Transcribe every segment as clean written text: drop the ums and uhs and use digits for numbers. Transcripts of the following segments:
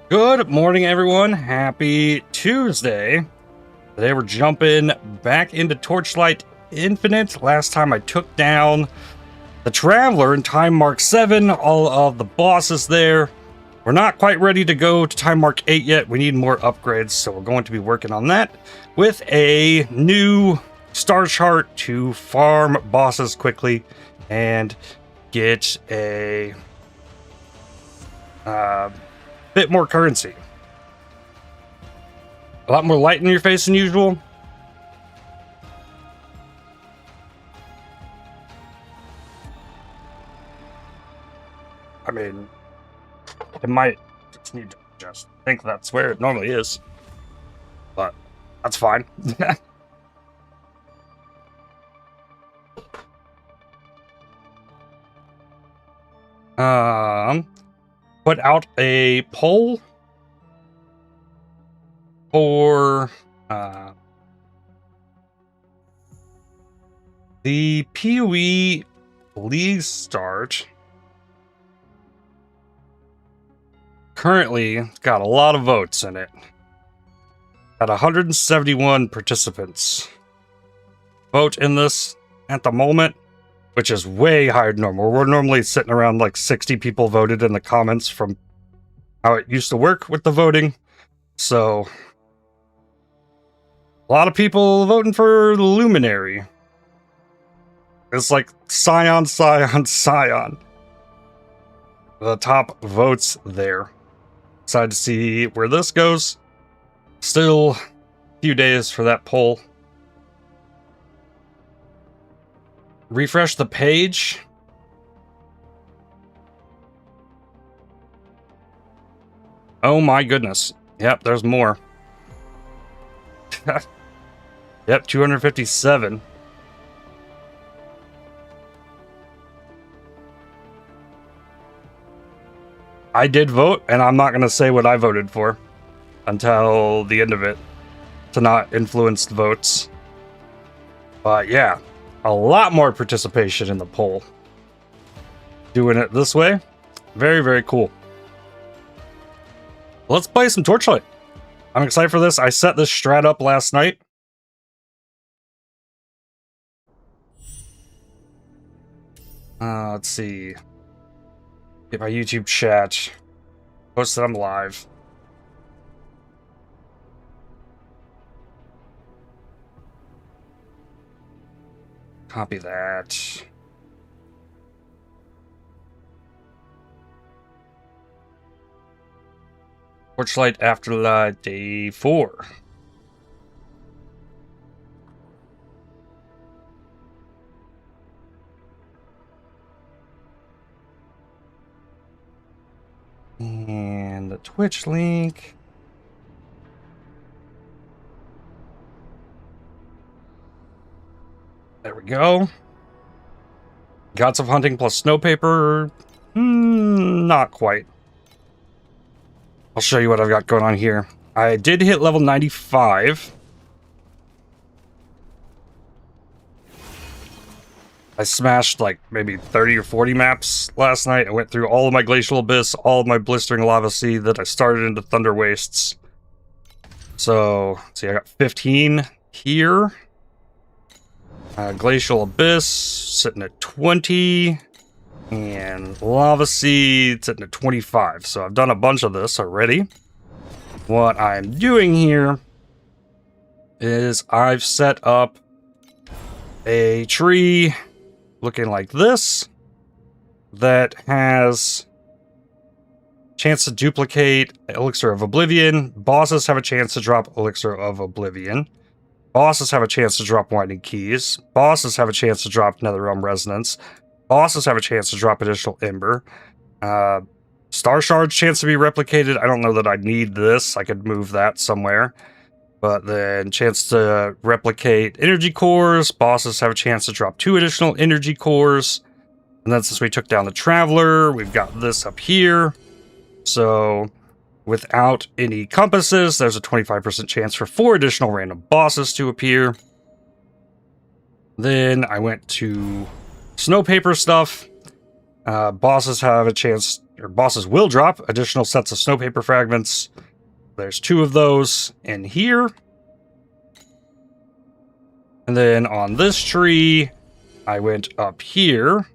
Good morning, everyone. Happy Tuesday. Today we're jumping back into Torchlight Infinite. Last time I took down the Traveler in Timemark 7, all of the bosses there. We're not quite ready to go to Timemark 8 yet. We need more upgrades, so we're going to be working on that with a new star chart to farm bosses quickly and get a bit more currency. A lot more light in your face than usual. I mean, it might just need to adjust. I think that's where it normally is, but that's fine. Put out a poll for the PoE League start. Currently, it's got a lot of votes in it. Got 171 participants vote in this at the moment, which is way higher than normal. We're normally sitting around like 60 people voted in the comments from how it used to work with the voting. So, a lot of people voting for the Luminary. It's like Scion, Scion, Scion. The top votes there. Excited to see where this goes. Still a few days for that poll. Refresh the page. Oh my goodness. Yep, there's more. Yep, 257. I did vote, and I'm not going to say what I voted for until the end of it to not influence the votes. But yeah, a lot more participation in the poll. Doing it this way. Very, very cool. Let's play some Torchlight. I'm excited for this. I set this strat up last night. Let's see. Get my YouTube chat. Post that I'm live. Copy that. Torchlight Afterlight Day 4. And the Twitch link. There we go. Gods of Hunting plus Snow Paper. Not quite. I'll show you what I've got going on here. I did hit level 95. I smashed like maybe 30 or 40 maps last night. I went through all of my Glacial Abyss, all of my Blistering Lava Sea that I started into Thunder Wastes. So, see, I got 15 here. Glacial Abyss sitting at 20. And Lava Sea sitting at 25. So I've done a bunch of this already. What I'm doing here is I've set up a tree looking like this that has chance to duplicate Elixir of Oblivion. Bosses have a chance to drop Elixir of Oblivion. Bosses have a chance to drop Winding Keys. Bosses have a chance to drop Netherrealm Resonance. Bosses have a chance to drop additional Ember. Star Shards chance to be replicated. I don't know that I need this. I could move that somewhere. But then chance to replicate energy cores. Bosses have a chance to drop 2 additional energy cores. And then since we took down the Traveler, we've got this up here. So without any compasses, there's a 25% chance for 4 additional random bosses to appear. Then I went to Snow Paper stuff. Bosses have a chance, or bosses will drop additional sets of snow paper fragments. There's 2 of those in here. And then on this tree, I went up here,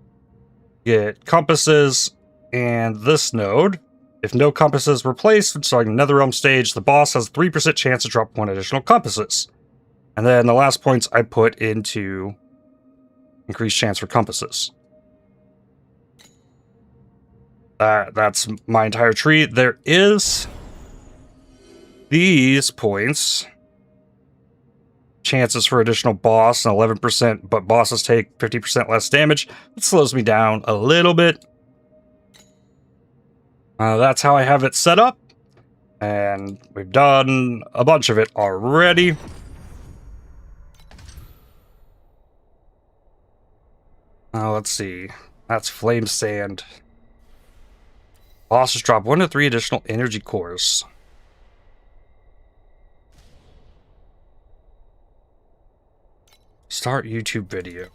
get compasses, and this node. If no compasses were placed when starting the Netherrealm stage, the boss has a 3% chance to drop 1 additional compasses. And then the last points I put into increased chance for compasses. That's my entire tree. There is these points. Chances for additional boss and 11%, but bosses take 50% less damage. It slows me down a little bit. That's how I have it set up. And we've done a bunch of it already. Let's see. That's flame sand. Bosses drop 1 to 3 additional energy cores. Start YouTube video.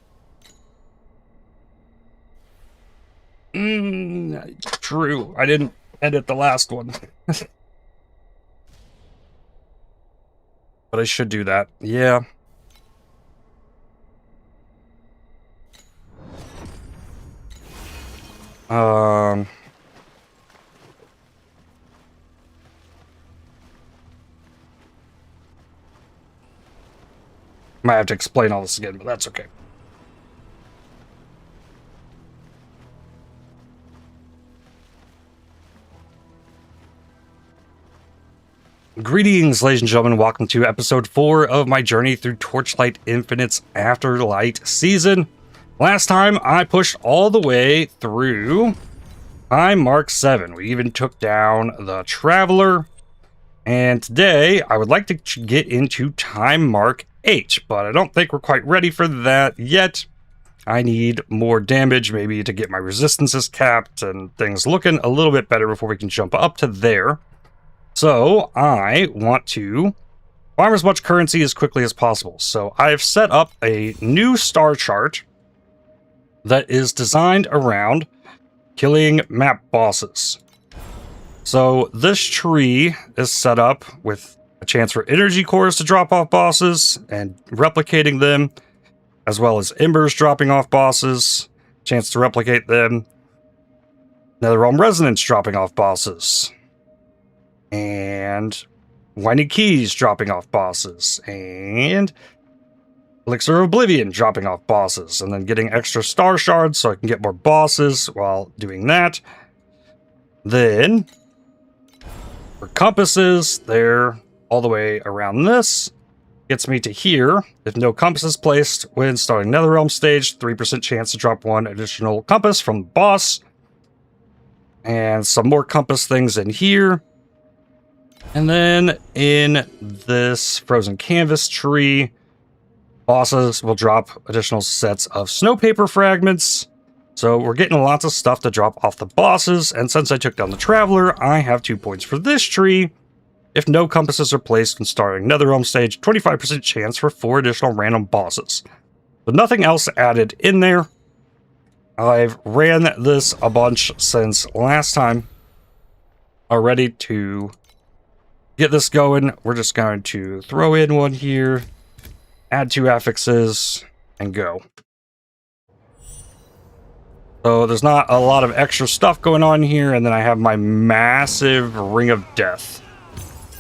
True. I didn't edit the last one. But I should do that. Yeah. Might have to explain all this again, but that's okay. Greetings, ladies and gentlemen. Welcome to episode 4 of my journey through Torchlight Infinite's Afterlight season. Last time, I pushed all the way through Timemark 7. We even took down the Traveler. And today, I would like to get into Timemark 8, but I don't think we're quite ready for that yet. I need more damage, maybe to get my resistances capped and things looking a little bit better before we can jump up to there. So I want to farm as much currency as quickly as possible. So I've set up a new star chart that is designed around killing map bosses. So this tree is set up with a chance for energy cores to drop off bosses and replicating them, as well as embers dropping off bosses, chance to replicate them, Netherrealm resonance dropping off bosses, and winding keys dropping off bosses, and elixir of oblivion dropping off bosses, and then getting extra star shards so I can get more bosses while doing that. Then for compasses, they're all the way around this. Gets me to here. If no compass is placed when starting Netherrealm stage, 3% chance to drop 1 additional compass from the boss. And some more compass things in here. And then in this frozen canvas tree, bosses will drop additional sets of snow paper fragments. So we're getting lots of stuff to drop off the bosses. And since I took down the Traveler, I have 2 points for this tree. If no compasses are placed when starting Netherrealm stage, 25% chance for 4 additional random bosses. So nothing else added in there. I've ran this a bunch since last time already to get this going. We're just going to throw in one here, add 2 affixes, and go. So there's not a lot of extra stuff going on here, and then I have my massive Ring of Death.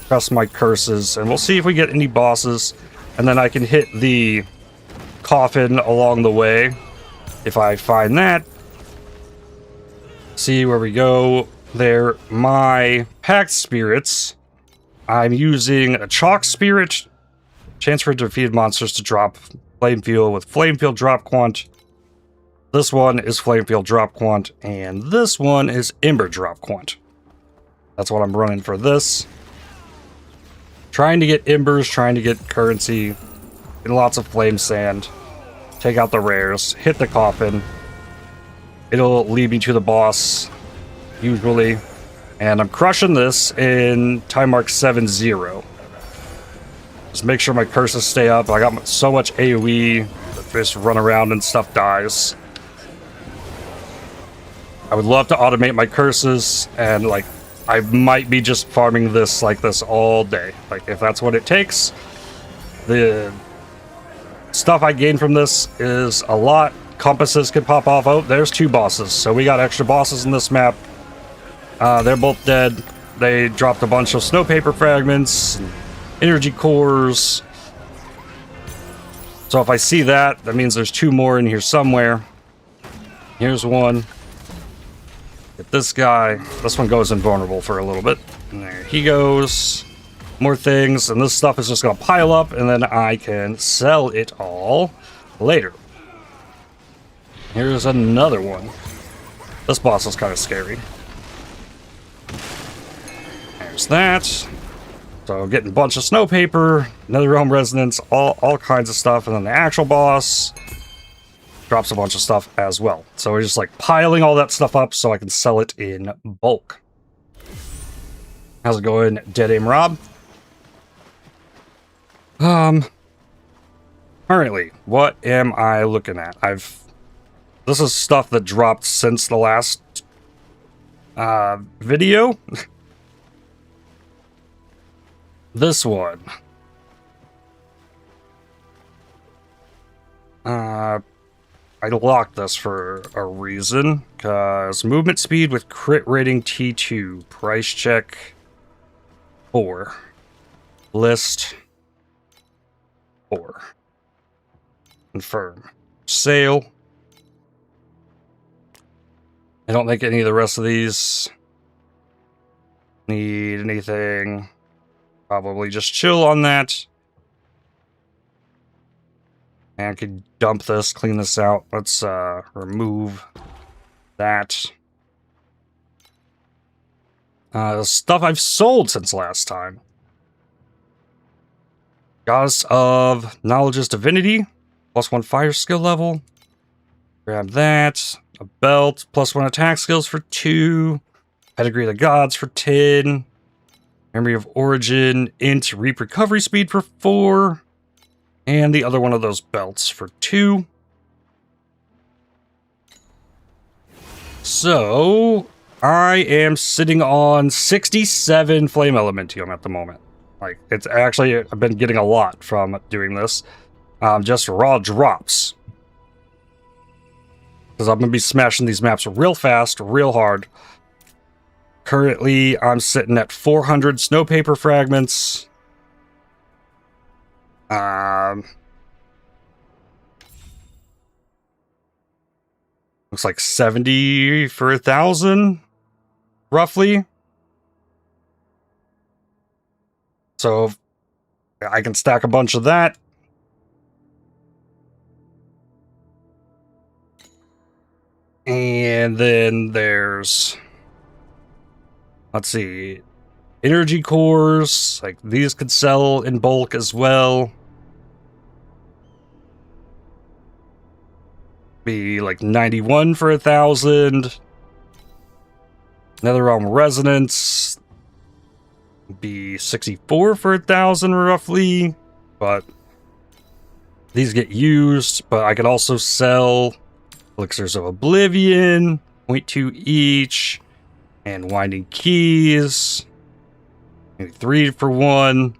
Press my curses, and we'll see if we get any bosses, and then I can hit the coffin along the way if I find that. See where we go there. My packed spirits, I'm using a chalk spirit, chance for defeated monsters to drop flame field with flame field drop quant. This one is flame field drop quant, and this one is ember drop quant. That's what I'm running for this. Trying to get embers, trying to get currency, get lots of flame sand, take out the rares, hit the coffin. It'll lead me to the boss, usually. And I'm crushing this in Timemark 7-0. Just make sure my curses stay up. I got so much AoE that just run around and stuff dies. I would love to automate my curses, and like I might be just farming this like this all day. Like if that's what it takes. The stuff I gain from this is a lot. Compasses can pop off. Oh, there's 2 bosses. So we got extra bosses in this map. They're both dead. They dropped a bunch of snow paper fragments, energy cores. So if I see that, that means there's 2 more in here somewhere. Here's one. Get this guy. This one goes invulnerable for a little bit. And there he goes. More things, and this stuff is just gonna pile up, and then I can sell it all later. Here's another one. This boss is kind of scary. There's that. So getting a bunch of snow paper, Nether Realm resonance, all kinds of stuff, and then the actual boss drops a bunch of stuff as well. So we're just like piling all that stuff up so I can sell it in bulk. How's it going, Dead Aim Rob? Currently, what am I looking at? This is stuff that dropped since the last video. This one. I locked this for a reason, because movement speed with crit rating T2, price check 4, list 4. Confirm. Sale. I don't think any of the rest of these need anything. Probably just chill on that. And I could dump this, clean this out. Let's remove that. Stuff I've sold since last time. Goddess of Knowledge's Divinity, +1 fire skill level. Grab that. A belt, +1 attack skills for 2. Pedigree of the Gods for 10. Memory of Origin, int reap recovery speed for 4. And the other one of those belts for 2. So, I am sitting on 67 Flame Elementium at the moment. Like, it's actually, I've been getting a lot from doing this. Just raw drops. Because I'm going to be smashing these maps real fast, real hard. Currently, I'm sitting at 400 snow paper fragments. Looks like 70 for 1,000, roughly. So I can stack a bunch of that. And then there's, let's see, energy cores. Like these could sell in bulk as well. Be like 91 for 1,000. Nether Realm Resonance. Be 64 for 1,000 roughly, but these get used. But I could also sell Elixirs of Oblivion, 0.2 each, and Winding Keys, maybe 3 for 1.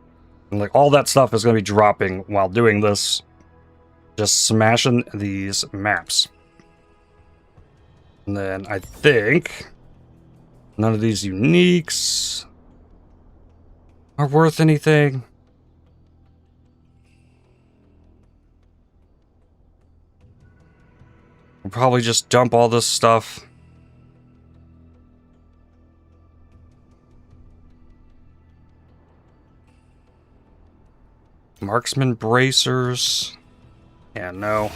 And like all that stuff is going to be dropping while doing this. Just smashing these maps. And then I think none of these uniques are worth anything. I'll probably just dump all this stuff. Marksman bracers. Yeah, no.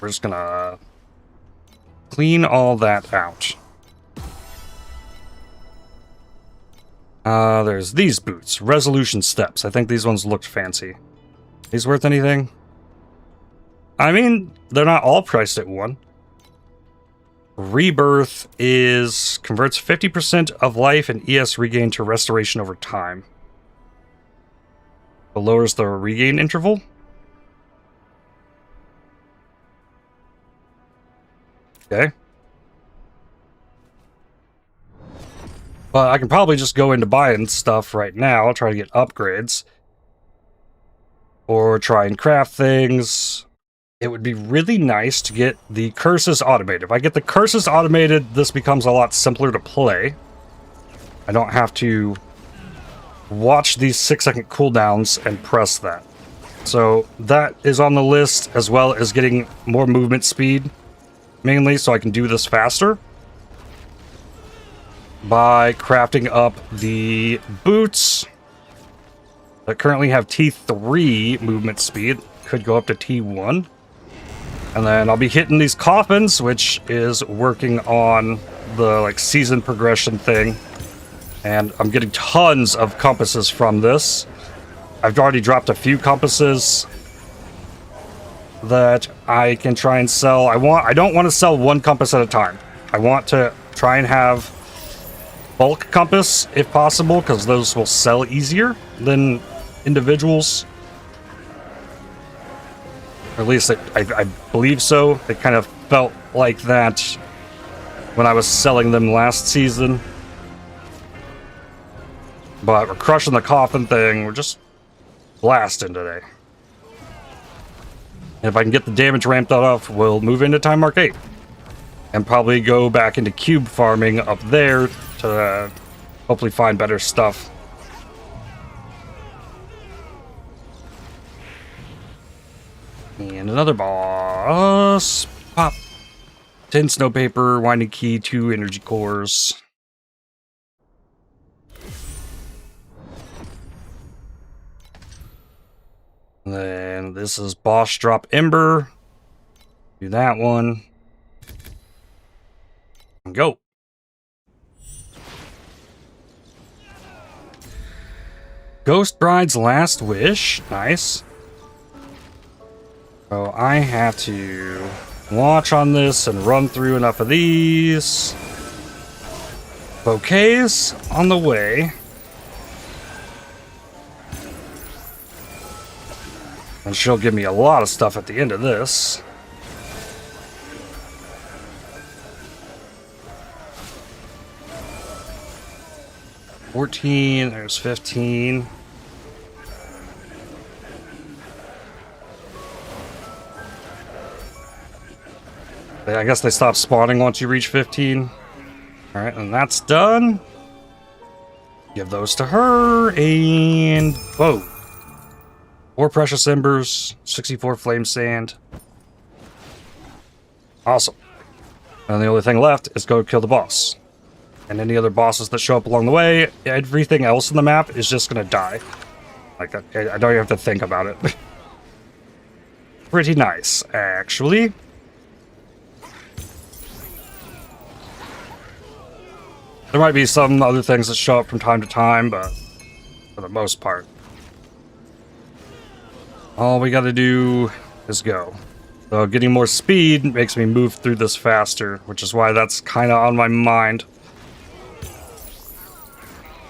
We're just gonna clean all that out. There's these boots. Resolution steps. I think these ones looked fancy. These worth anything? I mean, they're not all priced at 1. Rebirth is converts 50% of life and ES regain to restoration over time. It lowers the regain interval. Okay. But I can probably just go into buying stuff right now, try to get upgrades. Or try and craft things. It would be really nice to get the curses automated. If I get the curses automated, this becomes a lot simpler to play. I don't have to watch these 6-second cooldowns and press that. So that is on the list, as well as getting more movement speed, mainly so I can do this faster. By crafting up the boots that currently have T3 movement speed, could go up to T1. And then I'll be hitting these coffins, which is working on the like season progression thing. And I'm getting tons of compasses from this. I've already dropped a few compasses that I can try and sell. I don't want to sell one compass at a time. I want to try and have bulk compass if possible, because those will sell easier than individuals. Or at least I believe so. It kind of felt like that when I was selling them last season. But we're crushing the coffin thing. We're just blasting today. And if I can get the damage ramped up, we'll move into Timemark 8. And probably go back into cube farming up there to hopefully find better stuff. And another boss. Pop. 10 snow paper, winding key, 2 energy cores. And then this is boss drop ember. Do that one. And go. Ghost Bride's Last Wish. Nice. So I have to watch on this and run through enough of these. Bouquets on the way. And she'll give me a lot of stuff at the end of this. $14, there's $15. I guess they stop spawning once you reach 15. Alright, and that's done. Give those to her, and whoa. 4 precious embers, 64 flame sand. Awesome. And the only thing left is go kill the boss. And any other bosses that show up along the way, everything else in the map is just gonna die. Like, I don't even have to think about it. Pretty nice, actually. There might be some other things that show up from time to time, but for the most part, all we gotta do is go. So getting more speed makes me move through this faster, which is why that's kind of on my mind.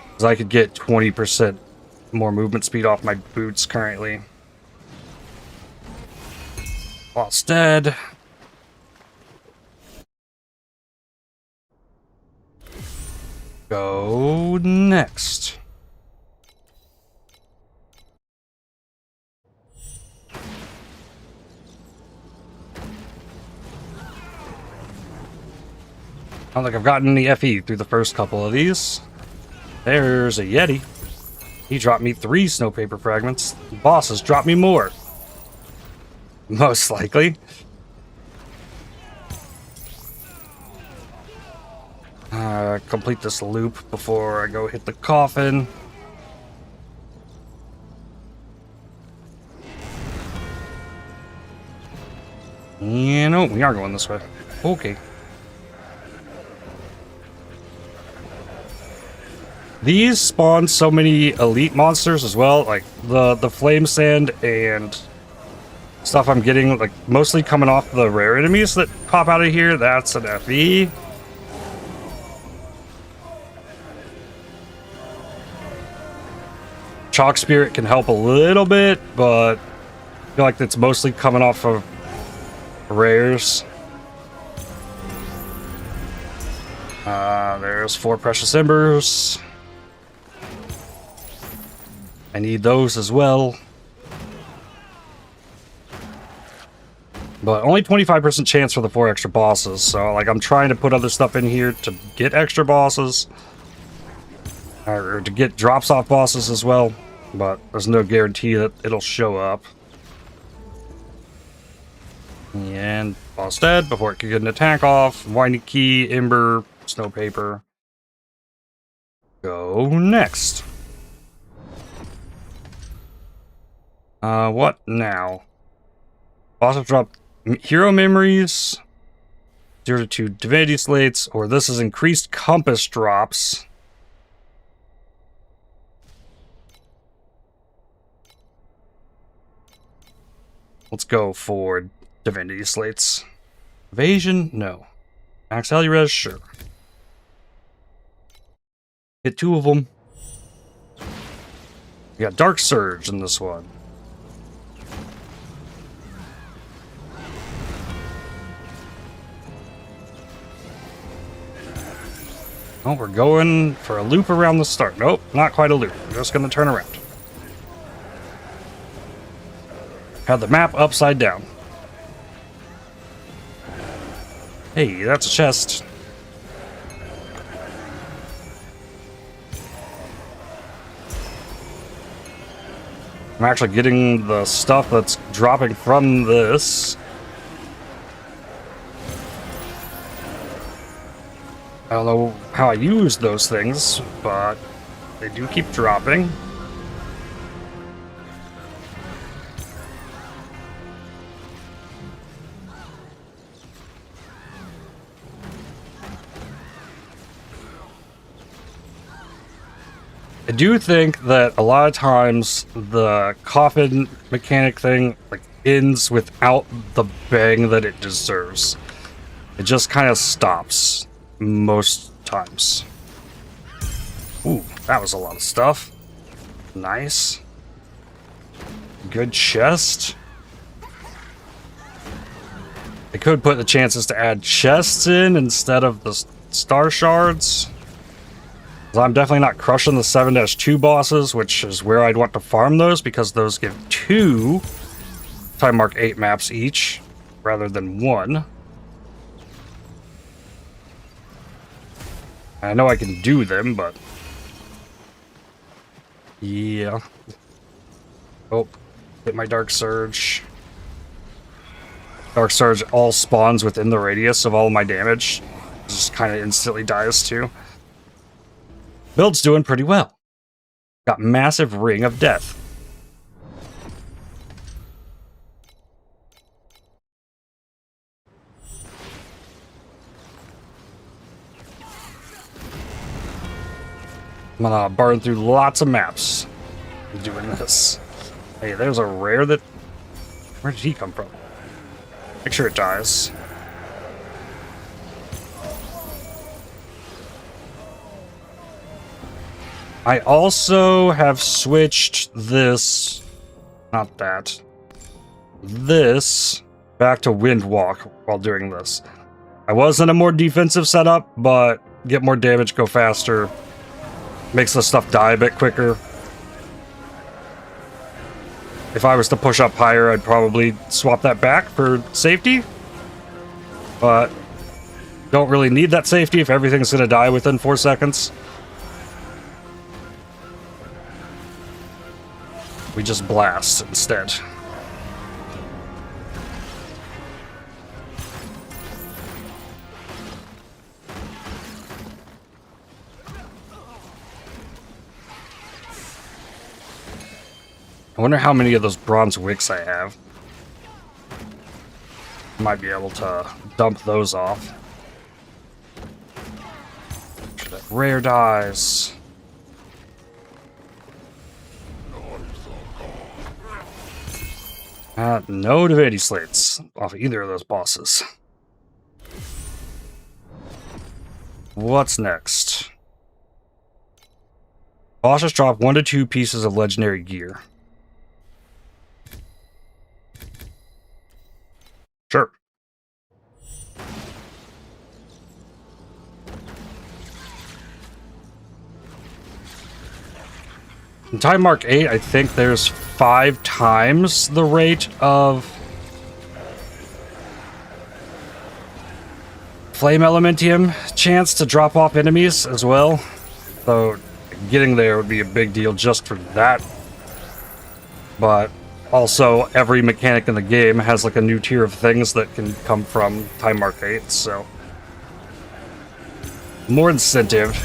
Because I could get 20% more movement speed off my boots currently. Boss dead. Go next. I don't think I've gotten any FE through the first couple of these. There's a Yeti. He dropped me 3 snow paper fragments. The boss has dropped me more. Most likely. Complete this loop before I go hit the coffin. Yeah, no, we are going this way. Okay. These spawn so many elite monsters as well, like the flame sand and stuff I'm getting, like mostly coming off the rare enemies that pop out of here. That's an FE. Chalk Spirit can help a little bit, but I feel like it's mostly coming off of rares. There's 4 precious embers. I need those as well. But only 25% chance for the 4 extra bosses, so like I'm trying to put other stuff in here to get extra bosses. Or to get drops off bosses as well, but there's no guarantee that it'll show up. And boss dead before it can get an attack off. Winding key, ember, snow paper. Go next. What now? Boss will drop hero memories, 0 to 2 divinity slates, or this is increased compass drops. Let's go for divinity slates. Evasion? No. Max Res? Sure. Hit 2 of them. We got Dark Surge in this one. Oh, we're going for a loop around the start. Nope, not quite a loop. We're just going to turn around. Have the map upside down. Hey, that's a chest. I'm actually getting the stuff that's dropping from this. I don't know how I use those things, but they do keep dropping. I do think that a lot of times the coffin mechanic thing like ends without the bang that it deserves. It just kind of stops most times. Ooh, that was a lot of stuff. Nice. Good chest. I could put the chances to add chests in instead of the star shards. I'm definitely not crushing the 7-2 bosses, which is where I'd want to farm those, because those give 2 Timemark 8 maps each, rather than 1. I know I can do them, but... yeah. Oh, hit my Dark Surge. Dark Surge all spawns within the radius of all my damage. Just kind of instantly dies too. Build's doing pretty well. Got massive Ring of Death. I'm gonna burn through lots of maps doing this. Hey, there's a rare that... where did he come from? Make sure it dies. I also have switched this... not that. This back to Wind Walk while doing this. I was in a more defensive setup, but get more damage, go faster. Makes the stuff die a bit quicker. If I was to push up higher, I'd probably swap that back for safety. But don't really need that safety if everything's going to die within 4 seconds. We just blast instead. I wonder how many of those bronze wicks I have. Might be able to dump those off. That rare dies. No divinity slates off either of those bosses. What's next? Bosses drop 1 to 2 pieces of legendary gear. Sure. In Timemark 8, I think there's 5 times the rate of Flame Elementium chance to drop off enemies as well. So getting there would be a big deal just for that. But also, every mechanic in the game has like a new tier of things that can come from Timemark 8, so more incentive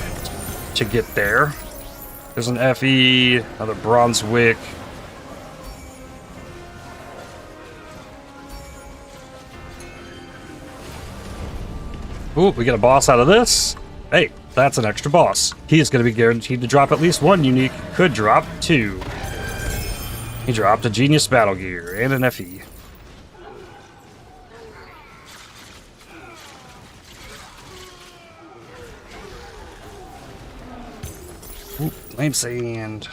to get there. There's an FE, another Bronze Wick. Ooh, we get a boss out of this. Hey, that's an extra boss. He is going to be guaranteed to drop at least 1 unique. Could drop 2. He dropped a Genius Battle Gear and an FE. Ooh, Flame Sand.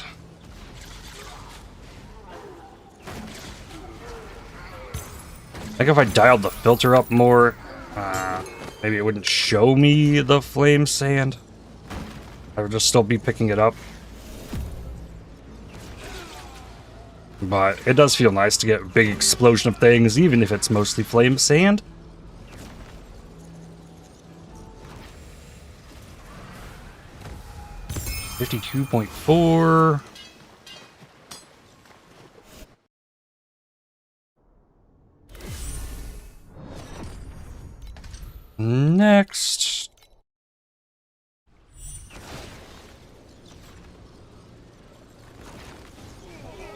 I think if I dialed the filter up more, maybe it wouldn't show me the Flame Sand. I would just still be picking it up. But it does feel nice to get a big explosion of things, even if it's mostly Flame Sand. $52.4. Next.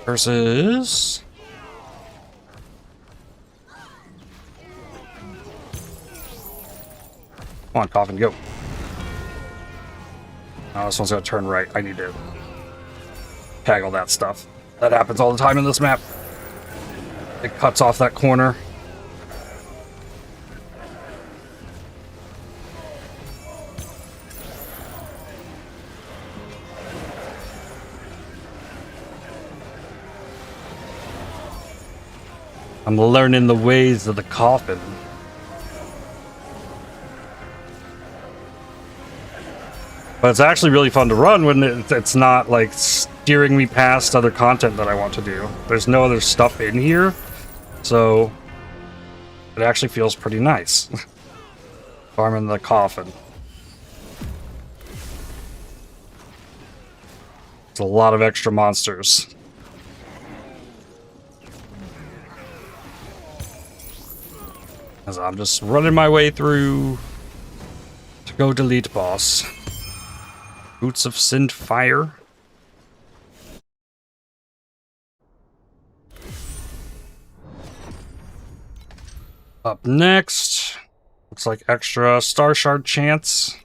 Versus... Come on, Coffin, go. Oh, this one's gonna turn right. I need to taggle that stuff. That happens all the time in this map. It cuts off that corner. I'm learning the ways of the coffin. But it's actually really fun to run when it's not like steering me past other content that I want to do. There's no other stuff in here, so it actually feels pretty nice. Farming the coffin. It's a lot of extra monsters. As I'm just running my way through to go delete boss. Boots of Send Fire. Up next, looks like extra Star Shard chance.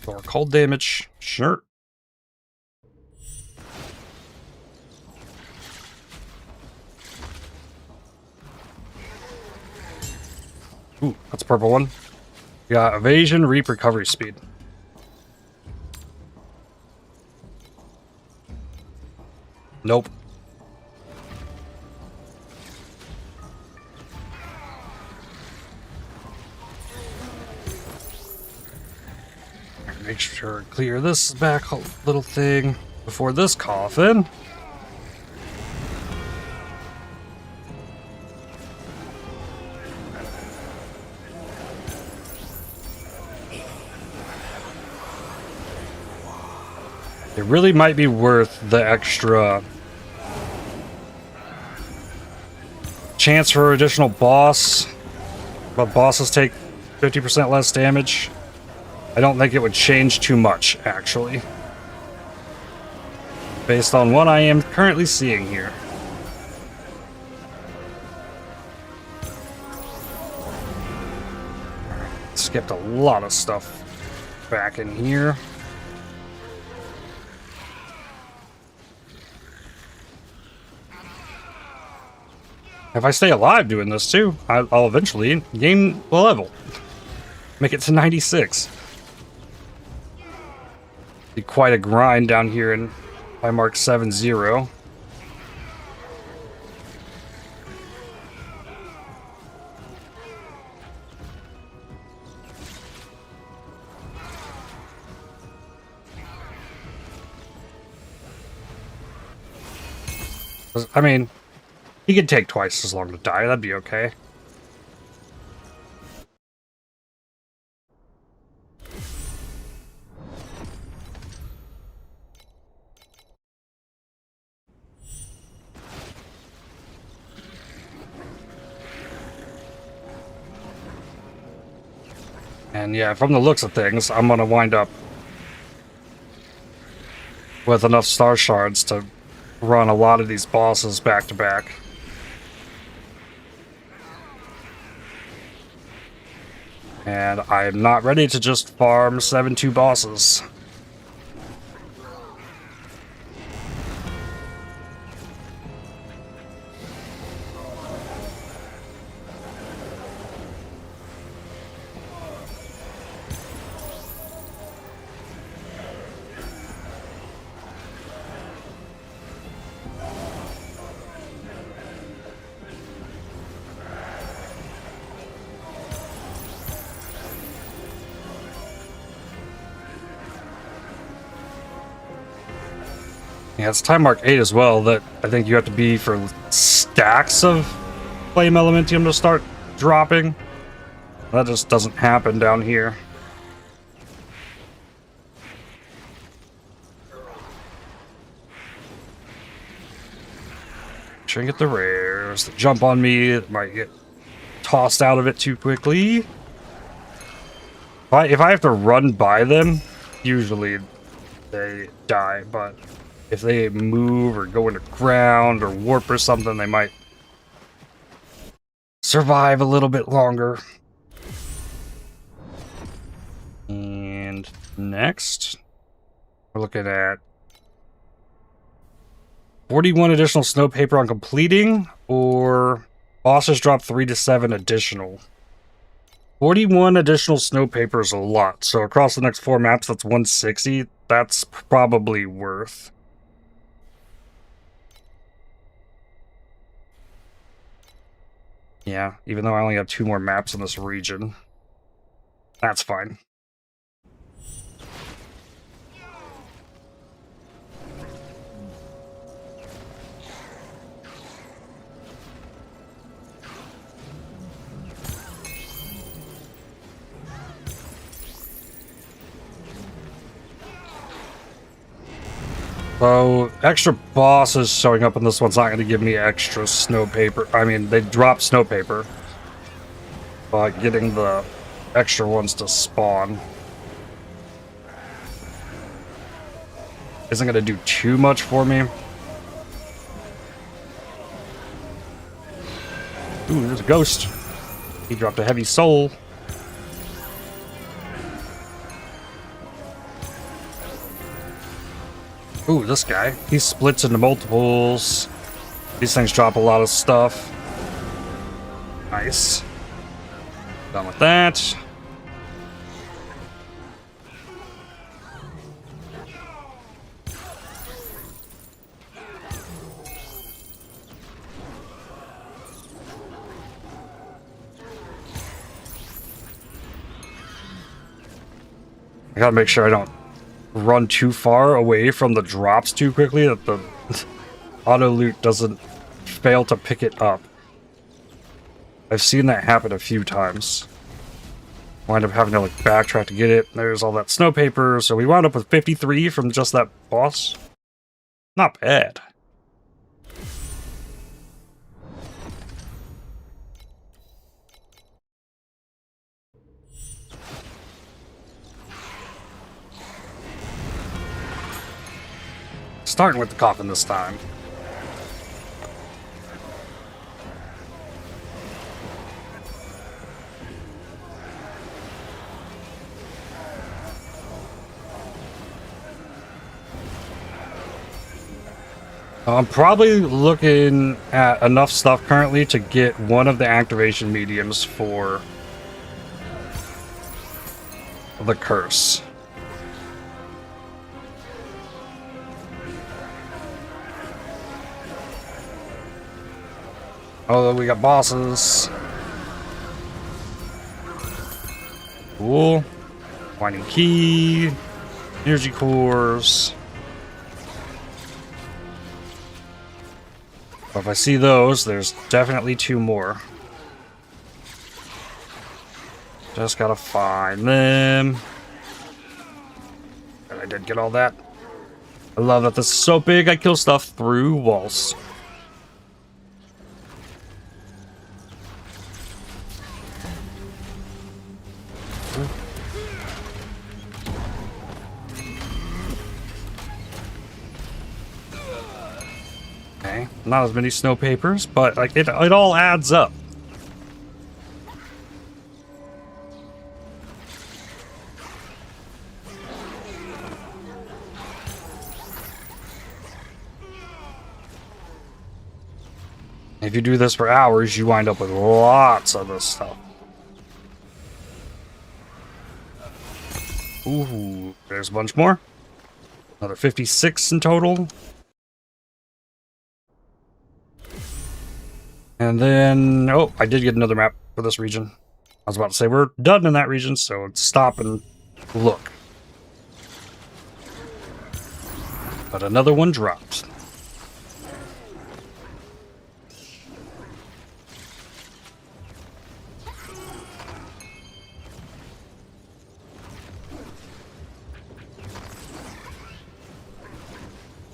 Or cold damage, sure. Ooh, that's a purple one. We got evasion, reap, recovery speed. Nope. Make sure to clear this back little thing before this coffin. It really might be worth the extra chance for additional boss, but bosses take 50% less damage. I don't think it would change too much, actually, based on what I am currently seeing here. Skipped a lot of stuff back in here. If I stay alive doing this too, I'll eventually gain a level. Make it to 96. Be quite a grind down here in Timemark 7-0. I mean, he could take twice as long to die. That'd be okay. And yeah, from the looks of things, I'm gonna wind up with enough star shards to run a lot of these bosses back to back. And I'm not ready to just farm 7-2 bosses. Yeah, it's Timemark 8 as well that I think you have to be for stacks of Flame Elementium to start dropping. That just doesn't happen down here. Try and get the rares. They jump on me, it might get tossed out of it too quickly. If I have to run by them, usually they die, but if they move or go into ground or warp or something, they might survive a little bit longer. And next, we're looking at 41 additional snow paper on completing, or bosses drop 3 to 7 additional. 41 additional snow paper is a lot, so across the next 4 maps, that's 160. That's probably worth. Yeah, even though I only have 2 more maps in this region. That's fine. So, extra bosses showing up in this one's not going to give me extra snow paper. I mean, they drop snow paper. But getting the extra ones to spawn isn't going to do too much for me. Ooh, there's a ghost. He dropped a heavy soul. Ooh, this guy. He splits into multiples. These things drop a lot of stuff. Nice. Done with that. I gotta make sure I don't run too far away from the drops too quickly, that the auto loot doesn't fail to pick it up. I've seen that happen a few times. Wind up having to like backtrack to get it. There's all that snow paper, so we wound up with 53 from just that boss. Not bad. Starting with the coffin this time. I'm probably looking at enough stuff currently to get one of the activation mediums for the curse. Although we got bosses. Cool. Winding key. Energy cores. But if I see those, there's definitely 2 more. Just gotta find them. And I did get all that. I love that this is so big, I kill stuff through walls. Okay, not as many snow papers, but like it all adds up. If you do this for hours, you wind up with lots of this stuff. Ooh, there's a bunch more. Another 56 in total. And then, oh, I did get another map for this region. I was about to say we're done in that region, so let's stop and look. But another one dropped.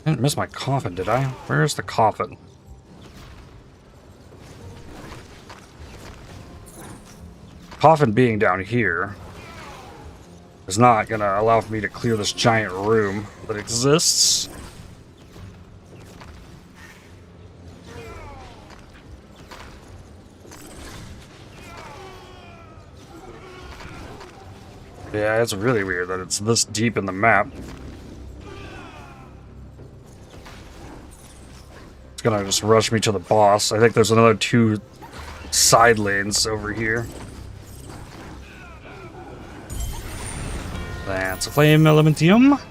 I didn't miss my coffin, did I? Where's the coffin? Coffin being down here is not gonna allow for me to clear this giant room that exists. Yeah, it's really weird that it's this deep in the map. It's gonna just rush me to the boss. I think there's another 2 side lanes over here. That's a flame elementium.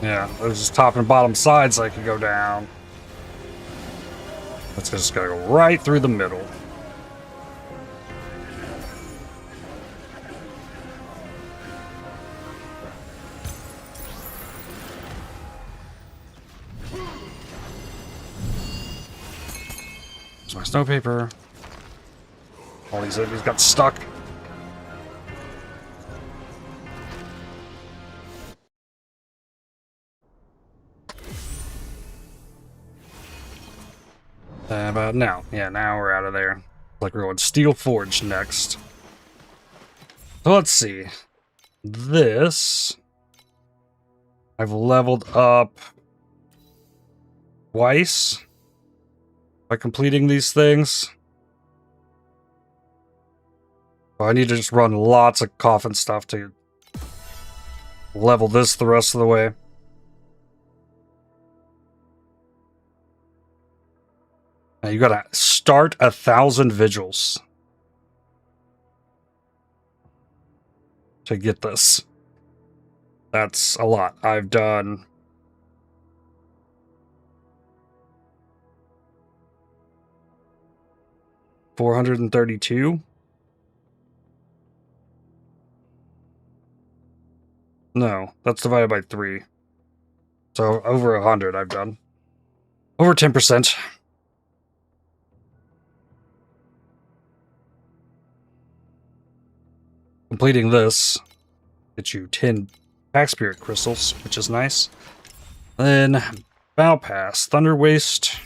Yeah, there's just top and bottom sides I can go down. Let's just gotta go right through the middle. There's my snow paper. All these enemies got stuck. About now. Yeah, now we're out of there. Like we're going Steel Forge next. So let's see. This I've leveled up twice by completing these things. So I need to just run lots of coffin stuff to level this the rest of the way. Now you gotta start 1,000 vigils to get this. That's a lot. I've done 432. No, that's divided by 3. So over 100 I've done. Over 10%. Completing this gets you 10 Pack Spirit Crystals, which is nice. Then Battle Pass, Thunder Waste,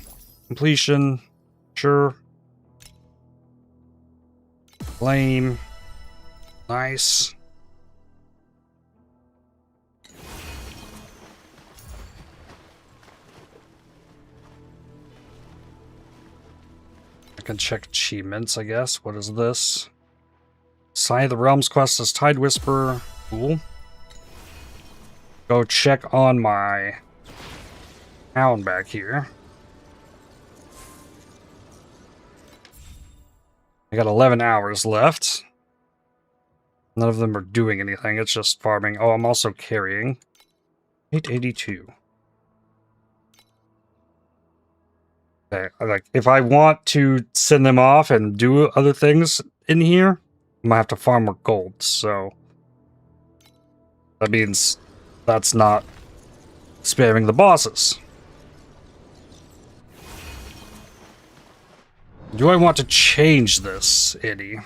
completion, sure. Flame, nice. I can check achievements, I guess. What is this? Sign of the Realms quest as Tide Whisperer. Cool. Go check on my town back here. I got 11 hours left. None of them are doing anything. It's just farming. Oh, I'm also carrying 882. Okay, like, if I want to send them off and do other things in here, I might have to farm more gold, so that means that's not spamming the bosses. Do I want to change this any?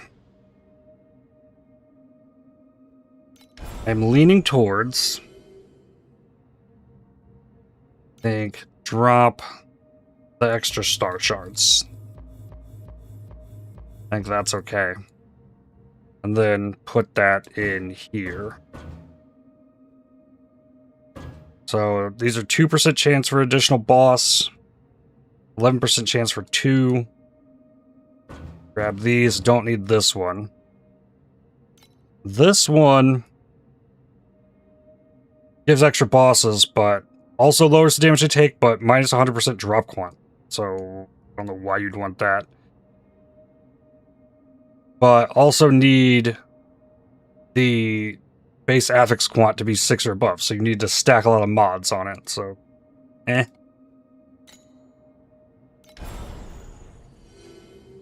I'm leaning towards, I think, drop the extra star shards. I think that's okay. And then put that in here. So these are 2% chance for additional boss, 11% chance for 2. Grab these, don't need this one. This one gives extra bosses, but also lowers the damage they take, but minus 100% drop quant. So I don't know why you'd want that. But also need the base affix quant to be 6 or above, so you need to stack a lot of mods on it, so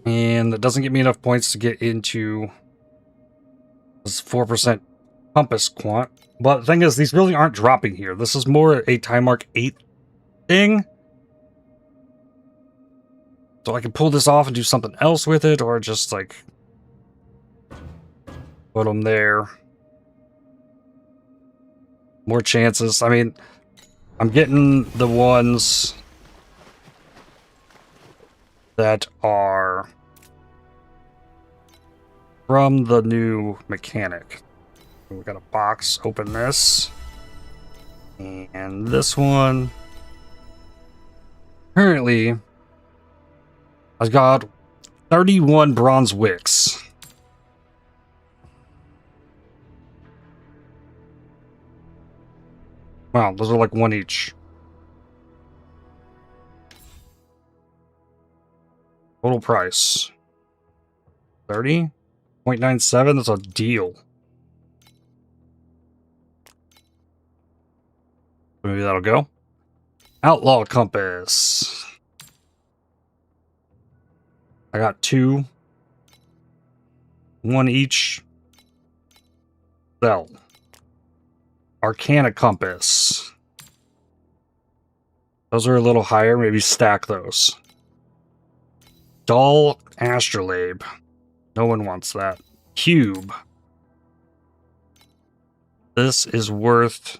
And that doesn't give me enough points to get into this 4% compass quant. But the thing is, these really aren't dropping here. This is more a Timemark 8 thing. So I can pull this off and do something else with it, or just, like, put them there. More chances. I mean, I'm getting the ones that are from the new mechanic. We got a box. Open this. And this one. Currently, I've got 31 bronze wicks. Wow, those are like 1 each. Total price 30.97. That's a deal. Maybe that'll go. Outlaw compass. I got 2. 1 each. Sell. Arcana compass. Those are a little higher. Maybe stack those. Dull astrolabe. No one wants that. Cube. This is worth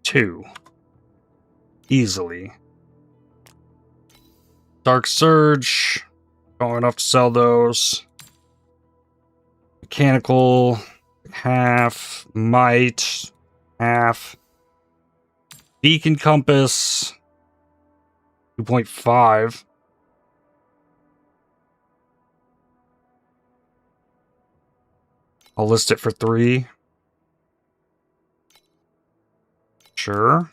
2. Easily. Dark Surge. Don't have enough to sell those. Mechanical. Half. Might. Half. Beacon compass. 2.5. I'll list it for 3. Sure.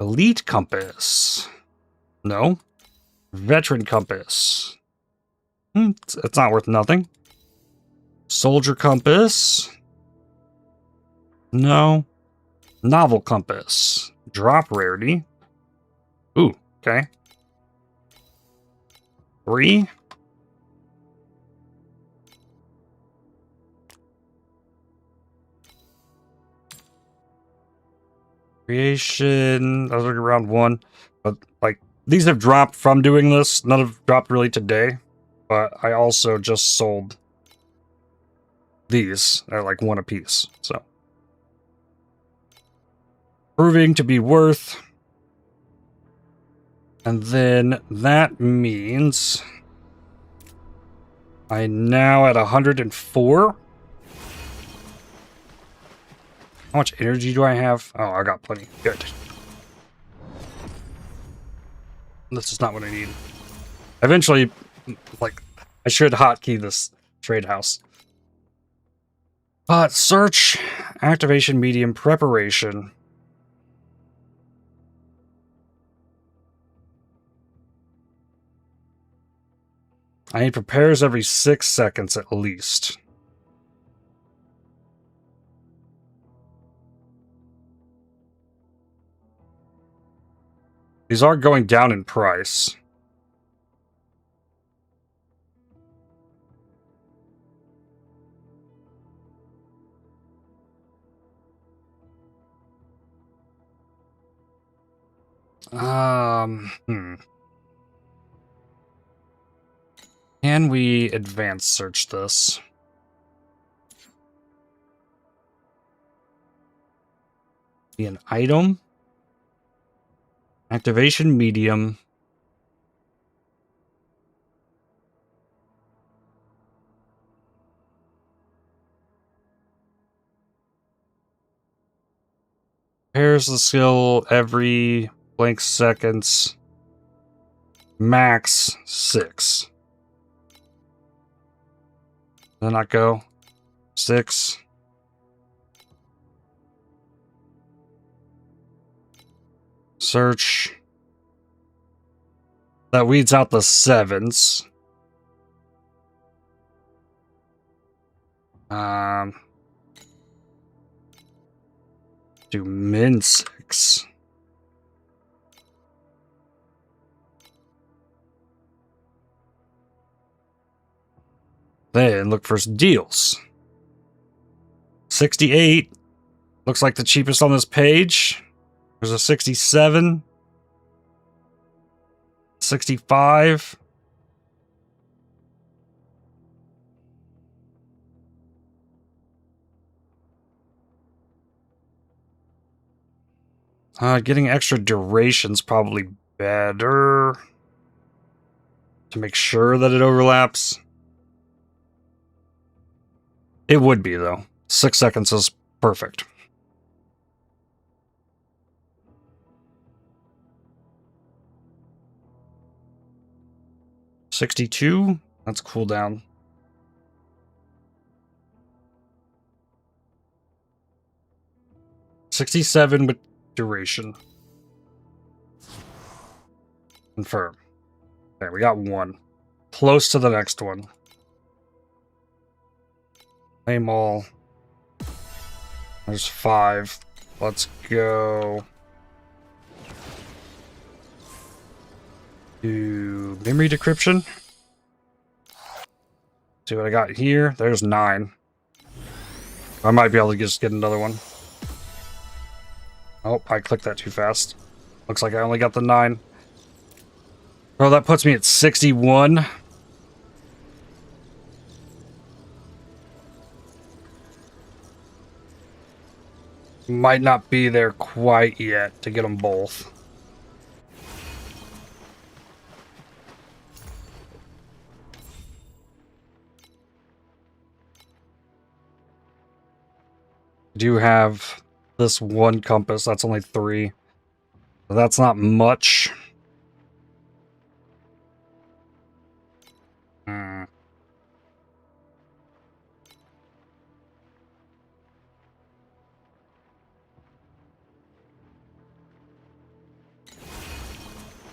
Elite compass. No. Veteran compass. It's not worth nothing. Soldier compass. No. Novel compass. Drop rarity. Ooh, okay. 3. Creation. Those are around 1. But, like, these have dropped from doing this. None have dropped really today. But I also just sold these at like 1 apiece. So. Proving to be worth. And then that means I'm now at 104. How much energy do I have? Oh, I got plenty. Good. This is not what I need. Eventually, like, I should hotkey this trade house. But search, activation medium, preparation. I need prepares every 6 seconds at least. These are going down in price. Can we advance search this? Be an item. Activation medium. Pairs the skill every blank seconds. Max 6. Then not go. 6. Search. That weeds out the 7s. Do min 6. Then look for deals. 68. Looks like the cheapest on this page. There's a 67. 65. Getting extra duration's probably better. To make sure that it overlaps. It would be, though. 6 seconds is perfect. $62. That's cooldown. $67 with duration. Confirm. Okay, we got 1. Close to the next one. Name all. There's 5. Let's go. Do memory decryption. See what I got here. There's 9. I might be able to just get another one. Oh, I clicked that too fast. Looks like I only got the 9. Oh, that puts me at 61. Might not be there quite yet to get them both. Do have this one compass. That's only 3. So that's not much.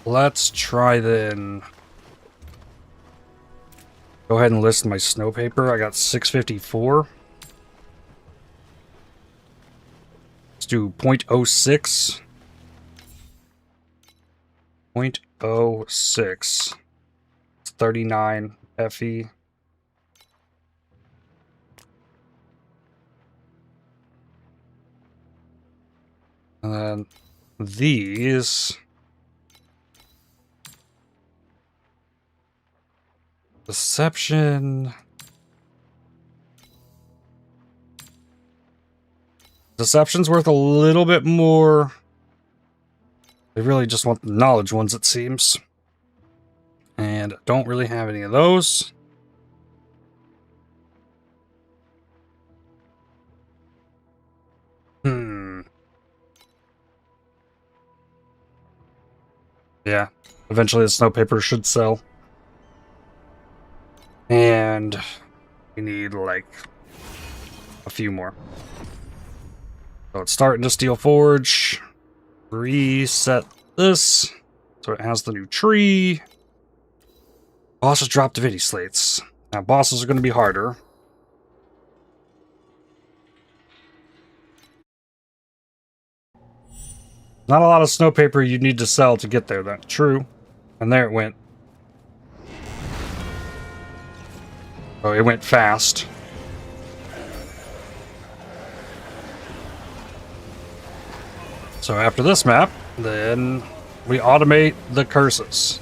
Let's try then. Go ahead and list my snow paper. I got 654. Let's do 0.06. 0.06. It's 39 FE. And then these. Deception. Deception's worth a little bit more. They really just want the knowledge ones, it seems. And don't really have any of those. Yeah. Eventually the snow paper should sell. And we need, like, a few more. So it's starting to Steel Forge. Reset this. So it has the new tree. Bosses drop divinity slates. Now, bosses are going to be harder. Not a lot of snow paper you need to sell to get there. That's true. And there it went. Oh, it went fast. So after this map, then we automate the curses.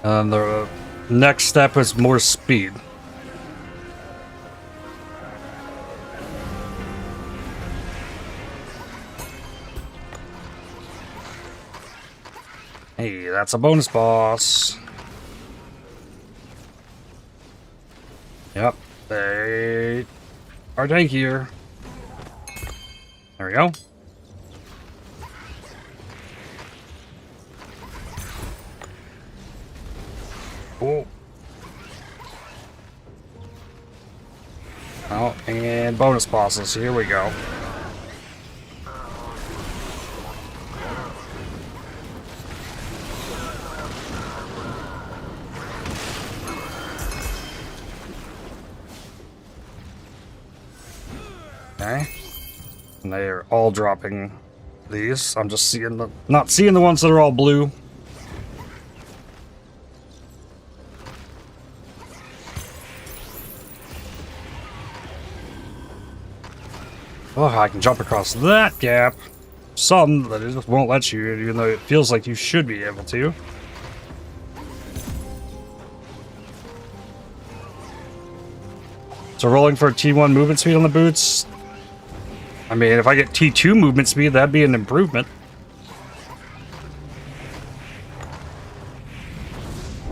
And the next step is more speed. Hey, that's a bonus boss. Yep, they are tankier. There we go. Cool. Oh, and bonus bosses. Here we go. Okay. And they are all dropping these. I'm just seeing the not seeing the ones that are all blue. Oh, I can jump across that gap. Some that it just won't let you, even though it feels like you should be able to. So rolling for T1 movement speed on the boots. I mean, if I get T2 movement speed, that'd be an improvement.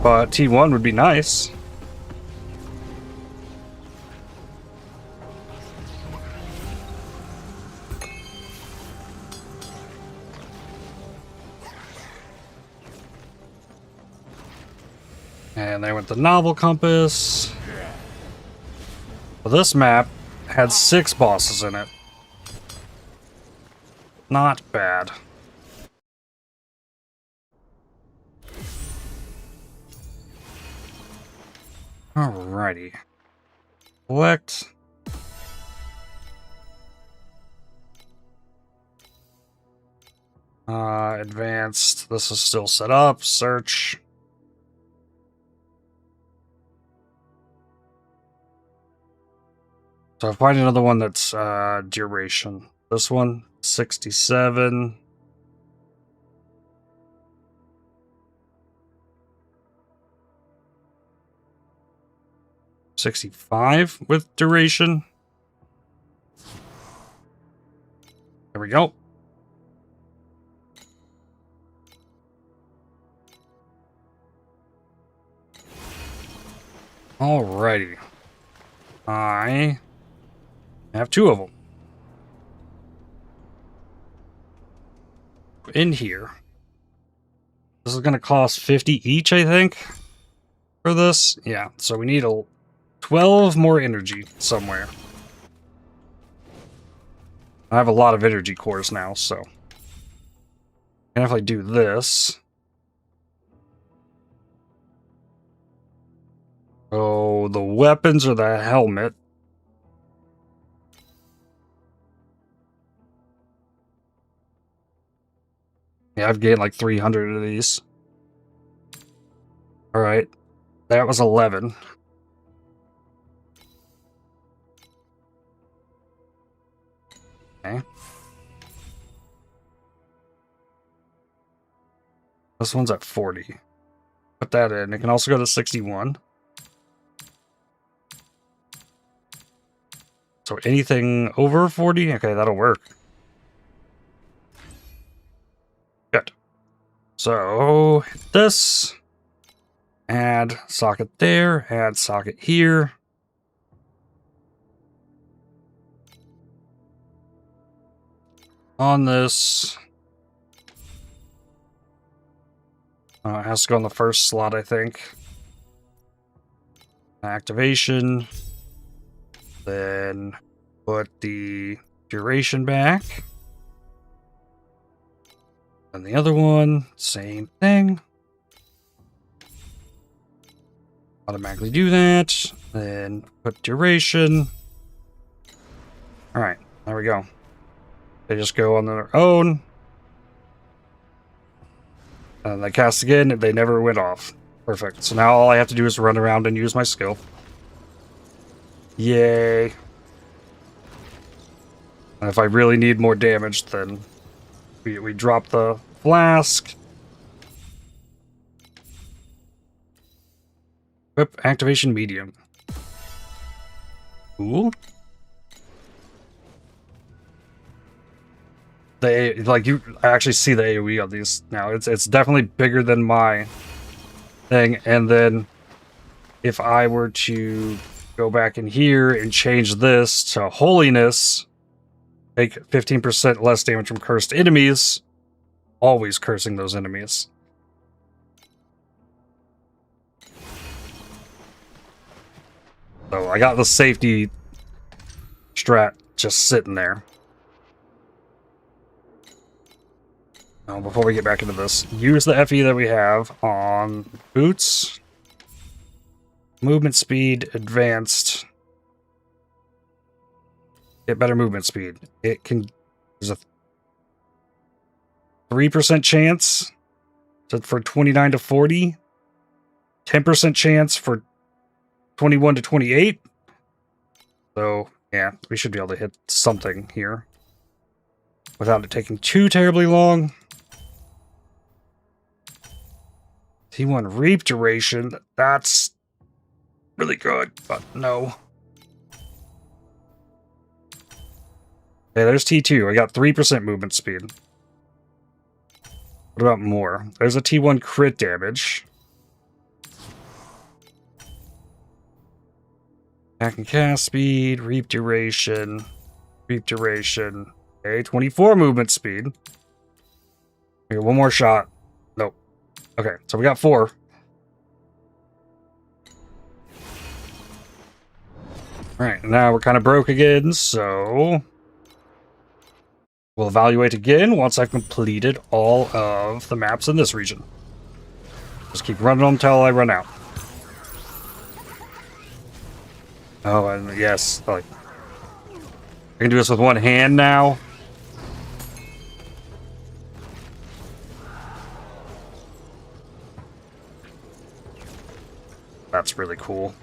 But T1 would be nice. And there went the novel compass. Well, this map had 6 bosses in it. Not bad. Alrighty. Collect. Advanced. This is still set up. Search. So find another one that's duration. This one, 67. $65 with duration. There we go. Alrighty. I have 2 of them. In here. This is going to cost 50 each, I think, for this. Yeah, so we need 12 more energy somewhere. I have a lot of energy cores now, so I can definitely do this. Oh, the weapons or the helmet. Yeah, I've gained like 300 of these. Alright. That was 11. Okay. This one's at 40. Put that in. It can also go to 61. So anything over 40? Okay, that'll work. Good. So, hit this. Add socket there. Add socket here. On this. It has to go on the first slot, I think. Activation. Then put the duration back. And the other one, same thing. Automatically do that. Then put duration. Alright, there we go. They just go on their own. And they cast again, and they never went off. Perfect. So now all I have to do is run around and use my skill. Yay. And if I really need more damage, then we drop the flask. Equip activation medium. Cool. They like I actually see the AoE on these now. It's definitely bigger than my thing. And then if I were to go back in here and change this to holiness, take 15% less damage from cursed enemies, always cursing those enemies. So I got the safety strat just sitting there. Now, before we get back into this, use the FE that we have on boots, movement speed, advanced. Get better movement speed. It can. There's a 3% chance for 29 to 40, 10% chance for 21 to 28. So, yeah, we should be able to hit something here without it taking too terribly long. T1 reap duration, that's really good, but no. Okay, there's T2. I got 3% movement speed. What about more? There's a T1 crit damage. Attack and cast speed, reap duration. Okay, 24 movement speed. Okay, one more shot. Nope. Okay, so we got 4. Alright, now we're kind of broke again, so we'll evaluate again once I've completed all of the maps in this region. Just keep running them until I run out. Oh, and yes, like, I can do this with one hand now. That's really cool.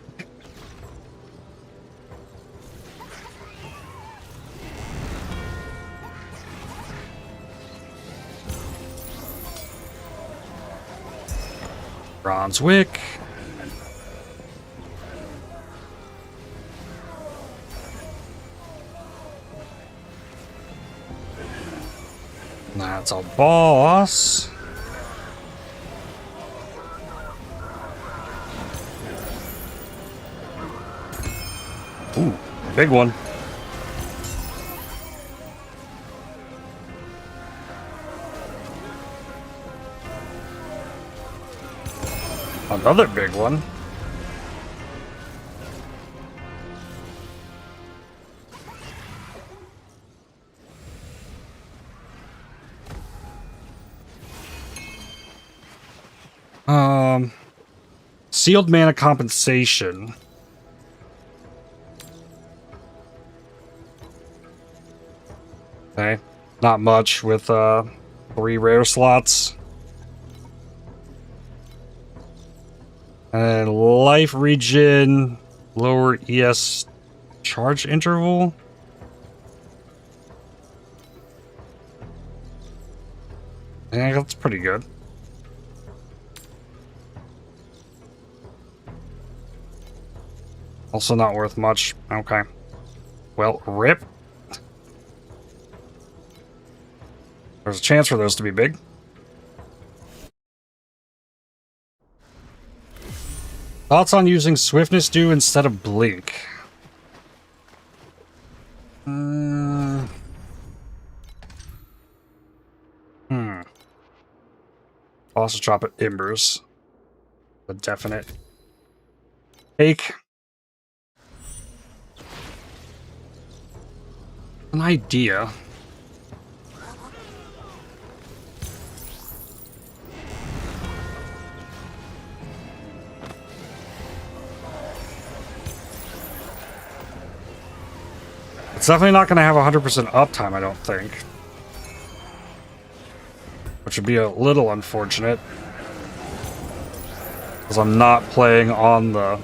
Bronze wick. That's a boss. Ooh, big one. Another big one. Sealed mana compensation. Okay, not much with 3 rare slots. And life regen, lower ES charge interval. Yeah, that's pretty good. Also not worth much. Okay. Well, rip. There's a chance for those to be big. Thoughts on using Swiftness Dew instead of Blink? Also drop it Embers. A definite take. An idea. It's definitely not going to have 100% uptime, I don't think. Which would be a little unfortunate. Because I'm not playing on the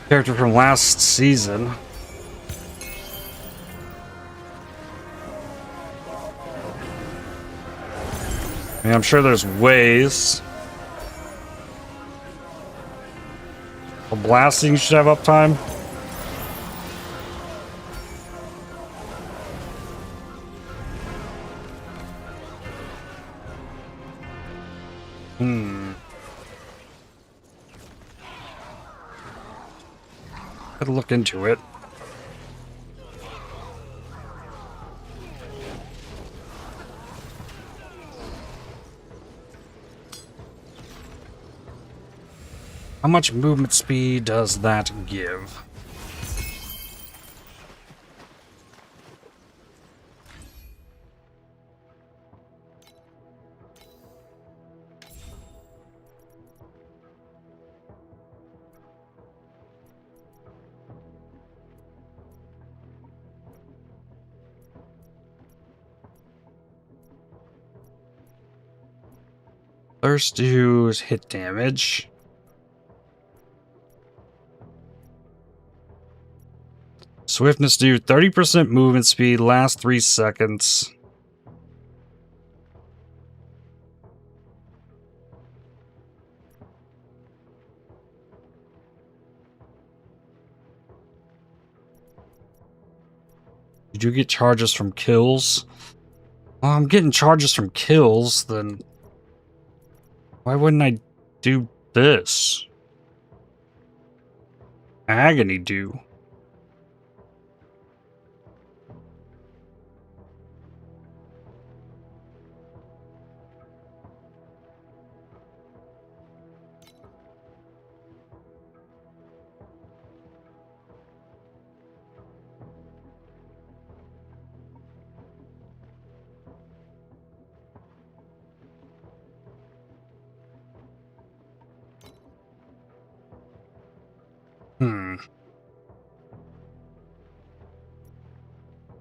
character from last season. I mean, I'm sure there's ways. The blasting should have uptime. Could look into it. How much movement speed does that give? First use hit damage. Swiftness do 30% movement speed, last 3 seconds. Did you get charges from kills? Well, I'm getting charges from kills, then why wouldn't I do this? Agony do.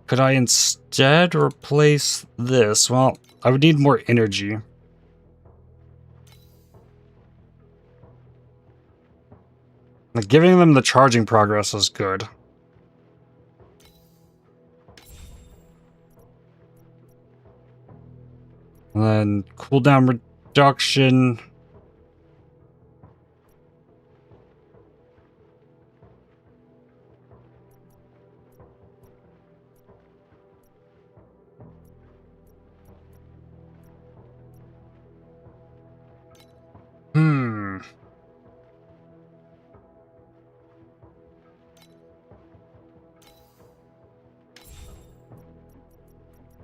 Could I instead replace this? Well, I would need more energy. Like, giving them the charging progress is good. And then cooldown reduction.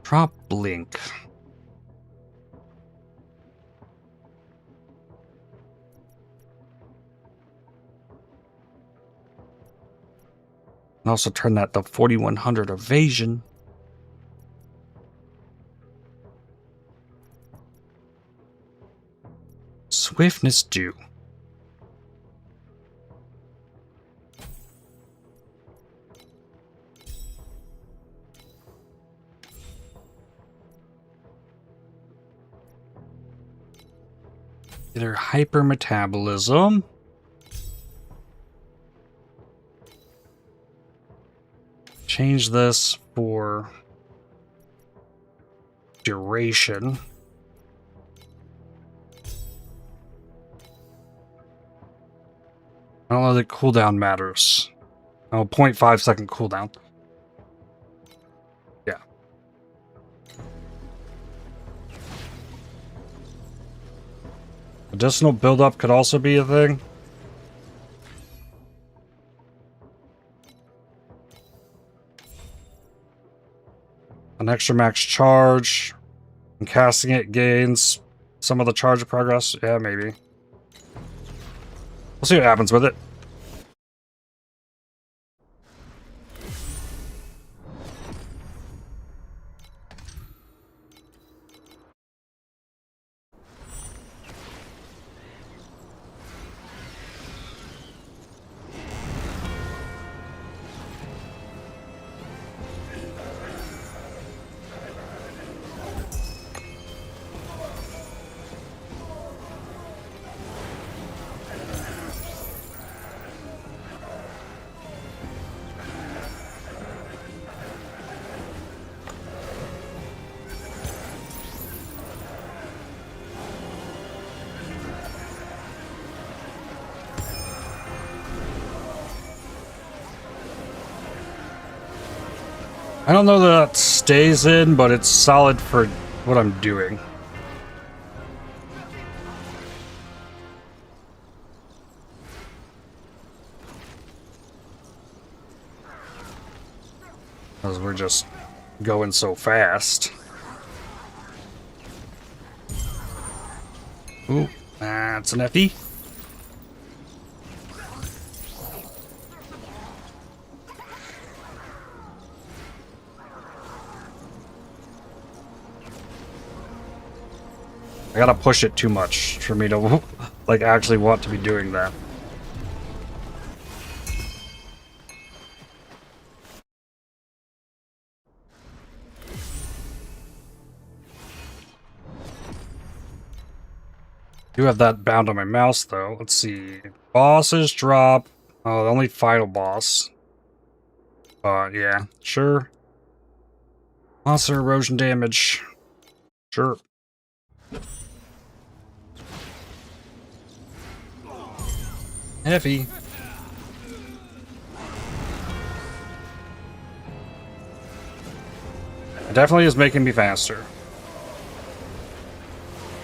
Drop blink. And also turn that to 4100 evasion. Swiftness due. Either hypermetabolism. Change this for duration. I don't know that cooldown matters. Oh, 0.5 second cooldown. Yeah. Medicinal buildup could also be a thing. An extra max charge. And casting it gains some of the charge of progress. Yeah, maybe. We'll see what happens with it. I don't know that it stays in, but it's solid for what I'm doing. Because we're just going so fast. Ooh, that's an Effie. I gotta push it too much for me to, like, actually want to be doing that. I do have that bound on my mouse, though. Let's see. Bosses drop. Oh, the only final boss. Yeah, sure. Monster erosion damage. Sure. Heavy. It definitely is making me faster.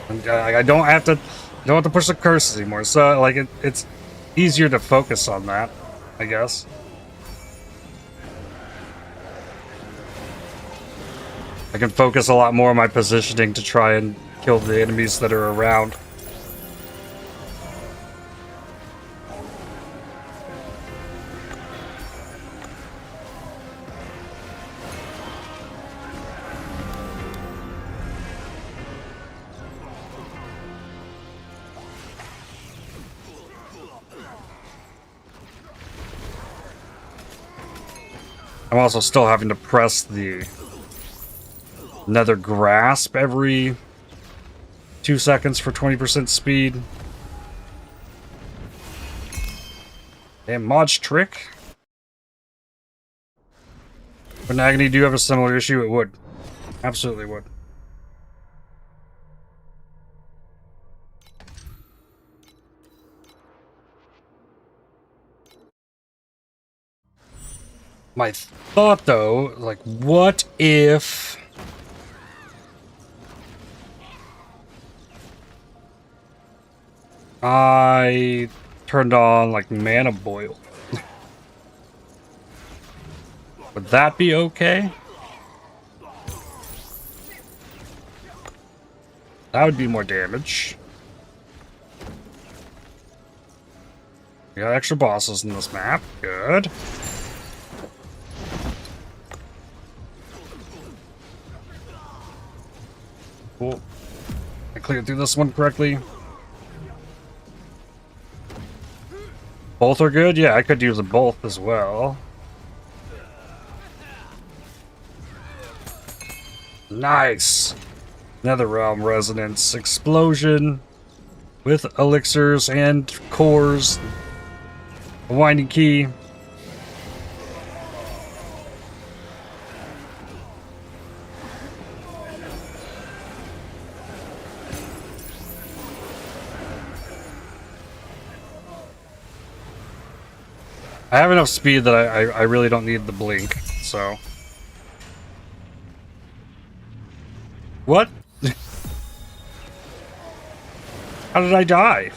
And, I don't have to push the curses anymore. So like it's easier to focus on that, I guess. I can focus a lot more on my positioning to try and kill the enemies that are around. I'm also still having to press the Nether Grasp every 2 seconds for 20% speed. And Mod's trick. Would Agony do have a similar issue? It would. Absolutely would. My thought, though, like, what if I turned on, like, Mana Boil? Would that be okay? That would be more damage. We got extra bosses in this map. Good. Cool. I cleared through this one correctly. Both are good? Yeah, I could use them both as well. Nice! Netherrealm Resonance Explosion with elixirs and cores. A winding key. I have enough speed that I really don't need the blink, so... What? How did I die?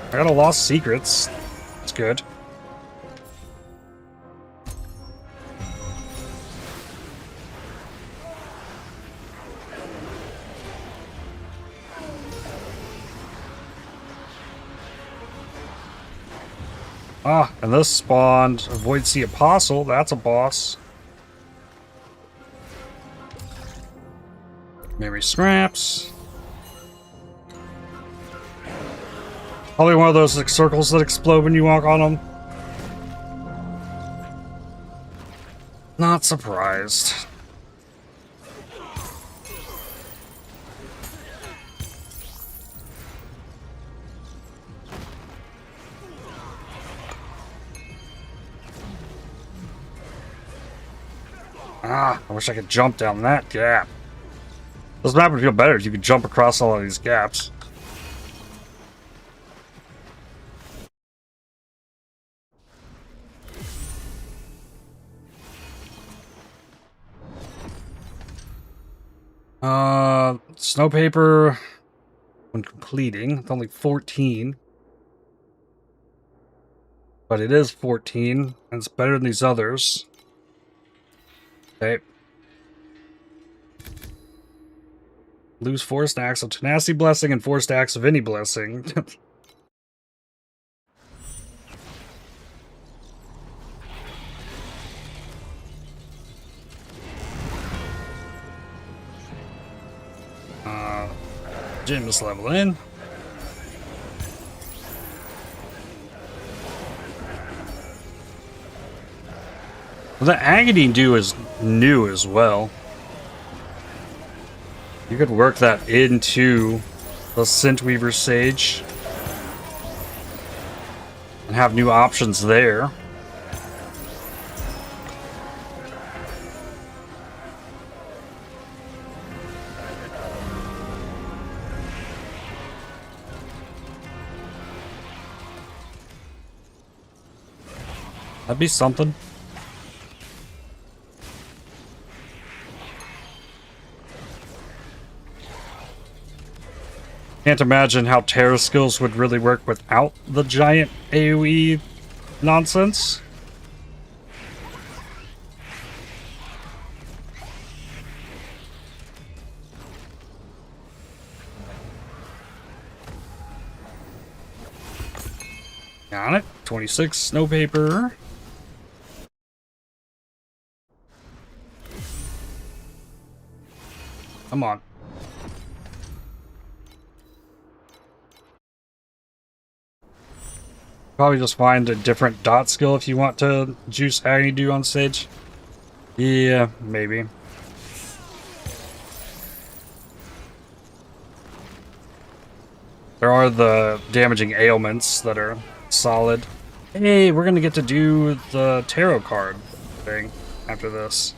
I got a lost secrets. That's good. Ah, and this spawned a Void Sea Apostle. That's a boss. Memory scraps. Probably one of those like circles that explode when you walk on them. Not surprised. Ah, I wish I could jump down that gap. This map would feel better if you could jump across all of these gaps. Snow paper when completing. It's only 14. But it is 14, and it's better than these others. Okay. Lose 4 stacks of Tenacity Blessing and 4 stacks of any blessing. Gym is level in. Well, the Agony Dew is new as well. You could work that into the Scentweaver Sage and have new options there. That'd be something. Can't imagine how Terra skills would really work without the giant AoE nonsense. Got it. 26 snow paper. Come on. Probably just find a different dot skill if you want to juice Agony Dew on stage. Yeah, maybe. There are the damaging ailments that are solid. Hey, we're gonna get to do the tarot card thing after this.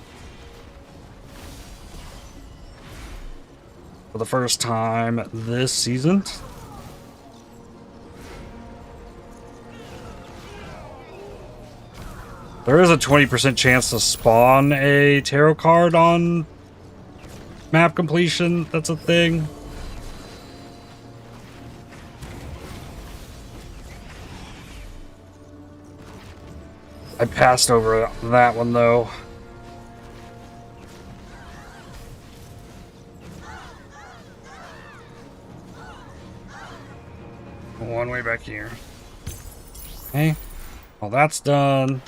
For the first time this season. There is a 20% chance to spawn a tarot card on map completion. That's a thing. I passed over that one though. One way back here. Okay. Well, that's done.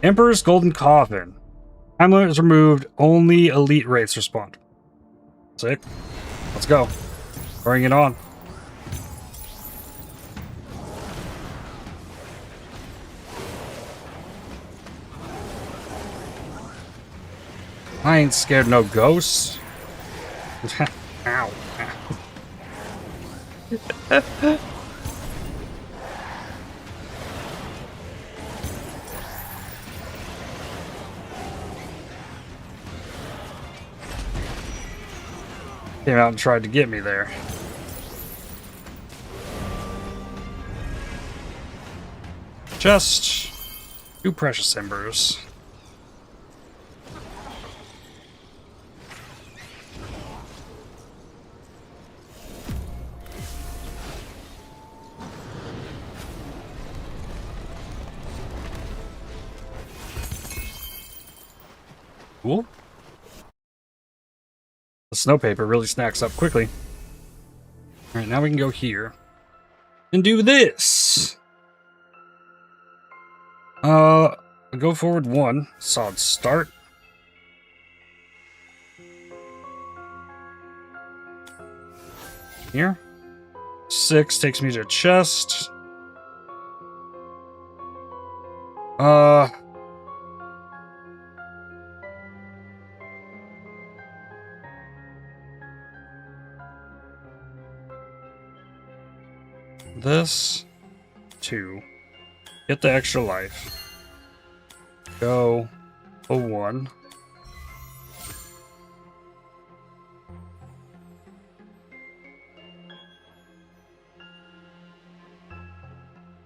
Emperor's Golden Coffin. Time limit is removed. Only elite rates respond. Sick. Let's go. Bring it on. I ain't scared no ghosts. Ow. Came out and tried to get me there. Just 2 precious embers. Cool. The snow paper really snacks up quickly. Alright, now we can go here. And do this! Go forward 1. Solid start. Here. 6 takes me to chest. This 2. Get the extra life. Go a 1.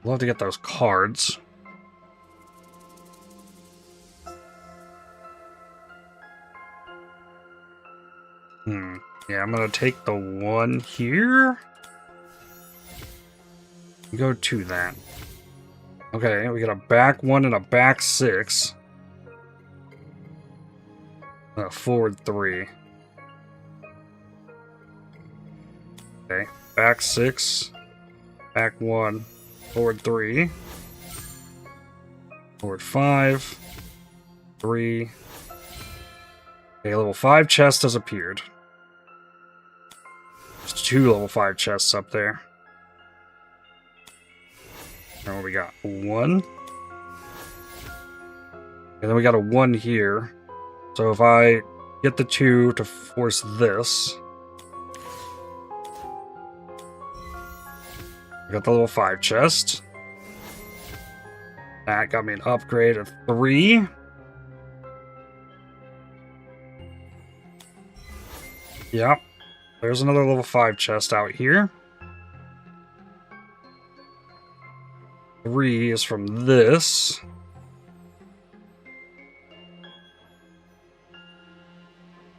Love to get those cards. Yeah, I'm gonna take the one here. Go to that. Okay, we got a back 1 and a back 6. A forward 3. Okay, back 6, back 1, forward 3, forward 5, 3. Okay, level 5 chest has appeared. There's 2 level 5 chests up there. And what we got? 1. And then we got a 1 here. So if I get the 2 to force this. I got the level 5 chest. That got me an upgrade of 3. Yep. There's another level 5 chest out here. 3 is from this.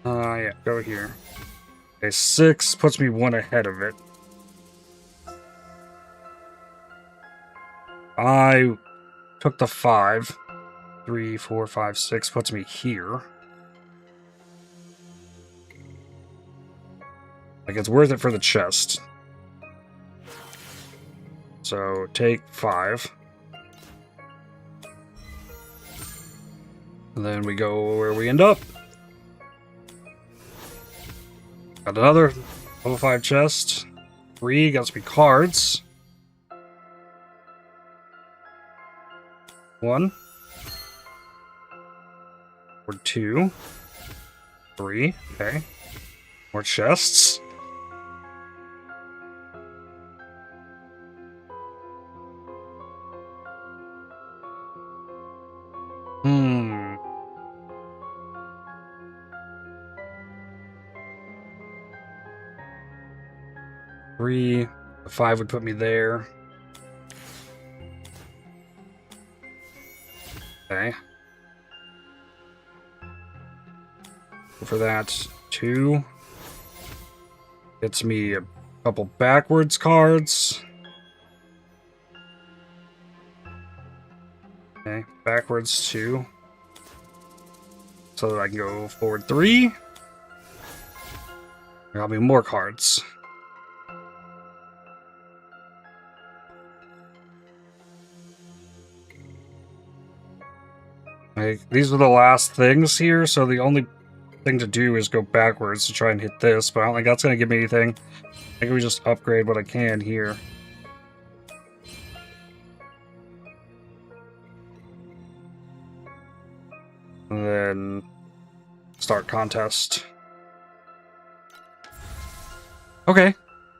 Yeah, go here. Okay, 6 puts me 1 ahead of it. I took the 5. 3, 4, 5, 6 puts me here. Like, it's worth it for the chest. So, take 5. And then we go where we end up. Got another level 5 chest. 3 gets me cards. 1. Or 2. 3. Okay. More chests. Hmm. Three. The 5 would put me there. Okay. Go for that. 2. Gets me a couple backwards cards. Okay, backwards 2. So that I can go forward 3. Got me more cards. Like, these are the last things here, so the only thing to do is go backwards to try and hit this, but I don't think that's going to give me anything. I think we just upgrade what I can here. And then start contest. Okay.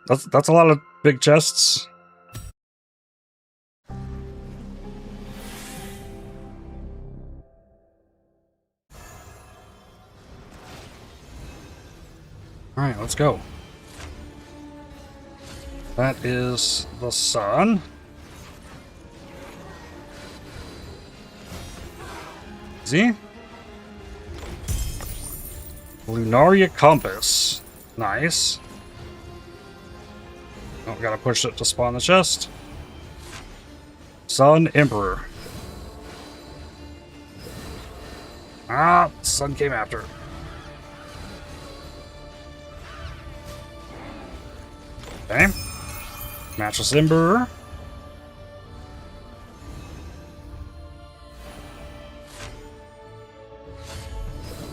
That's a lot of big chests. Alright, let's go. That is the sun. See? Lunaria Compass. Nice. Oh, gotta push it to spawn the chest. Sun Emperor. Ah, sun came after. Okay. Matchless Emperor.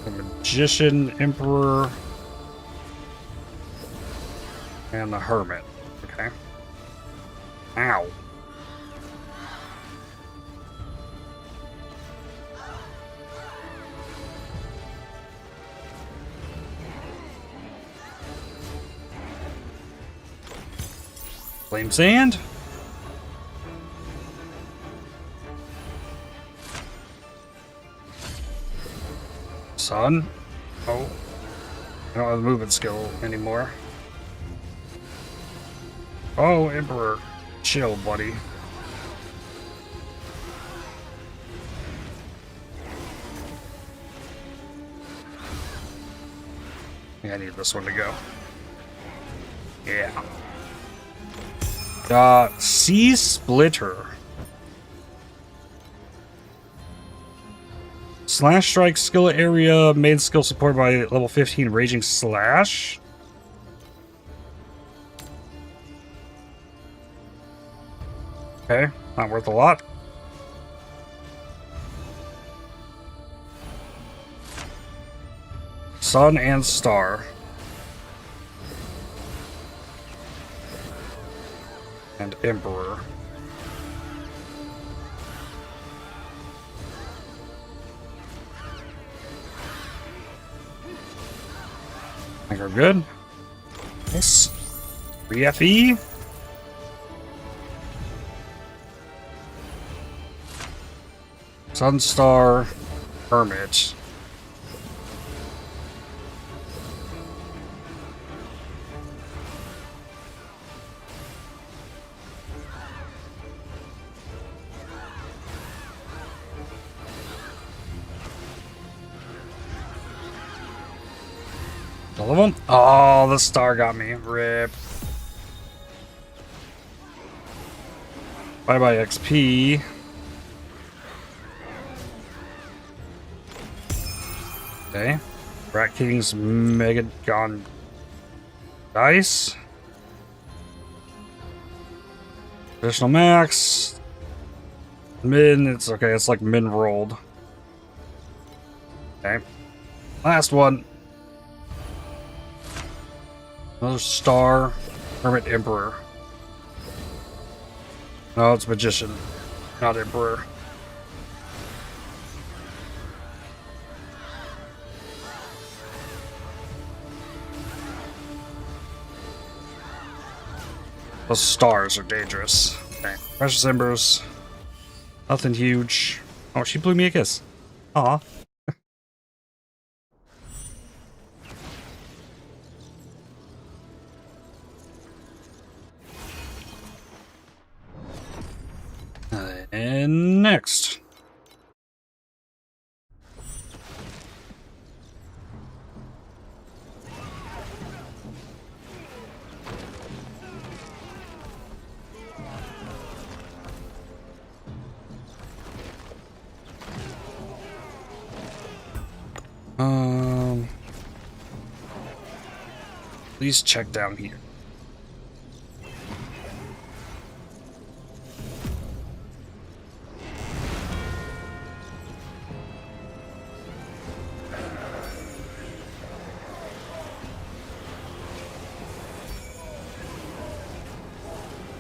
The Magician Emperor. And the Hermit. Okay. Ow. Flame Sand. Sun. Oh. I don't have the movement skill anymore. Oh, Emperor. Chill, buddy. Yeah, I need this one to go. Yeah. Sea Splitter. Slash Strike skill area, main skill support by level 15 Raging Slash. Okay, not worth a lot. Sun and Star. And Emperor. I think we're good. Nice. 3 FE. Sunstar. Hermit. All of them? Oh, the star got me. Rip. Bye-bye XP. Okay. Rat King's Megagon Dice. Additional max. Min, it's okay, it's like min rolled. Okay. Last one. Another star. Hermit Emperor. No, it's Magician, not Emperor. Those stars are dangerous. Okay. Precious Embers. Nothing huge. Oh, she blew me a kiss. Aw. And next. Please check down here.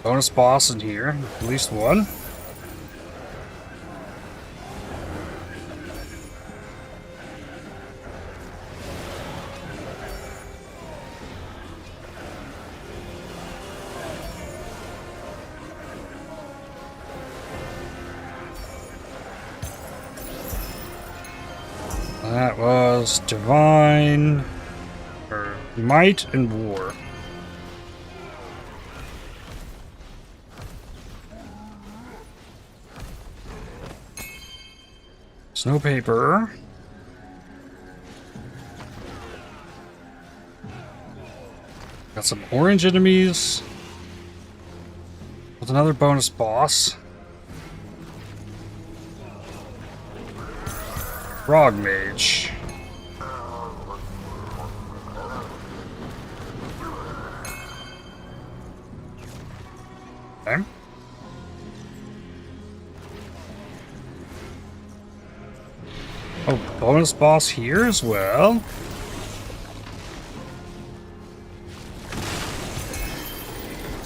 Bonus boss in here, at least one. That was Divine, or Might and War. Snow Paper. Got some orange enemies. With another bonus boss. Frog Mage. Okay. Oh, bonus boss here as well.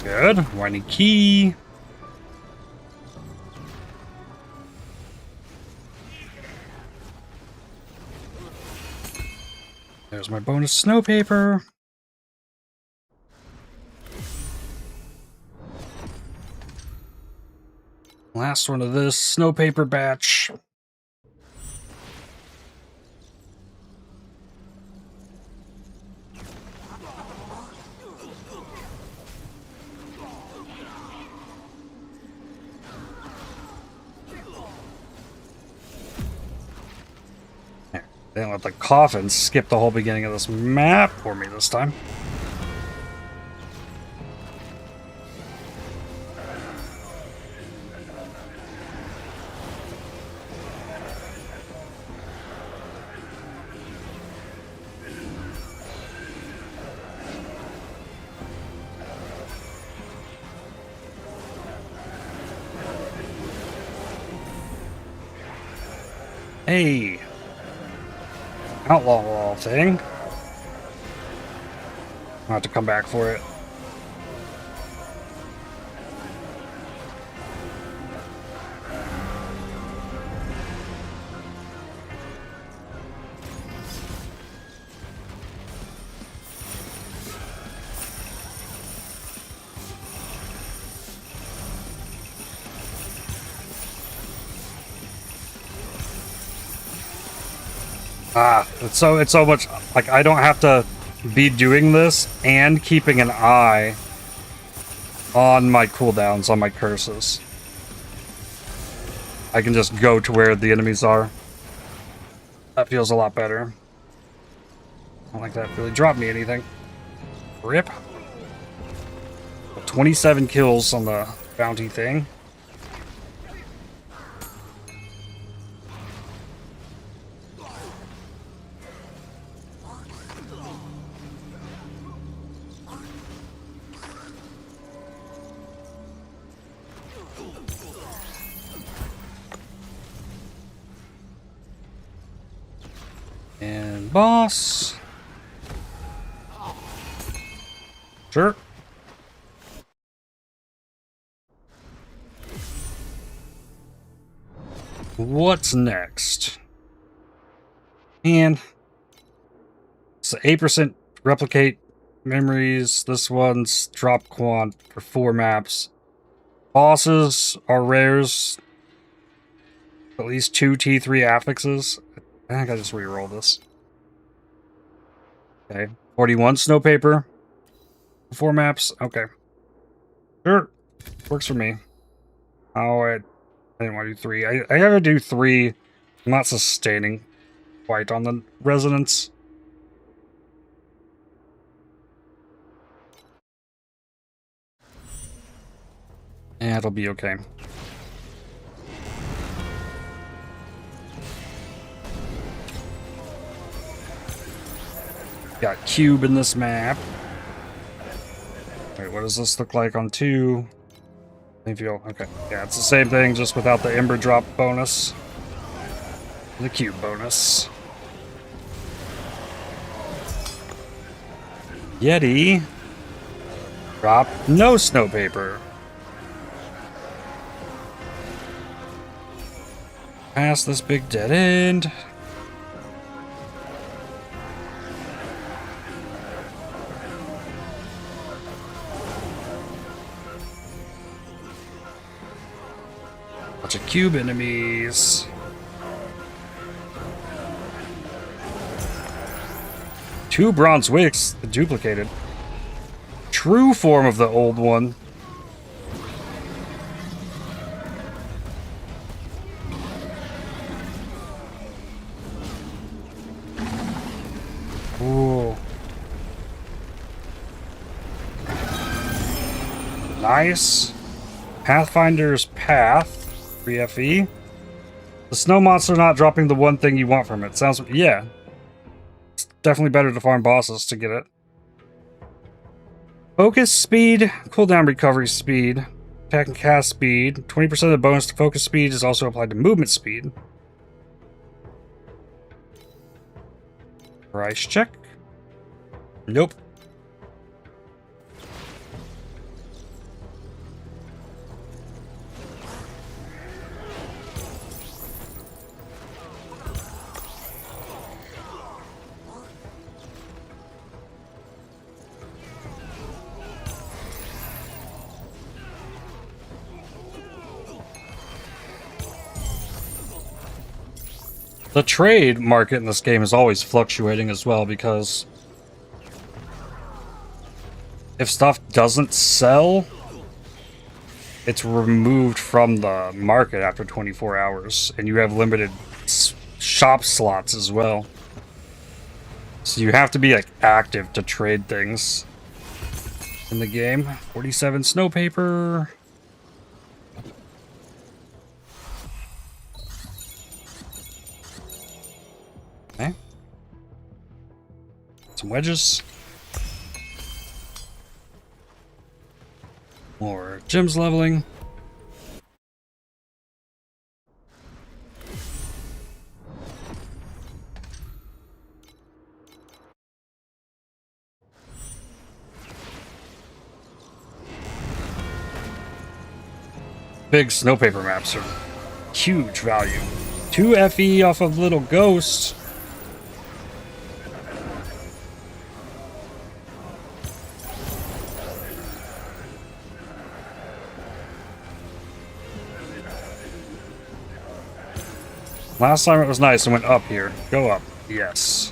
Good. Whiny Key. There's my bonus snow paper. Last one of this snow paper batch. Didn't let the coffin skip the whole beginning of this map for me this time. Hey, outlaw wall thing. I'll have to come back for it. It's so much, like, I don't have to be doing this and keeping an eye on my cooldowns, on my curses. I can just go to where the enemies are. That feels a lot better. I don't like that really dropped me anything. Rip. 27 kills on the bounty thing. And boss. Sure. What's next? And it's 8% replicate memories. This one's drop quant for 4 maps. Bosses are rares. At least 2 T3 affixes. I think I just re-roll this. Okay. 41 snow paper. 4 maps. Okay. Sure. Works for me. Oh, I didn't want to do 3. I gotta do 3. I'm not sustaining quite on the resonance. Yeah, it'll be okay. Got cube in this map. Wait, what does this look like on 2? Okay. Yeah, it's the same thing, just without the ember drop bonus. The cube bonus. Yeti. Drop no snow paper. Past this big dead end. Bunch of cube enemies. Two bronze wicks duplicated. True form of the old one. Ooh. Nice. Pathfinder's Path. 3 FE. The snow monster not dropping the one thing you want from it. Sounds, yeah. It's definitely better to farm bosses to get it. Focus speed, cooldown recovery speed, attack and cast speed. 20% of the bonus to focus speed is also applied to movement speed. Price check. Nope. The trade market in this game is always fluctuating as well, because if stuff doesn't sell, it's removed from the market after 24 hours, and you have limited shop slots as well. So you have to be like active to trade things in the game. 47 snow paper. Okay. Some wedges. More gems leveling. Big snow paper maps are huge value. 2 FE off of little ghosts. Last time it was nice and went up here. Go up. Yes.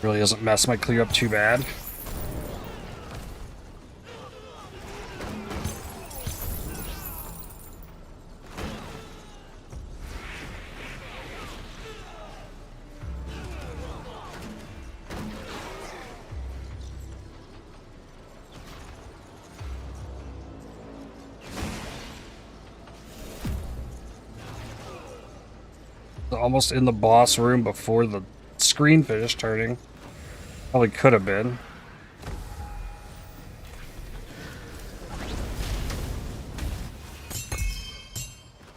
Really doesn't mess my clear up too bad. Almost in the boss room before the screen finished turning. Probably could have been.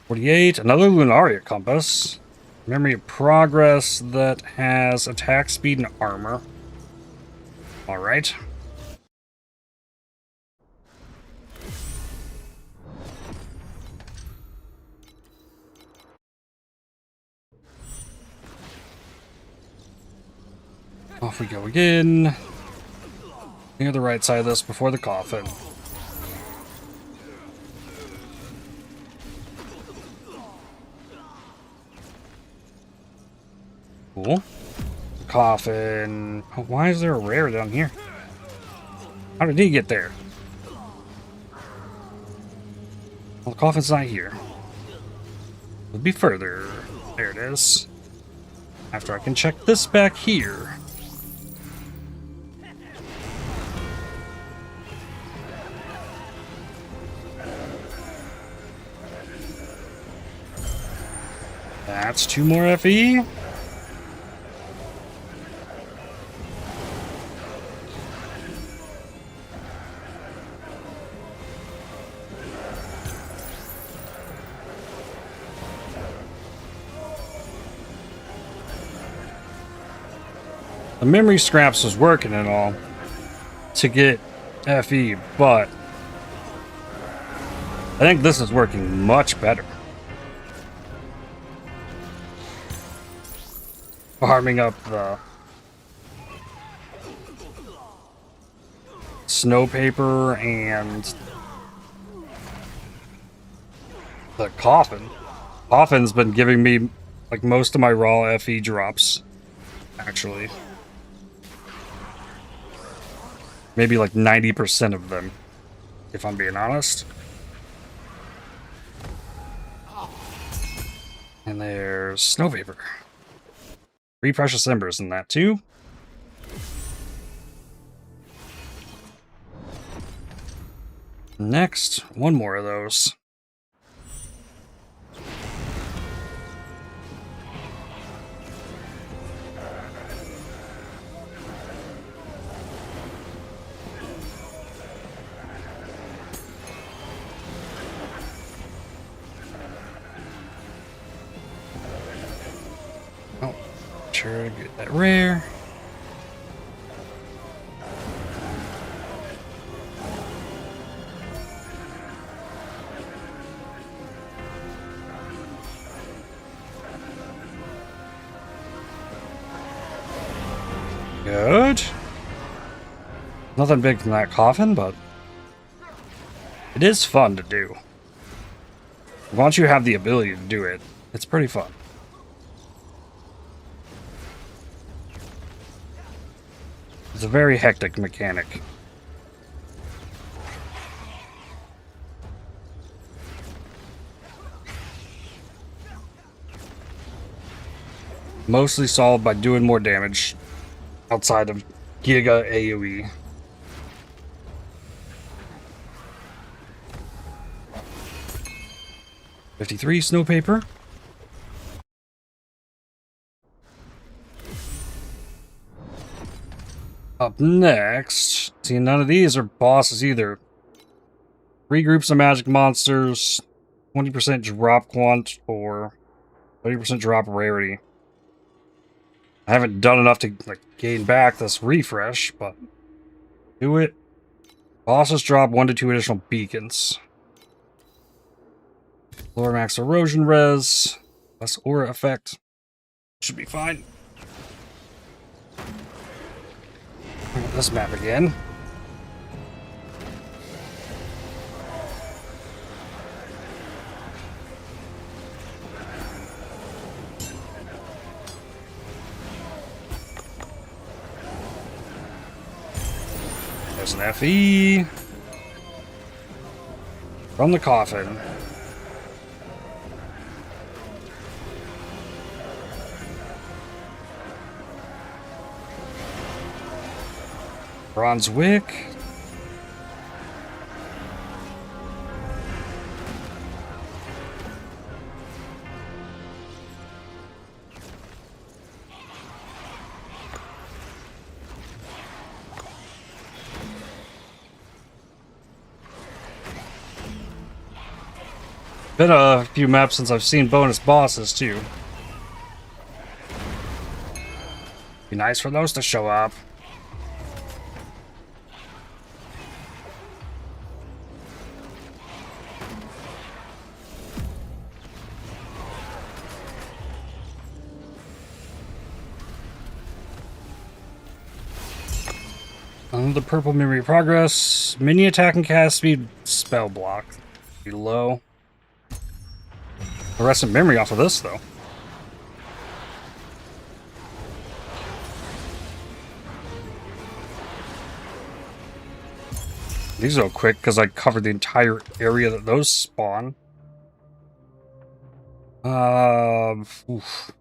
$48. Another Lunaria compass. Memory of progress that has attack speed and armor. Alright. Off we go again. Near the right side of this before the coffin. Cool. Coffin. Oh, why is there a rare down here? How did he get there? Well, the coffin's not here. It'll be further. There it is. After I can check this back here. That's 2 more FE. The memory scraps was working and all to get FE, but I think this is working much better. Farming up the snow paper and the coffin. Coffin's been giving me like most of my raw FE drops, actually. Maybe like 90% of them, if I'm being honest. And there's snow vapor. 3 precious embers in that too. Next, 1 more of those. Sure to get that rare. Good. Nothing big from that coffin, but it is fun to do. Once you have the ability to do it, it's pretty fun. It's a very hectic mechanic. Mostly solved by doing more damage outside of Giga AoE. $53 snow paper. Up next, see, none of these are bosses either. 3 groups of magic monsters, 20% drop quant, or 30% drop rarity. I haven't done enough to gain back this refresh, but do it. Bosses drop 1 to 2 additional beacons. Lower max erosion res, less aura effect. Should be fine. This map again. There's an FE. From the coffin. Bronze wick. Been a few maps since I've seen bonus bosses too. Be nice for those to show up. The purple memory progress. Mini attack and cast speed spell block. Be low. The rest of memory off of this though. These are quick because I covered the entire area that those spawn. Oof.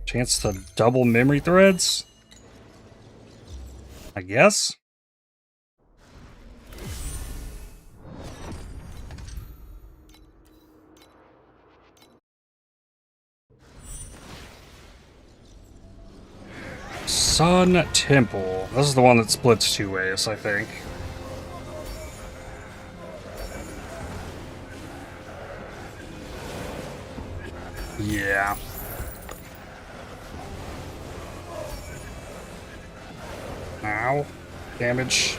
Chance to double memory threads? I guess? Sun Temple. This is the one that splits 2 ways, I think. Yeah. Ow. Damage.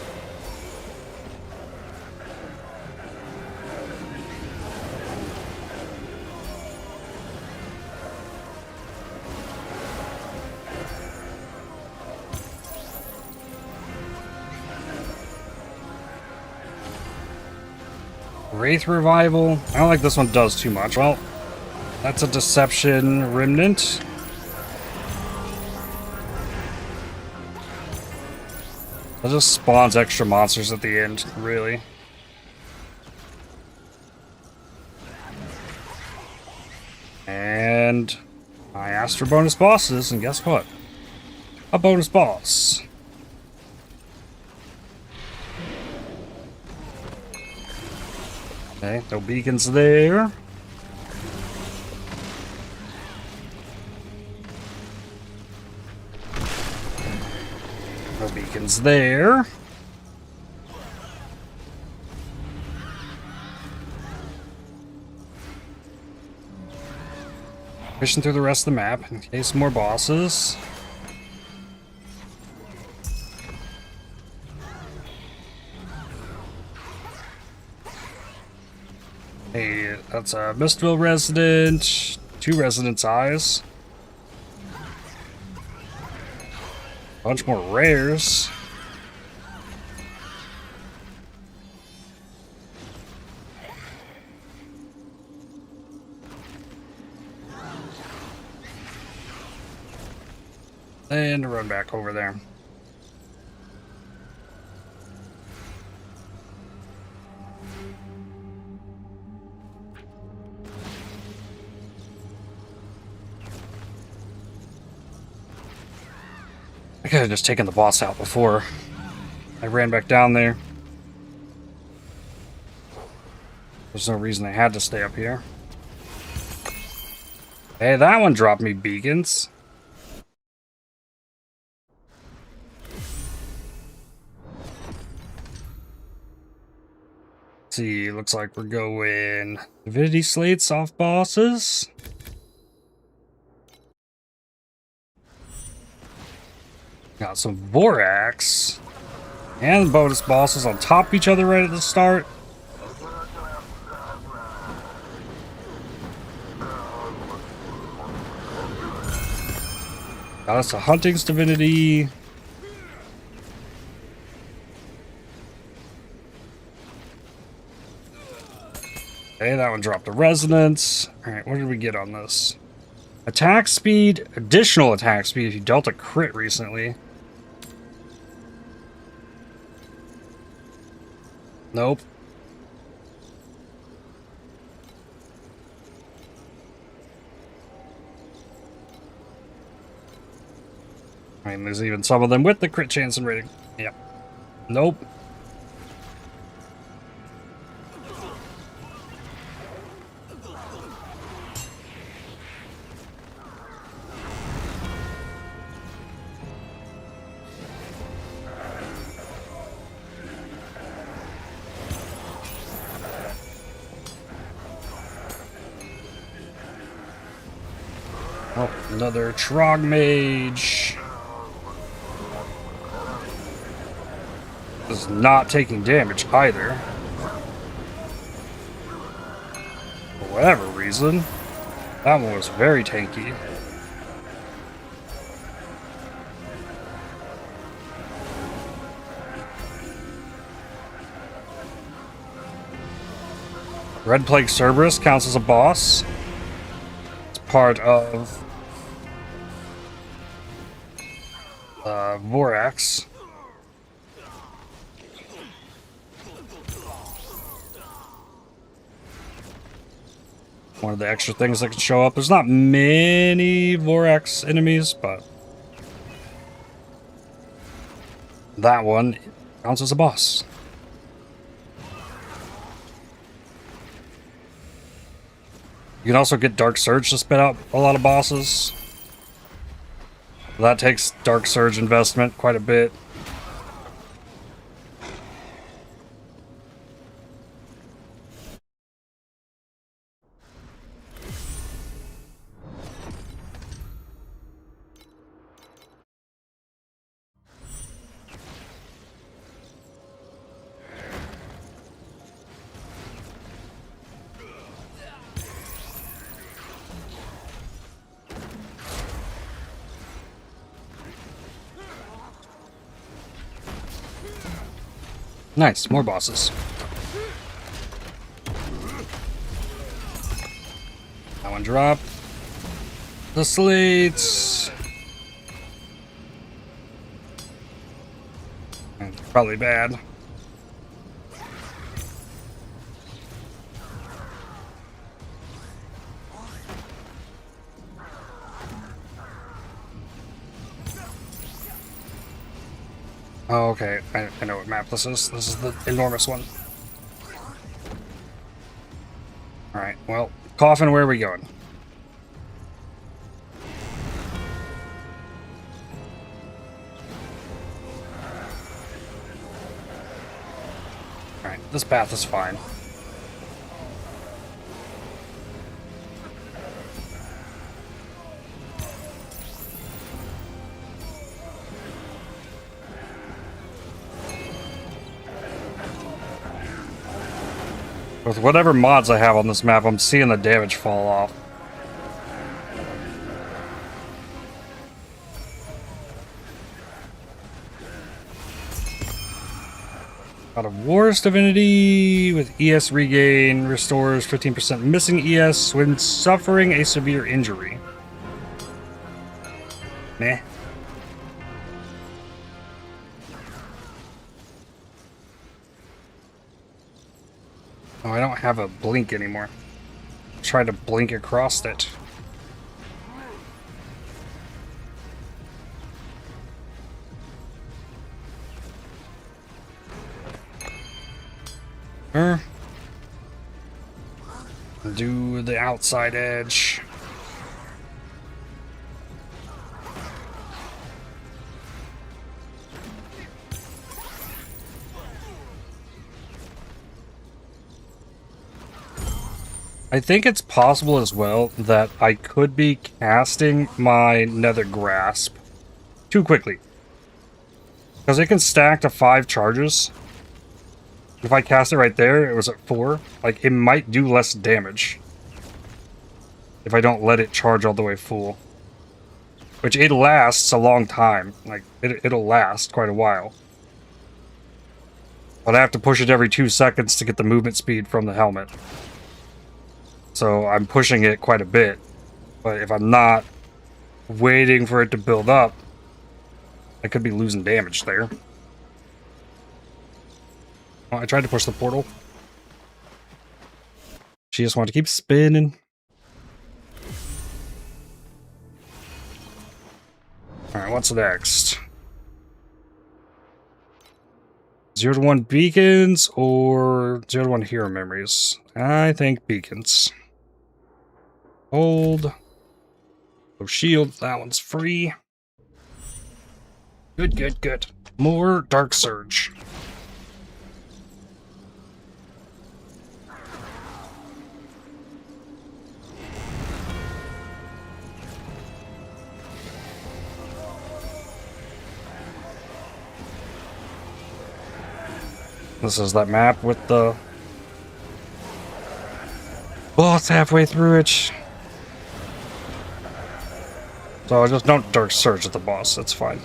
Wraith Revival. I don't like this one does too much. Well, that's a Deception Remnant. That just spawns extra monsters at the end, really. And I asked for bonus bosses, and guess what? A bonus boss. Okay, no beacons there. No beacons there. Fishing through the rest of the map in case more bosses. Hey, that's a Mistville resident, 2 residents' eyes. Bunch more rares. And run back over there. I could have just taken the boss out before I ran back down there. There's no reason I had to stay up here. Hey, that one dropped me beacons. Let's see, looks like we're going Divinity Slates off bosses. Got some Vorax and bonus bosses on top of each other right at the start. Got us a Hunting's Divinity. Okay, that one dropped a Resonance. Alright, what did we get on this? Attack speed, additional attack speed if you dealt a crit recently. Nope. I mean, there's even some of them with the crit chance and rating. Yep. Nope. Oh, another Trog Mage. Is not taking damage either. For whatever reason. That one was very tanky. Red Plague Cerberus counts as a boss. It's part of Vorax. One of the extra things that can show up. There's not many Vorax enemies, but that one counts as a boss. You can also get Dark Surge to spit out a lot of bosses. That takes Dark Surge investment quite a bit. Nice, more bosses. That one dropped. The slates. Probably bad. Oh, okay. I know what map this is. This is the enormous one. Alright, well, Coffin, where are we going? Alright, this path is fine. With whatever mods I have on this map, I'm seeing the damage fall off. Got a Wars Divinity with ES regain, restores 15% missing ES when suffering a severe injury. Meh. Oh, I don't have a blink anymore. Try to blink across it. Do the outside edge. I think it's possible as well that I could be casting my Nether Grasp too quickly. Because it can stack to 5 charges. If I cast it right there, it was at 4. Like, it might do less damage if I don't let it charge all the way full. Which, it lasts a long time. Like, it'll last quite a while. But I have to push it every 2 seconds to get the movement speed from the helmet. So I'm pushing it quite a bit. But if I'm not waiting for it to build up, I could be losing damage there. Oh, I tried to push the portal. She just wanted to keep spinning. Alright, what's next? 0 to 1 beacons or 0 to 1 hero memories? I think beacons. Hold. Oh, shield. That one's free. Good, good, good. More Dark Surge. This is that map with the boss halfway through it. So I just don't Dark Surge at the boss, that's fine.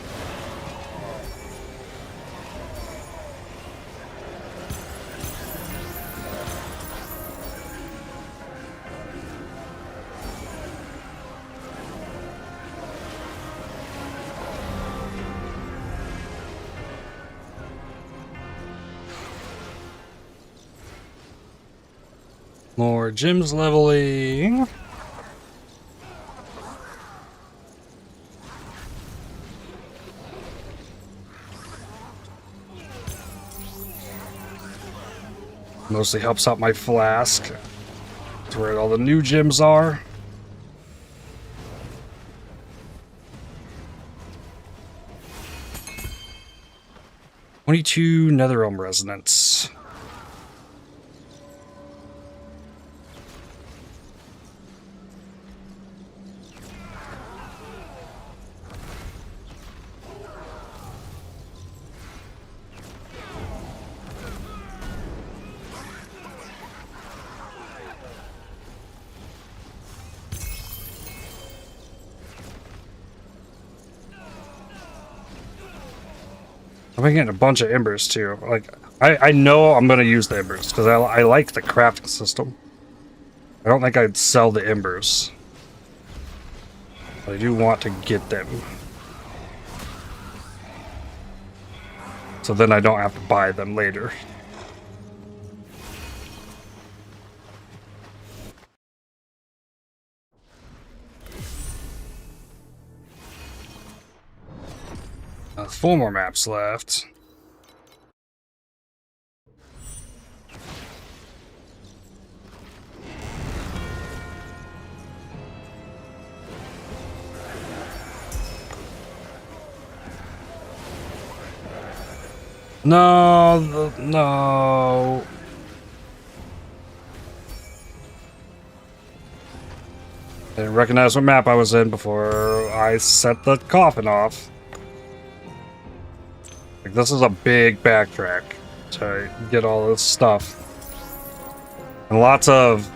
More gems leveling. Mostly helps out my flask. That's where all the new gems are. $22 Netherrealm Resonance. I'm getting a bunch of embers too. Like, I know I'm gonna use the embers because I like the crafting system. I don't think I'd sell the embers, but I do want to get them, so then I don't have to buy them later. Four more maps left. No, no. I didn't recognize what map I was in before I set the coffin off. Like, this is a big backtrack to get all this stuff. And lots of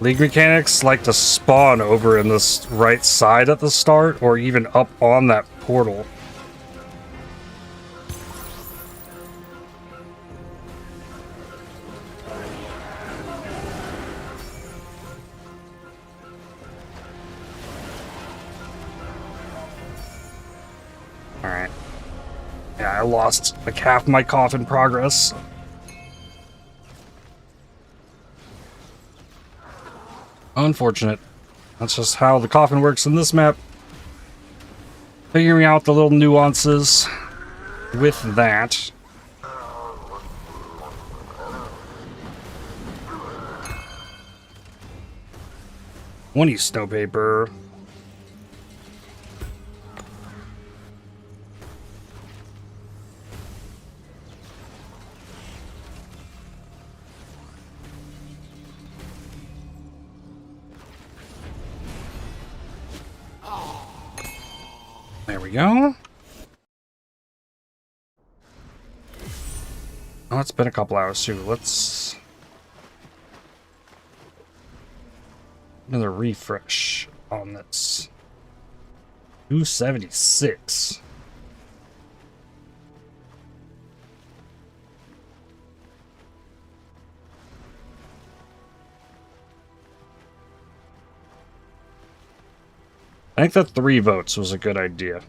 League mechanics like to spawn over in this right side at the start, or even up on that portal. Alright. Yeah, I lost like half my coffin progress. Unfortunate. That's just how the coffin works in this map. Figuring out the little nuances with that. 20 snow paper. There we go. Oh, it's been a couple hours too. Let's another refresh on this. 276. I think that 3 votes was a good idea.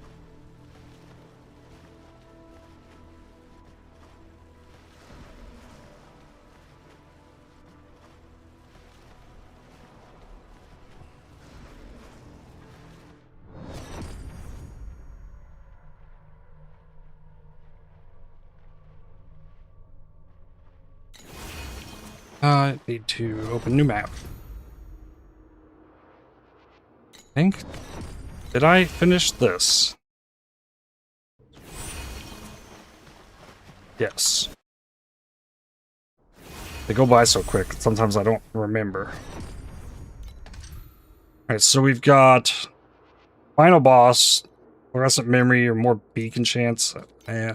I need to open new map. I think. Did I finish this? Yes. They go by so quick, sometimes I don't remember. Alright, so we've got final boss, fluorescent memory or more beacon chance.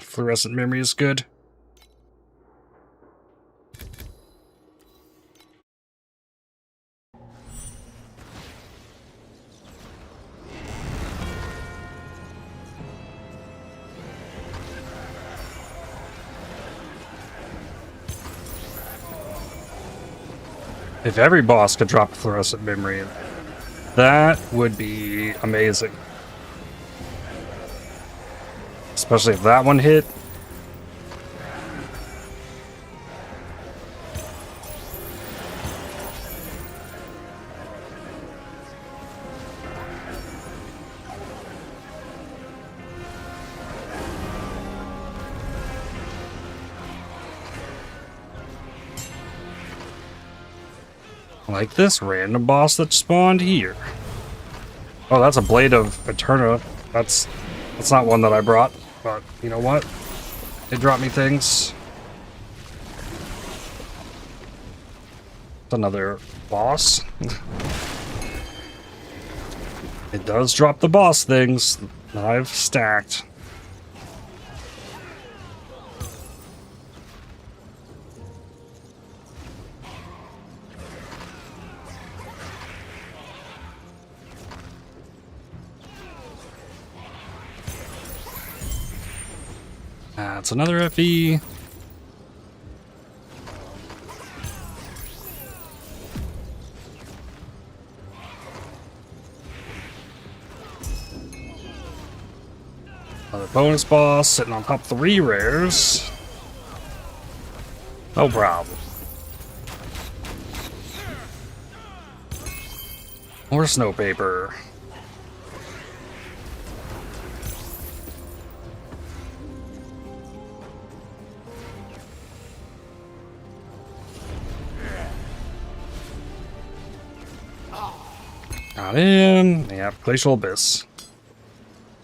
Fluorescent memory is good. If every boss could drop a fluorescent memory, that would be amazing. Especially if that one hit. Like this random boss that spawned here. Oh, that's a Blade of Eterna. That's not one that I brought, but you know what? It dropped me things. It's another boss. It does drop the boss things that I've stacked. That's another FE. Another bonus boss sitting on top 3 rares. No problem. More snow paper. Got in. Yep, Glacial Abyss.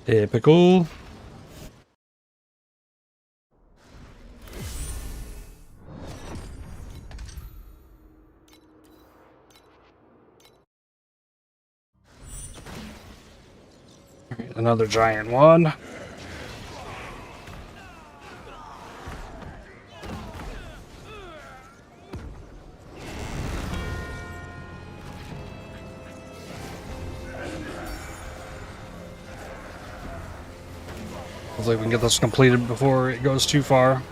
Typical. Another giant one. Hopefully we can get this completed before it goes too far.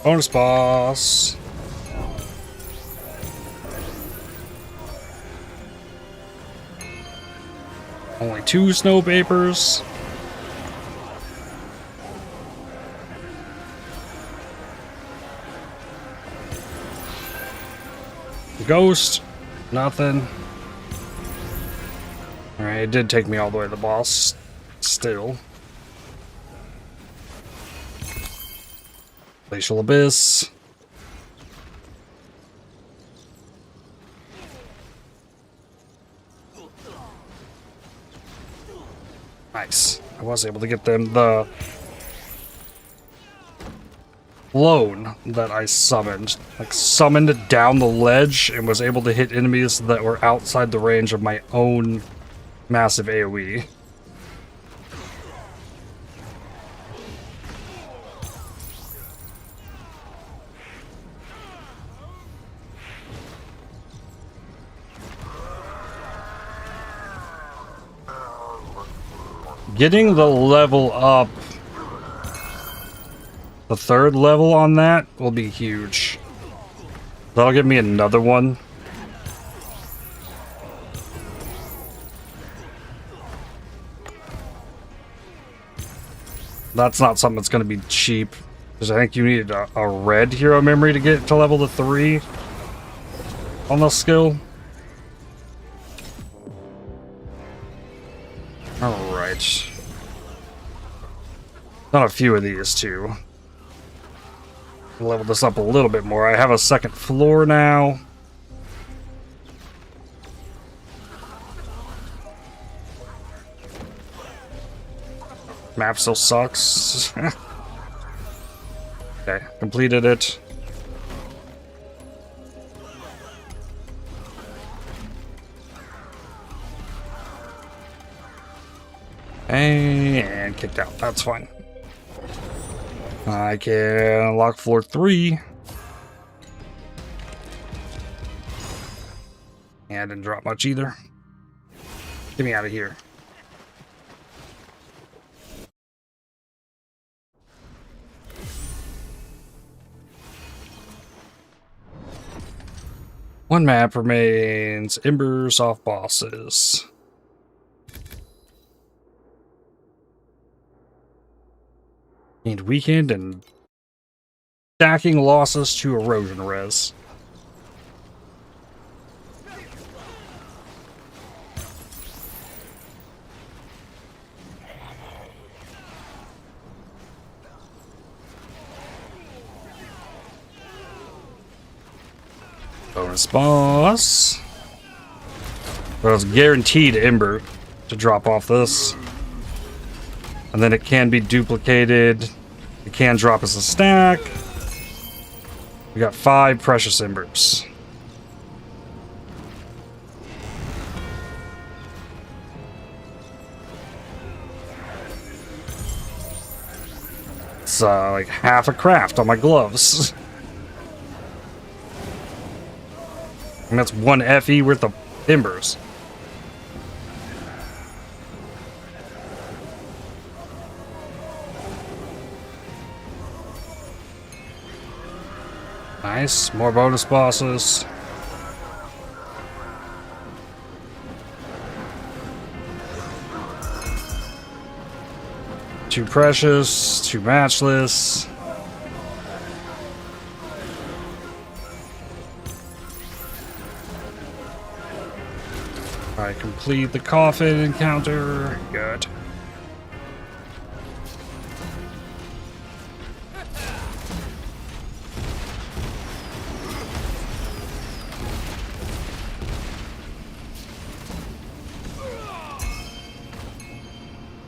Bonus boss. Only 2 snow papers. Ghost. Nothing. Alright, it did take me all the way to the boss. Still. Glacial Abyss. Nice. I was able to get them the clone that I summoned. Like, summoned it down the ledge and was able to hit enemies that were outside the range of my own massive AoE. Getting the level up, the 3rd level on that will be huge. That'll give me another one. That's not something that's going to be cheap, because I think you need a red hero memory to get to level 3 on the skill. Alright. Done a few of these too. Level this up a little bit more. I have a 2nd floor now. Map still sucks. Okay, completed it. And kicked out. That's fine. I can unlock floor 3. And I didn't drop much either. Get me out of here. One map remains. Embers off bosses. Need weakened and stacking losses to erosion res. Bonus boss. Well, it's guaranteed Ember to drop off this. And then it can be duplicated. It can drop as a stack. We got 5 precious embers. It's like half a craft on my gloves. And that's 1 FE worth of embers. Nice, more bonus bosses. Too precious, too matchless. Alright, complete the coffin encounter. Good.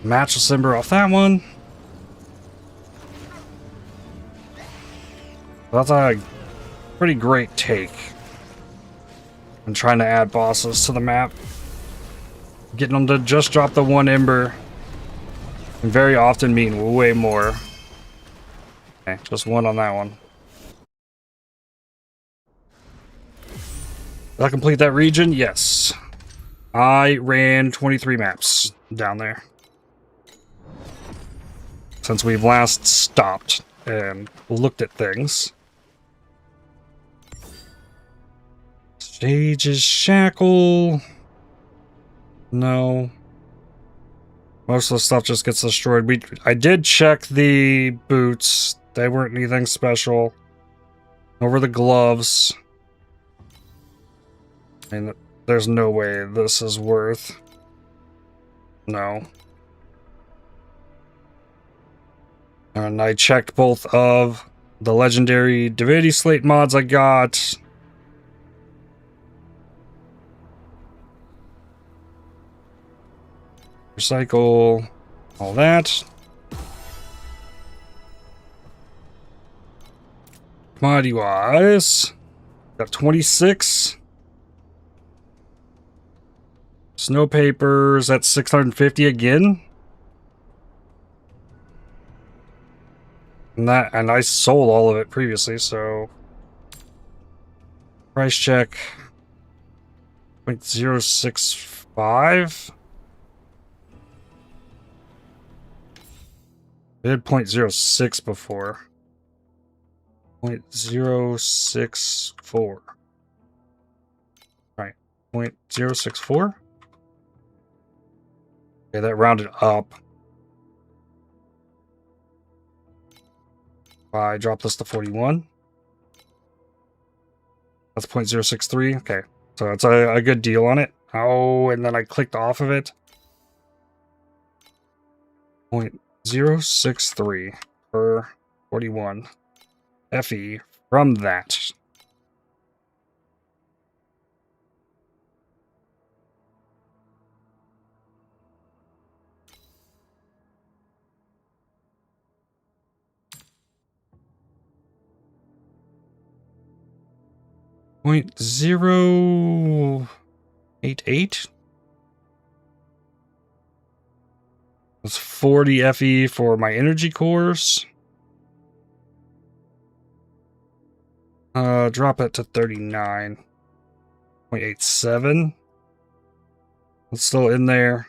Matchless Ember off that one. That's a pretty great take. I'm trying to add bosses to the map. Getting them to just drop the 1 Ember can very often mean way more. Okay, just 1 on that one. Did I complete that region? Yes. I ran 23 maps down there since we've last stopped and looked at things. Sage's Shackle. No. Most of the stuff just gets destroyed. I did check the boots. They weren't anything special. Over the gloves. I mean, there's no way this is worth. No. And I checked both of the legendary Divinity Slate mods I got. Recycle, all that. Commodity wise, got 26. Snow papers at 650 again. And I sold all of it previously, so price check 0.065. It had 0.06 before. 0.064. Right, 0.064. Okay, that rounded up. I drop this to 41. That's 0.063. Okay, so it's a good deal on it. Oh, and then I clicked off of it. 0.063 per 41 FE from that. .088. That's 40 FE for my energy cores. Drop it to 39.87. It's still in there.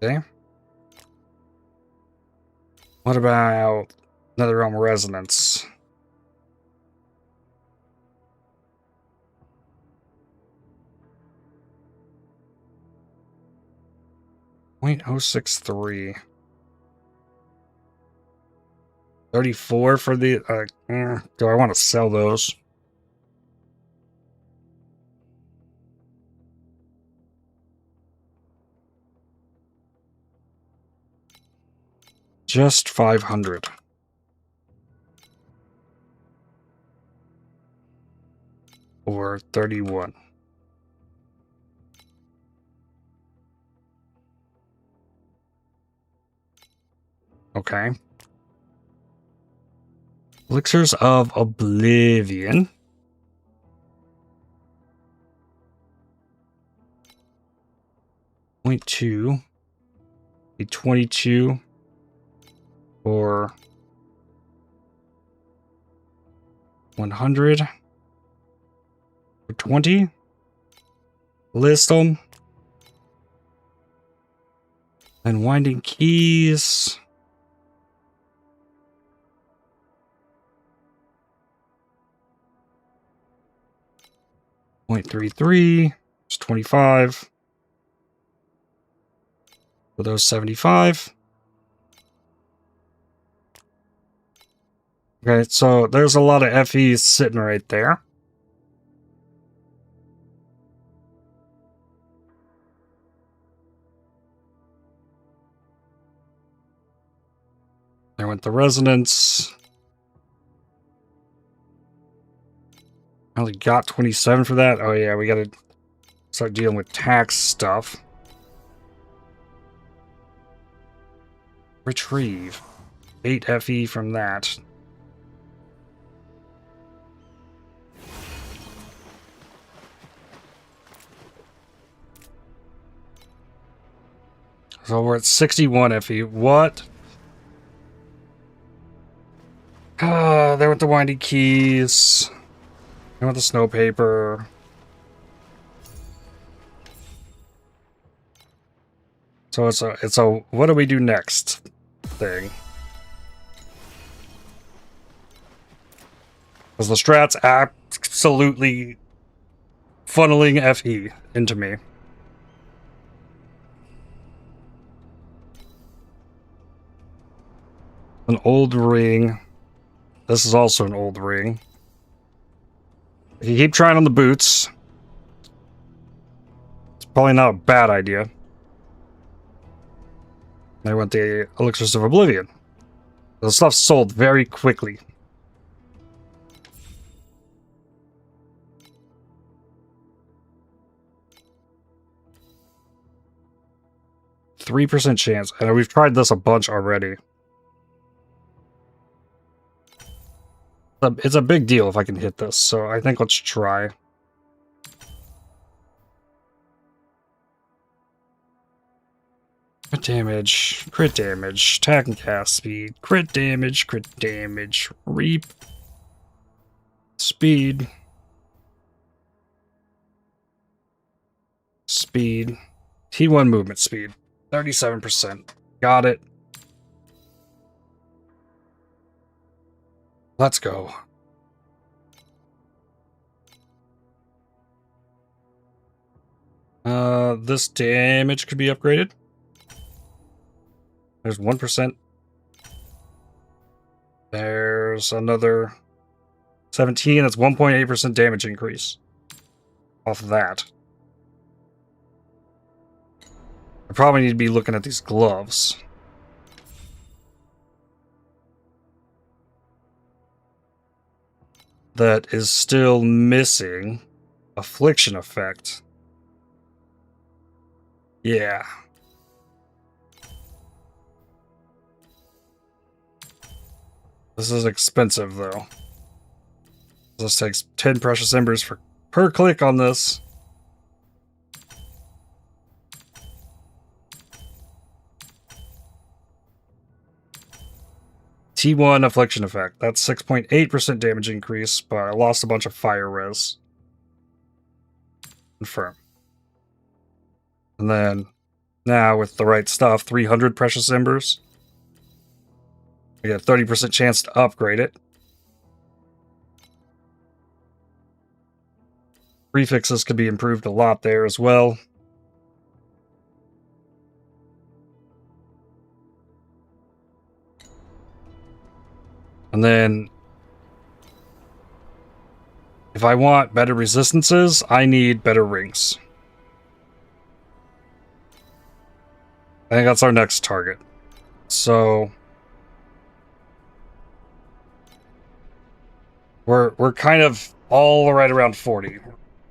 Okay. What about Nether Realm Resonance? .063. 34 for the... do I want to sell those? Just 500. Or 31. Okay. Elixirs of Oblivion. .2. A 22. Or 100. Or 20. List them. And Winding Keys. .33. It's 25. For those 75. Okay, so there's a lot of FEs sitting right there. There went the resonance. I only got 27 for that. Oh yeah, we gotta start dealing with tax stuff. Retrieve. 8 FE from that. So we're at 61 FE. What? There went the Winding Keys. There went the Snow Paper. So it's a what do we do next thing. Because the strat's absolutely funneling FE into me. An old ring. This is also an old ring. If you keep trying on the boots, it's probably not a bad idea. I want the Elixirs of Oblivion. The stuff sold very quickly. %3 chance, and we've tried this a bunch already. It's a big deal if I can hit this, so I think let's try. Crit damage, attack and cast speed, crit damage, reap, speed, T1 movement speed, 37%. Got it. Let's go. This damage could be upgraded. There's 1%. There's another 17. That's 1.8% damage increase off of that. I probably need to be looking at these gloves. That is still missing affliction effect. Yeah. This is expensive, though. This takes 10 precious embers per click on this. T1 affliction effect. That's 6.8% damage increase, but I lost a bunch of fire res. Confirm. And then, now with the right stuff, 300 precious embers. I get a 30% chance to upgrade it. Prefixes could be improved a lot there as well. And then, if I want better resistances, I need better rings. I think that's our next target. So we're kind of all right around 40.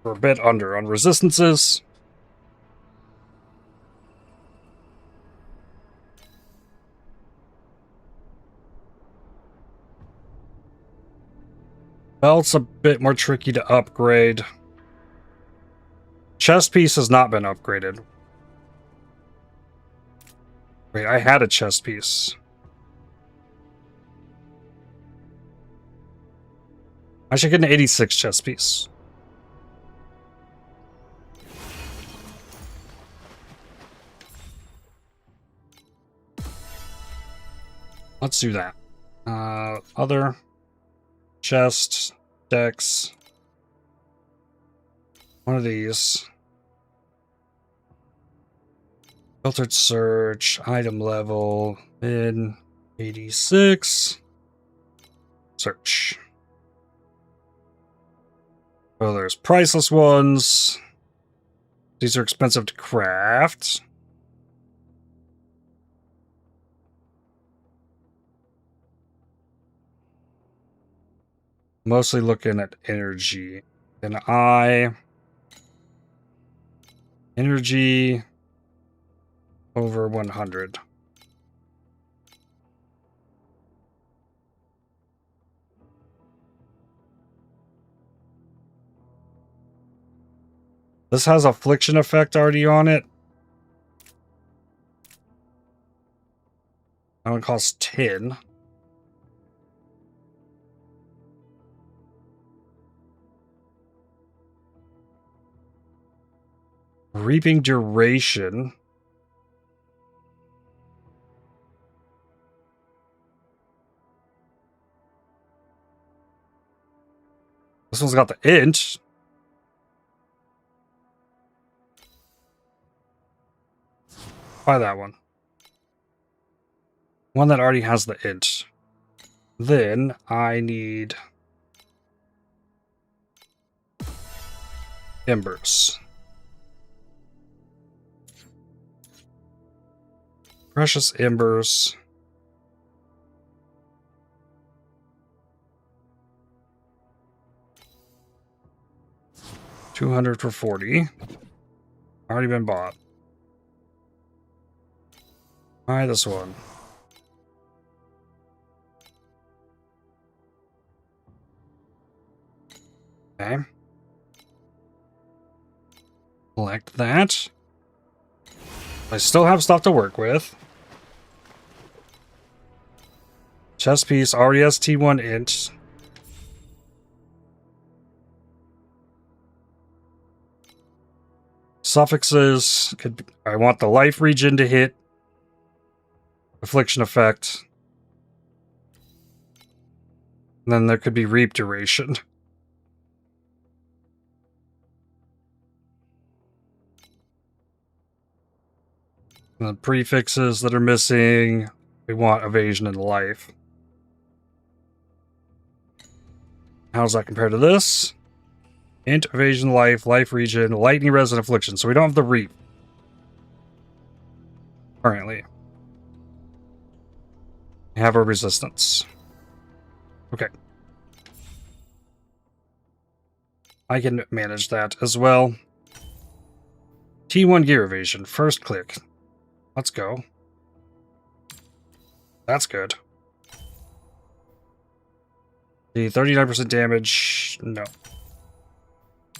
We're a bit under on resistances. Well, it's a bit more tricky to upgrade. Chest piece has not been upgraded. Wait, I had a chest piece. I should get an 86 chest piece. Let's do that. Other chest, decks. One of these. Filtered search, item level, mid 86. Search. Oh, there's priceless ones. These are expensive to craft. Mostly looking at energy. And energy over 100. This has affliction effect already on it. That one costs 10. Reaping duration. This one's got the int. Buy that one. One that already has the int. Then I need embers. Precious embers. $200 for 40. Already been bought. Buy this one. Okay. Collect that. I still have stuff to work with. Chest piece already has T1 int. Suffixes. I want the life regen to hit. Affliction effect. And then there could be reap duration. And the prefixes that are missing, we want evasion and life. How does that compare to this? Int, evasion, life, life regen, lightning res, and affliction. So we don't have the reap. Currently. We have our resistance. Okay. I can manage that as well. T1 gear evasion. First click. Let's go. That's good. The 39% damage. No.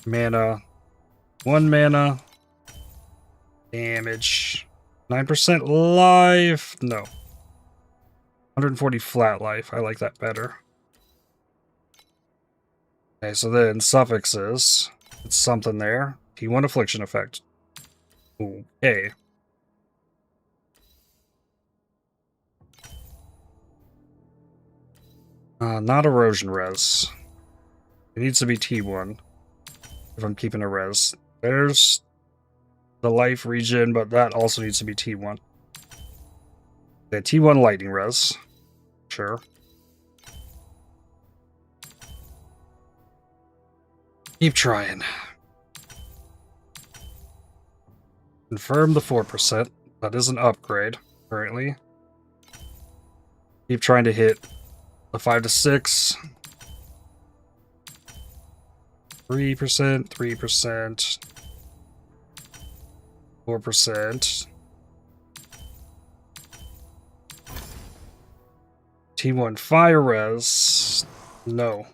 Mana. 1 mana. Damage. 9% life. No. 140 flat life. I like that better. Okay, so then suffixes. It's something there. T1 affliction effect. Okay. Not erosion res. It needs to be T1 if I'm keeping a res. There's the life regen, but that also needs to be T1. The T1 lightning res. Sure. Keep trying. Confirm the 4%. That is an upgrade, currently. Keep trying to hit the 5 to 6. 3%, 3%. 4%. T1 fire res. No.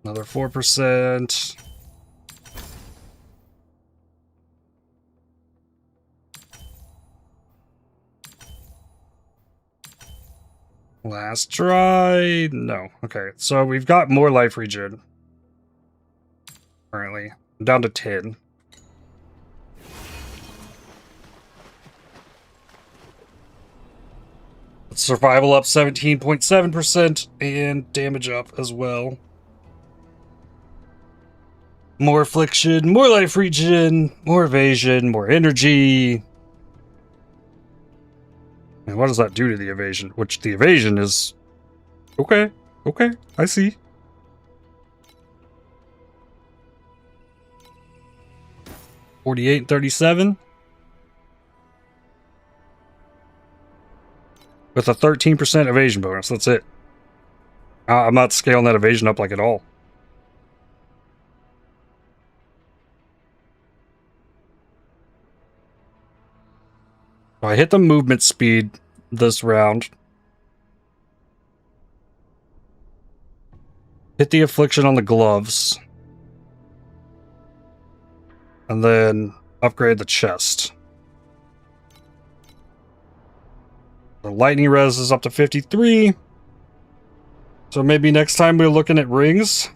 Another 4%. Last try. No. Okay, so we've got more life regen. Currently. I'm down to 10. Survival up 17.7% and damage up as well. More affliction, more life regen, more evasion, more energy. And what does that do to the evasion? Which the evasion is... Okay, okay, I see. $48, $37. With a 13% evasion bonus, that's it. I'm not scaling that evasion up like at all. I hit the movement speed this round. Hit the affliction on the gloves. And then upgrade the chest. The lightning res is up to 53. So maybe next time we're looking at rings.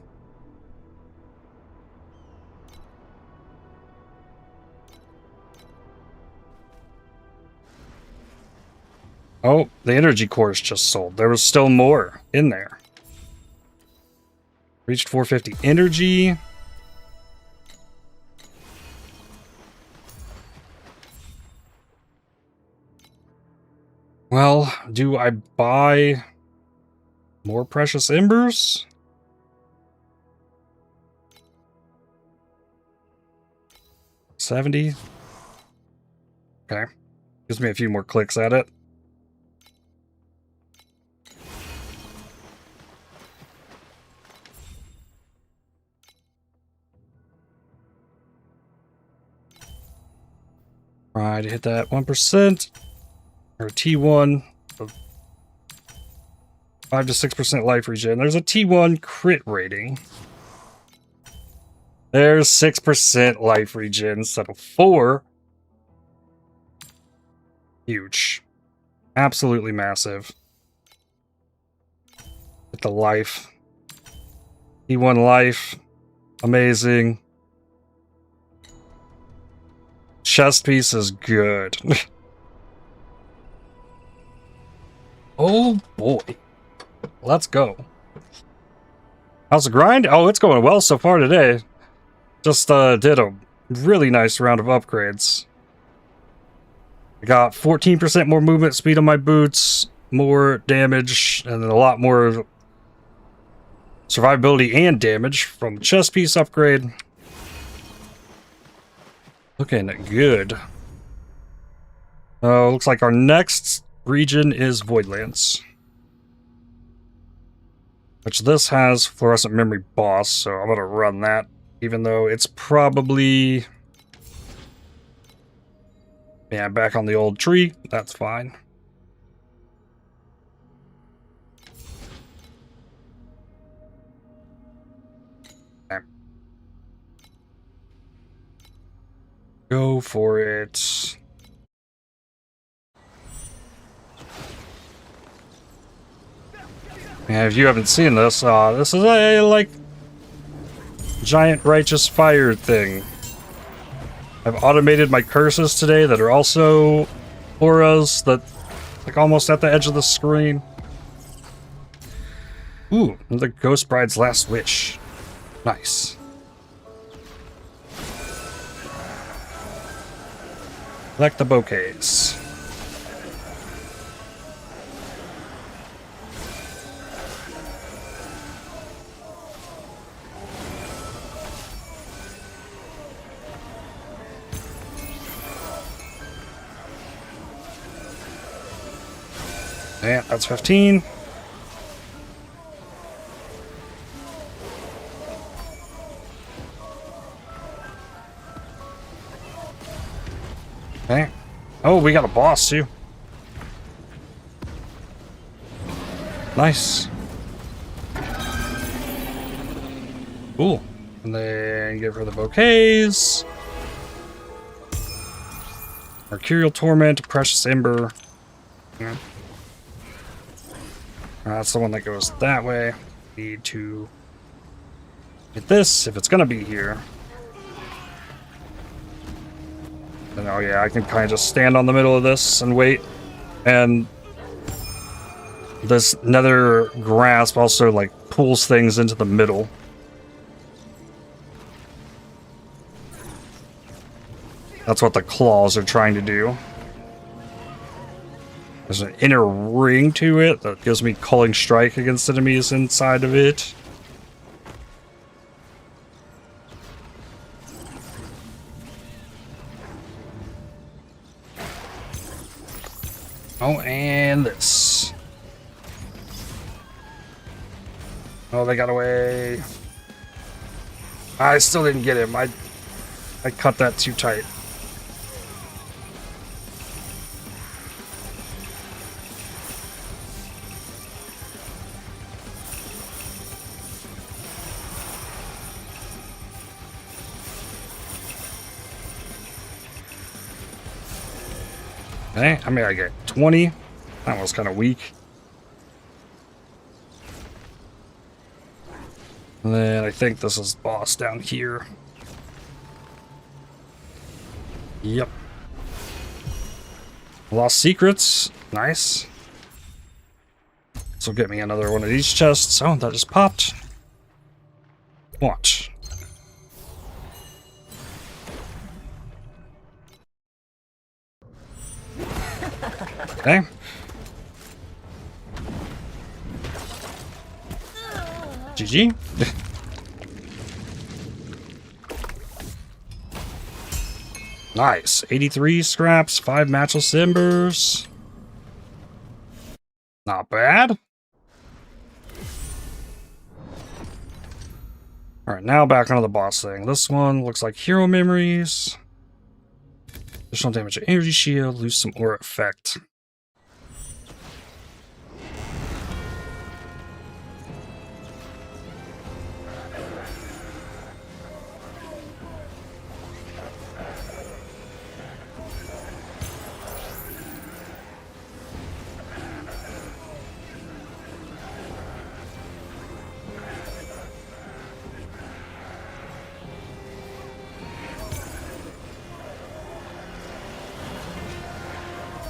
Oh, the energy cores just sold. There was still more in there. Reached 450 energy. Well, do I buy more precious embers? $70. Okay. Gives me a few more clicks at it. Try to hit that 1%. Or T1. 5 to 6% life regen. There's a T1 crit rating. There's 6% life regen instead of 4. Huge. Absolutely massive. With the life. T1 life. Amazing. Chest piece is good. Oh boy. Let's go. How's the grind? Oh, it's going well so far today. Just did a really nice round of upgrades. I got 14% more movement speed on my boots, more damage, and then a lot more survivability and damage from the chest piece upgrade. Looking good. Looks like our next region is Voidlands. Which this has Fluorescent Memory Boss, so I'm gonna run that, even though it's probably... Yeah, back on the old tree. That's fine. Okay. Go for it. Yeah, if you haven't seen this, this is a, like, giant righteous fire thing. I've automated my curses today that are also auras that, like, almost at the edge of the screen. Ooh, the Ghost Bride's Last Wish. Nice. Collect the bouquets. Yeah, that's 15. Okay. Oh, we got a boss too. Nice. Cool. And then give her the bouquets. Mercurial Torment, Precious Ember. Yeah. That's the one that goes that way. Need to get this if it's gonna be here. And oh yeah, I can kind of just stand on the middle of this and wait. And this Nether Grasp also like pulls things into the middle. That's what the claws are trying to do. There's an inner ring to it that gives me Culling Strike against enemies inside of it. Oh, and this. Oh, they got away. I still didn't get him. I cut that too tight. Okay, I mean, I get 20. That was kind of weak. And then I think this is the boss down here. Yep. Lost Secrets. Nice. This will get me another one of these chests. Oh, that just popped. Watch. Okay. GG. Nice. 83 scraps, 5 matchless embers. Not bad. Alright, now back onto the boss thing. This one looks like hero memories. Additional damage to energy shield, lose some aura effect.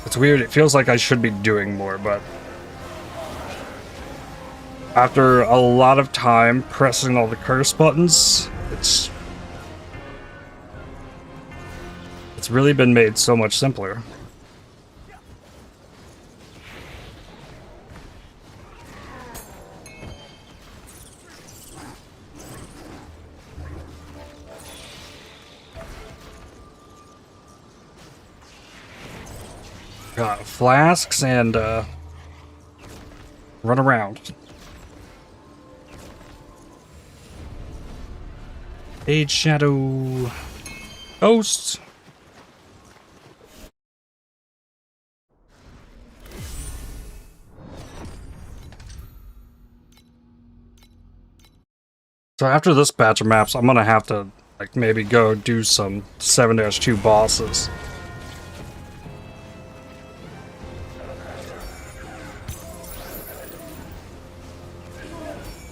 It's weird, it feels like I should be doing more, but after a lot of time pressing all the curse buttons, it's really been made so much simpler. Got flasks and run around. Age Shadow Ghosts. So after this batch of maps, I'm gonna have to like maybe go do some 7-2 bosses.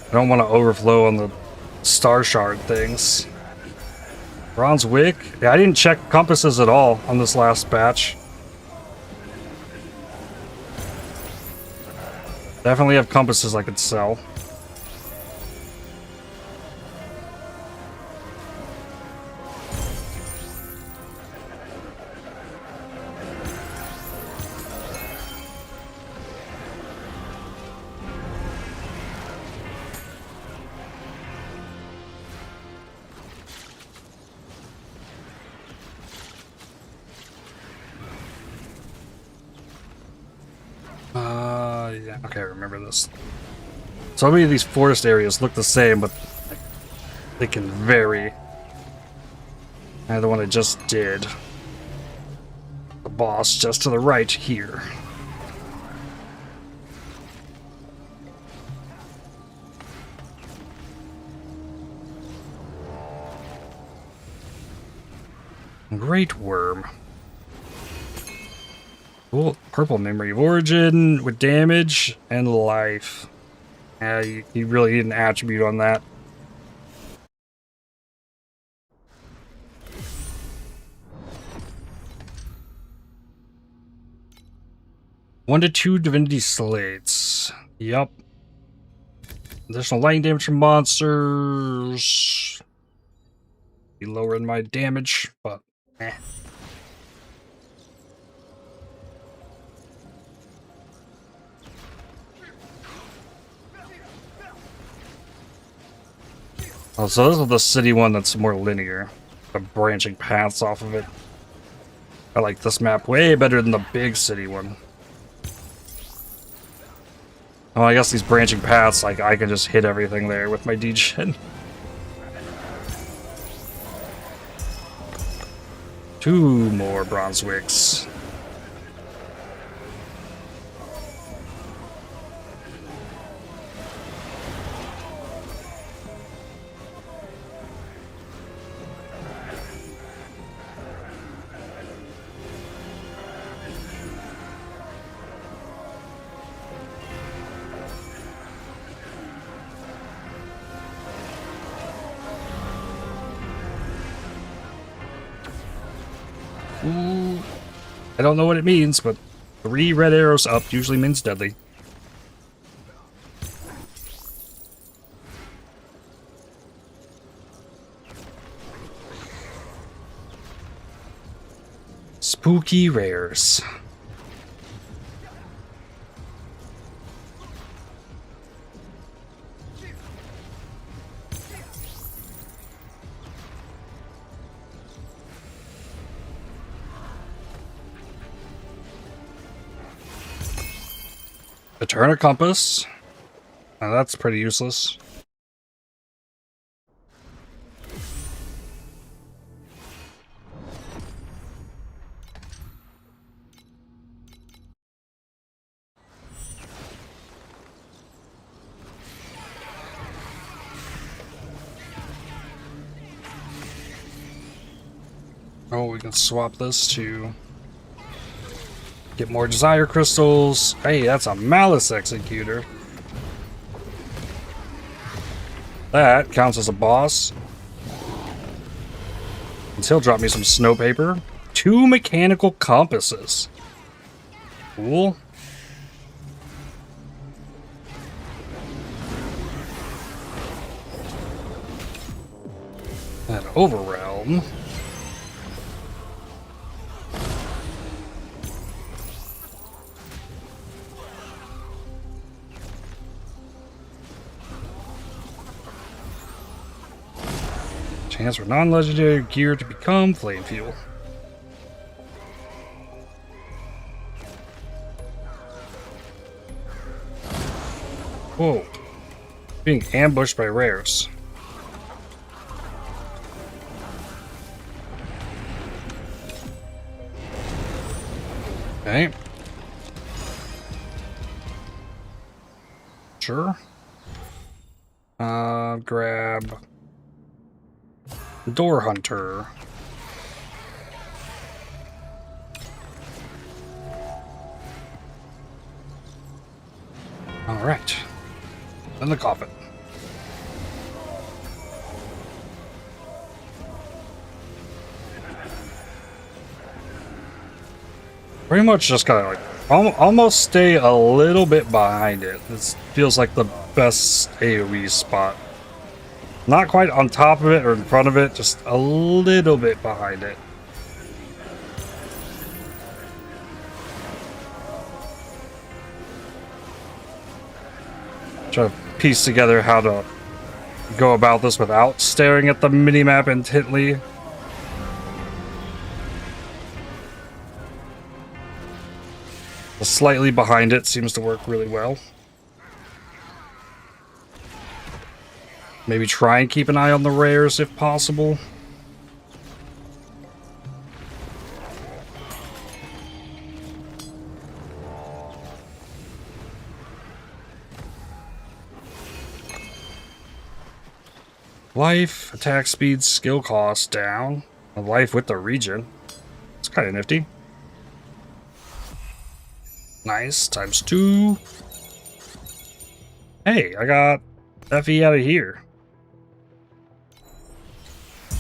I don't want to overflow on the star shard things. Bronze wick? Yeah, I didn't check compasses at all on this last batch. Definitely have compasses I could sell. Yeah, okay, I remember this. So many of these forest areas look the same, but they can vary. And the one I just did. The boss just to the right here. Great Worm. Cool. Purple Memory of Origin with damage and life. Yeah, you really need an attribute on that. One to 2 Divinity Slates. Yup. Additional lightning damage from monsters. Be lowering my damage, but eh. Oh, so this is the city one that's more linear. The branching paths off of it. I like this map way better than the big city one. Oh, I guess these branching paths, like, I can just hit everything there with my degen. 2 more bronze wicks. Ooh. I don't know what it means, but 3 red arrows up usually means deadly. Spooky rares. A turn a compass. Now that's pretty useless. Oh, we can swap this to get more desire crystals. Hey, that's a malice executor. That counts as a boss. And he'll drop me some snow paper. 2 mechanical compasses. Cool. That overrealm. Chance for non-legendary gear to become flame fuel. Whoa. Being ambushed by rares. Okay. Sure. Grab Door Hunter. All right. Then the coffin. Pretty much just kind of like almost stay a little bit behind it. This feels like the best AoE spot. Not quite on top of it or in front of it, just a little bit behind it. Try to piece together how to go about this without staring at the minimap intently. The slightly behind it seems to work really well. Maybe try and keep an eye on the rares if possible. Life, attack speed, skill cost down. A life with the regen. It's kind of nifty. Nice, times 2. Hey, I got Effie out of here.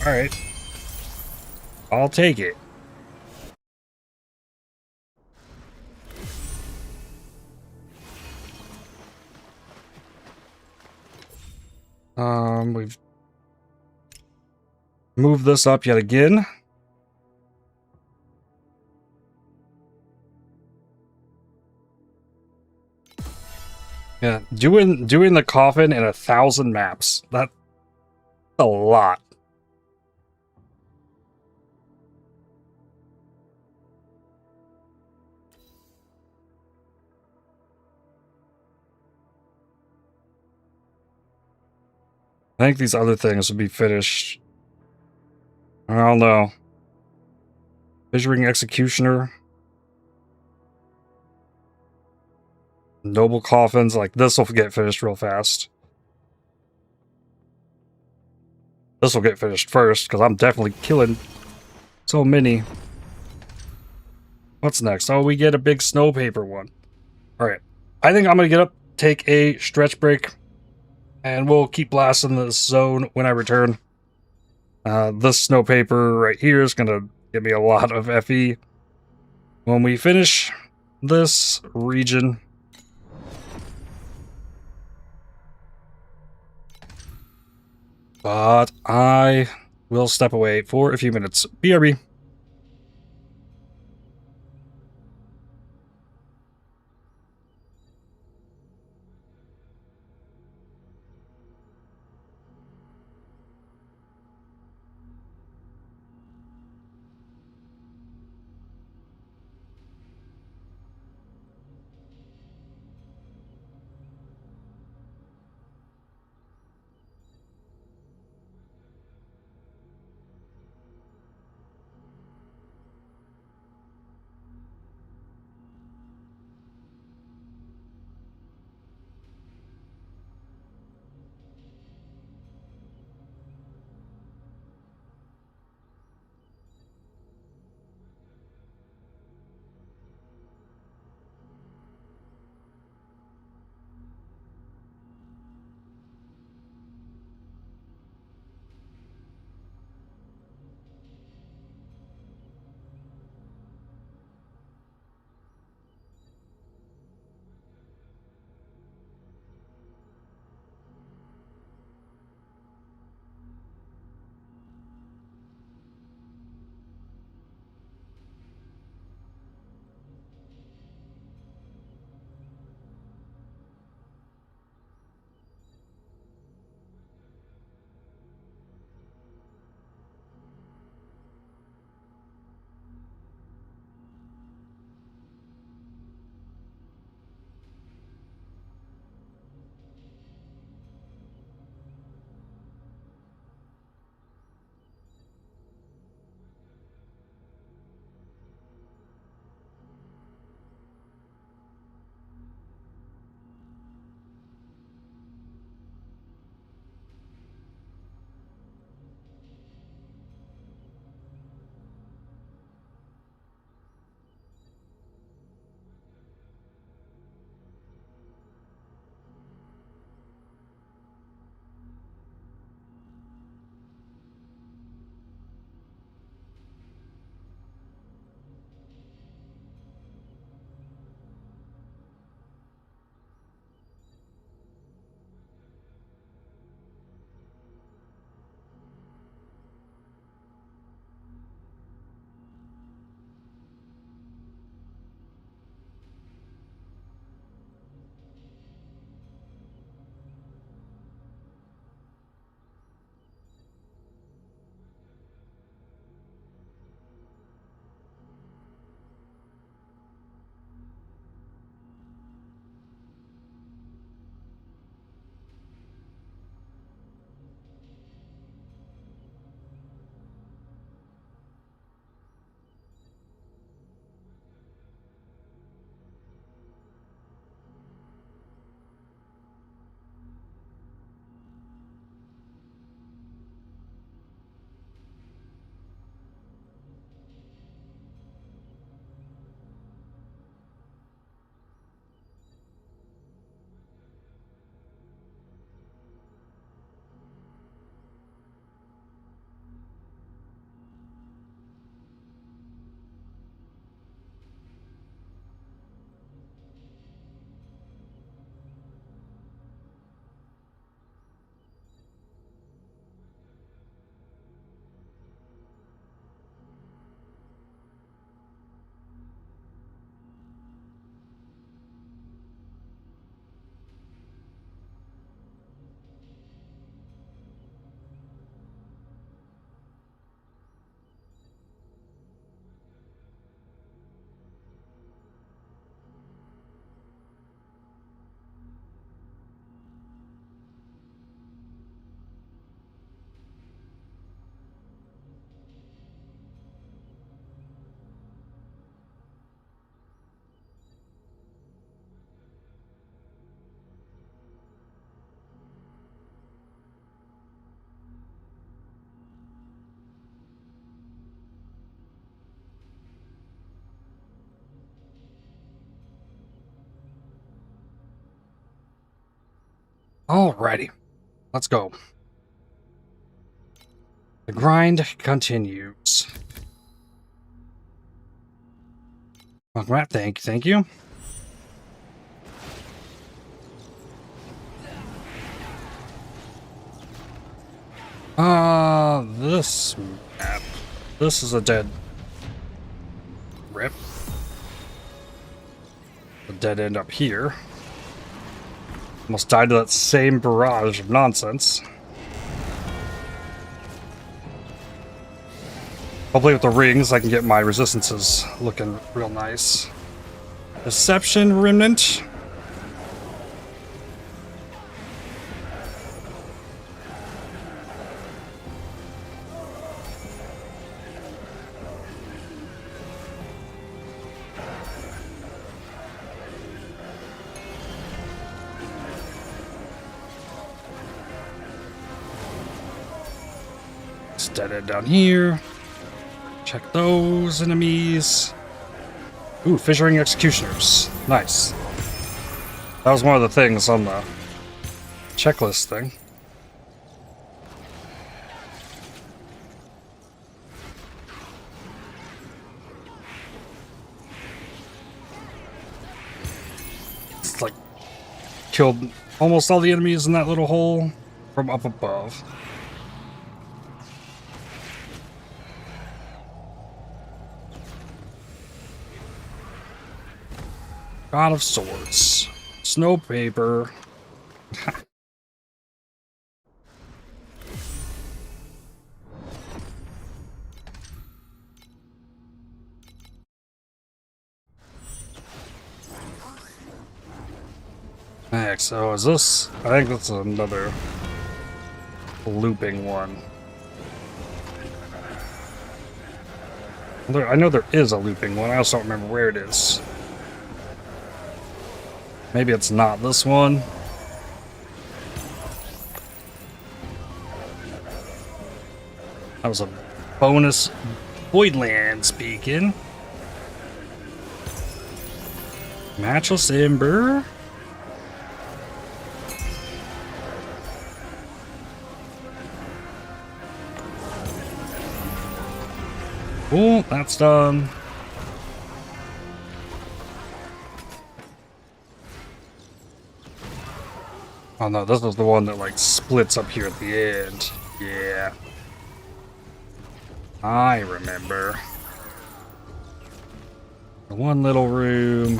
Alright. I'll take it. We've moved this up yet again. Yeah, doing the coffin in 1,000 maps. That's a lot. I think these other things will be finished. I don't know. Fissuring Executioner. Noble Coffins. Like, this will get finished real fast. This will get finished first, because I'm definitely killing so many. What's next? Oh, we get a big snow paper one. Alright. I think I'm going to get up, take a stretch break, and we'll keep blasting this zone when I return. This snow paper right here is going to give me a lot of FE. When we finish this region, but I will step away for a few minutes. BRB. Alrighty, let's go. The grind continues. Welcome back. Thank you. This map. This is a dead rip. A dead end up here. Almost died to that same barrage of nonsense. Hopefully with the rings I can get my resistances looking real nice. Deception Remnant. It's dead end down here. Check those enemies. Ooh, Fissuring Executioners. Nice. That was one of the things on the checklist thing. It's like killed almost all the enemies in that little hole from up above. God of Swords. Snow Paper. Next, so is this? I think that's another looping one. I know there is a looping one. I also don't remember where it is. Maybe it's not this one. That was a bonus Voidlands beacon. Matchless Ember. Cool, that's done. Oh no, this was the one that like splits up here at the end. Yeah. I remember. The one little room.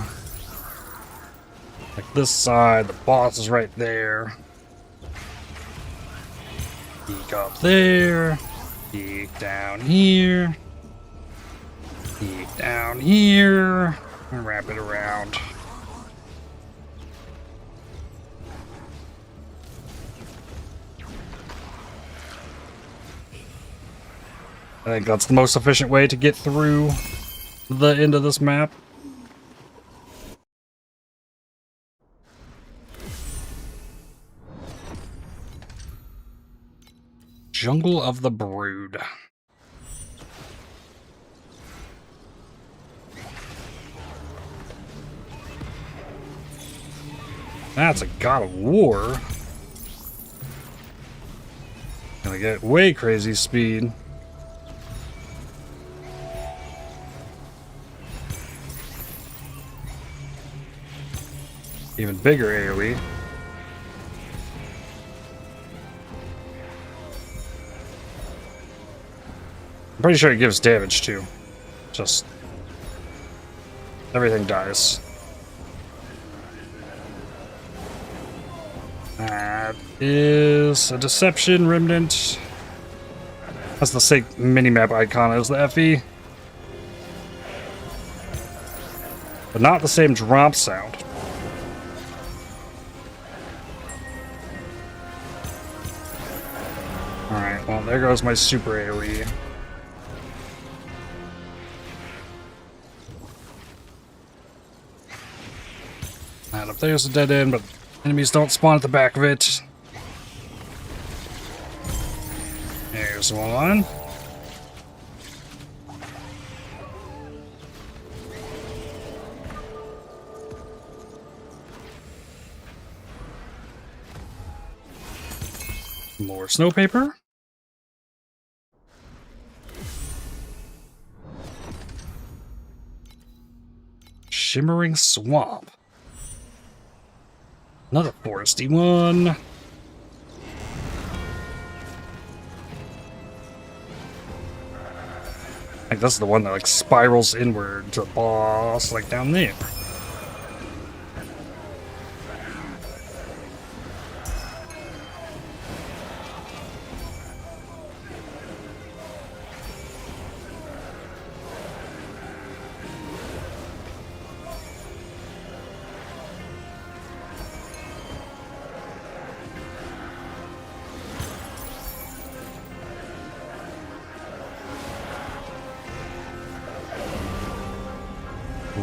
Like this side, the boss is right there. Peek up there. Peek down here. Peek down here. And wrap it around. I think that's the most efficient way to get through the end of this map. Jungle of the Brood. That's a God of War. Gonna get way crazy speed. Even bigger AoE. I'm pretty sure it gives damage too. Just everything dies. That is a Deception Remnant. That's the same minimap icon as the FE. But not the same drop sound. Alright, well there goes my super AoE. And up there's a dead end, but enemies don't spawn at the back of it. There's one. More snow paper. Shimmering swamp. Another foresty one. I think this is the one that like spirals inward to the boss, like down there.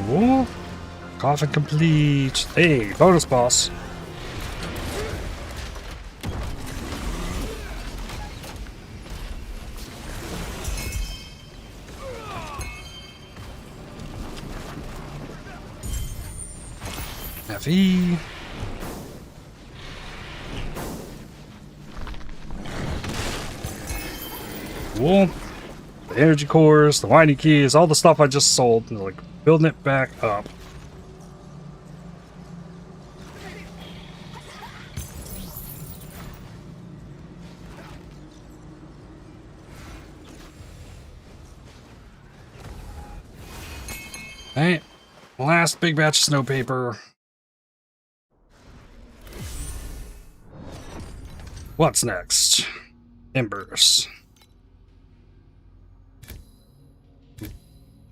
Ooh. Coffin complete. Hey, bonus boss. FE. Cool. The energy cores, the winding keys, all the stuff I just sold, and like building it back up. Alright, last big batch of snow paper. What's next? Embers.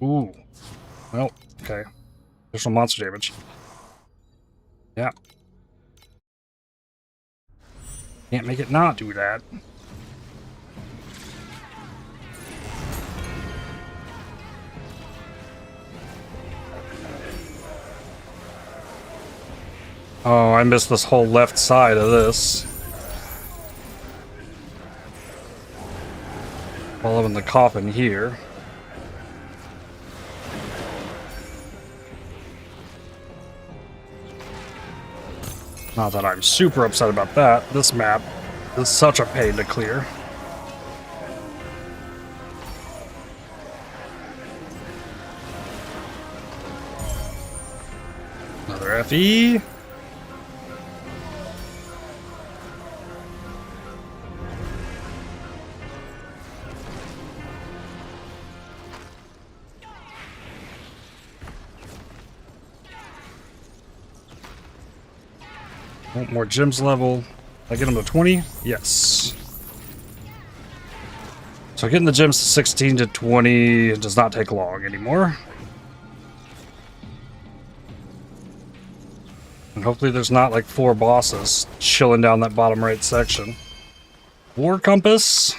Ooh. Well, okay. Additional monster damage. Yeah. Can't make it not do that. Oh, I missed this whole left side of this. While I'm in the coffin here. Not that I'm super upset about that. This map is such a pain to clear. Another FE. Want more gems level. I get them to 20? Yes. So getting the gems to 16 to 20 does not take long anymore. And hopefully there's not like 4 bosses chilling down that bottom right section. War compass.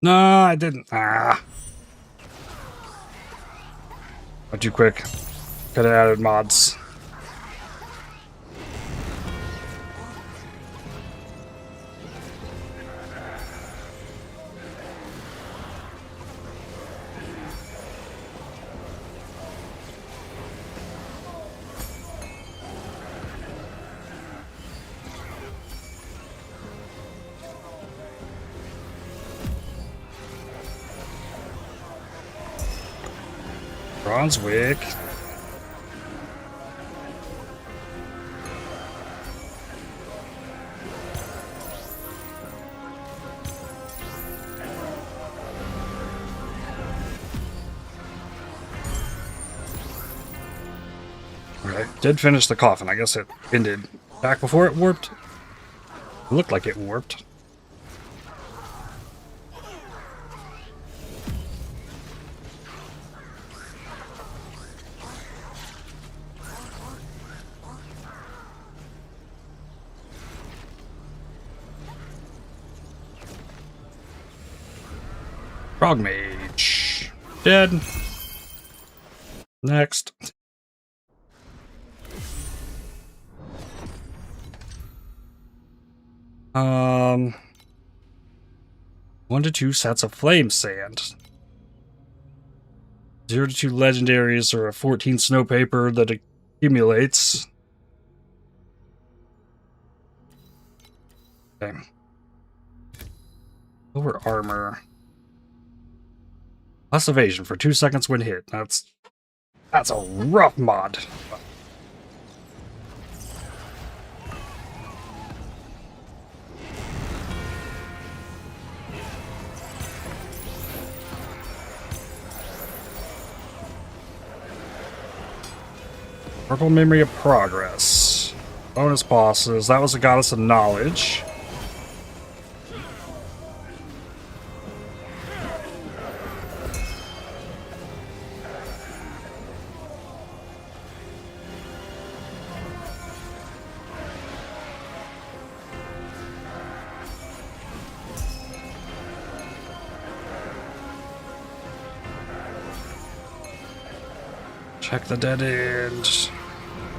No, I didn't. Ah. Not too quick. Could have added mods. Bronze wick. Alright, did finish the coffin. I guess it ended back before it warped. It looked like it warped. Frog Mage. Dead. Next. 1 to 2 sets of flame sand. 0 to 2 legendaries or a 14 snow paper that accumulates. Okay. Lower armor. Less evasion for 2 seconds when hit. That's a rough mod. Purple Memory of Progress. Bonus bosses. That was a Goddess of Knowledge. Check the dead end.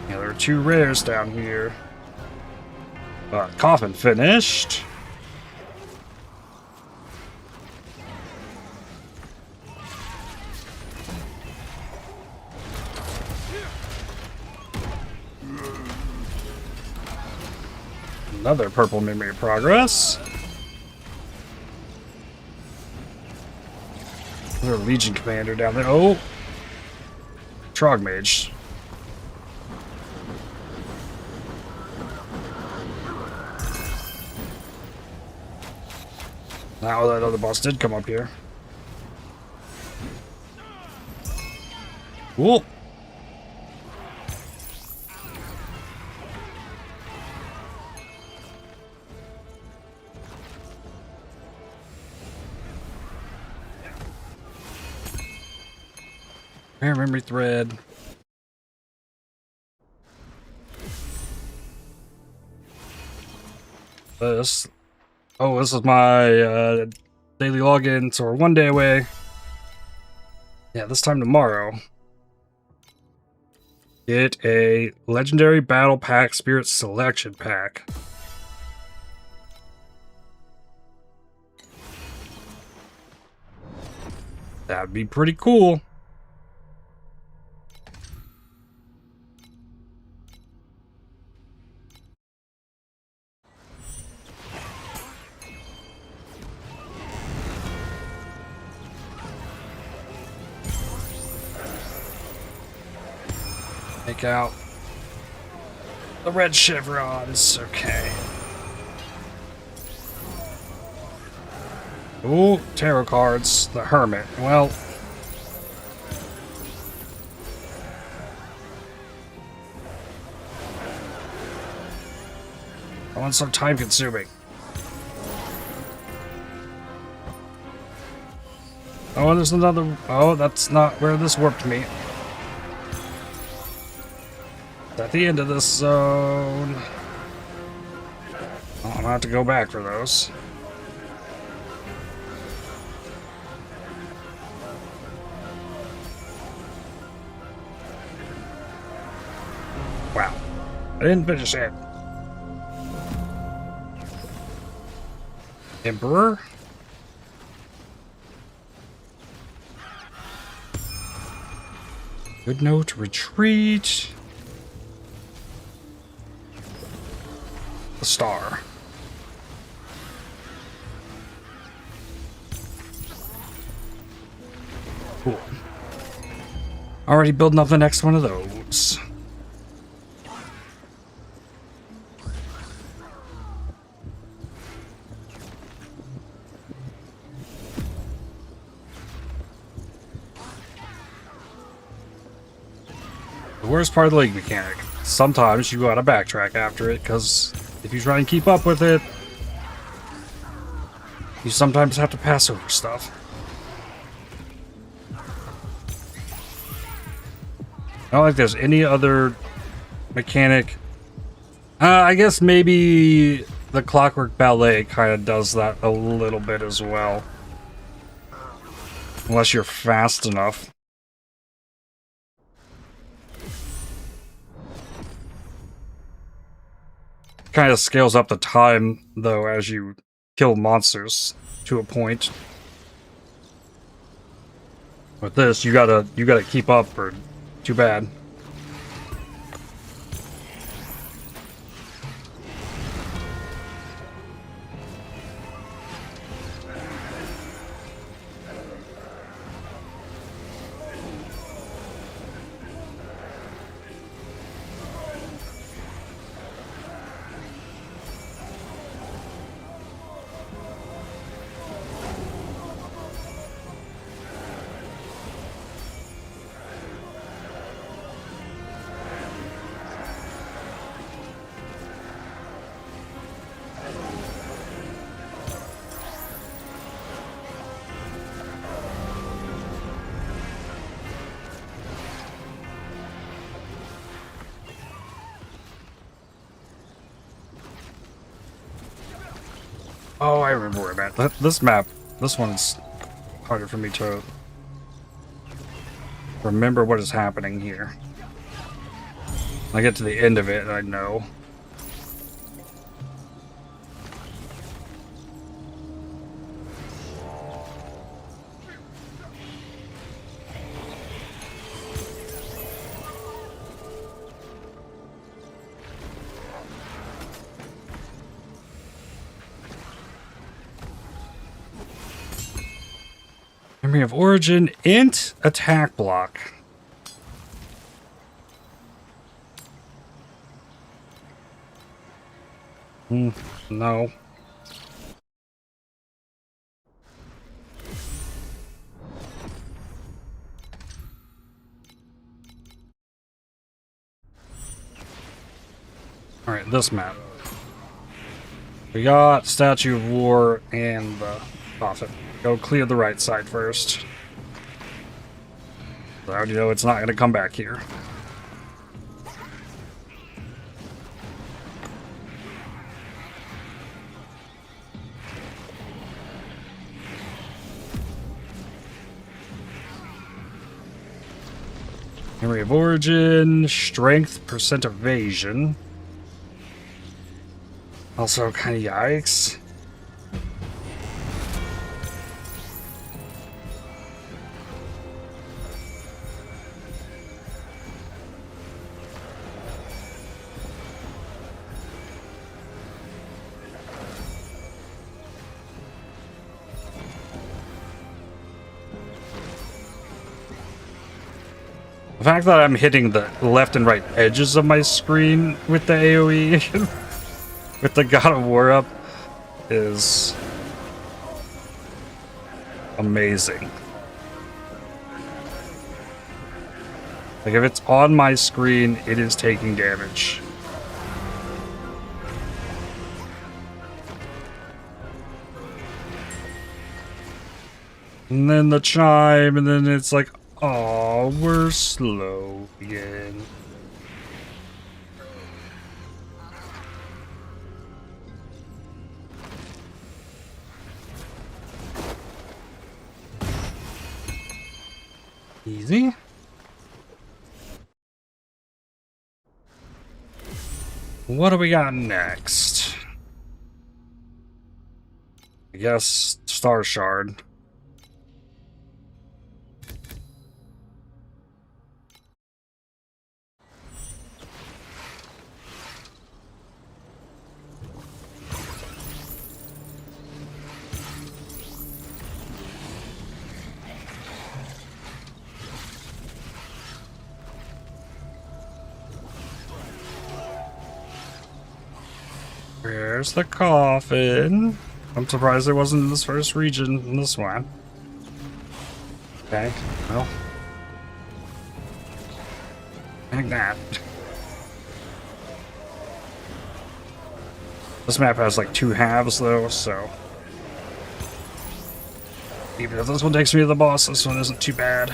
Yeah, there are 2 rares down here. Coffin finished. Another purple memory of progress. Another Legion commander down there. Oh! Trogmage. Now that other boss did come up here. Cool. Rare memory thread. This. Oh, this is my daily login, so we're 1 day away. Yeah, this time tomorrow. Get a Legendary Battle Pack Spirit Selection Pack. That'd be pretty cool. Take out the red chevrons. Okay. Ooh, tarot cards. The Hermit. Well, that one's so time consuming. Oh, there's another. Oh, that's not where this warped me. At the end of this zone. Oh, I'm gonna have to go back for those. Wow. I didn't finish it. Emperor? Good note, retreat. The star. Cool. Already building up the next one of those. The worst part of the league mechanic. Sometimes you gotta backtrack after it, because if you try and keep up with it, you sometimes have to pass over stuff. I don't think there's any other mechanic. I guess maybe the Clockwork Ballet kind of does that a little bit as well. Unless you're fast enough. Kind of scales up the time, though, as you kill monsters to a point. With this, you gotta keep up, or too bad. Oh, I remember where I'm at. This map, this one's harder for me to remember what is happening here. When I get to the end of it, I know. Memory of origin, int, attack block. No. Alright, this map. We got Statue of War and the Prophet. Go clear the right side first. So I already know it's not going to come back here. Memory of origin, strength, percent evasion. Also kind of yikes. The fact that I'm hitting the left and right edges of my screen with the AoE, with the God of War up, is amazing. Like, if it's on my screen, it is taking damage. And then the chime, and then it's like, oh, we're slow again. Easy. What do we got next? I guess Star Shard. Where's the coffin? I'm surprised it wasn't in this first region, in this one. Okay, well. Like that. This map has like 2 halves though, so. Even if this one takes me to the boss, this one isn't too bad.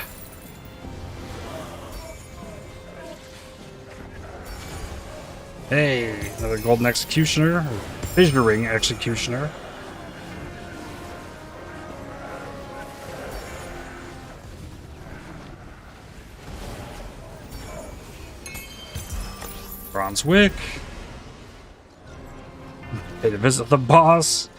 Hey, another golden executioner, vision ring executioner. Bronze wick. Hey, to visit the boss.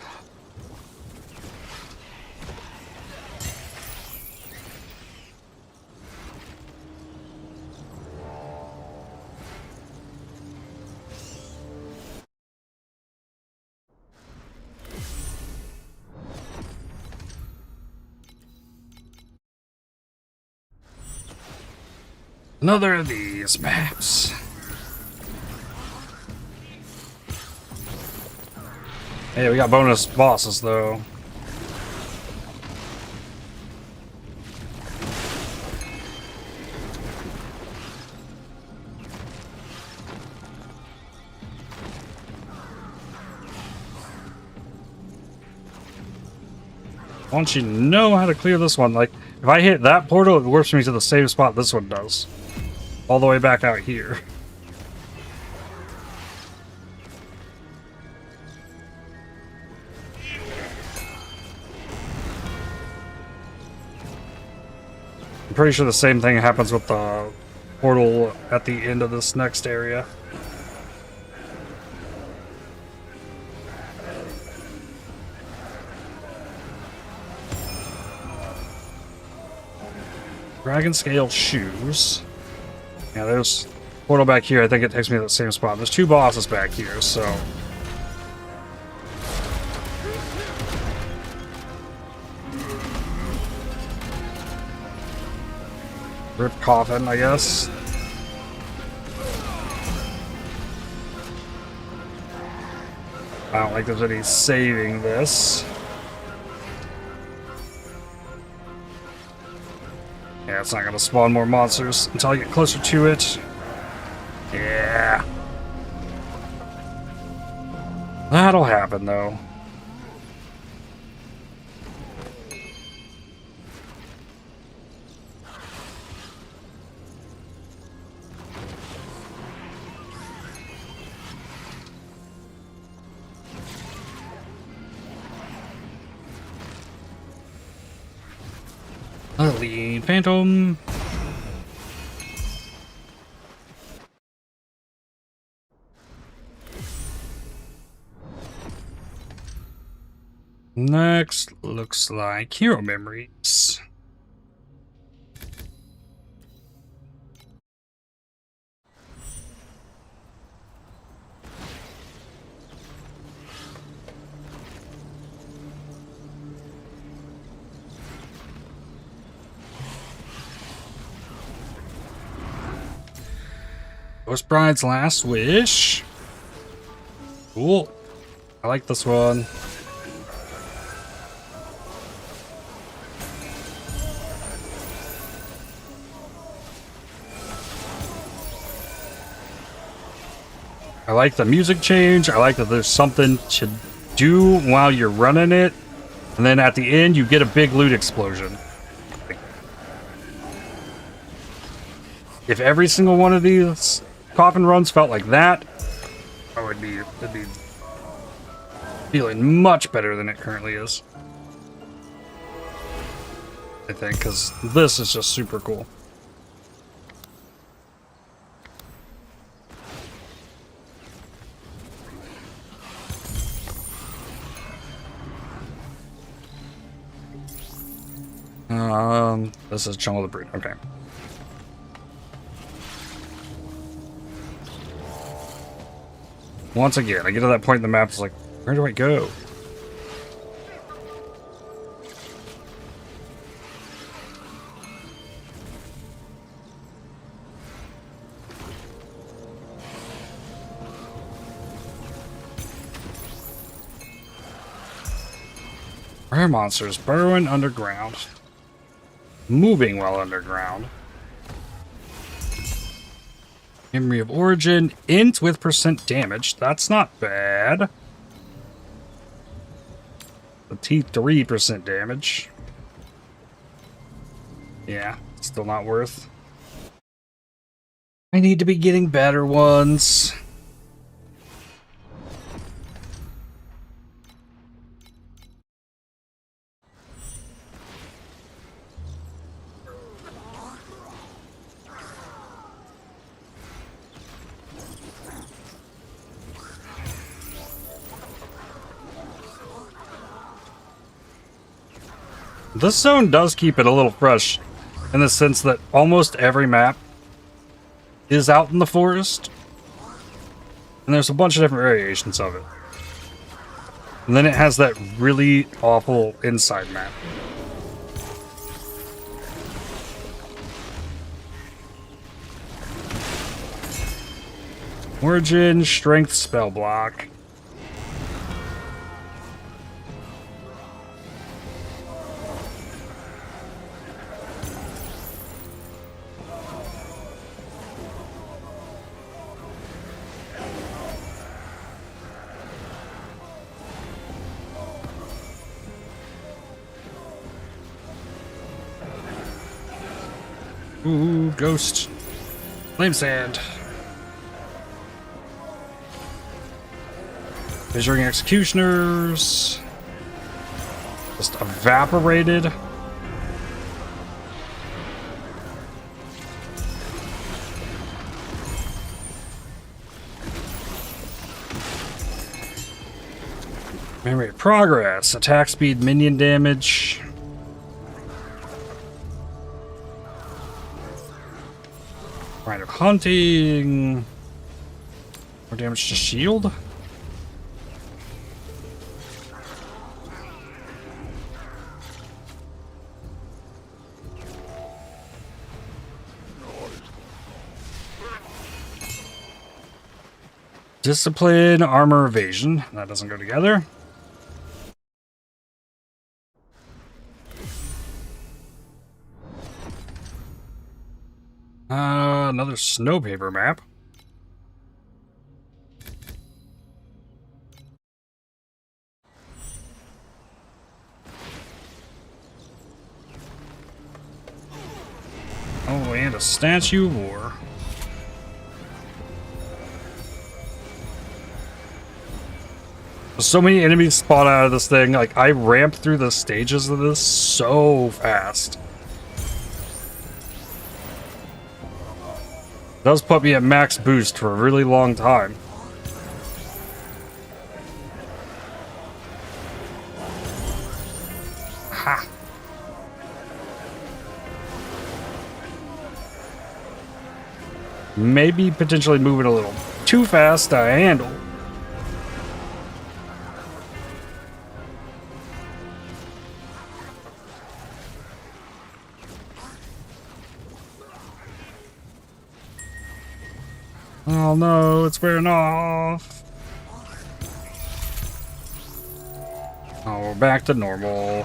Another of these maps. Hey, we got bonus bosses though. Once you know how to clear this one, like if I hit that portal, it warps me to the same spot this one does. All the way back out here. I'm pretty sure the same thing happens with the portal at the end of this next area. Dragon scale shoes. Yeah, there's portal back here. I think it takes me to the same spot. There's two bosses back here, so. Rip coffin, I guess. I don't like there's any saving this. Yeah, it's not going to spawn more monsters until I get closer to it. Yeah. That'll happen, though. Early Phantom. Next looks like hero memories. Ghost Bride's Last Wish. Cool. I like this one. I like the music change. I like that there's something to do while you're running it. And then at the end, you get a big loot explosion. If every single one of these coffin runs felt like that, it'd be feeling much better than it currently is. I think, because this is just super cool. This is Jungle of the Brood. Okay. Once again, I get to that point in the map, it's like, where do I go? Rare monsters burrowing underground. Moving while underground. Memory of Origin. Int with % damage. That's not bad. The T3% damage. Yeah, still not worth. I need to be getting better ones. This zone does keep it a little fresh in the sense that almost every map is out in the forest. And there's a bunch of different variations of it. And then it has that really awful inside map. Origin, strength, spell block. Ooh, ghost. Flame sand. Measuring executioners. Just evaporated. Memory of progress. Attack speed, minion damage. Rite of hunting. More damage to shield. Discipline, armor, evasion. That doesn't go together. Another snow paper map. Oh, and a statue of war. So many enemies spawn out of this thing. Like, I ramped through the stages of this so fast. It does put me at max boost for a really long time. Ha! Maybe potentially moving a little too fast to handle. Oh no, it's wearing off. Oh, we're back to normal.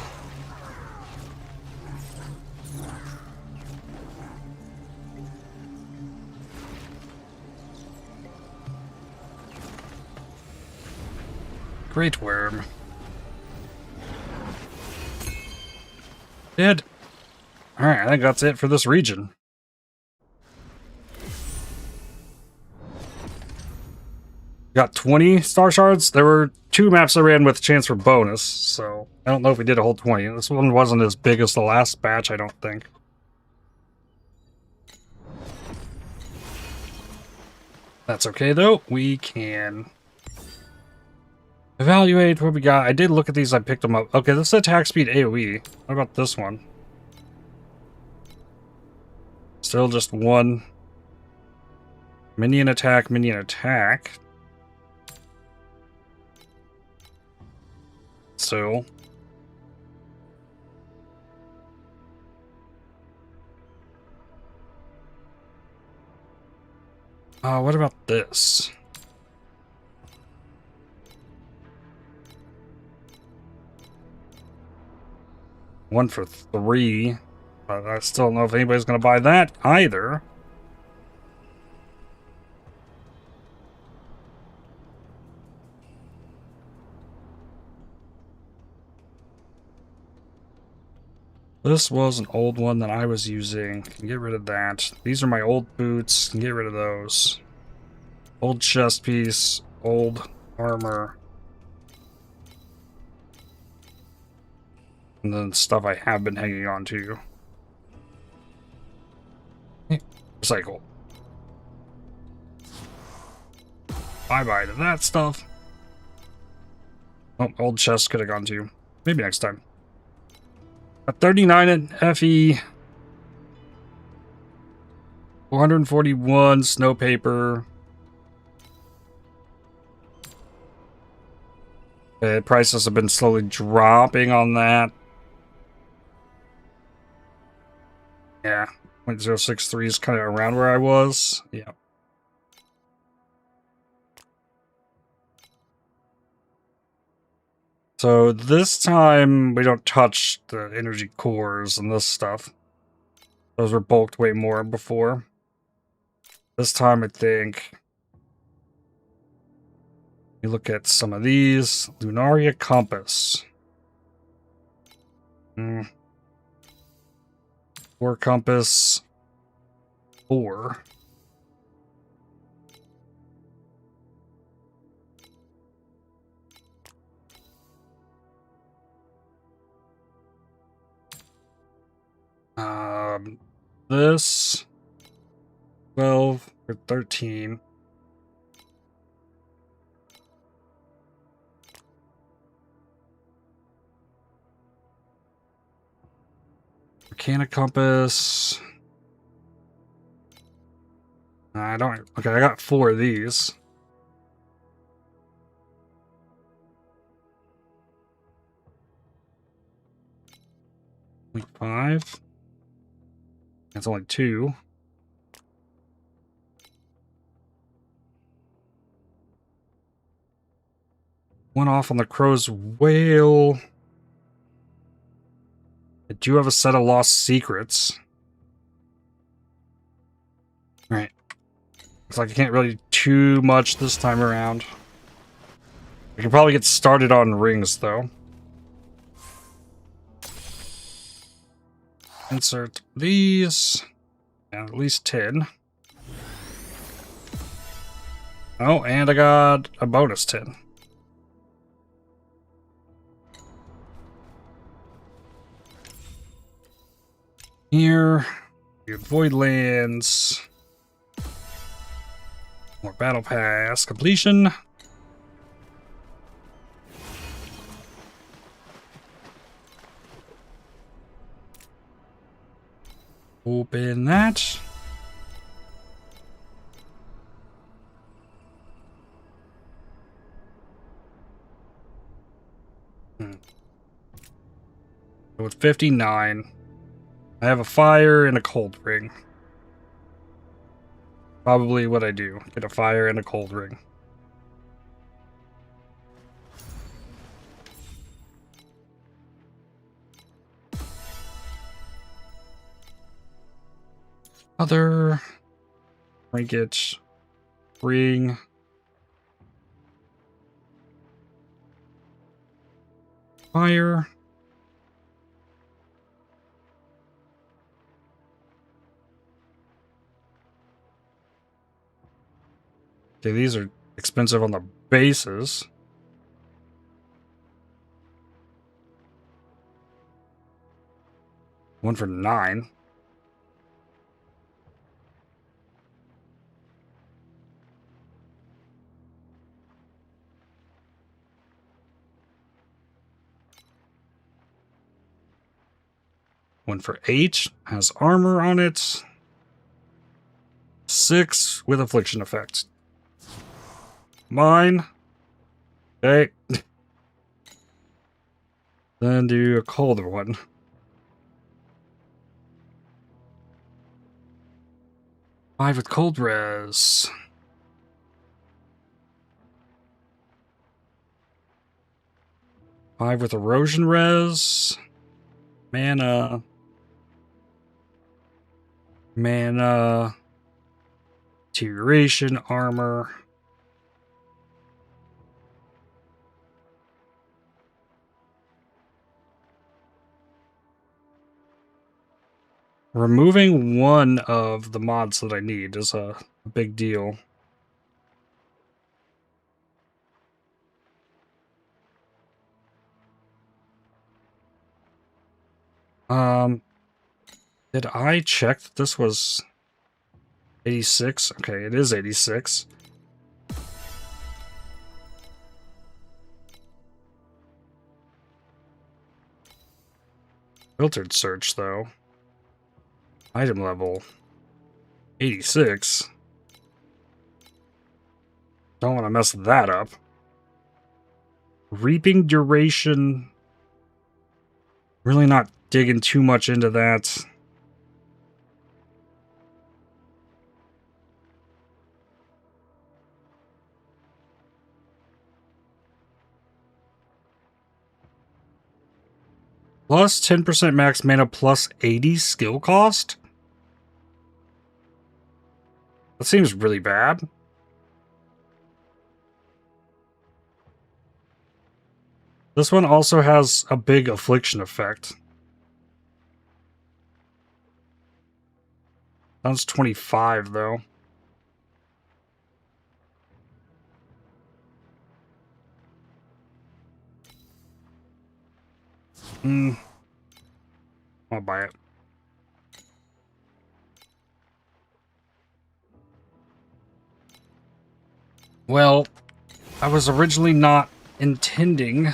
Great worm. Dead. Alright, I think that's it for this region. Got 20 star shards. There were 2 maps I ran with chance for bonus, so I don't know if we did a whole 20. This one wasn't as big as the last batch, I don't think. That's okay though. We can evaluate what we got. I did look at these, I picked them up. Okay, this is attack speed AoE. What about this one? Still just 1. Minion attack, minion attack. So what about this? One for 3, but I still don't know if anybody's gonna buy that either. This was an old one that I was using. Can get rid of that. These are my old boots. Can get rid of those. Old chest piece. Old armor. And then stuff I have been hanging on to. Recycle. Bye-bye to that stuff. Oh, old chest could have gone to. Maybe next time. 39 at FE, 441 snow paper. Prices have been slowly dropping on that. Yeah, 0.063 is kind of around where I was. Yeah. So this time we don't touch the energy cores and this stuff. Those were bulked way more before. This time I think you look at some of these. Lunaria Compass. Core Compass 4. This 12 or 13. Arcana Compass. I don't. Okay, I got 4 of these. Only 5. That's only 2. One off on the Crow's Whale. I do have a set of lost secrets. Alright. Looks like I can't really do too much this time around. I can probably get started on rings, though. Insert these. And at least 10. Oh, and I got a bonus 10. Here, we have Void Lands. More Battle Pass completion. Open that. So it's 59. I have a fire and a cold ring. Probably what I do. Get a fire and a cold ring. Other trinket, ring. Fire. Okay, these are expensive on the bases. One for 9. One for 8. Has armor on it. 6 with affliction effect. Mine. Okay. Then do a colder one. Five with cold res. Five with erosion res. Mana. Deterioration armor. Removing one of the mods that I need is a big deal. Did I check that this was 86? Okay, it is 86. Filtered search, though. Item level 86. Don't want to mess that up. Reaping duration. Really not digging too much into that. Plus 10% max mana plus 80 skill cost? That seems really bad. This one also has a big affliction effect. That's 25 though. I'll buy it. Well, I was originally not intending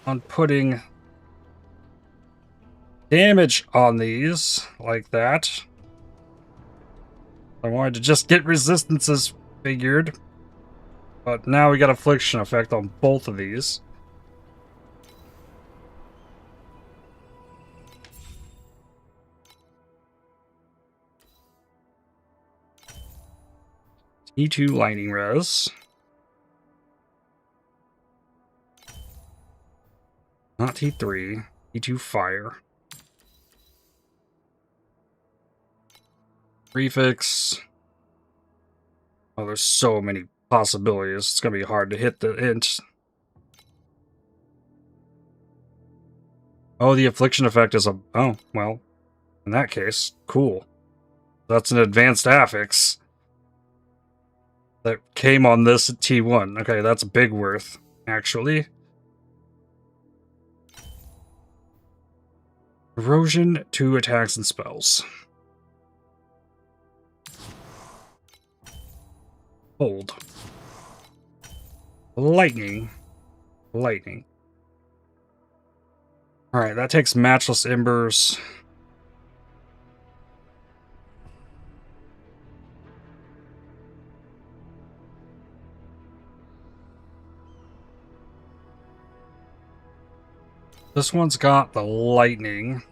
on putting damage on these like that. I wanted to just get resistances figured. But now we got affliction effect on both of these. T2 lightning res. Not T3. T2 fire. Prefix. Oh, there's so many possibilities. It's gonna be hard to hit the int. Oh, the affliction effect is a... Oh, well. In that case, cool. That's an advanced affix that came on this at T1. Okay, that's big worth, actually. Erosion, 2 attacks and spells. Hold. Lightning. Lightning. Alright, that takes Matchless Embers. This one's got the lightning.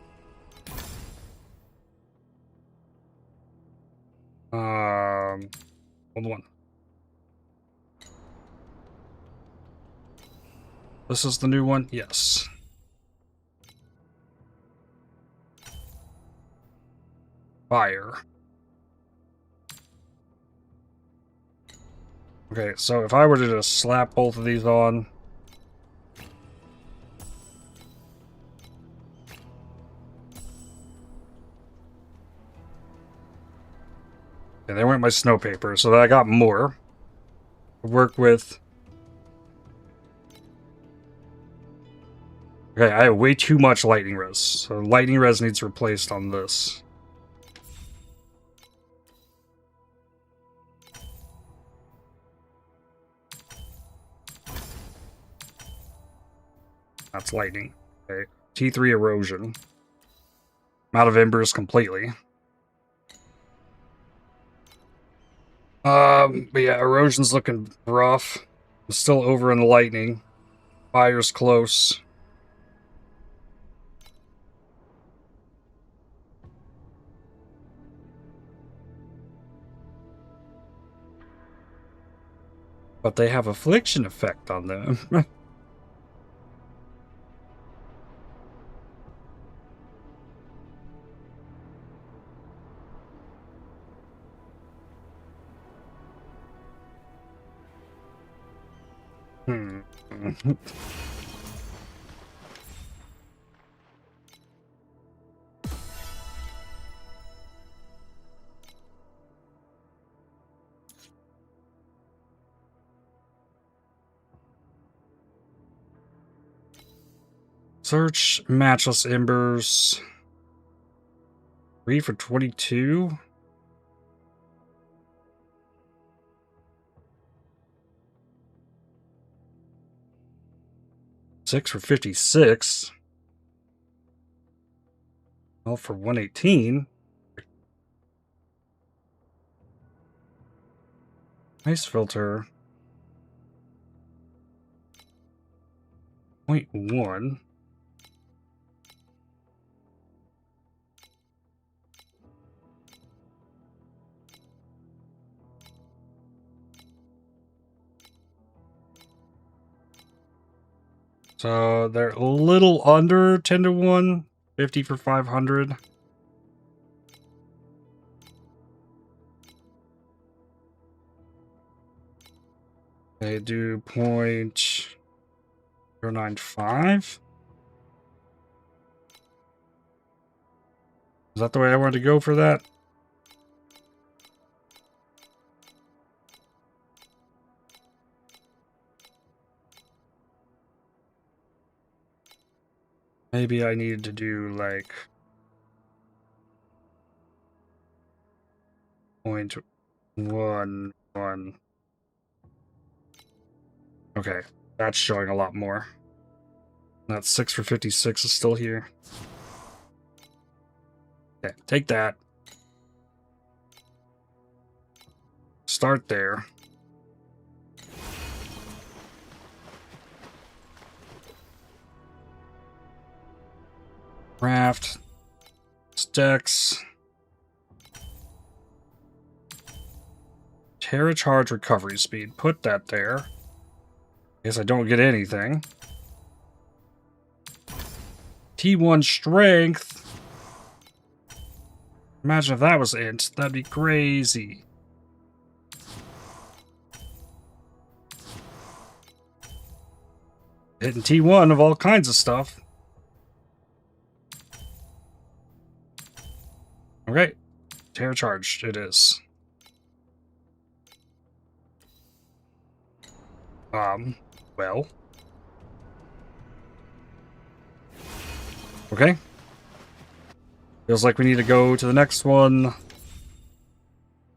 Hold on. This is the new one? Yes. Fire. Okay, so if I were to just slap both of these on... Okay, they went my snow paper, so that I got more to work with. Okay, I have way too much lightning res, so lightning res needs replaced on this. That's lightning. Okay, T3 erosion. I'm out of embers completely. But yeah, erosion's looking rough. I'm still over in the lightning. Fire's close. But they have affliction effect on them. Search Matchless Embers. 3 for 22. Six for 56. Well, for 118. Ice filter. 0.1. So they're a little under 10 to 1, 50 for 500. They do 0.095. Is that the way I wanted to go for that? Maybe I needed to do like 0.11. Okay, that's showing a lot more. That 6 for 56 is still here. Okay, take that. Start there. Craft. Stacks. Terra charge recovery speed. Put that there. Guess I don't get anything. T1 strength. Imagine if that was int. That'd be crazy. Hitting T1 of all kinds of stuff. Okay. Terra charged it is. Well. Okay. Feels like we need to go to the next one.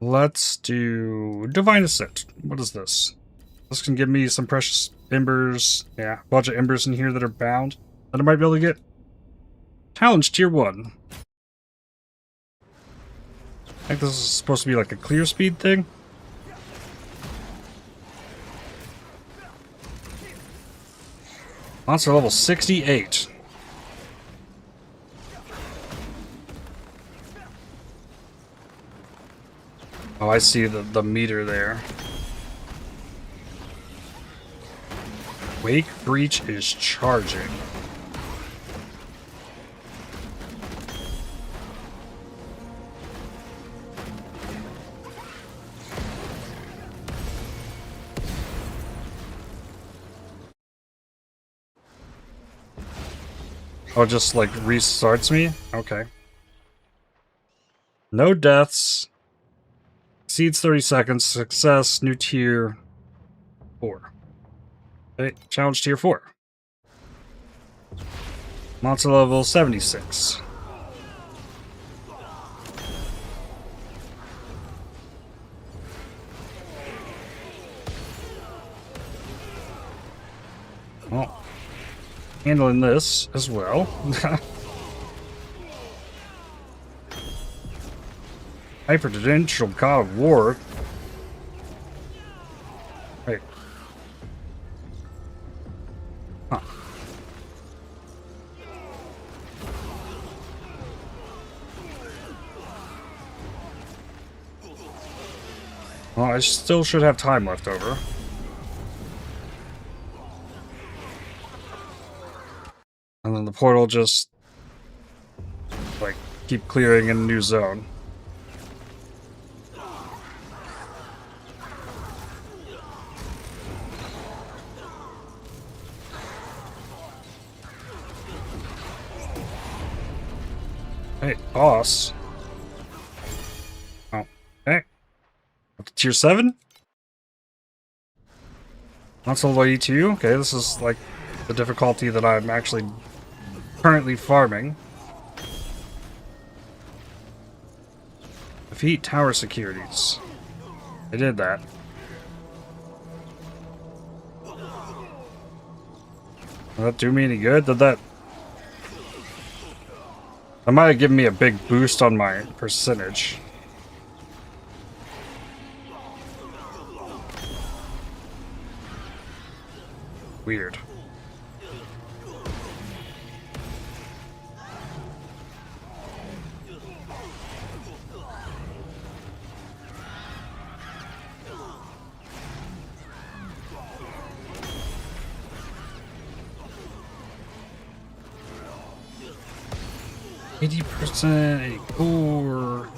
Let's do Divine Ascent. What is this? This can give me some precious embers. Yeah, a bunch of embers in here that are bound that I might be able to get. Challenge tier 1. I think this is supposed to be like a clear speed thing. Monster level 68. Oh, I see the meter there. Wake Breach is charging. Oh, just like restarts me? Okay. No deaths. Exceeds 30 seconds. Success. New tier 4. Okay, challenge tier 4. Monster level 76. Well, handling this as well. Hyperdimensional God of War. Wait. Huh. Well, I still should have time left over. And then the portal just, like, keep clearing in a new zone. Hey, boss. Oh, okay. Up to tier 7? Not level 82. Okay, this is like the difficulty that I'm actually currently farming. Defeat tower securities. I did that. Did that do me any good? Did that... That might have given me a big boost on my percentage. Weird. 80%, 84.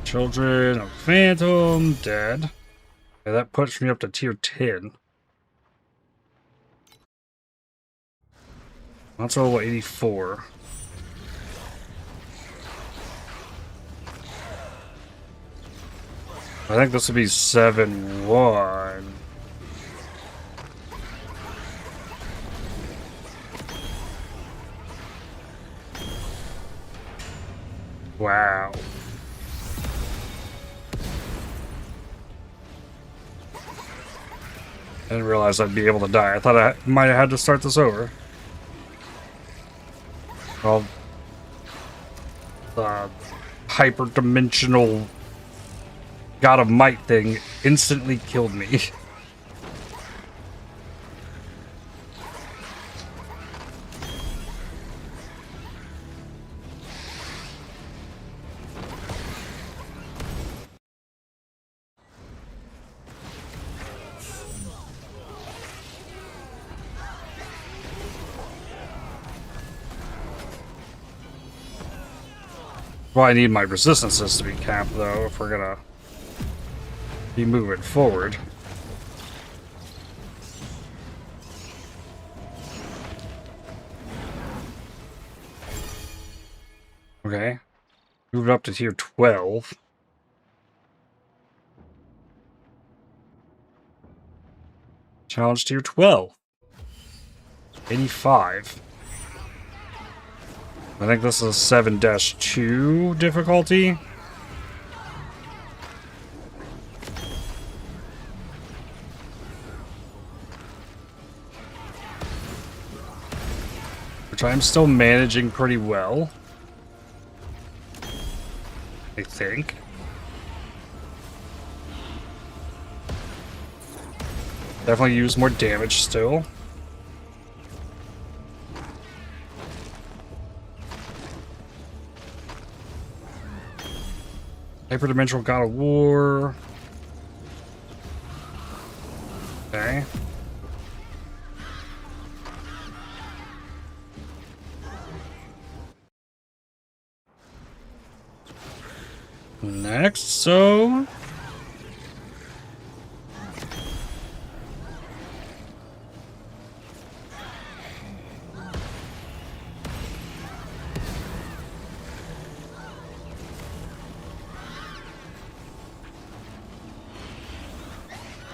Children of Phantom, dead. Okay, that puts me up to tier 10. That's all 84. I think this would be 7-1. Wow. I didn't realize I'd be able to die. I thought I might have had to start this over. Well, the hyper-dimensional God of Might thing instantly killed me. Well, I need my resistances to be capped, though, if we're gonna be moving forward. Okay. Moved up to tier 12. Challenge tier 12. 85. I think this is 7-2 difficulty. Which I'm still managing pretty well. I think. Definitely use more damage still. Hyperdimensional God of War. Okay. Next, so...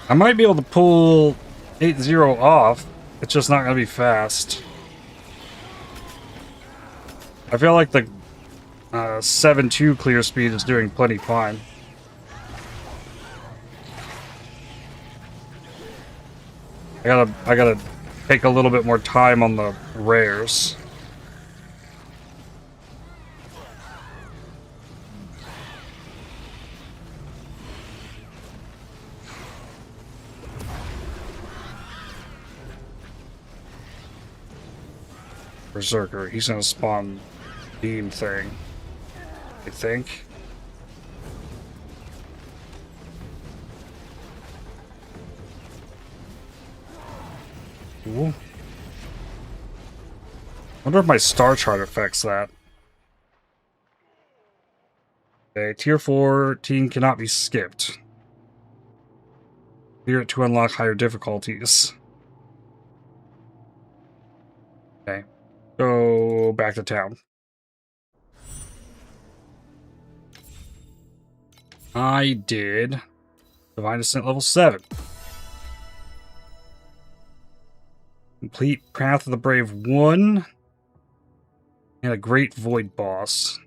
I might be able to pull 8-0 off. It's just not going to be fast. I feel like the 7-2 clear speed is doing plenty fine. I gotta take a little bit more time on the rares. Berserker, he's gonna spawn beam thing, I think. Ooh. Wonder if my star chart affects that. Okay, tier 14 cannot be skipped. Clear it to unlock higher difficulties. Okay. Go back to town. I did Divine Descent level 7. Complete Path of the Brave 1. And a Great Void boss.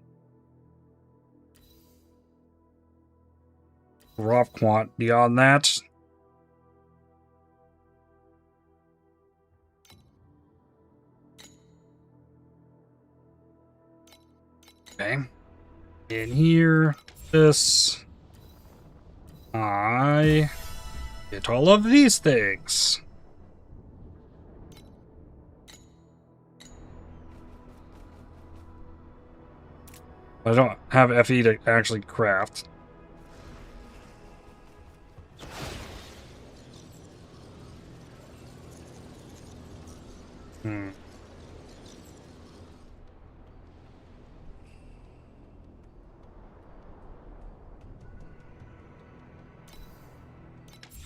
Rough Quant beyond that. Okay. In here, this. I get all of these things. I don't have FE to actually craft. Hmm.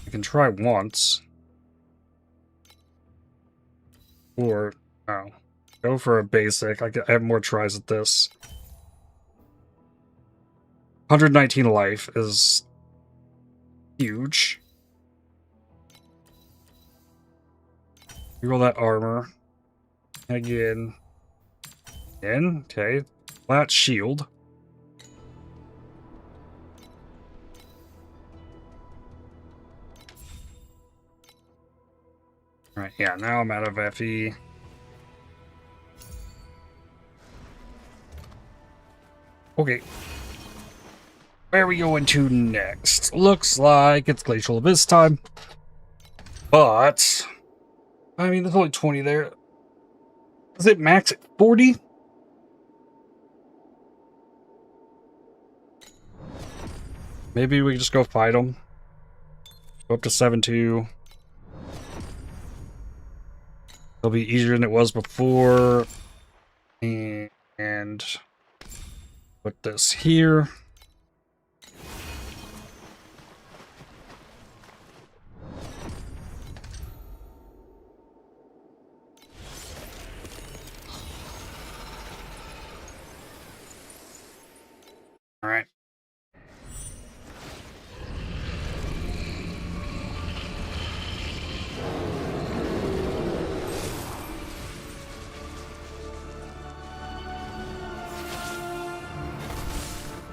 I can try once. Or, oh, go for a basic. I have more tries at this. 119 life is huge. Reroll that armor. Again. Again. Okay. Flat shield. Alright, yeah, now I'm out of FE. Okay. Where are we going to next? Looks like it's Glacial Abyss time. But, I mean, there's only 20 there. Is it max at 40? Maybe we can just go fight them. Go up to 7-2. It'll be easier than it was before. And put this here. All right.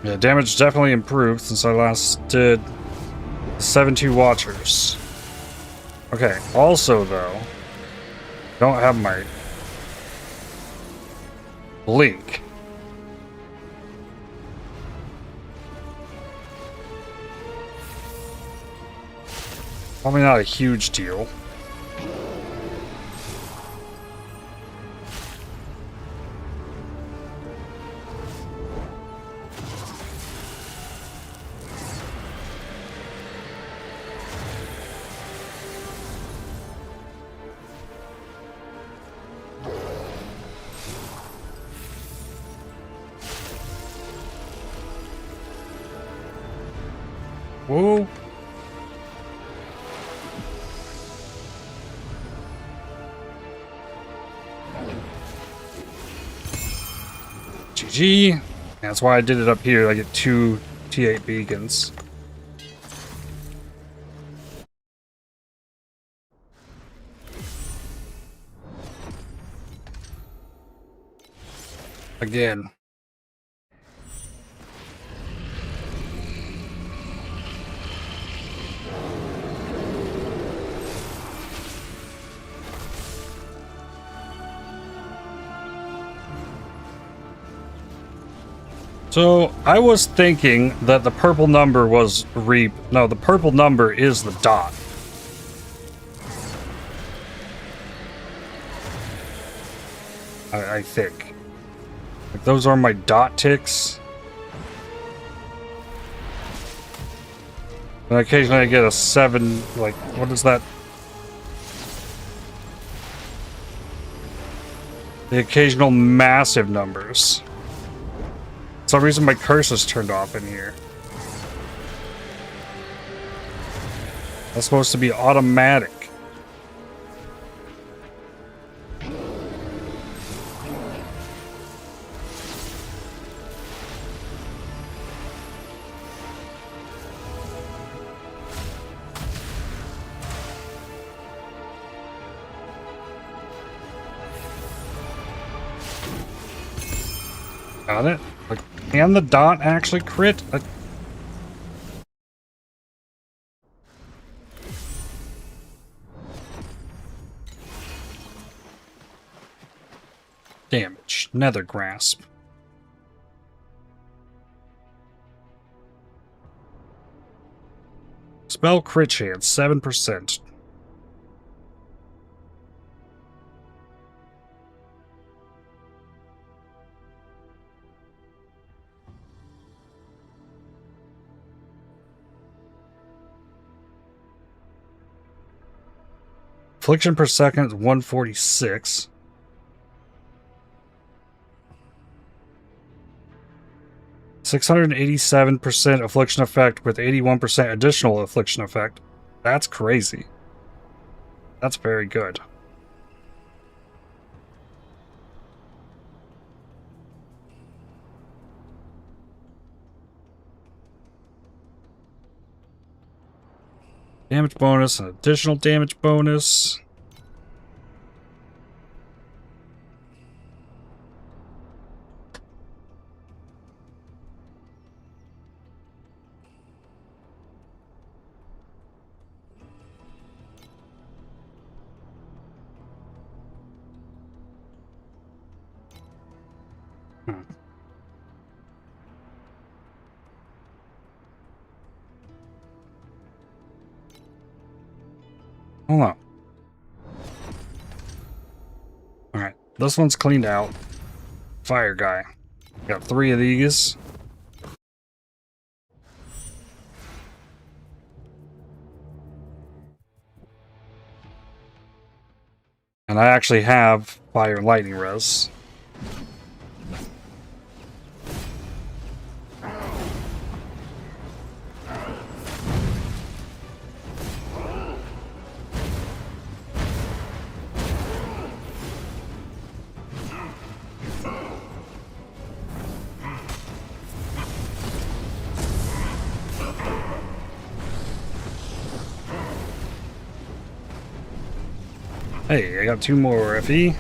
Yeah, damage definitely improved since I last did 7-2 Watchers. Okay, also though, don't have my Blink. Probably not a huge deal. Whoa. GG. That's why I did it up here. I get 2 T8 beacons. Again. So, I was thinking that the purple number was Reap. No, the purple number is the dot. I think. Like, those are my dot ticks. And occasionally I get a 7, like, what is that? The occasional massive numbers. For some reason my curse is turned off in here. That's supposed to be automatic. Got it? Like, can the dot actually crit? Damage. Nether Grasp. Spell crit chance, 7%. Affliction per second is 146. 687% affliction effect with 81% additional affliction effect. That's crazy. That's very good. Damage bonus, an additional damage bonus. Hold on. Alright, this one's cleaned out. Fire guy. Got 3 of these. And I actually have fire and lightning res. Hey, I got 2 more FE.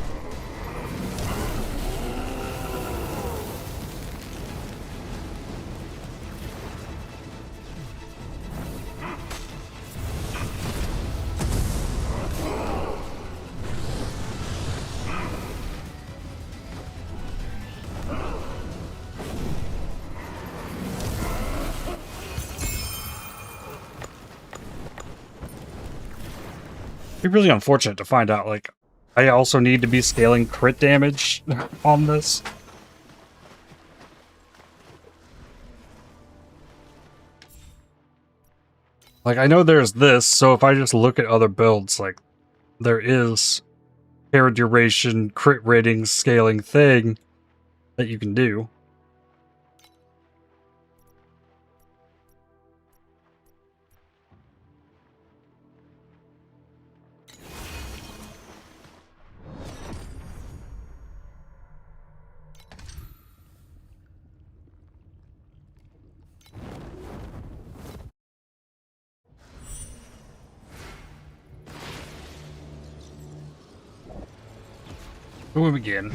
It'd be really unfortunate to find out, like, I also need to be scaling crit damage on this. Like, I know there's this, so if I just look at other builds, like, there is hair duration, crit rating, scaling thing that you can do. Where we begin?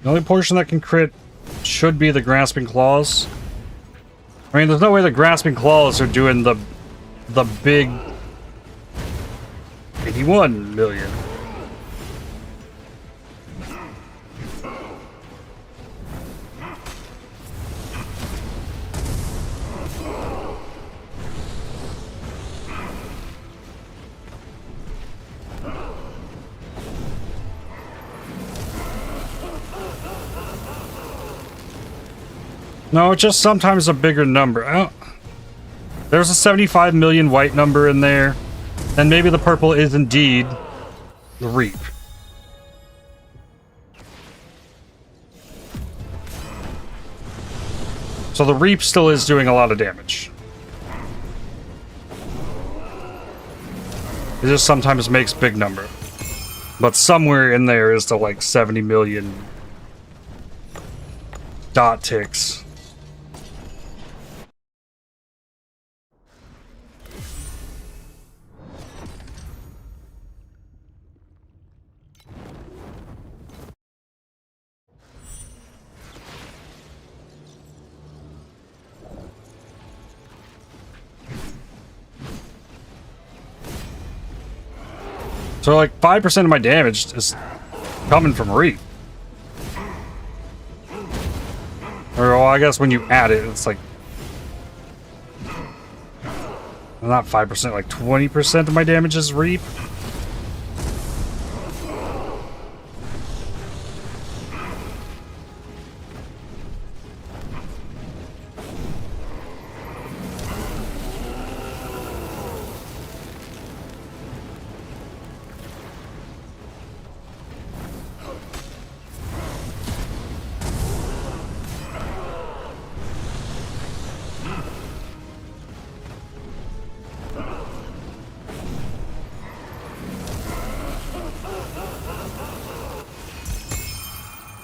The only portion that can crit should be the grasping claws. I mean, there's no way the grasping claws are doing the big 81 million. No, it's just sometimes a bigger number. There's a 75 million white number in there. Then maybe the purple is indeed the Reap. So the Reap still is doing a lot of damage. It just sometimes makes big number. But somewhere in there is the like 70 million dot ticks. So like 5% of my damage is coming from Reap. Or well, I guess when you add it, it's like not 5%, like 20% of my damage is Reap.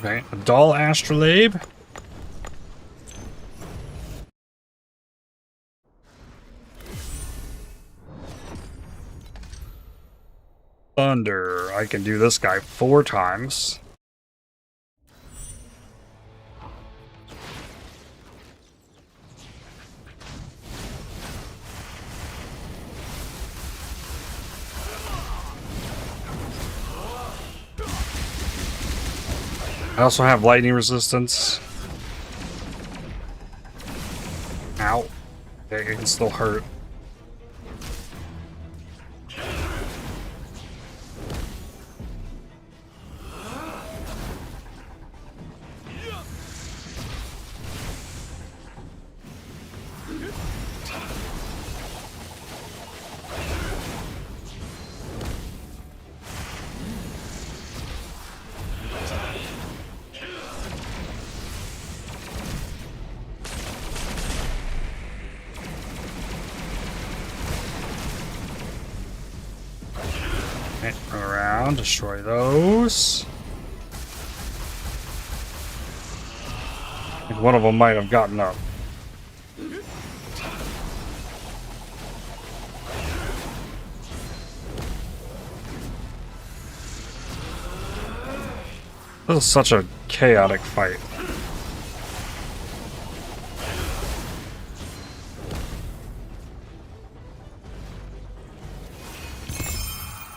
Okay, a dull astrolabe. Thunder. I can do this guy 4 times. I also have lightning resistance. Ow. Okay, it can still hurt. Okay, run around, destroy those. I think one of them might have gotten up. This is such a chaotic fight.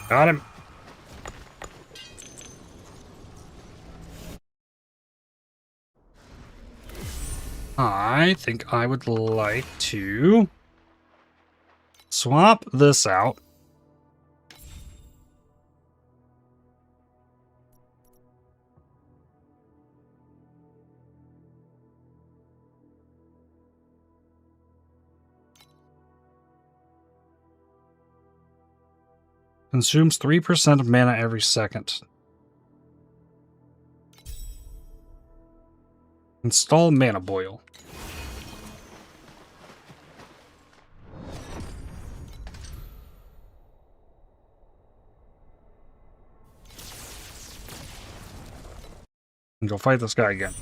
Got him. I think I would like to swap this out. Consumes 3% of mana every second. Install Mana Boil. And go fight this guy again.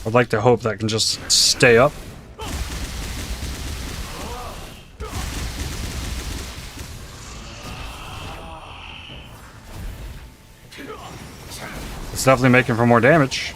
I'd like to hope that can just stay up. It's definitely making for more damage.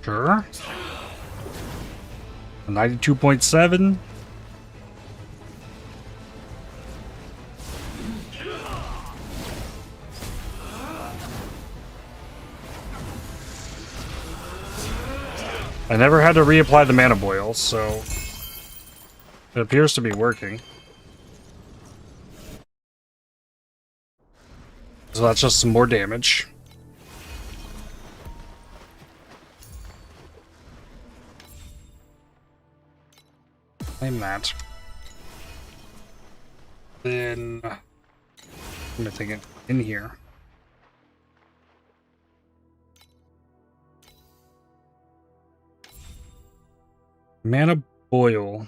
Sure. 92.7. I never had to reapply the mana boil, so it appears to be working. So that's just some more damage. Claim that. Then I'm thinking in here. Mana boil.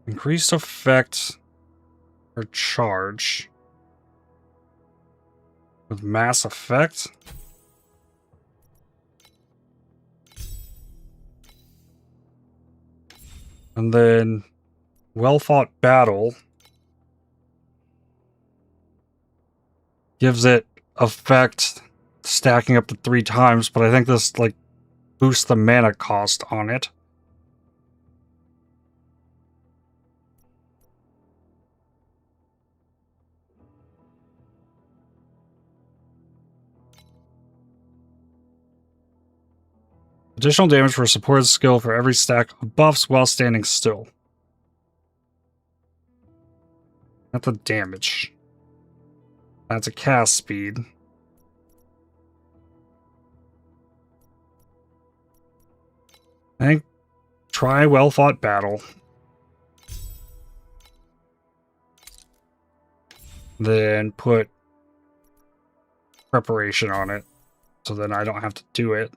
Increased effect or charge with mass effect. And then well-fought battle gives it effect stacking up to 3 times, but I think this like boost the mana cost on it. Additional damage for a supported skill for every stack of buffs while standing still. Not the damage. That's a cast speed. I think try well-fought battle. Then put preparation on it, so then I don't have to do it.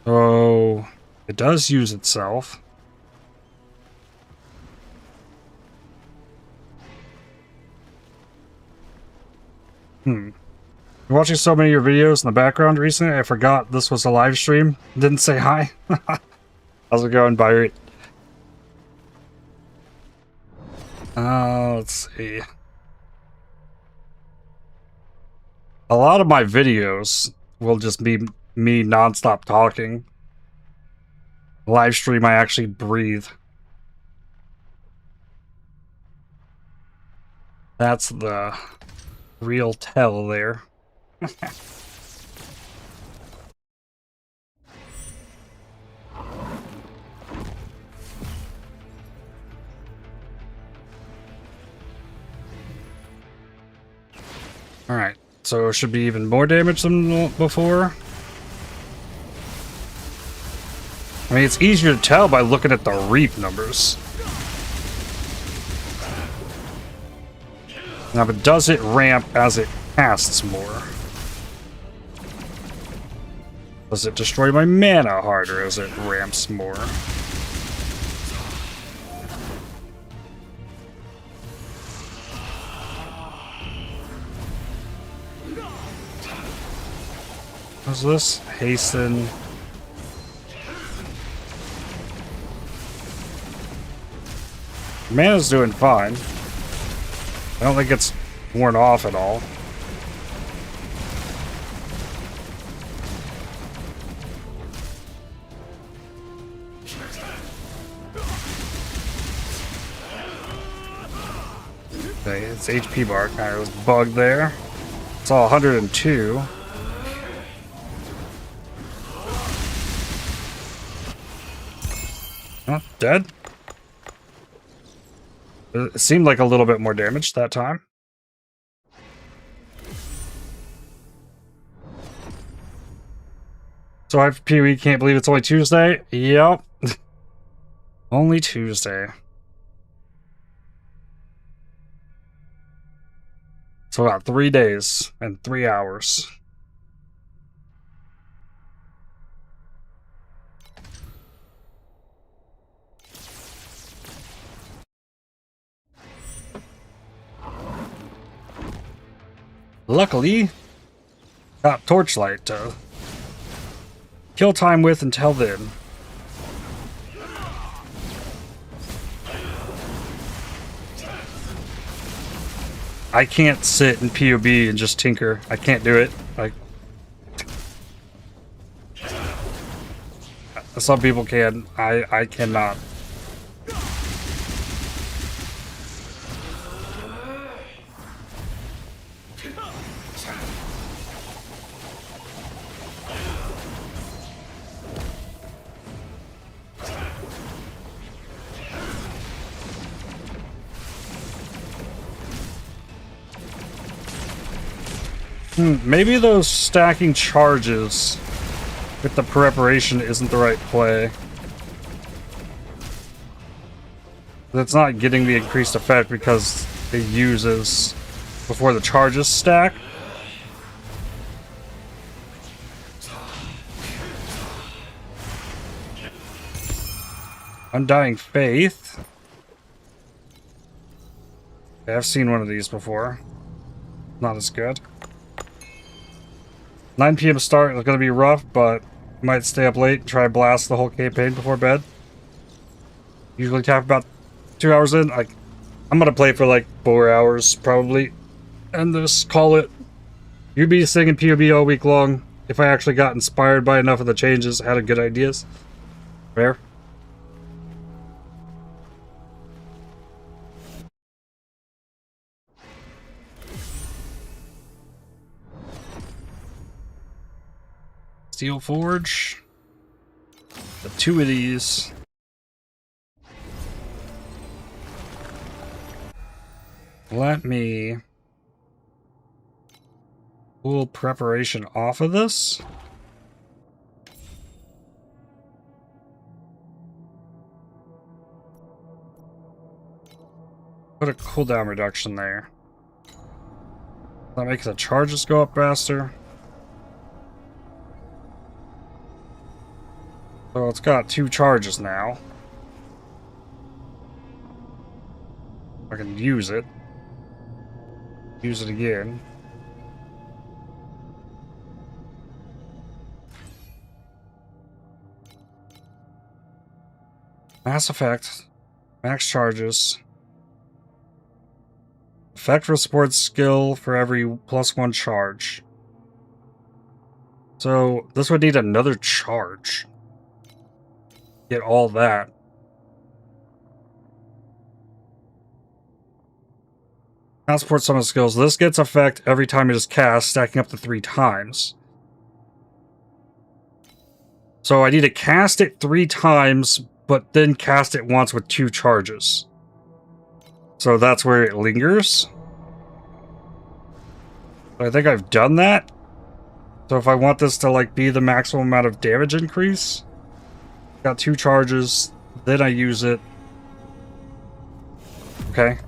Oh, it does use itself. You're watching so many of your videos in the background recently, I forgot this was a live stream. Didn't say hi. How's it going, Byron? Let's see. A lot of my videos will just be me nonstop talking. Live stream, I actually breathe. That's the real tell there. Alright, so it should be even more damage than before. I mean, it's easier to tell by looking at the reap numbers. Now, but does it ramp as it casts more? Does it destroy my mana harder as it ramps more? What's this? Hasten. Mana's doing fine. I don't think it's worn off at all. Okay, its HP bar kind of was bugged there. It's all 102. Oh, dead? It seemed like a little bit more damage that time. So I PoE can't believe it's only Tuesday? Yep. Only Tuesday. So about 3 days and 3 hours. Luckily, got Torchlight to kill time with until then. I can't sit in POB and just tinker. I can't do it. Like, some people can. I cannot. Maybe those stacking charges with the preparation isn't the right play. It's not getting the increased effect because it uses before the charges stack. Undying Faith. Yeah, I've seen one of these before. Not as good. 9 p.m. start is going to be rough, but might stay up late and try to blast the whole campaign before bed. Usually tap about 2 hours in. I'm going to play for like 4 hours, probably. And just call it. You'd be singing POB all week long if I actually got inspired by enough of the changes, had good ideas. Fair. Steel Forge. The 2 of these. Let me pull preparation off of this. Put a cooldown reduction there. That makes the charges go up faster. So it's got 2 charges now. I can use it. Use it again. Mass effect. Max charges. Effect for support skill for every +1 charge. So this would need another charge. Get all that. Now support summon skills. This gets effect every time it is cast, stacking up to 3 times. So I need to cast it 3 times, but then cast it once with 2 charges. So that's where it lingers. I think I've done that. So if I want this to like be the maximum amount of damage increase, got 2 charges, then I use it. Okay.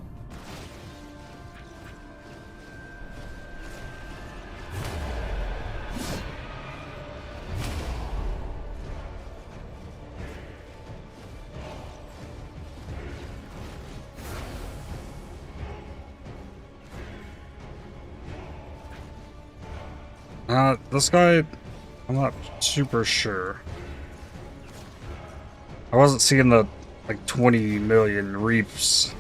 This guy, I'm not super sure. I wasn't seeing the, like, 20 million reaps.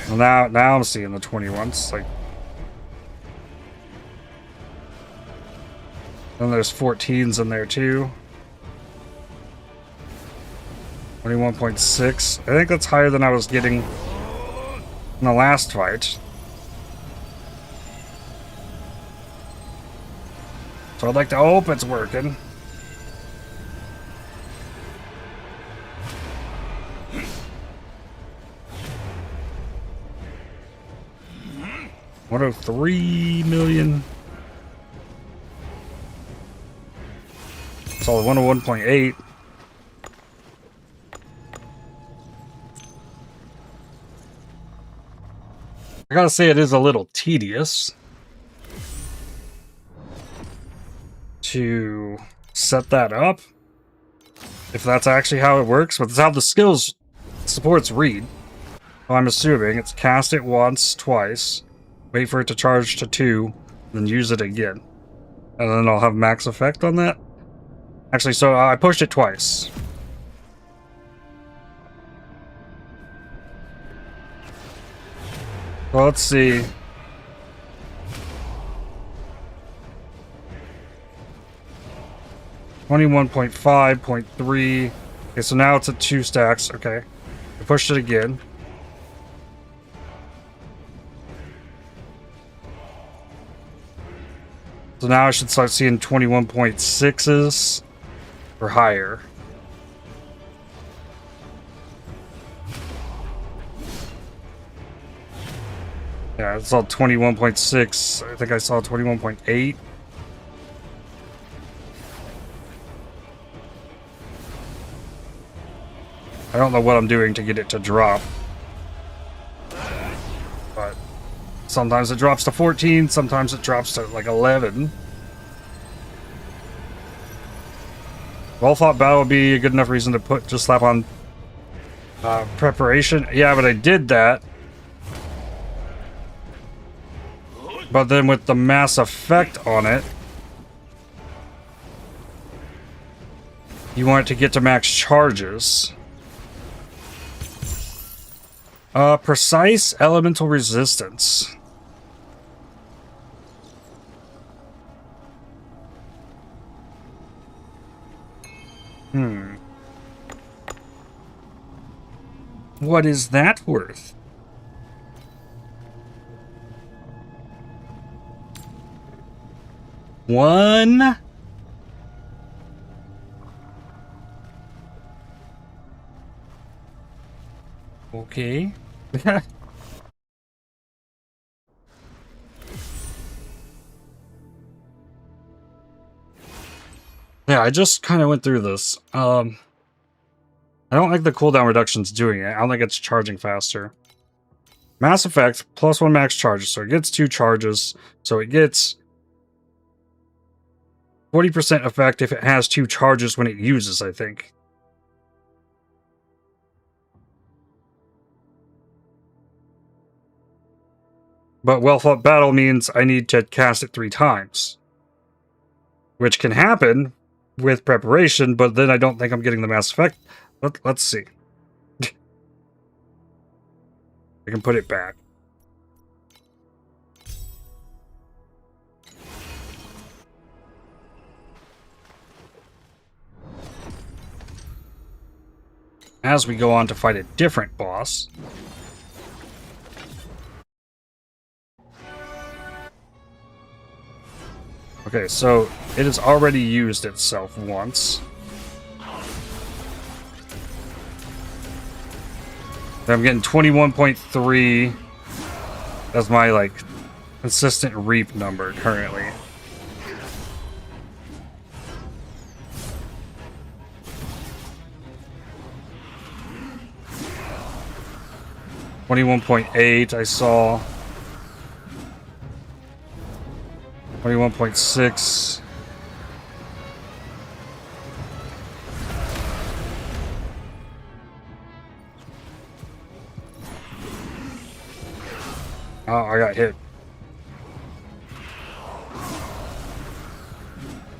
Well, now I'm seeing the 21s, like... Then there's 14s in there, too. 21.6. I think that's higher than I was getting in the last fight. So I'd like to hope it's working. $103 million. It's all 101.8. I gotta say it is a little tedious to set that up, if that's actually how it works, but it's how the skills supports read. Well, I'm assuming it's cast it once, twice, wait for it to charge to 2, then use it again. And then I'll have max effect on that. Actually, so I pushed it twice. Well, let's see. .3. Okay, so now it's at 2 stacks. Okay. I pushed it again. So now I should start seeing 21.6s or higher. Yeah, I saw 21.6. I think I saw 21.8. I don't know what I'm doing to get it to drop. But sometimes it drops to 14, sometimes it drops to like 11. Well thought battle would be a good enough reason to just slap on preparation. Yeah, but I did that But then with the mass effect on it, you want it to get to max charges. Precise elemental resistance. What is that worth? One? Okay. Yeah, I just kind of went through this. I don't like the cooldown reductions doing it. I don't think it's charging faster. Mass effect, +1 max charges. So it gets 2 charges. So it gets 40% effect if it has 2 charges when it uses, I think. But well-fought battle means I need to cast it 3 times. Which can happen with preparation, but then I don't think I'm getting the mass effect. Let's see. I can put it back. As we go on to fight a different boss. Okay, so it has already used itself once. I'm getting 21.3 as my, like, consistent reap number currently. $21.8 I saw. 21.6. Oh, I got hit.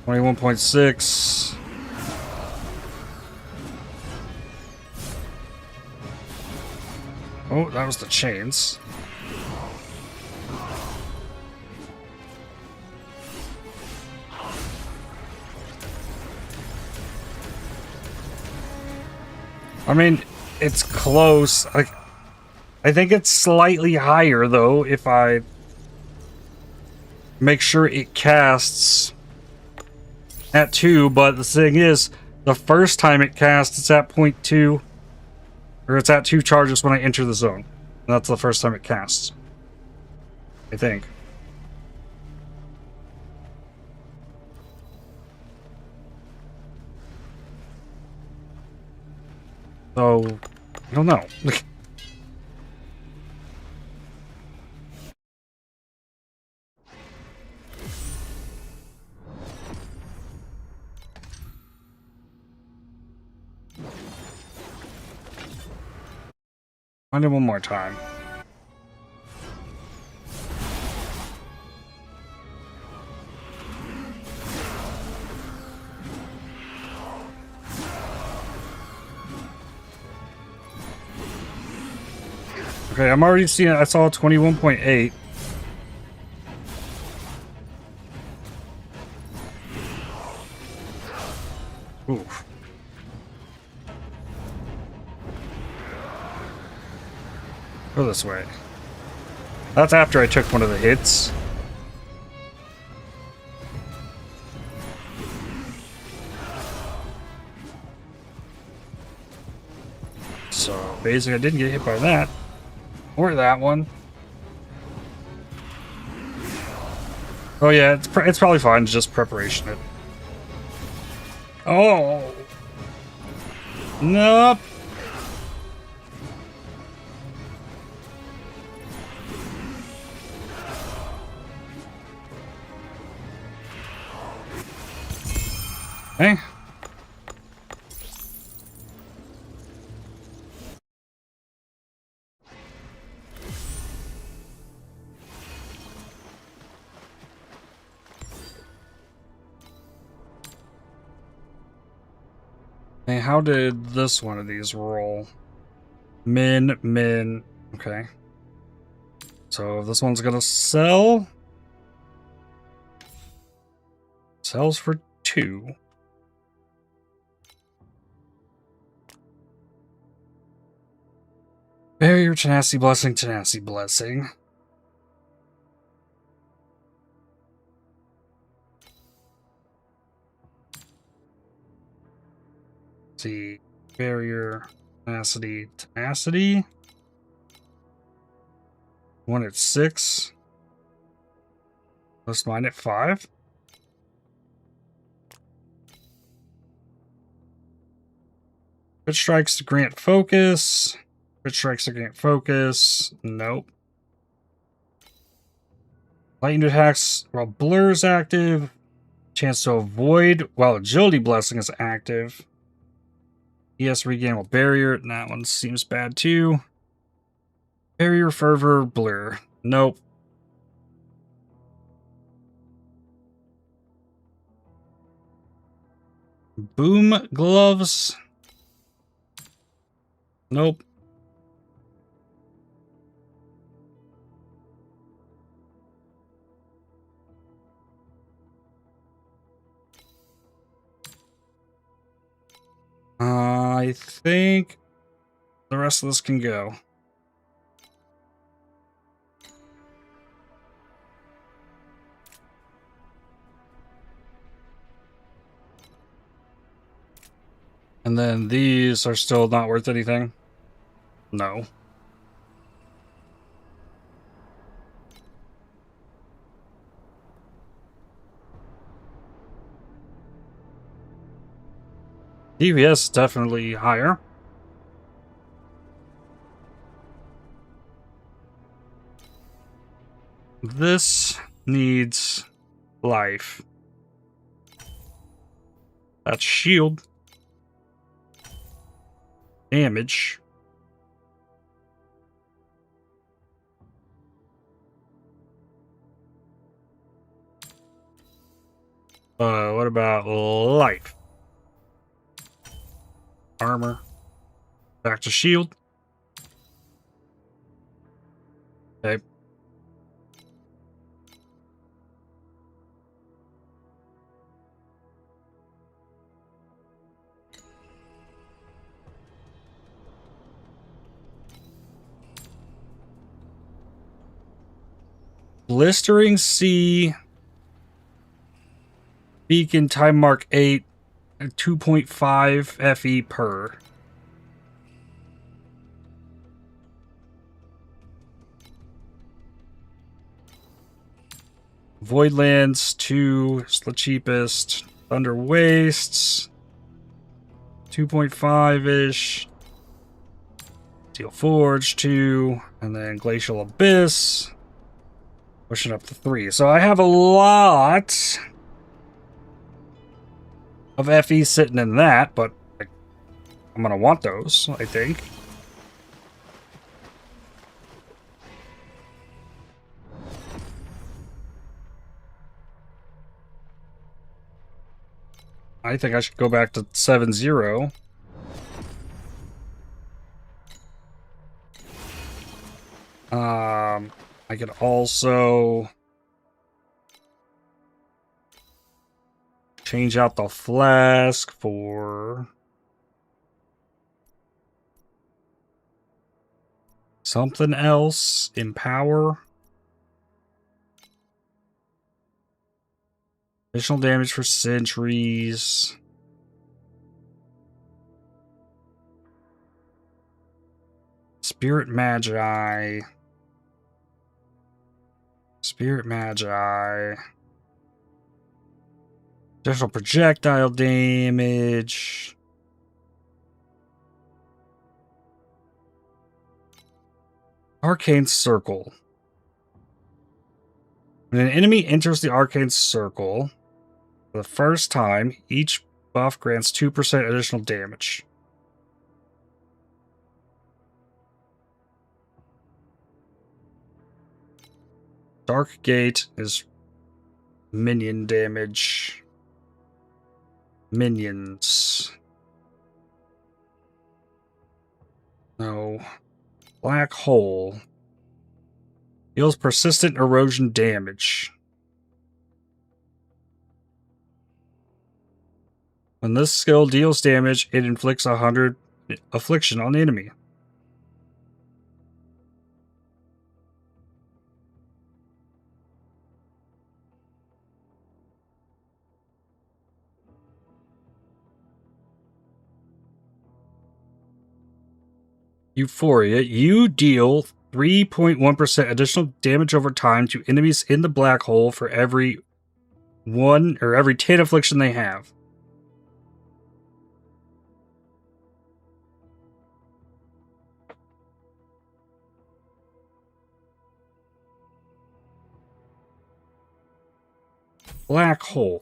21.6. Oh, that was the chains. I mean, it's close. I think it's slightly higher, though, if I make sure it casts at 2, but the thing is, the first time it casts, it's at 0.2, or it's at 2 charges when I enter the zone. And that's the first time it casts. I think. So, I don't know. Find it one more time. Okay, I'm already seeing it. I saw 21.8. Oof. Go this way. That's after I took one of the hits. So, basically, I didn't get hit by that. Or that one. Oh yeah, it's probably fine. It's just preparation it. Oh! Nope! Hey. Hey, how did this one of these roll? Min. Okay. So this one's gonna sell. Sells for 2. Barrier, tenacity blessing, tenacity blessing. Let's see, barrier, tenacity. One at 6. Plus mine at 5. Crit strikes to grant focus. Crit strikes to grant focus. Nope. Lightning attacks while blur is active. Chance to avoid while agility blessing is active. ES regain while barrier. That one seems bad too. Barrier, fervor, blur. Nope. Boom gloves. Nope. I think the rest of this can go. And then these are still not worth anything. No. DPS definitely higher. This needs life. That's shield. Damage. What about life? Armor. Back to shield. Okay. Blistering Sea. Beacon Timemark 8. 2.5 FE per. Voidlands 2 is the cheapest. Thunder Wastes 2.5-ish. Steel Forge 2, and then Glacial Abyss pushing up to 3. So I have a lot of FE sitting in that, but I'm gonna want those, I think. I think I should go back to 7-0. I could also change out the flask for something else. Empower. Additional damage for sentries. Spirit Magi. Spirit Magi. Additional projectile damage. Arcane Circle. When an enemy enters the Arcane Circle for the first time, each buff grants 2% additional damage. Dark Gate is minion damage. Minions. No. Black hole. Deals persistent erosion damage. When this skill deals damage, it inflicts 100 affliction on the enemy. Euphoria. You deal 3.1% additional damage over time to enemies in the black hole for every 1 or every 10 affliction they have. Black hole.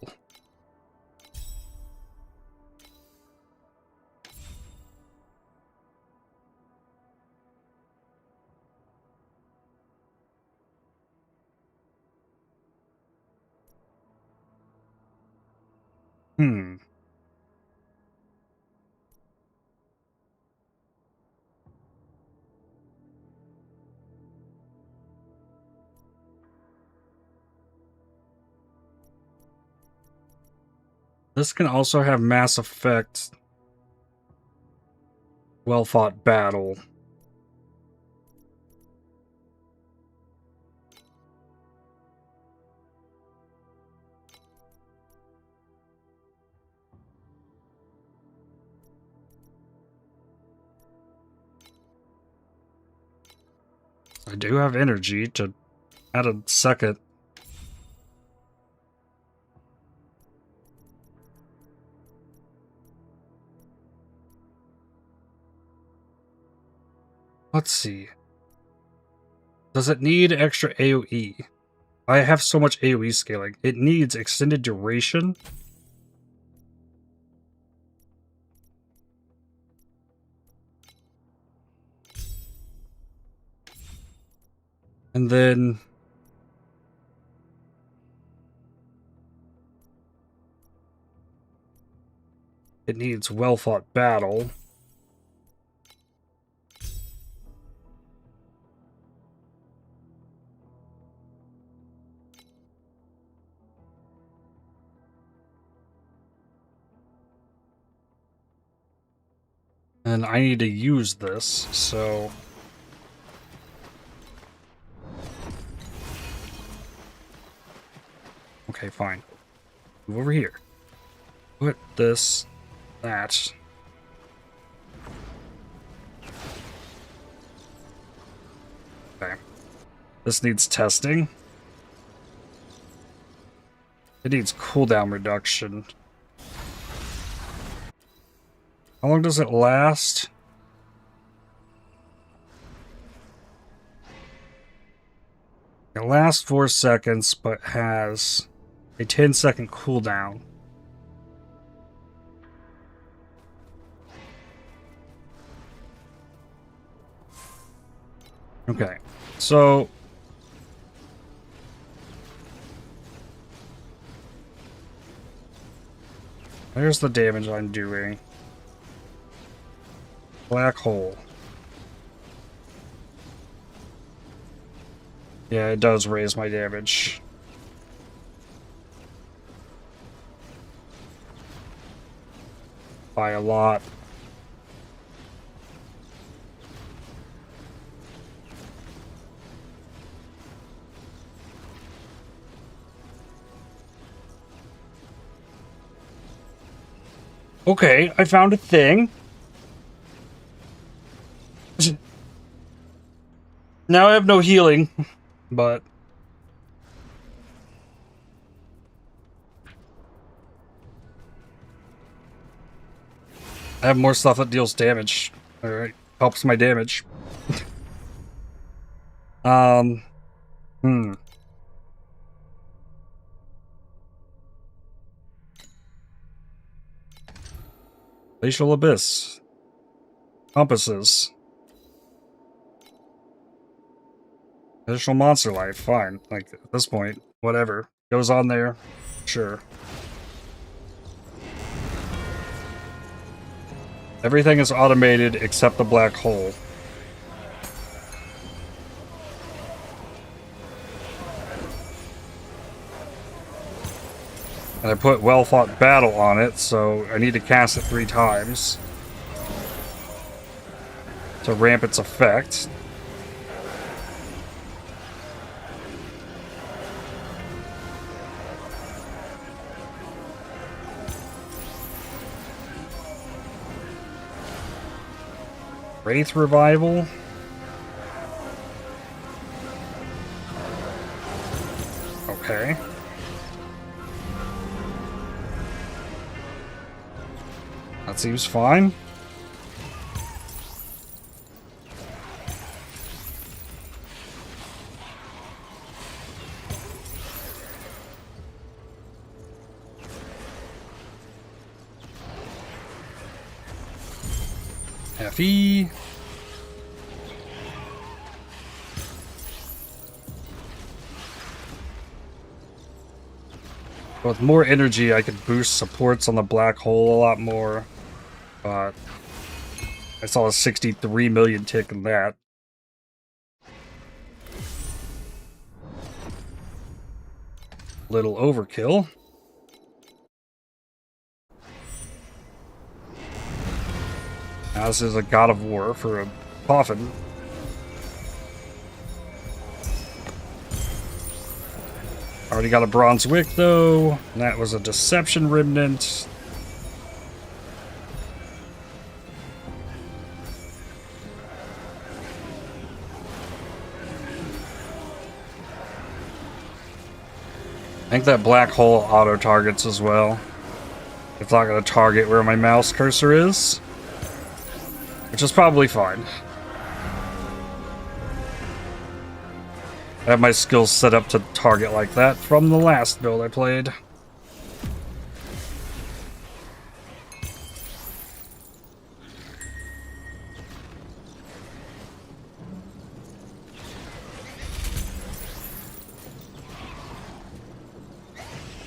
This can also have mass effect. Well fought battle. I do have energy to add a second. Let's see. Does it need extra AoE? I have so much AoE scaling. It needs extended duration. And then it needs well-fought battle. And I need to use this, so... Okay, fine. Move over here. Put this, that. Okay. This needs testing. It needs cooldown reduction. How long does it last? It lasts 4 seconds, but has a 10-second cooldown. Okay, so... there's the damage I'm doing. Black hole. Yeah, it does raise my damage. By a lot. Okay, I found a thing. Now I have no healing, but... I have more stuff that deals damage. Alright, helps my damage. Glacial Abyss. Compasses. Additional monster life, fine. Like, at this point, whatever. Goes on there, sure. Everything is automated except the black hole. And I put Well Fought Battle on it, so I need to cast it 3 times to ramp its effect. Wraith Revival. Okay. That seems fine. FE. With more energy, I could boost supports on the black hole a lot more. But I saw a 63 million tick in that. Little overkill. Now this is a God of War for a coffin. Already got a Bronze Wick though. And that was a Deception Remnant. I think that black hole auto targets as well. It's not going to target where my mouse cursor is, which is probably fine. I have my skills set up to target like that from the last build I played.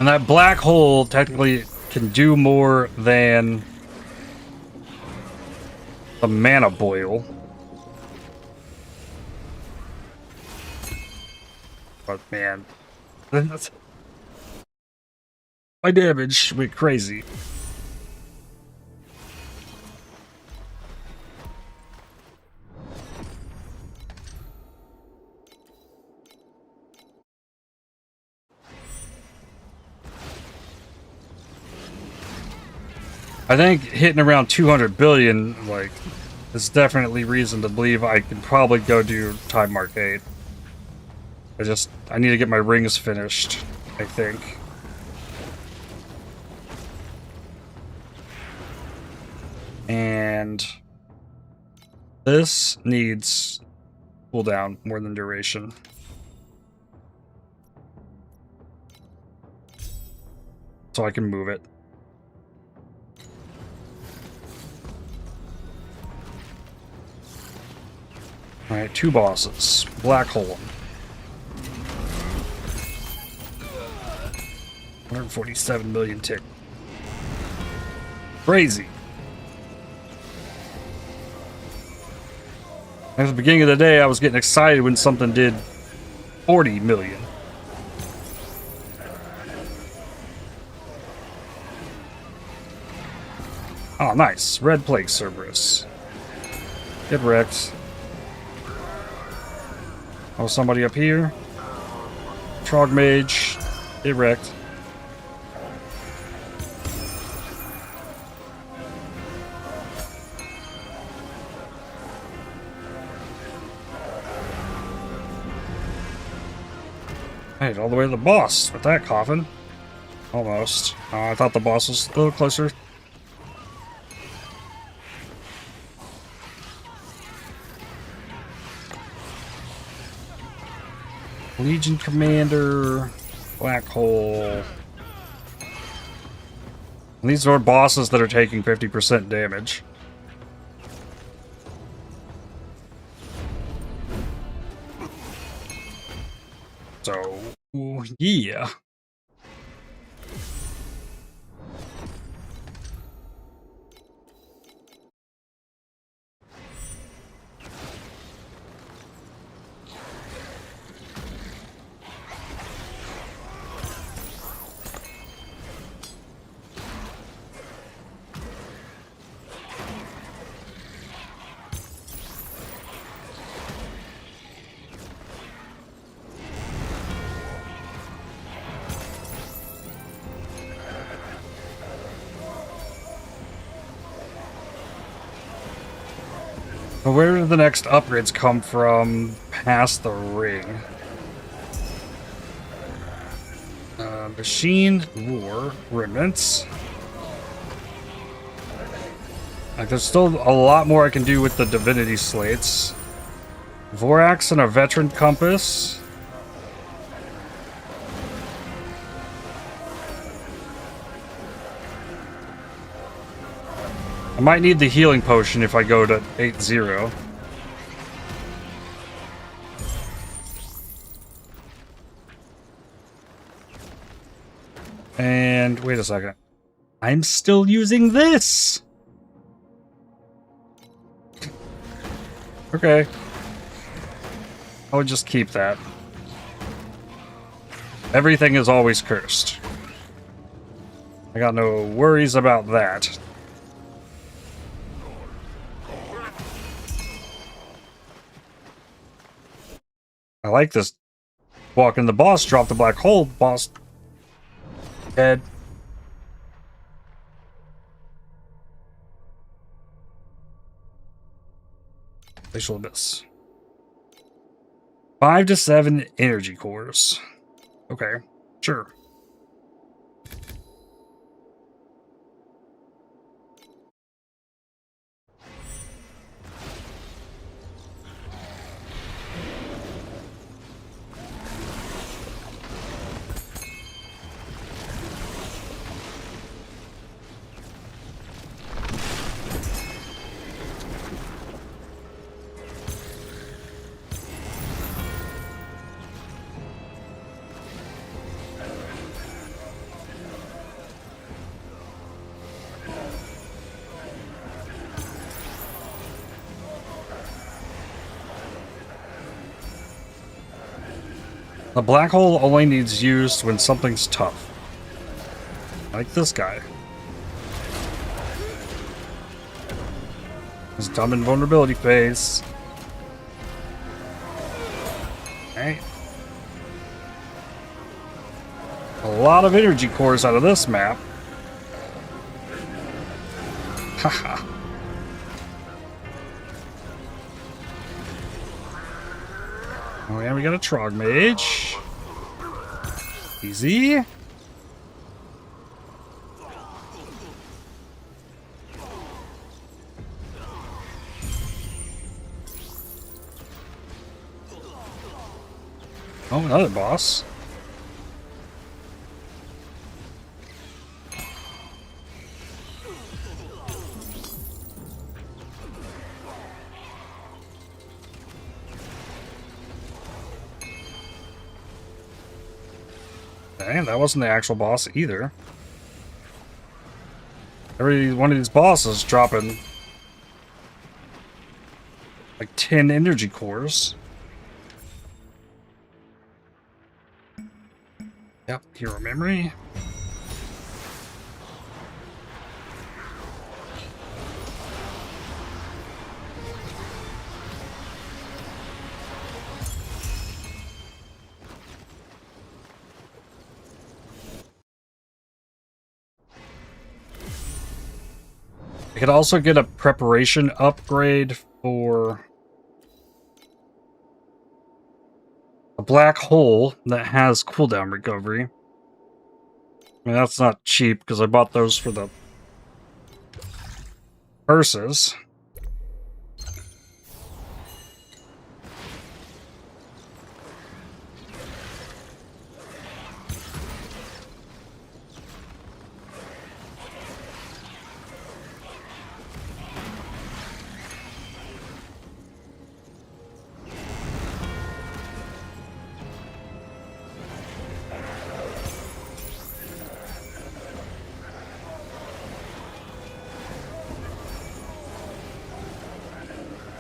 And that black hole technically can do more than the mana boil. But man, my damage went crazy. I think hitting around 200 billion, like, is definitely reason to believe I can probably go do Timemark 8. I need to get my rings finished, I think. And this needs cooldown more than duration. So I can move it. Alright, 2 bosses. Black hole. 147 million tick. Crazy. At the beginning of the day, I was getting excited when something did 40 million. Oh, nice. Red Plague Cerberus. Get wrecked. Oh, somebody up here. Trog Mage. Get wrecked. Hey, all the way to the boss with that coffin. Almost. I thought the boss was a little closer. Legion Commander, Black Hole. And these are bosses that are taking 50% damage. So, yeah. But where do the next upgrades come from past the ring? Machine War Remnants. Like, there's still a lot more I can do with the Divinity Slates. Vorax and a Veteran Compass. I might need the healing potion if I go to 8-0. And wait a second. I'm still using this! Okay. I would just keep that. Everything is always cursed. I got no worries about that. I like this. Walk in the boss, drop the black hole, boss dead. Facial Abyss. 5 to 7 energy cores. Okay, sure. The black hole only needs used when something's tough. Like this guy. His dumb invulnerability phase. Okay. A lot of energy cores out of this map. Haha. Oh yeah, we got a Trog Mage. Easy. Oh, another boss. Dang, that wasn't the actual boss either. Every one of these bosses dropping like 10 energy cores. Yep, hero memory. I could also get a preparation upgrade for a black hole that has cooldown recovery. I mean, that's not cheap because I bought those for the purses.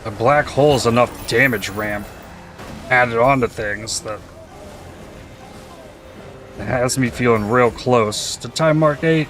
A black hole is enough damage ramp added onto things that it has me feeling real close to Timemark 8.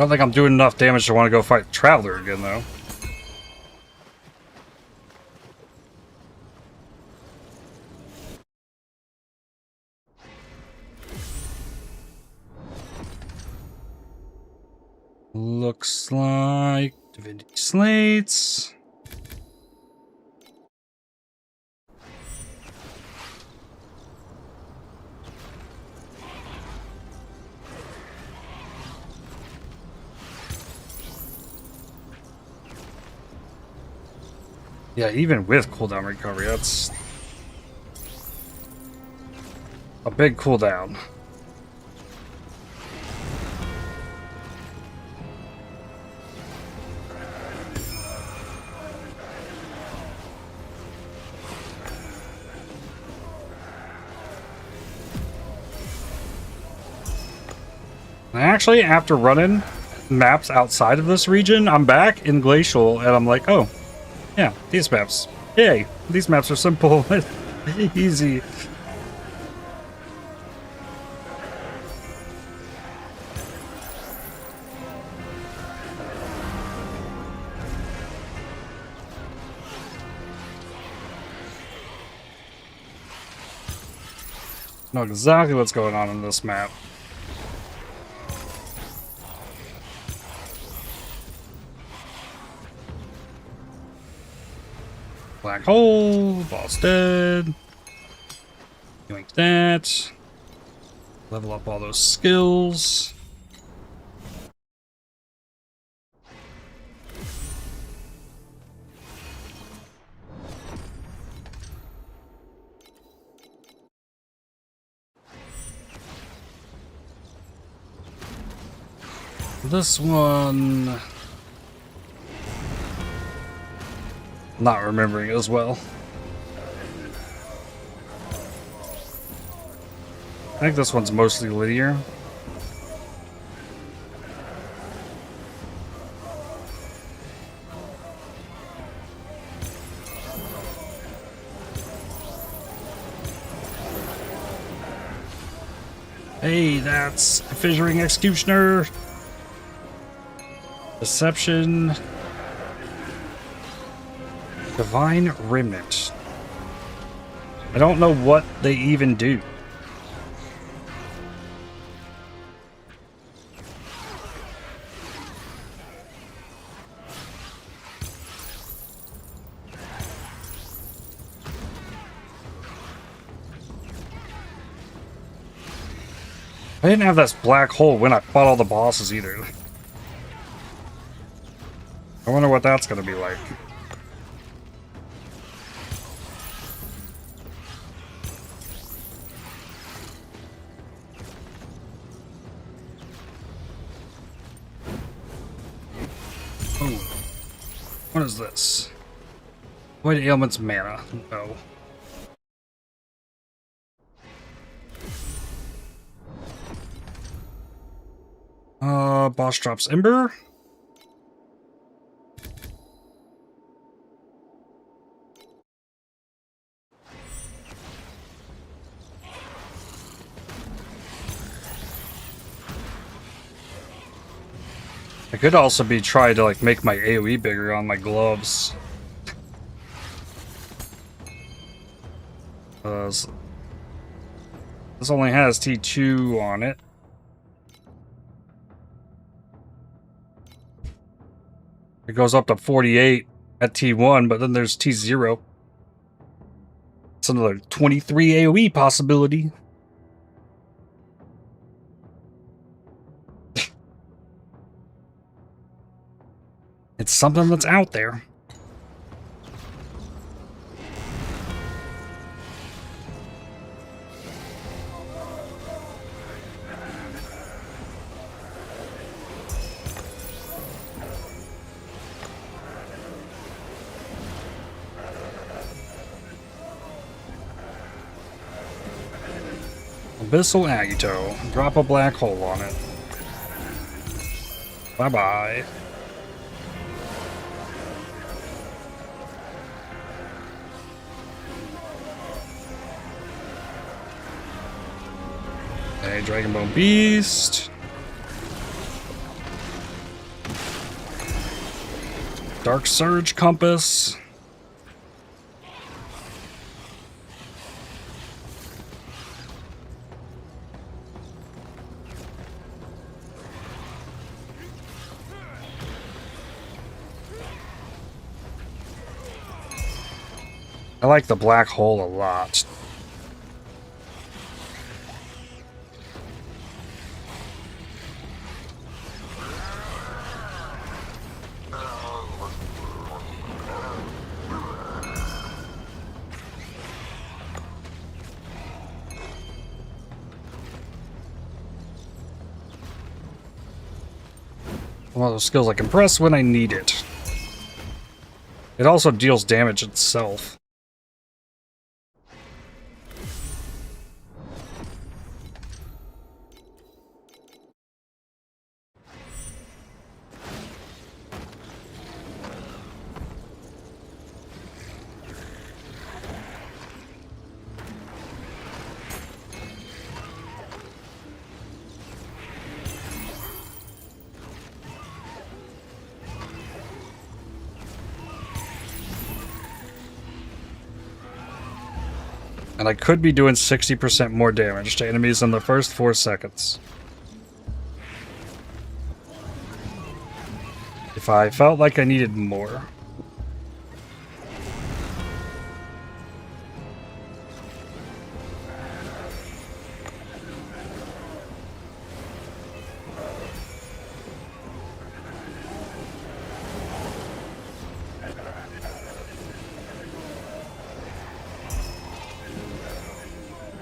I don't think I'm doing enough damage to want to go fight Traveler again, though. Looks like Divinity Slates. Yeah, even with cooldown recovery, that's a big cooldown. Actually, after running maps outside of this region, I'm back in Glacial, and I'm like, oh, yeah, these maps. Yay, these maps are simple. Easy. Know exactly what's going on in this map. Black hole, boss dead. Doing that. Level up all those skills. This one... not remembering as well. I think this one's mostly linear. Hey, that's Fissuring Executioner. Deception. Divine Remnant. I don't know what they even do. I didn't have this black hole when I fought all the bosses either. I wonder what that's gonna be like. Oh. What is this? Void Ailment's mana. No. Boss drops Ember. I could also be trying to like make my AoE bigger on my gloves. This only has T2 on it. It goes up to 48 at T1, but then there's T0. It's another 23 AoE possibility. It's something that's out there. Abyssal Agito. Drop a black hole on it. Bye-bye. Okay, Dragonbone Beast. Dark Surge Compass. I like the black hole a lot. One of those skills I can press when I need it. It also deals damage itself. And I could be doing 60% more damage to enemies in the first 4 seconds. If I felt like I needed more.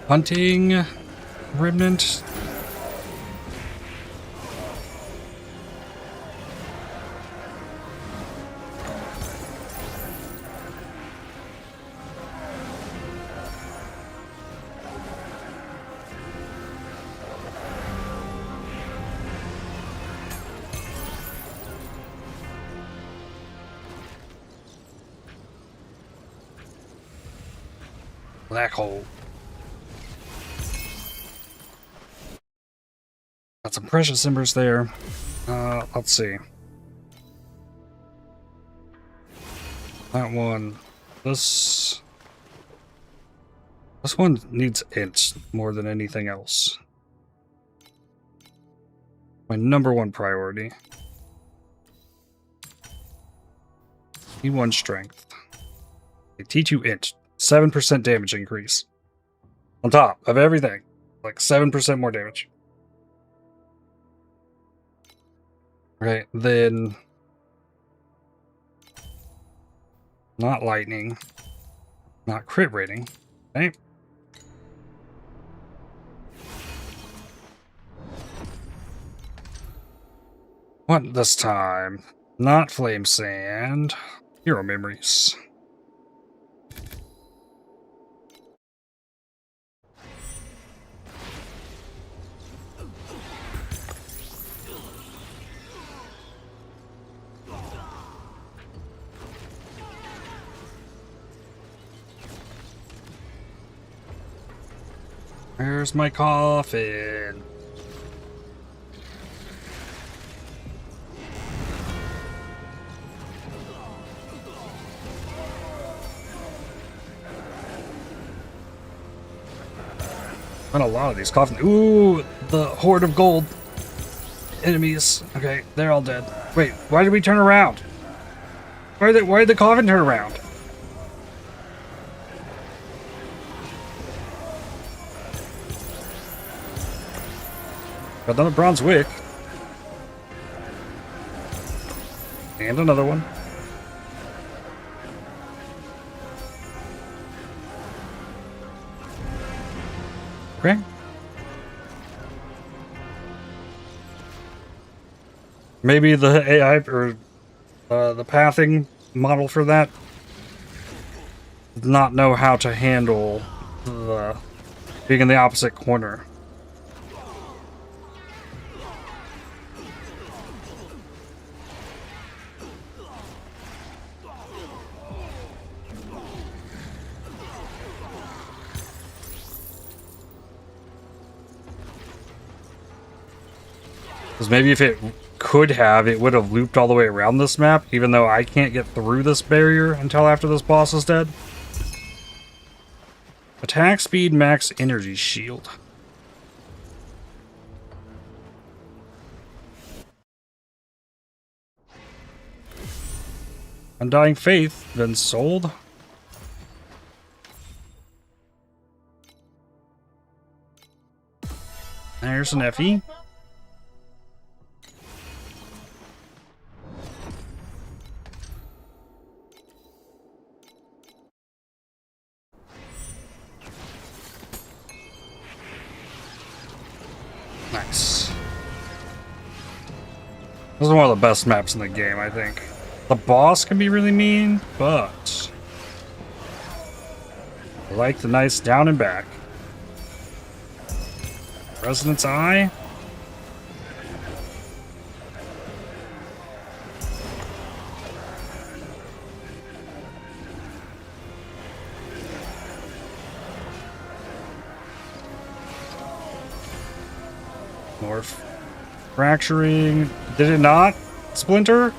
Hunting Remnant. Black hole. Got some precious embers there. Let's see. That one. This one needs int more than anything else. My #1 priority. E1 strength. A T2 int. 7% damage increase. On top of everything. Like 7% more damage. Okay, then not lightning, not crit rating. Okay. What this time? Not flame sand. Hero memories. Where's my coffin? Got a lot of these coffins. Ooh, the horde of gold enemies. Okay, they're all dead. Wait, why did we turn around? Why did the coffin turn around? Got another bronze wick. And another one. Okay. Maybe the AI or the pathing model for that does not know how to handle the being in the opposite corner. Because maybe if it could have, it would have looped all the way around this map, even though I can't get through this barrier until after this boss is dead. Attack speed, max energy shield. Undying Faith, then sold. There's an FE. Nice. This is one of the best maps in the game, I think. The boss can be really mean, but I like the nice down and back. Resonance Eye. More fracturing. Did it not splinter?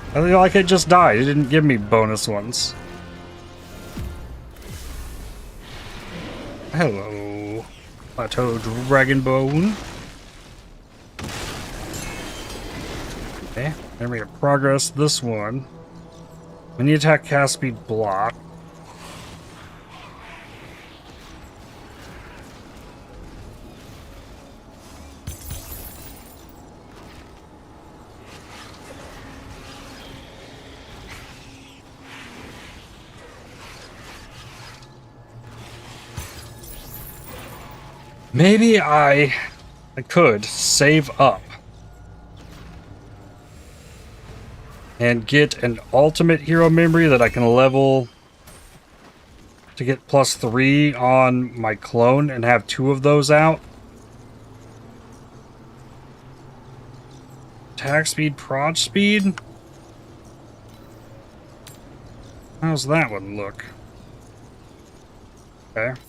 I feel like it just died. It didn't give me bonus ones. Hello, Plateau Dragonbone. Okay, then we have progress this one. Mini attack, cast speed, block. Maybe I could save up and get an ultimate hero memory that I can level to get +3 on my clone and have 2 of those out. Attack speed, prod speed. How's that one look? Okay.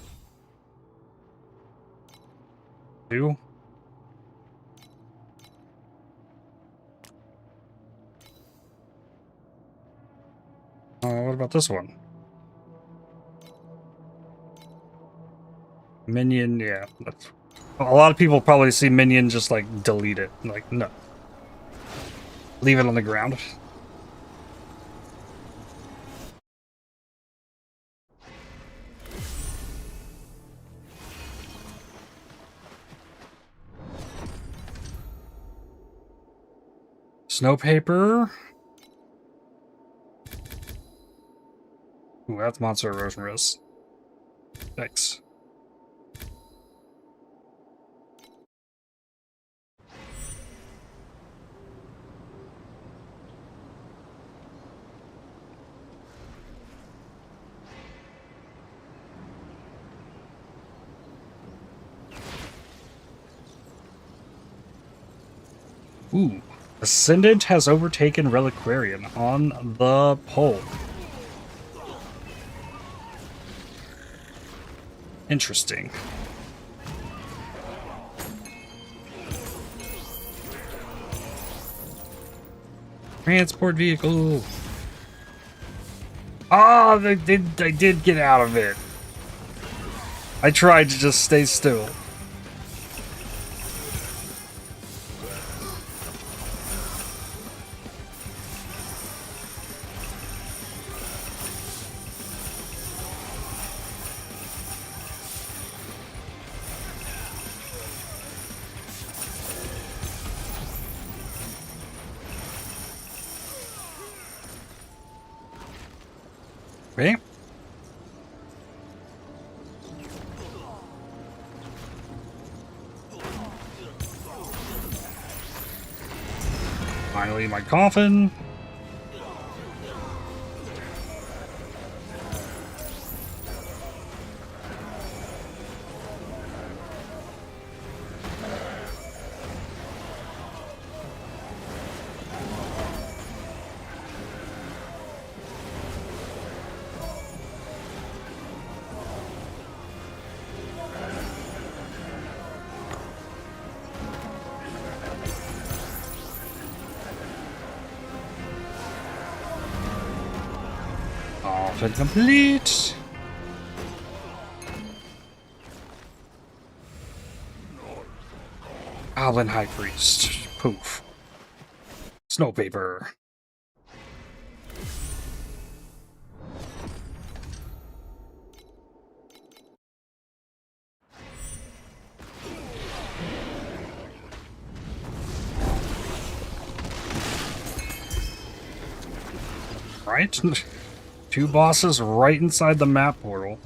2. What about this one? Minion, yeah. A lot of people probably see Minion just like delete it. Like, no. Leave it on the ground. Snow paper. Ooh, that's monster erosion risk. Thanks. Ooh. Ascendant has overtaken Reliquarian on the pole. Interesting. Transport vehicle. Ah, they did get out of it. I tried to just stay still. Okay. Finally, my coffin. Off and complete. Goblin High Priest. Poof. Snow paper. Right? 2 bosses right inside the map portal.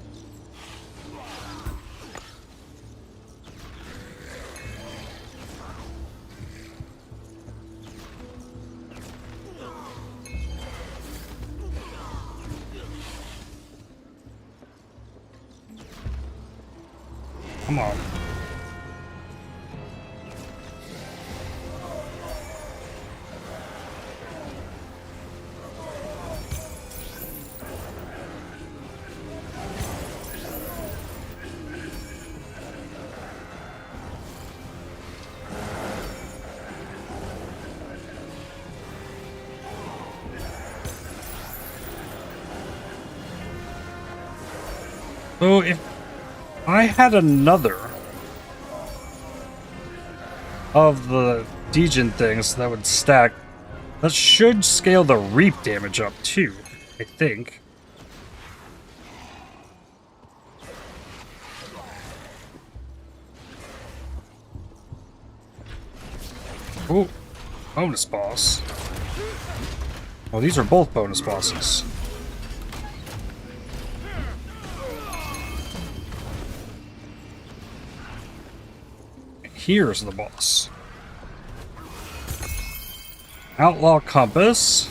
Come on. So if I had another of the Degen things that would stack, that should scale the reap damage up too, I think. Oh, bonus boss. Well, these are both bonus bosses. Here's the boss. Outlaw Compass.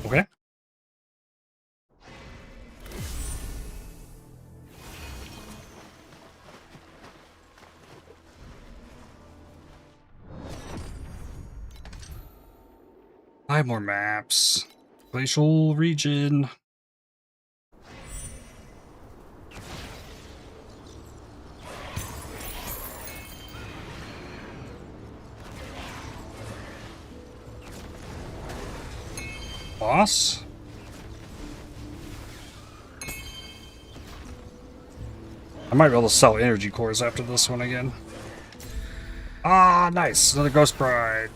Okay. Five more maps. Glacial region. Boss. I might be able to sell energy cores after this one again. Ah, nice. Another Ghost Bride.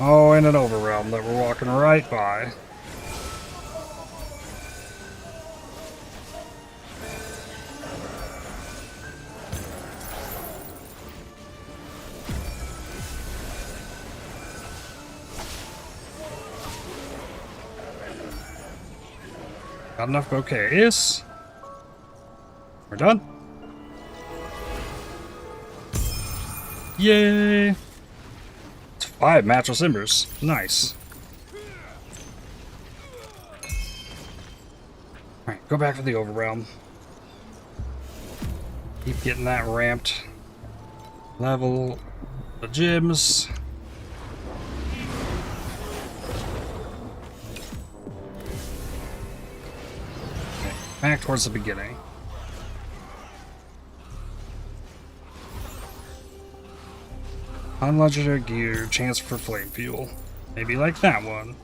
Oh, and an overrealm that we're walking right by. Got enough bouquets. We're done. Yay! 5 matchless embers. Nice. Alright, go back for the overrealm. Keep getting that ramped. Level the gems. Okay, back towards the beginning. Unlegendary gear, chance for flame fuel. Maybe like that one.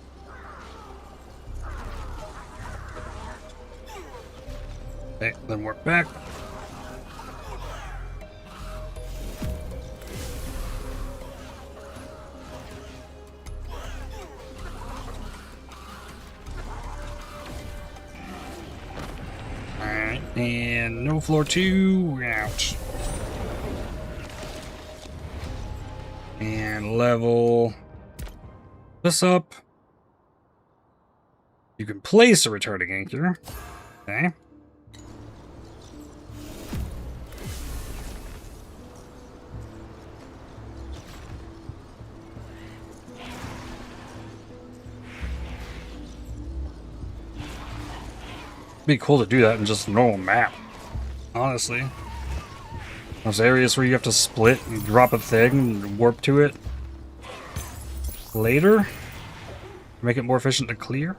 Okay, then work back. Alright, and no floor 2, out. And level this up. You can place a returning anchor. Okay. Be cool to do that in just a normal map, honestly. Those areas where you have to split and drop a thing and warp to it later. Make it more efficient to clear.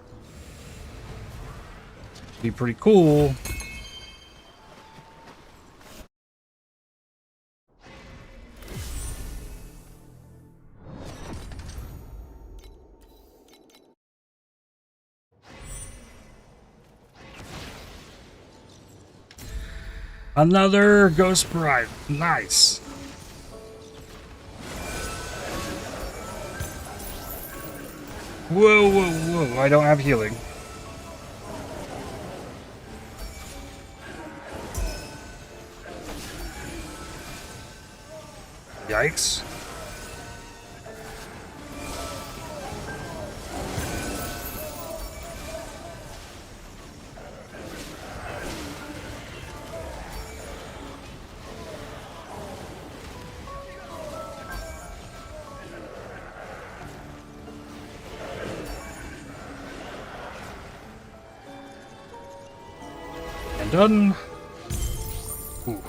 Be pretty cool. Another ghost bride. Nice. Whoa, whoa, whoa. I don't have healing. Yikes. And done. Ooh,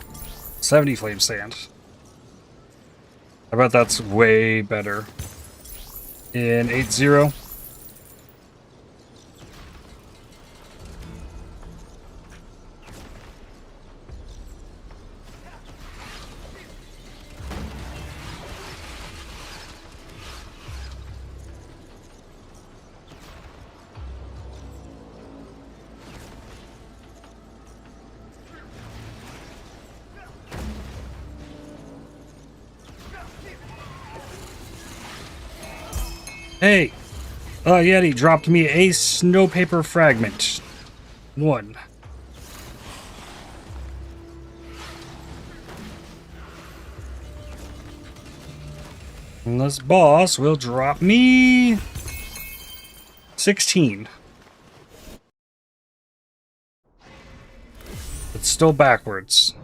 70 flame sand. I bet that's way better. In 8-0. Hey! Yeti dropped me a snow paper fragment. 1. And this boss will drop me 16. It's still backwards.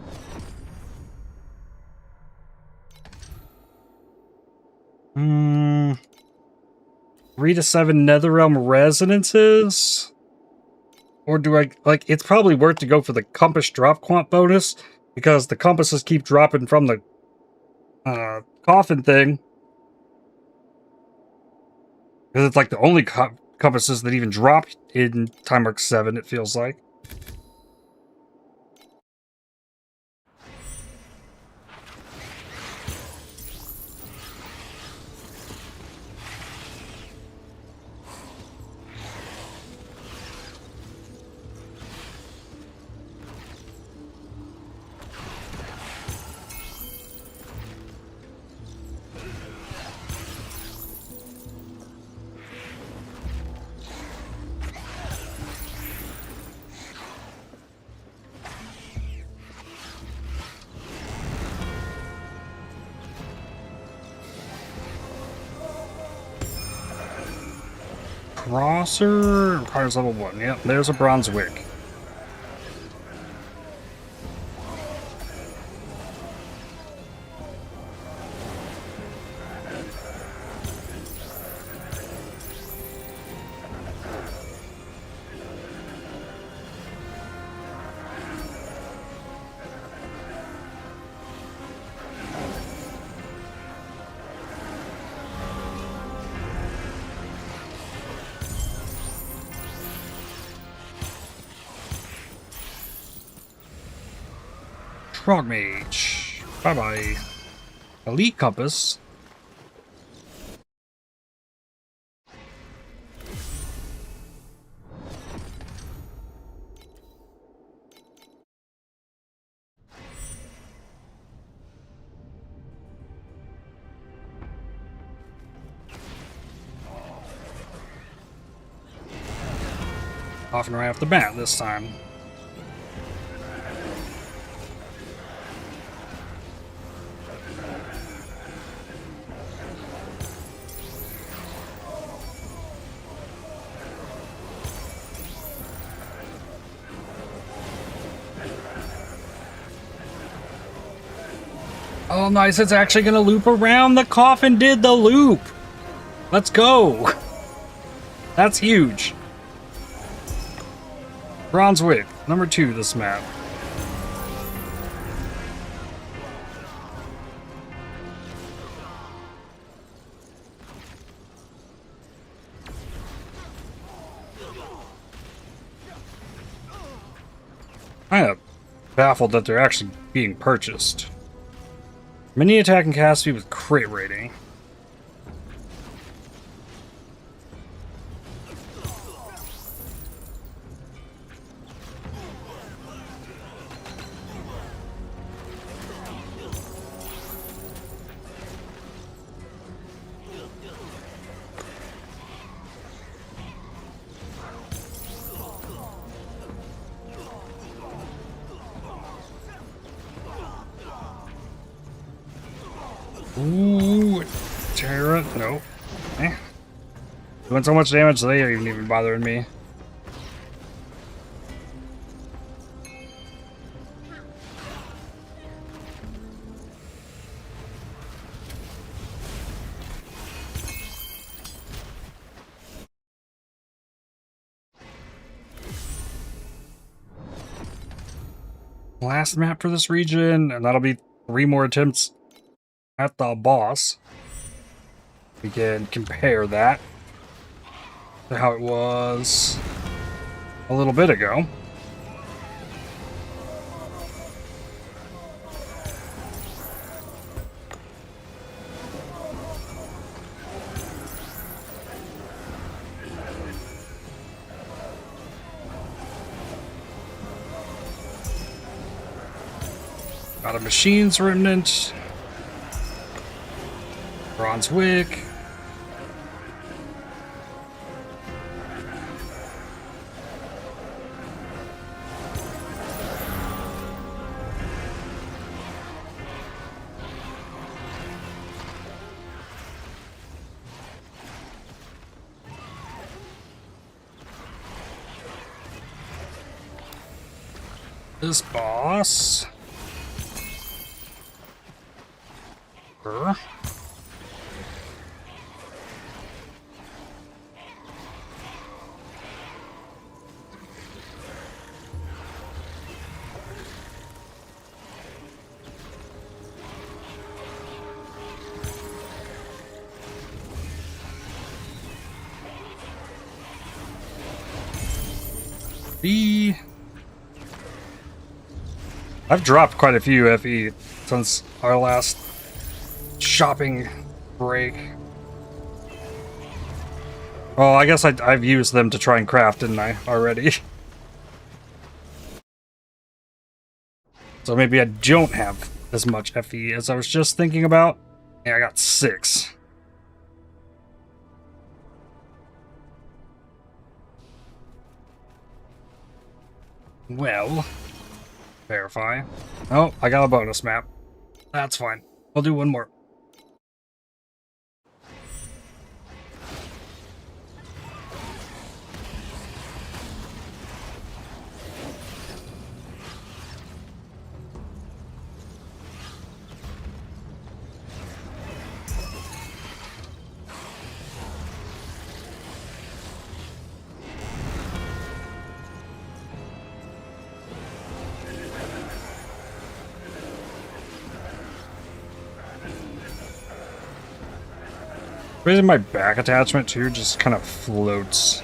Hmm. 3 to 7 Netherrealm resonances? Or do I, like, it's probably worth to go for the compass drop quant bonus, because the compasses keep dropping from the coffin thing. Because it's like the only compasses that even drop in Timemark 7, it feels like. Crosser, requires level 1. Yep, there's a bronze wick. Frog Mage. Bye-bye. Elite Compass. Often right off the bat this time. Oh, nice. It's actually going to loop around. The coffin did the loop. Let's go. That's huge. Bronze Wick, number 2 this map. baffled that they're actually being purchased. Mini attack and cast speed with crit rating. Ooh, Terra, no. Doing so much damage, they ain't even bothering me. Last map for this region, and that'll be 3 more attempts at the boss. We can compare that to how it was a little bit ago. Got a Machine's Remnant. Bronze Wick. This boss. I've dropped quite a few FE since our last shopping break. Oh, I guess I've used them to try and craft, didn't I, already? So maybe I don't have as much FE as I was just thinking about. Yeah, I got 6. Well, verify. Oh, I got a bonus map. That's fine. I'll do one more. Raising my back attachment too just kind of floats.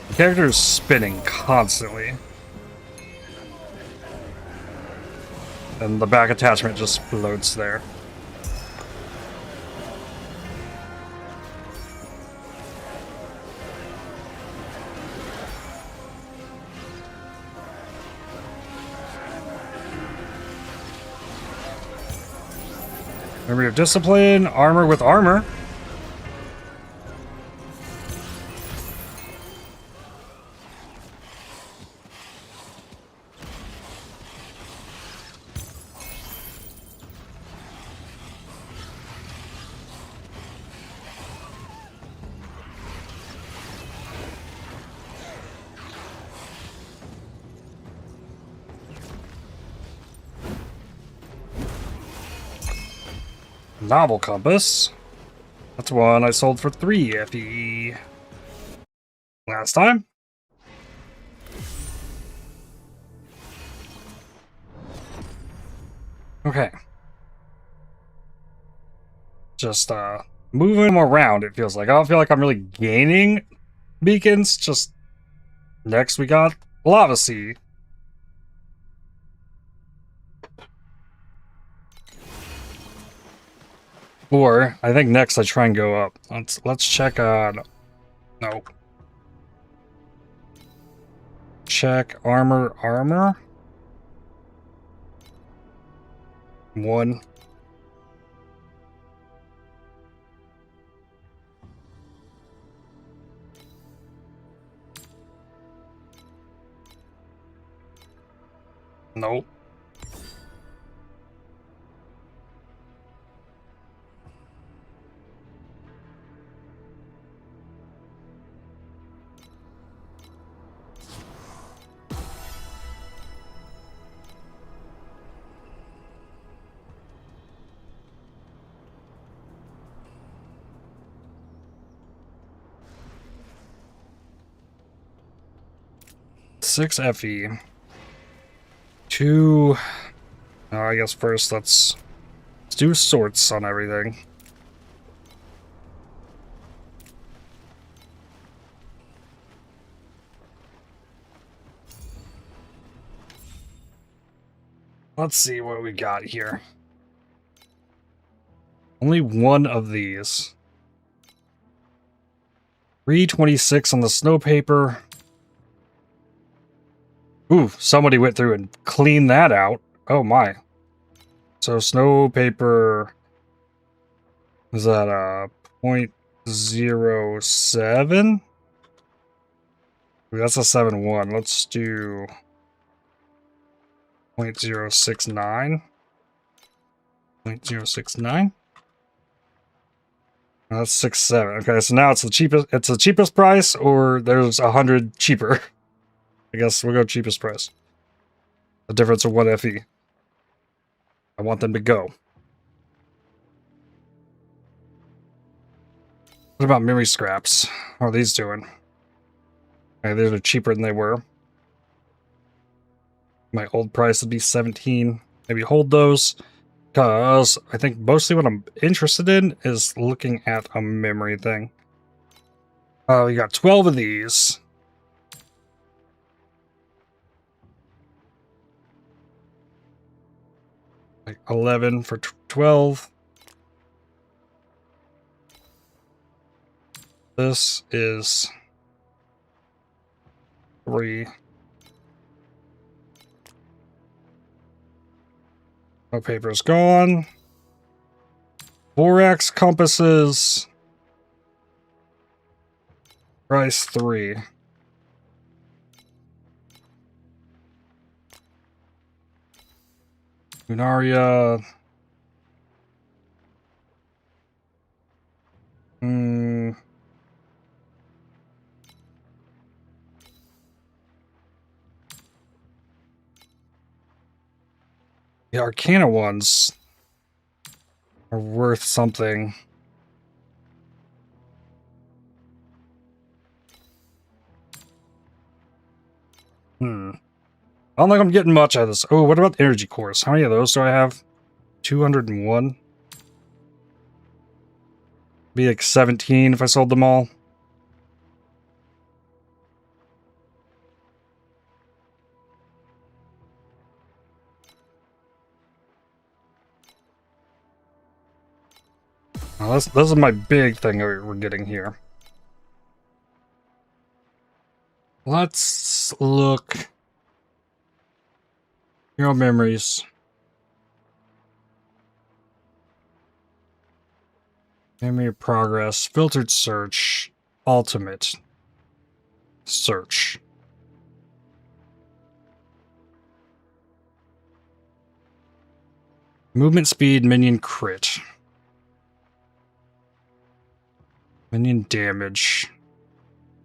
The character is spinning constantly. And the back attachment just floats there. Memory of Discipline, armor with armor. Novel Compass. That's one I sold for 3 FE last time. Okay. Just moving them around, it feels like. I don't feel like I'm really gaining beacons. Just next we got Lava Sea. Or I think next I try and go up. Let's check on. No. Check armor. 1. Nope. Six FE. 2. I guess first let's do sorts on everything. Let's see what we got here. Only one of these. 326 on the snow paper. Ooh, somebody went through and cleaned that out. Oh my. So snow paper is that a 0.07? That's a 7.1. Let's do 0.069. 0.069. That's 6.7. Okay, so now it's the cheapest. It's the cheapest price, or there's 100 cheaper. I guess we'll go cheapest price. The difference of 1 FE. I want them to go. What about memory scraps? How are these doing? Okay, these are cheaper than they were. My old price would be 17. Maybe hold those. Because I think mostly what I'm interested in is looking at a memory thing. We got 12 of these. Like 11 for 12. This is 3. No paper's gone. 4x compasses. Price 3. Lunaria. The Arcana ones are worth something. I don't think I'm getting much out of this. Oh, what about the energy cores? How many of those do I have? 201? Be like 17 if I sold them all. Well, this is my big thing that we're getting here. Let's look. Hero memories. Memory progress. Filtered search. Ultimate search. Movement speed, minion crit. Minion damage.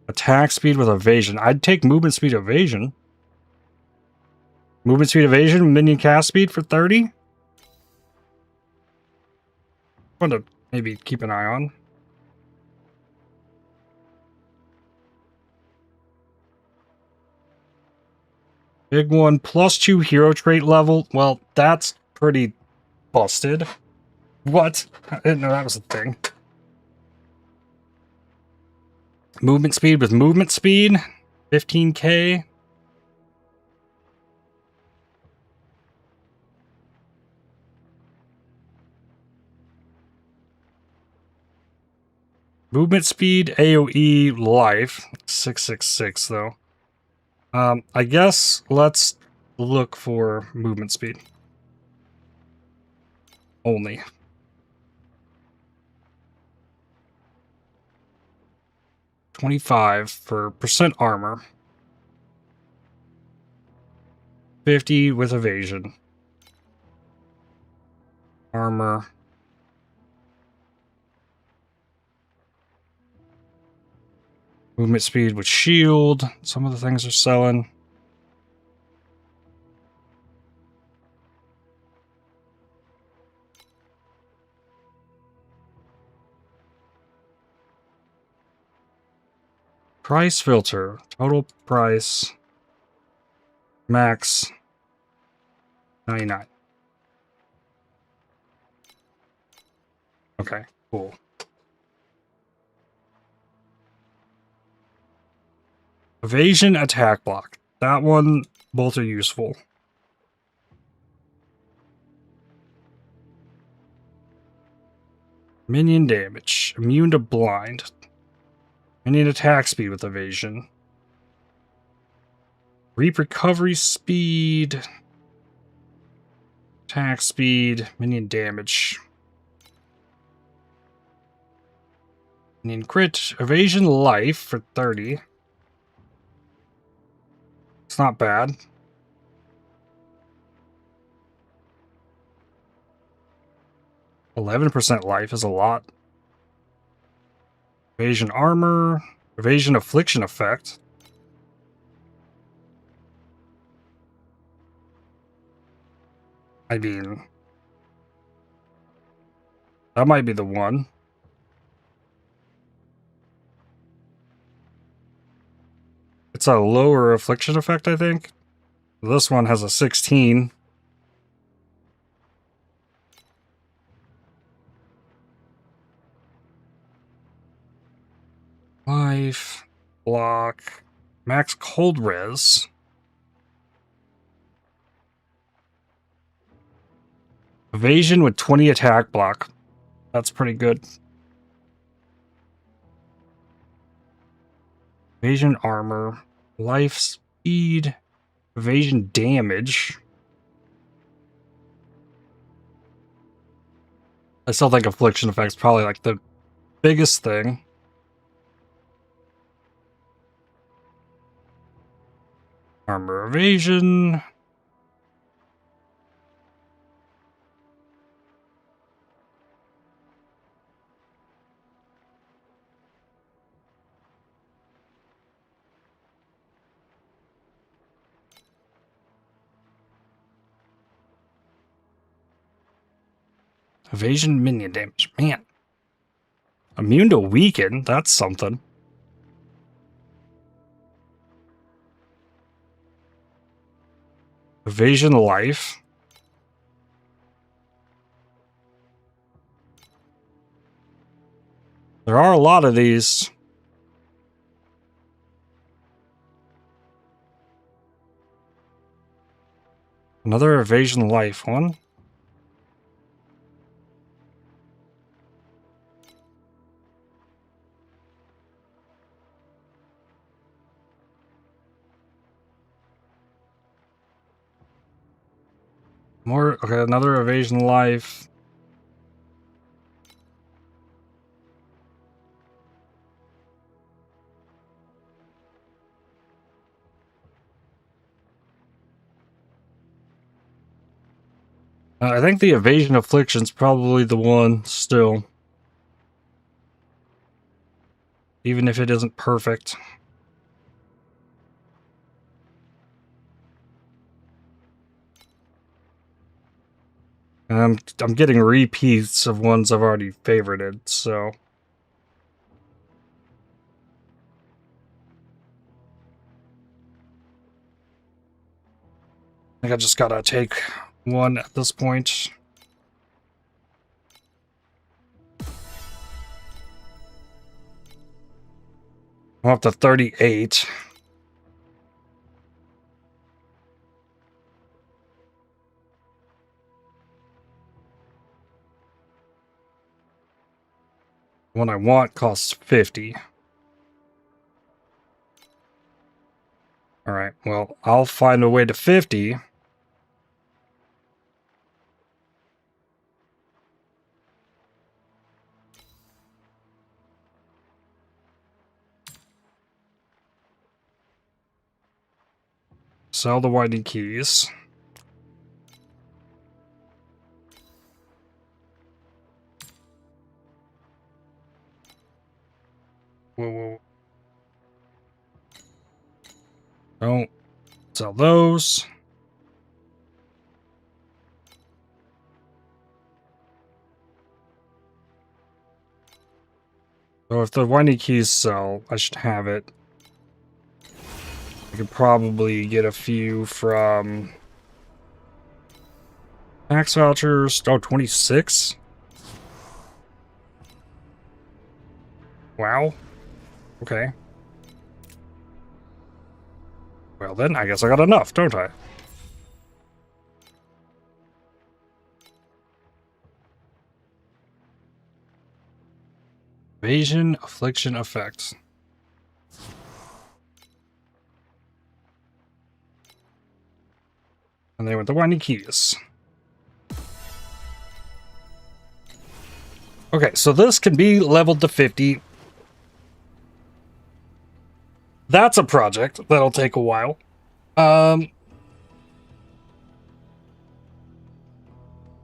Attack speed with evasion. I'd take movement speed evasion. Movement speed evasion, minion cast speed for 30. Want to maybe keep an eye on. Big one, +2 hero trait level. Well, that's pretty busted. What? I didn't know that was a thing. Movement speed with movement speed. 15k. Movement speed, AoE, life. 666 though. I guess let's look for movement speed. Only. $25 for percent armor. 50 with evasion. Armor. Movement speed with shield. Some of the things are selling. Price filter. Total price. Max. 99. Okay, cool. Evasion, attack block. That one, both are useful. Minion damage. Immune to blind. Minion attack speed with evasion. Reap recovery speed. Attack speed. Minion damage. Minion crit. Evasion life for 30. It's not bad. %11 life is a lot. Evasion armor. Evasion affliction effect. I mean, that might be the one. It's a lower affliction effect, I think. This one has a 16. Life, block, max cold res. Evasion with 20 attack block. That's pretty good. Evasion armor, life speed, evasion damage. I still think affliction effect's probably like the biggest thing. Armor evasion. Evasion minion damage. Man. Immune to weaken. That's something. Evasion life. There are a lot of these. Another evasion life one. More, okay, another evasion life. I think the evasion affliction's probably the one still. Even if it isn't perfect. I'm getting repeats of ones I've already favorited, so. I think I just gotta take one at this point. I'm up to 38. The one I want costs 50. Alright, well, I'll find a way to 50. Sell the winding keys. Whoa, whoa. Don't sell those. So if the winding keys sell, I should have it. I could probably get a few from tax vouchers. Oh, 26? Wow. Okay. Well then, I guess I got enough, don't I? Evasion, affliction, effects. And they went the winding keys. Okay, so this can be leveled to 50. That's a project that'll take a while. I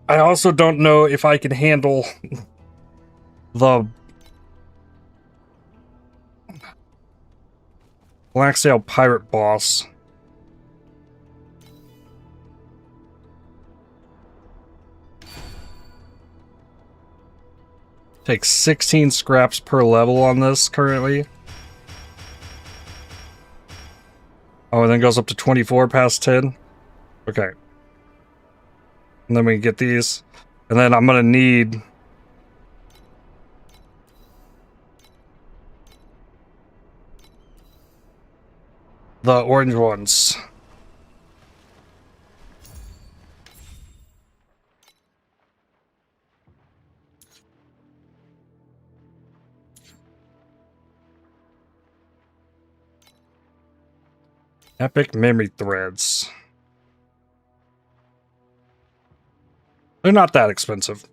also don't know if I can handle the Blacksail Pirate boss. Takes 16 scraps per level on this currently. Oh, and then goes up to 24 past 10. Okay. And then we can get these. And then I'm gonna need the orange ones. Epic memory threads. They're not that expensive.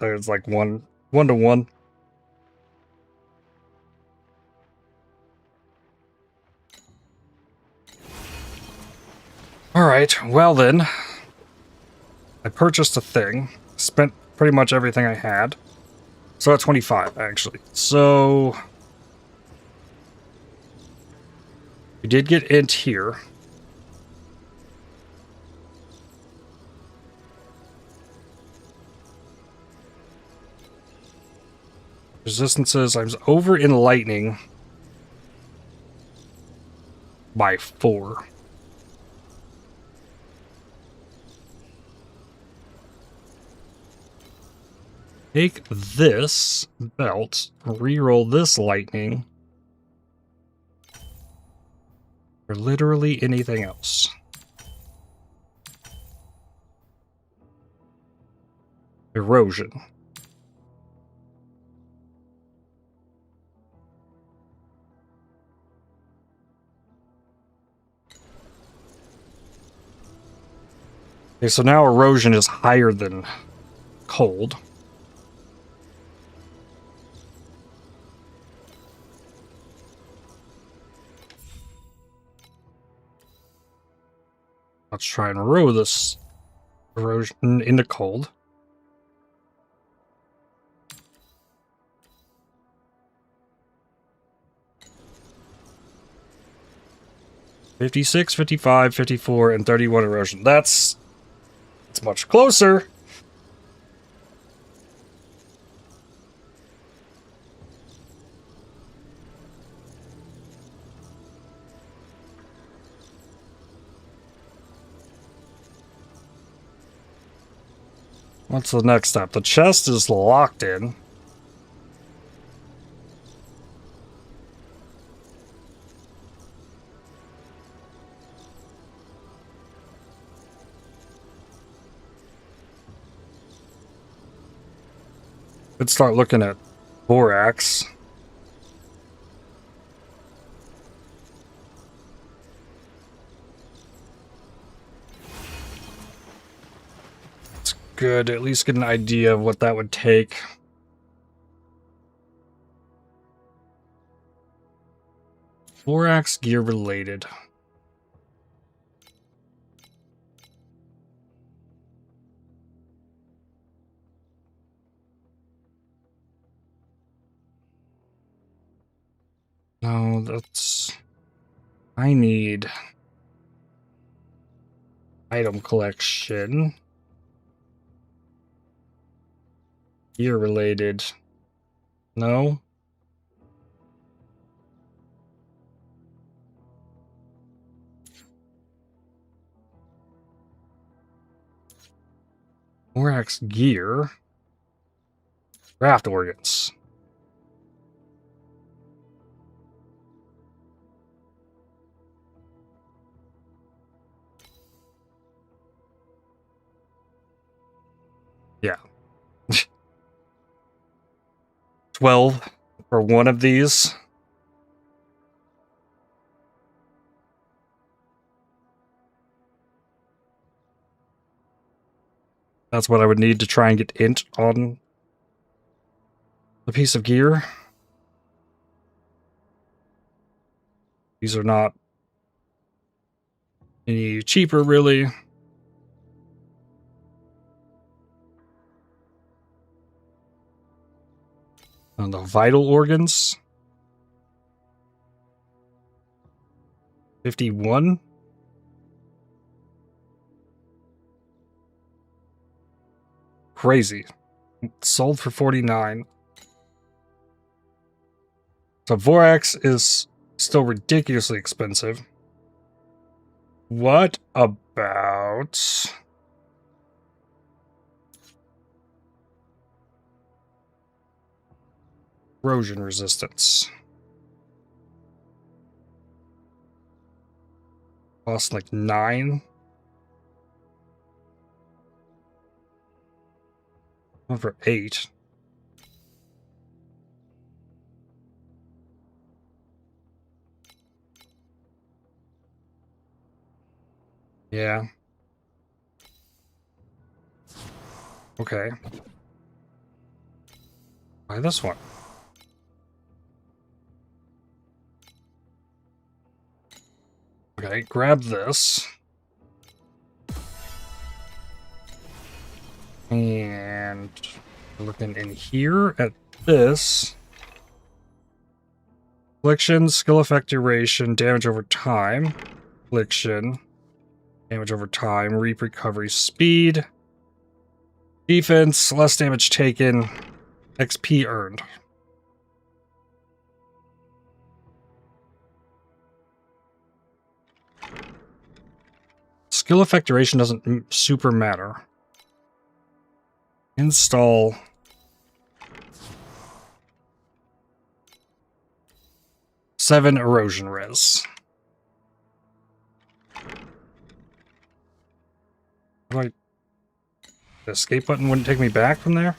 There's like one to one. Alright, well then. I purchased a thing. Spent pretty much everything I had. So at 25, actually. So we did get int here. Resistances, I was over in lightning by 4. Take this belt, reroll this lightning, or literally anything else. Erosion. Okay, so now erosion is higher than cold. Let's try and row this erosion into cold. $56, $55, $54, and 31 erosion. That's much closer. What's the next step? The chest is locked in. Let's start looking at borax. It's good to at least get an idea of what that would take. Borax gear related. No, that's... I need... item collection. Gear related. No? Borax gear. Craft organs. Yeah. 12 for one of these. That's what I would need to try and get int on the piece of gear. These are not any cheaper, really. On the vital organs. 51. Crazy. Sold for 49. So borax is still ridiculously expensive. What about... corrosion resistance? Cost like 9. One for 8. Yeah. Okay. Buy this one. Okay, grab this. And looking in here at this. Affliction, skill effect duration, damage over time. Affliction, damage over time, reap recovery speed. Defense, less damage taken, XP earned. Skill effect duration doesn't super matter. Install. Seven erosion res. The escape button wouldn't take me back from there?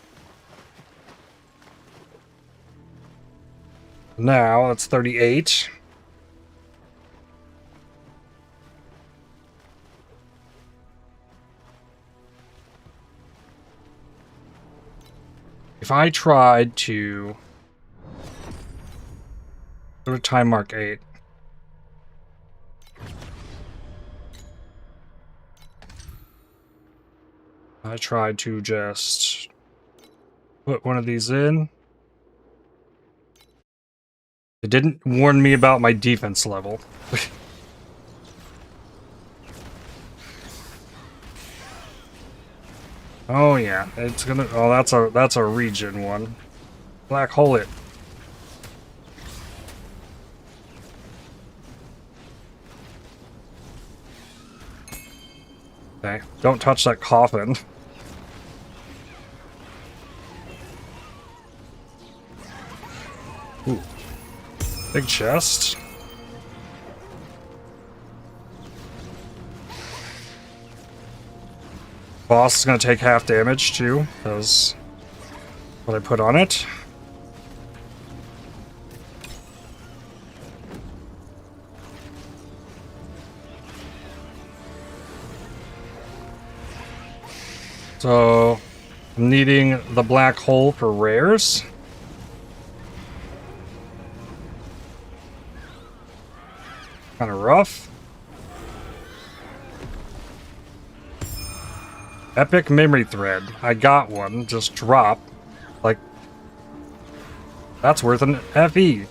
Now, that's 38. If I tried to go to Timemark 8. I tried to just put one of these in. It didn't warn me about my defense level. Oh yeah, it's gonna. Oh, that's a region one. Black hole it. Okay, don't touch that coffin. Ooh. Big chest. Boss is gonna take half damage too, because what I put on it. So, I'm needing the black hole for rares. Kind of rough. Epic memory thread. I got one. Just drop. Like, that's worth an FE.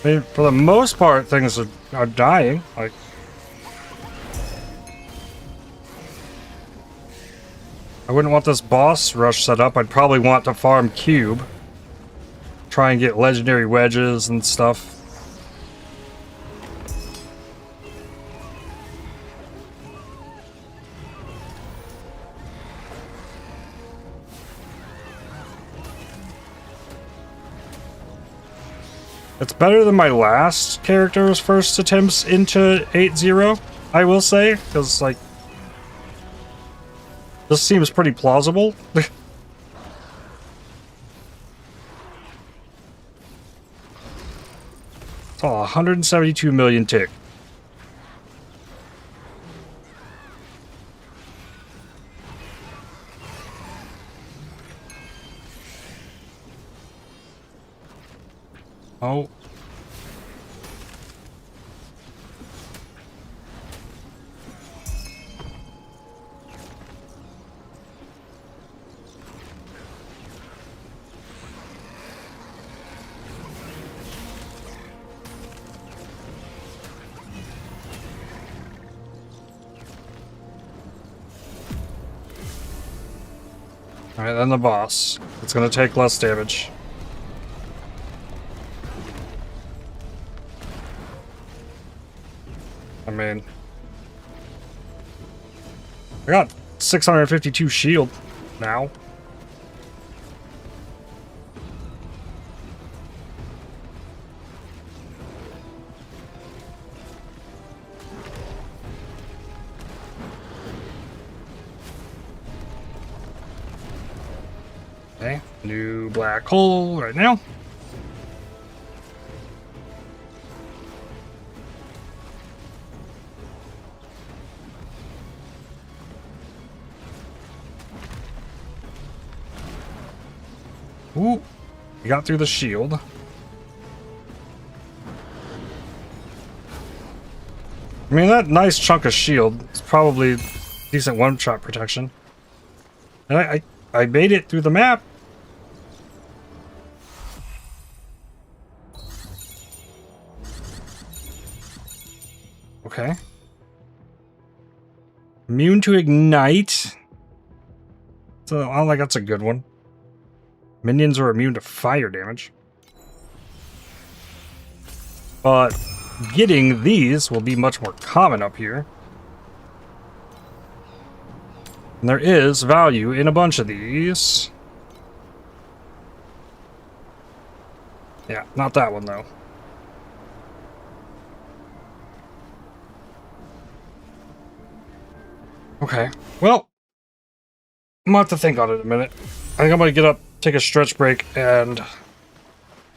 I mean, for the most part, things are dying. Like, I wouldn't want this boss rush set up. I'd probably want to farm cube. Try and get legendary wedges and stuff. It's better than my last character's first attempts into 8-0, I will say, because, like, this seems pretty plausible. It's all 172 million tick. Oh. Alright, then the boss. It's gonna take less damage. I mean, I got 652 shield now. Okay, new black hole right now. Ooh, we got through the shield. I mean, that nice chunk of shield is probably decent one-shot protection. And I made it through the map. Okay. Immune to ignite. So I don't think that's a good one. Minions are immune to fire damage. But getting these will be much more common up here. And there is value in a bunch of these. Yeah, not that one though. Okay, well, I'm gonna have to think on it a minute. I think I'm gonna get up, take a stretch break, and I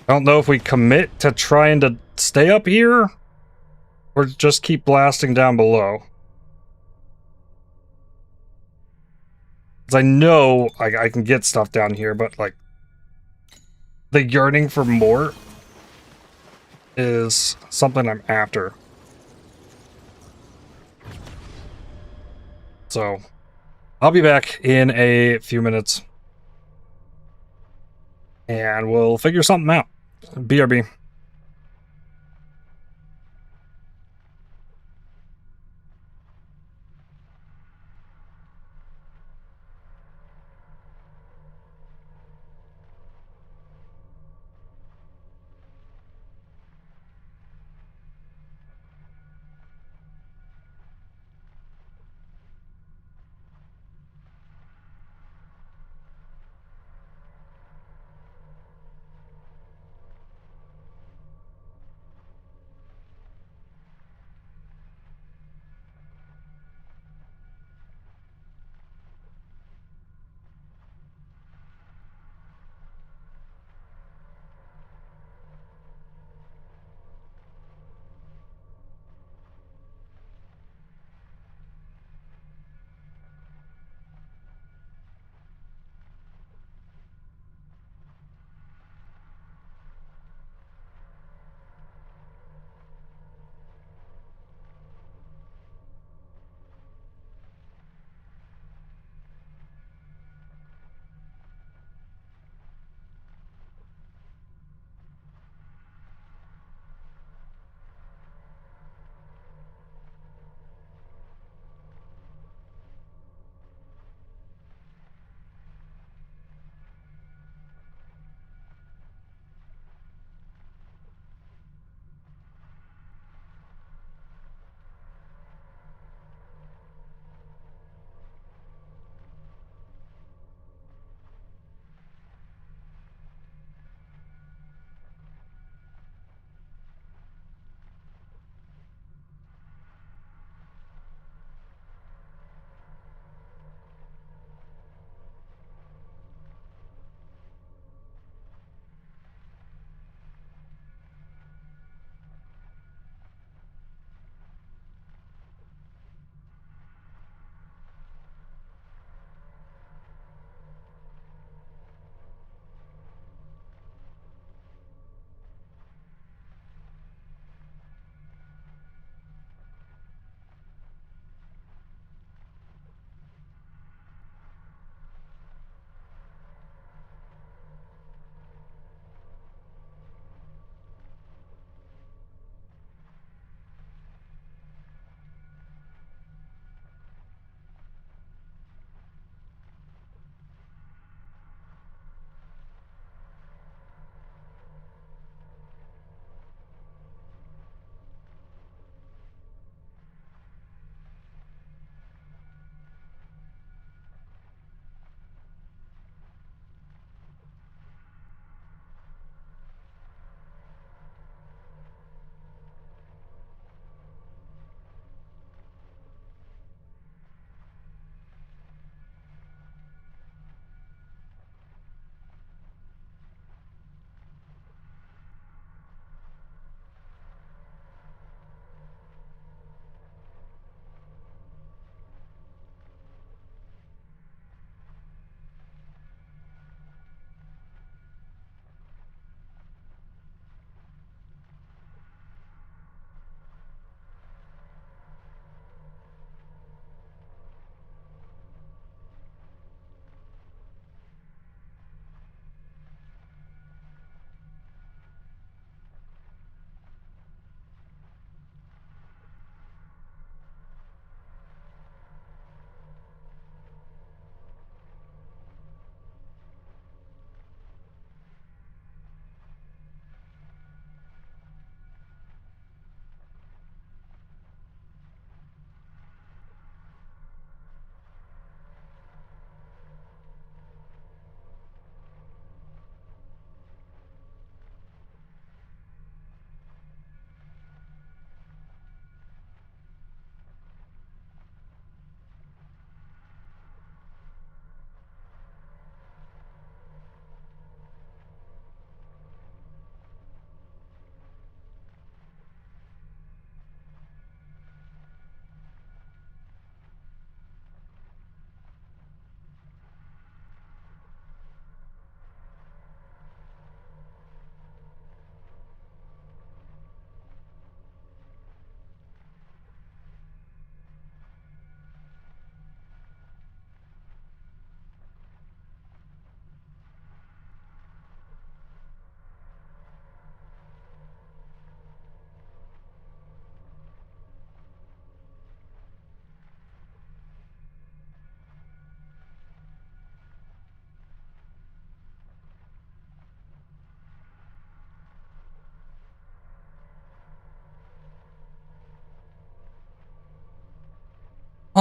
don't know if we commit to trying to stay up here or just keep blasting down below. Because I know I can get stuff down here, but like the yearning for more is something I'm after. So I'll be back in a few minutes and we'll figure something out. BRB.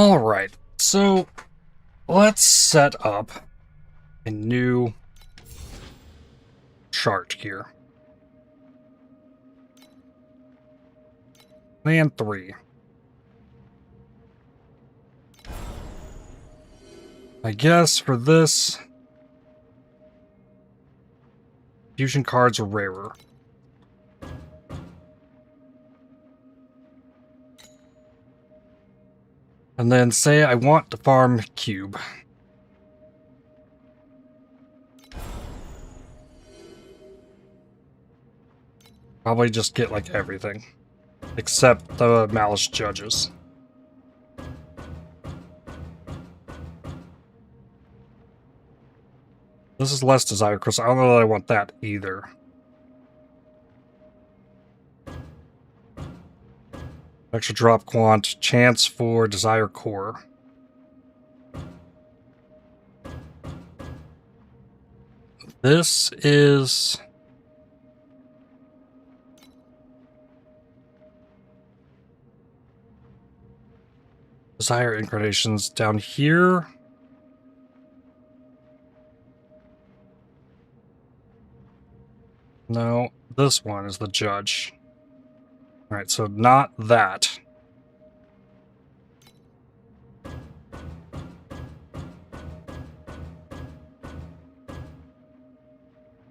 Alright, so let's set up a new chart here. Plan 3. I guess for this, fusion cards are rarer. And then say I want to farm cube. Probably just get like everything. Except the Malice Judges. This is less Desire Crystal. I don't know that I want that either. Extra drop quant, chance for Desire Core. This is... Desire Incarnations down here. No, this one is the Judge. Alright, so not that.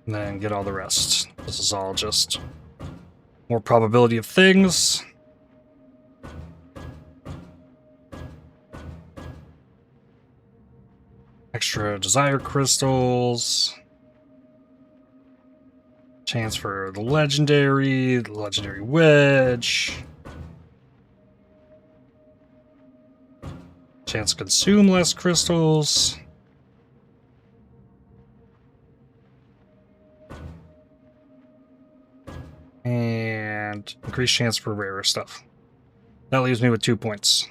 And then get all the rest. This is all just more probability of things. Extra Desire Crystals. Chance for the Legendary Wedge. Chance to consume less crystals. And increased chance for rarer stuff. That leaves me with 2 points.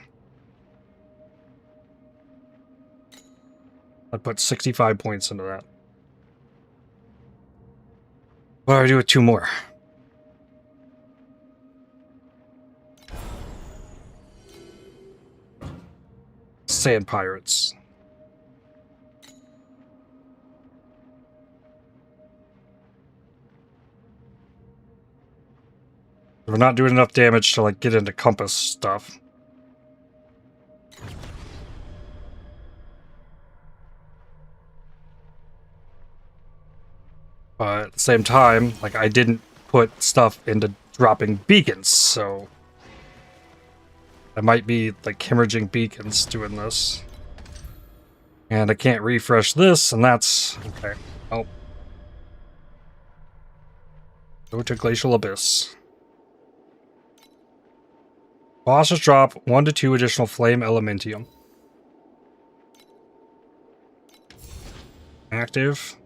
I put 65 points into that. What do I do with 2 more? Sand Pirates. We're not doing enough damage to like get into compass stuff. But at the same time, like I didn't put stuff into dropping beacons, so I might be like hemorrhaging beacons doing this. And I can't refresh this, and that's okay. Oh. Go to Glacial Abyss. Bosses drop 1 to 2 additional Flame Elementium. Active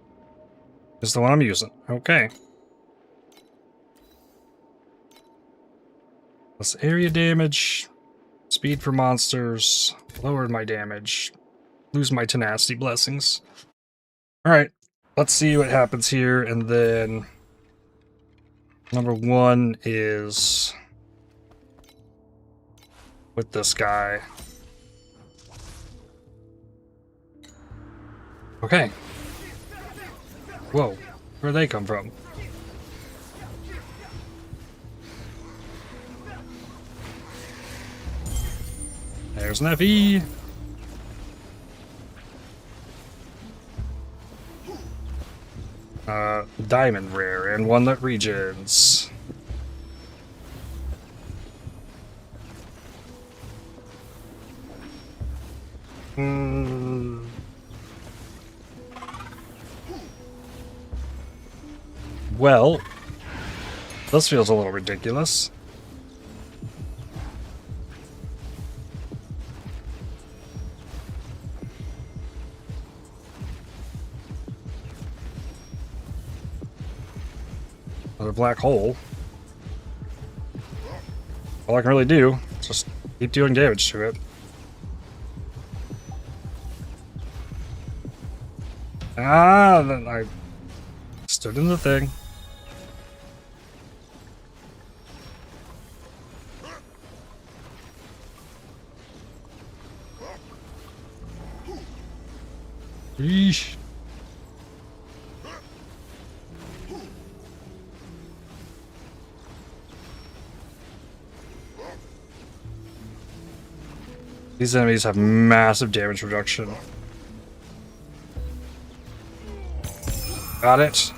is the one I'm using. Okay. Less area damage. Speed for monsters. Lowered my damage. Lose my tenacity blessings. Alright. Let's see what happens here. And then... number 1 is... with this guy. Okay. Whoa, where'd they come from? There's an FE. Diamond rare, and one that regens. Well, this feels a little ridiculous. Another black hole. All I can really do is just keep doing damage to it. Ah, then I stood in the thing. Eesh. These enemies have massive damage reduction. Got it.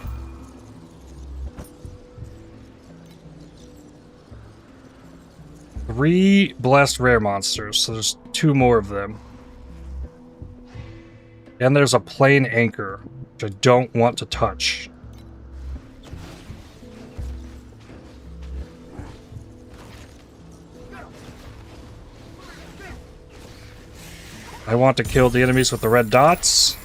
Three blessed rare monsters, so there's 2 more of them. And there's a plain anchor, which I don't want to touch. I want to kill the enemies with the red dots.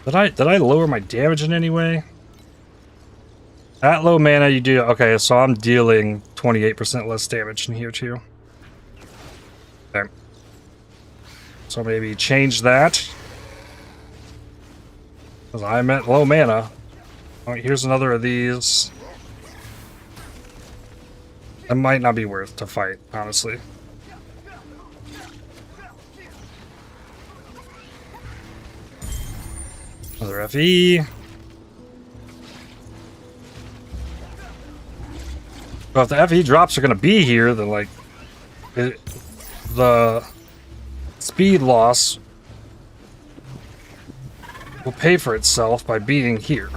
Did I lower my damage in any way? At low mana you do... Okay, so I'm dealing 28% less damage in here too. Okay. So maybe change that. Because I'm at low mana. Oh, here's another of these. That might not be worth to fight, honestly. Another FE. Well, if the FE drops are going to be here, then, like, the speed loss will pay for itself by being here.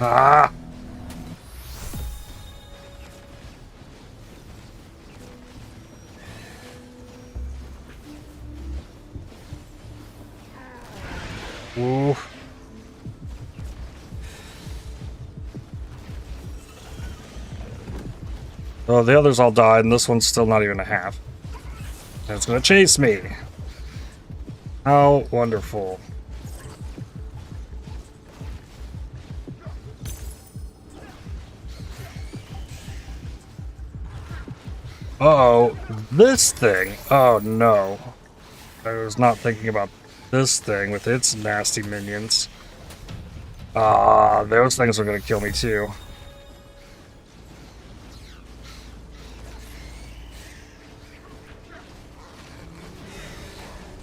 Ah! Ooh. Oh, the others all died, and this one's still not even a half. And it's gonna chase me. How wonderful. Uh-oh, this thing. Oh no. I was not thinking about this thing with its nasty minions. Ah, those things are gonna kill me too.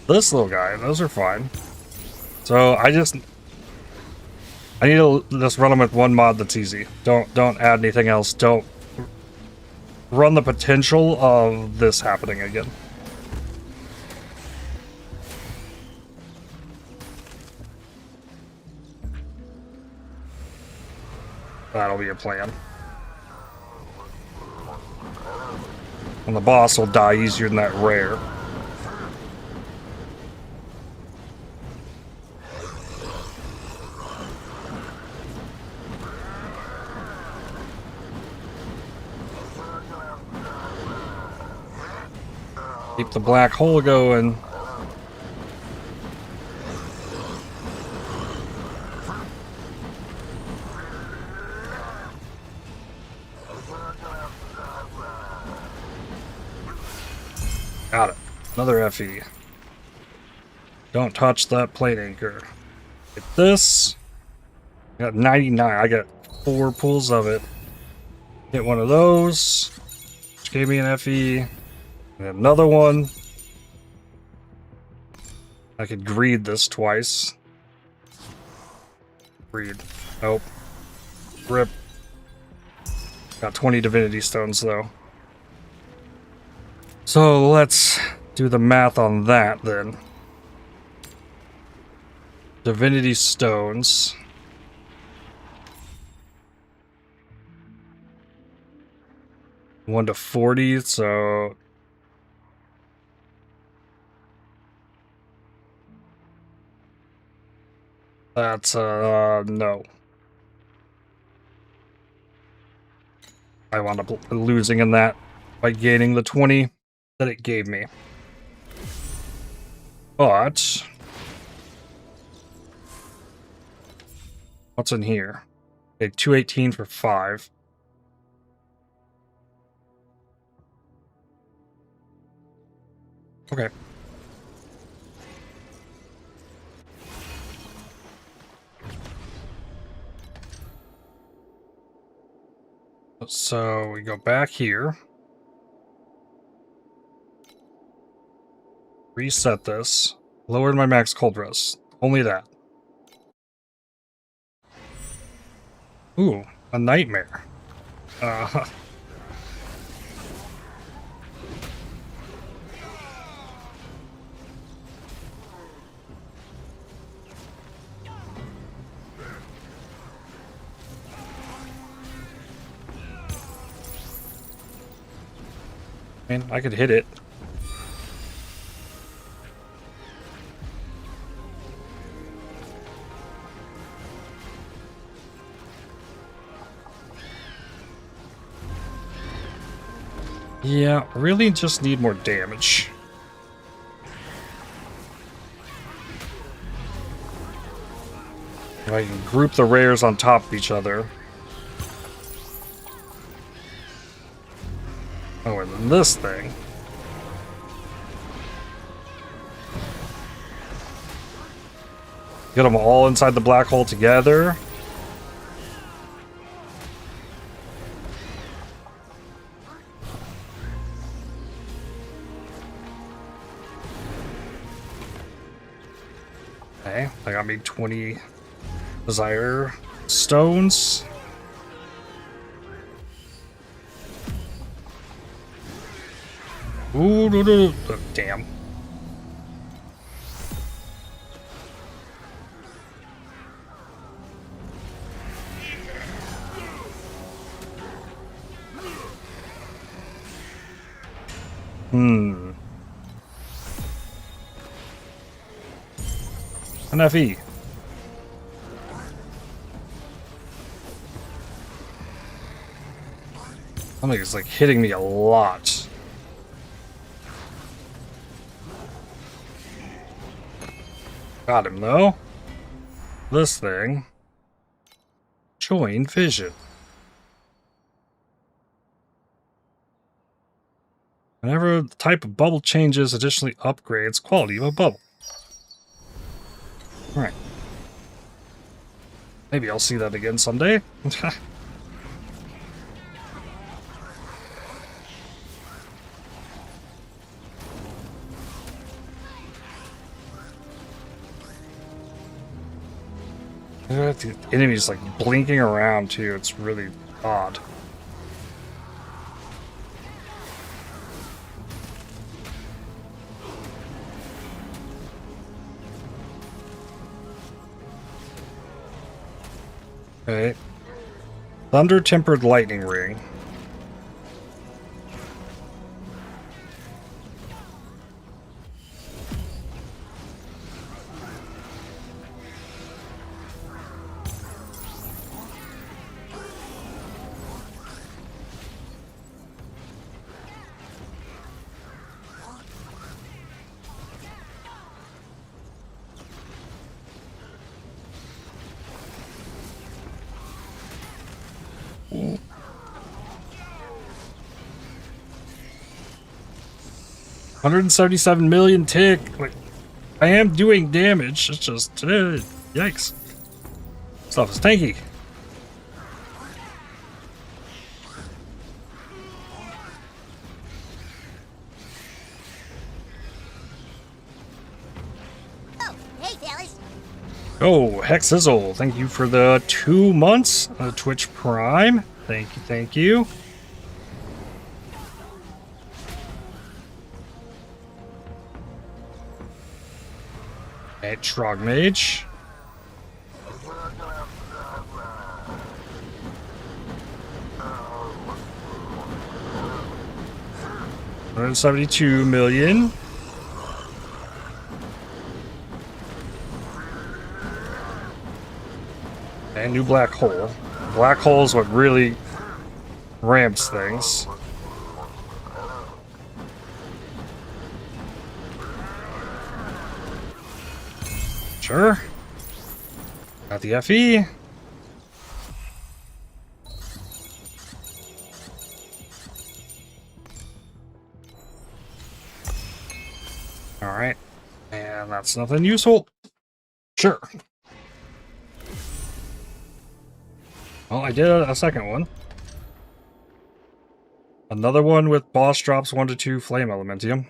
This little guy, those are fine. So I need to just run them with one mod that's easy. Don't add anything else. Don't run the potential of this happening again. That'll be a plan. And the boss will die easier than that rare. Keep the black hole going. Got it. Another FE. Don't touch that plate anchor. Get this. I got 99. I got 4 pulls of it. Hit one of those, which gave me an FE. And another one. I could greed this twice. Greed. Nope. Rip. Got 20 divinity stones though. So let's do the math on that then. Divinity stones. One to 40, so that's no. I wound up losing in that by gaining the 20 that it gave me. But what's in here? Okay, 218 for 5. Okay. So we go back here. Reset this. Lowered my max cold rest. Only that. Ooh, a nightmare. Man, I could hit it. Yeah, really just need more damage. If I can group the rares on top of each other. Oh, and then this thing. Get them all inside the black hole together. Okay, I got me 20 desire stones. Ooh, damn. An FE. I think it's like hitting me a lot. Got him though. This thing. Join vision. Whenever the type of bubble changes, additionally upgrades quality of a bubble. Alright. Maybe I'll see that again someday. The enemy's like blinking around too. It's really odd. Okay. Thunder tempered lightning ring. $177 million tick. Like, I am doing damage. It's just, yikes. Stuff is tanky. Oh, hey, fellas. Oh, Hexizzle, thank you for the 2 months of Twitch Prime. Thank you, thank you. At Trogmage. $172 million. And new black hole. Black hole is what really ramps things. Sure. Got the FE. Alright. And that's nothing useful. Sure. Well, I did a second one. Another one with boss drops 1 to 2 flame elementium.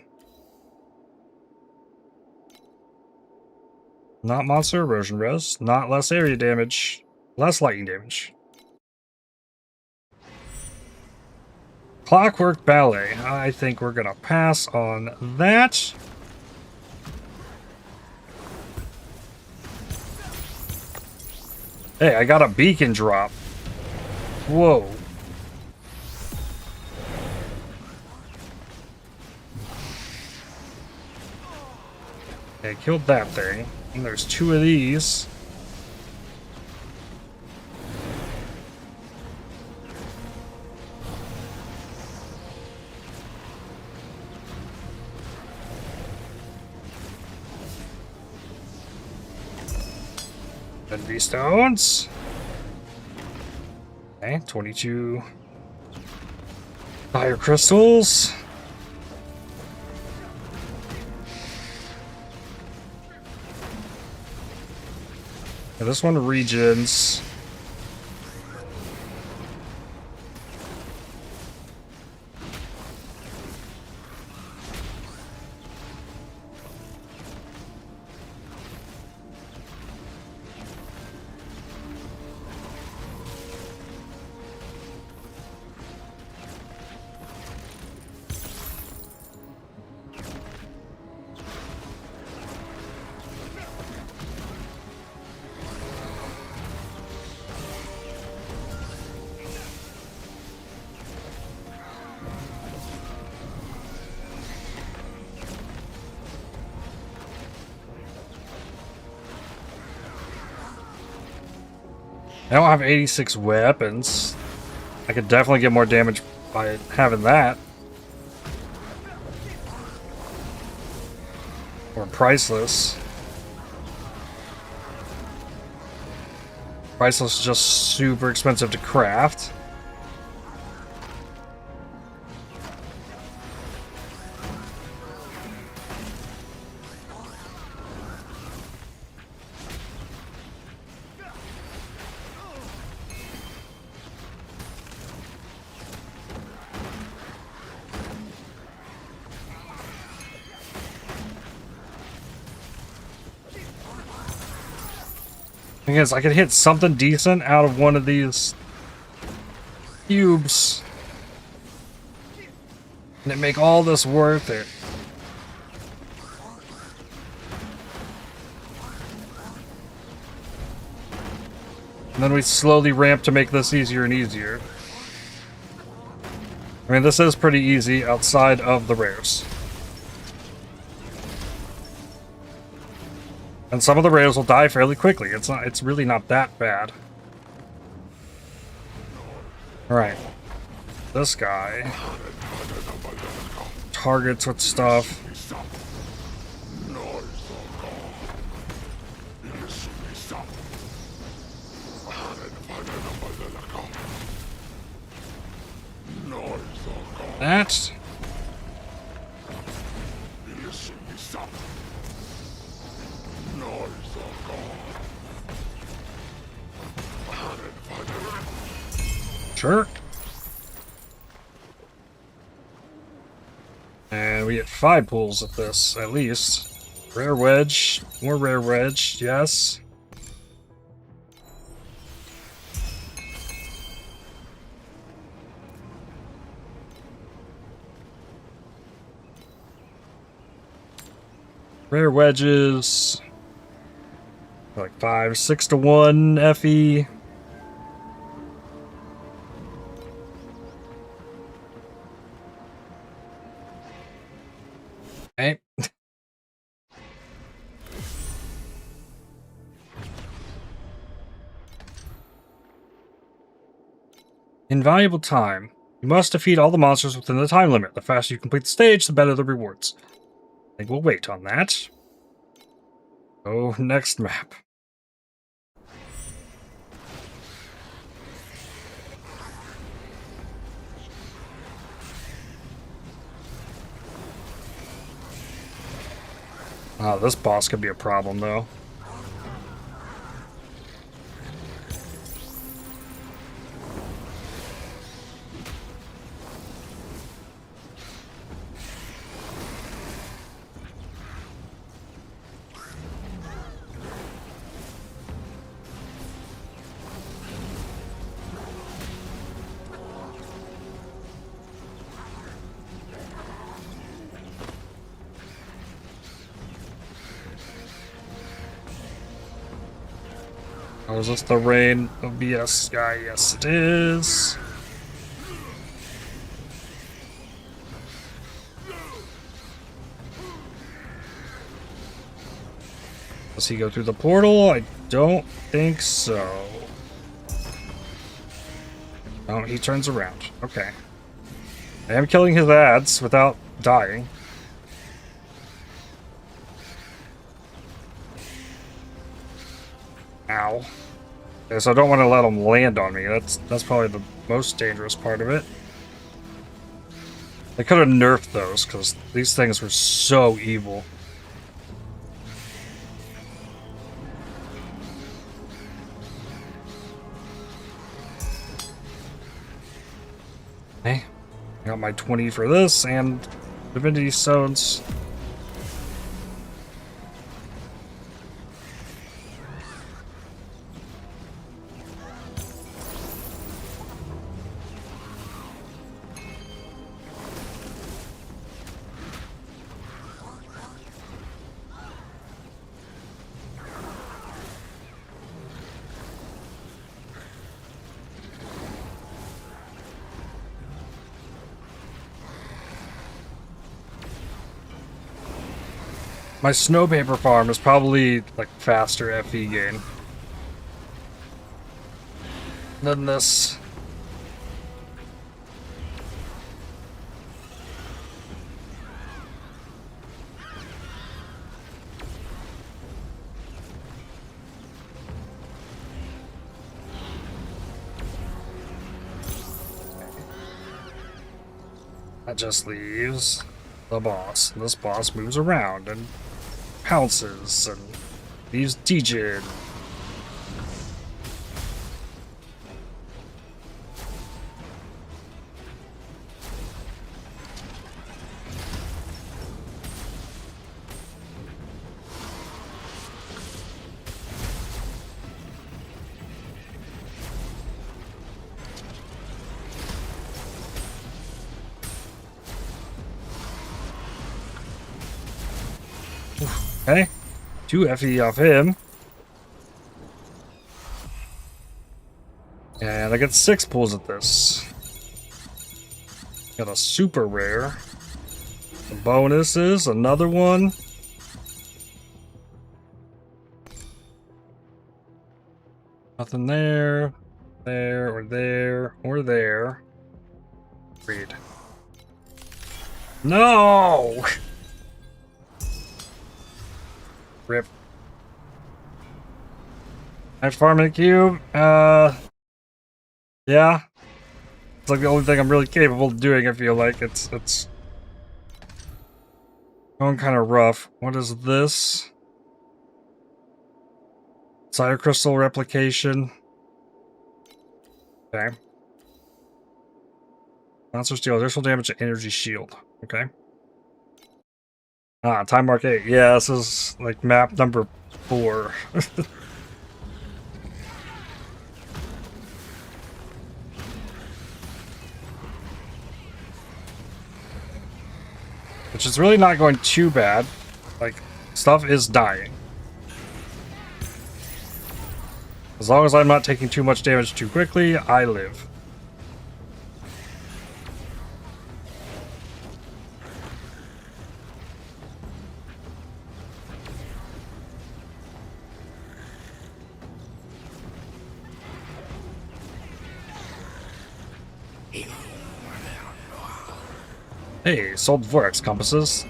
Not monster erosion res, not less area damage, less lightning damage. Clockwork Ballet. I think we're gonna pass on that. Hey, I got a beacon drop. Whoa. Okay, killed that thing. And there's 2 of these. Envy stones. Okay, 22 fire crystals. And this one regens. I don't have 86 weapons. I could definitely get more damage by having that. Or priceless. Priceless is just super expensive to craft. Thing is, I could hit something decent out of one of these cubes and it make all this worth it. And then we slowly ramp to make this easier and easier. I mean, this is pretty easy outside of the rares. And some of the rares will die fairly quickly. It's really not that bad. Alright. This guy targets with stuff. That. Sure. And we get 5 pulls of this, at least. Rare wedge. More rare wedge, yes. Rare wedges. Like 5, 6 to 1 FE. Okay. Invaluable time. You must defeat all the monsters within the time limit. The faster you complete the stage, the better the rewards. I think we'll wait on that. Oh, next map. Oh, this boss could be a problem, though. Oh, is this the rain of BS guy? Yes, it is. Does he go through the portal? I don't think so. Oh, he turns around. Okay. I am killing his ads without dying. Ow. Okay, so I don't want to let him land on me. That's probably the most dangerous part of it. I could have nerfed those, because these things were so evil. Okay. Got my 20 for this, and Divinity Stones. My snow paper farm is probably like faster FE gain than this. That just leaves the boss. This boss moves around and pounces and leaves Dejin. Okay, 2 FE off him. And I get 6 pulls at this. Got a super rare. The bonus is another one. Nothing there. There, or there, or there. Read. No! Rip. Next farming a cube. Yeah. It's like the only thing I'm really capable of doing, I feel like. It's going kind of rough. What is this? Sire crystal replication. Okay. Monsters deal additional damage to energy shield. Okay. Ah, Timemark 8. Yeah, this is like map number 4. Which is really not going too bad. Like, stuff is dying. As long as I'm not taking too much damage too quickly, I live. Hey, sold Vorax compasses.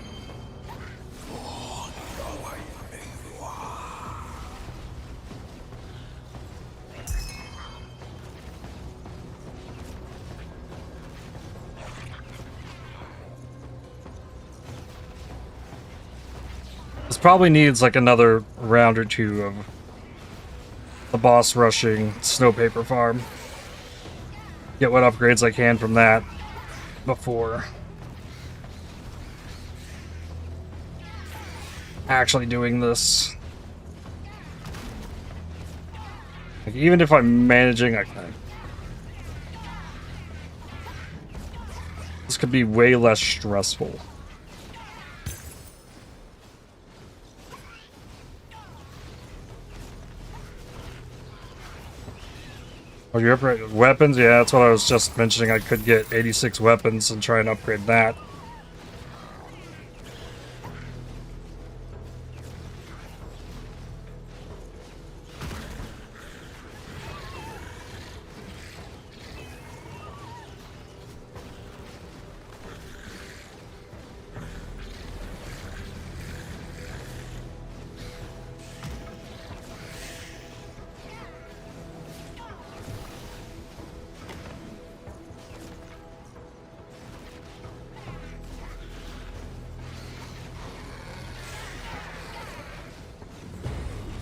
This probably needs like another round or two of the boss rushing snow paper farm. Get what upgrades I can from that before actually doing this. Like, even if I'm managing, this could be way less stressful. Oh, you upgrade weapons? Yeah, that's what I was just mentioning. I could get 86 weapons and try and upgrade that.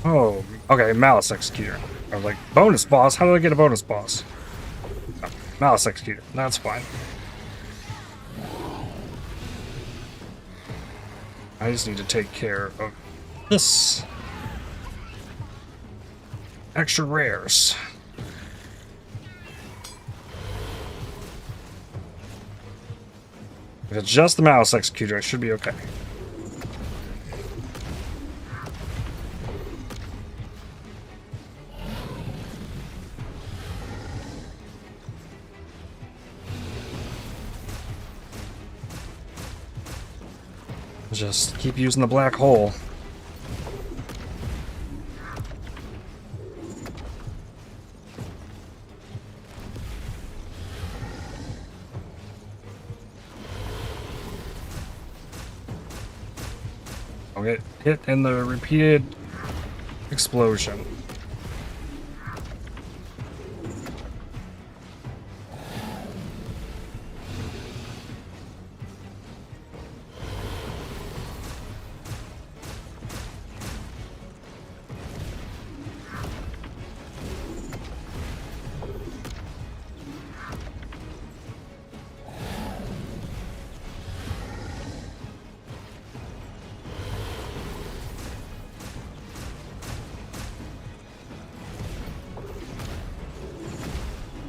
Oh, okay, Malice Executor. I was like, bonus boss? How did I get a bonus boss? Oh, Malice Executor. That's fine. I just need to take care of this. Extra rares. If it's just the Malice Executor, I should be okay. Just keep using the black hole. I'll get hit in the repeated explosion.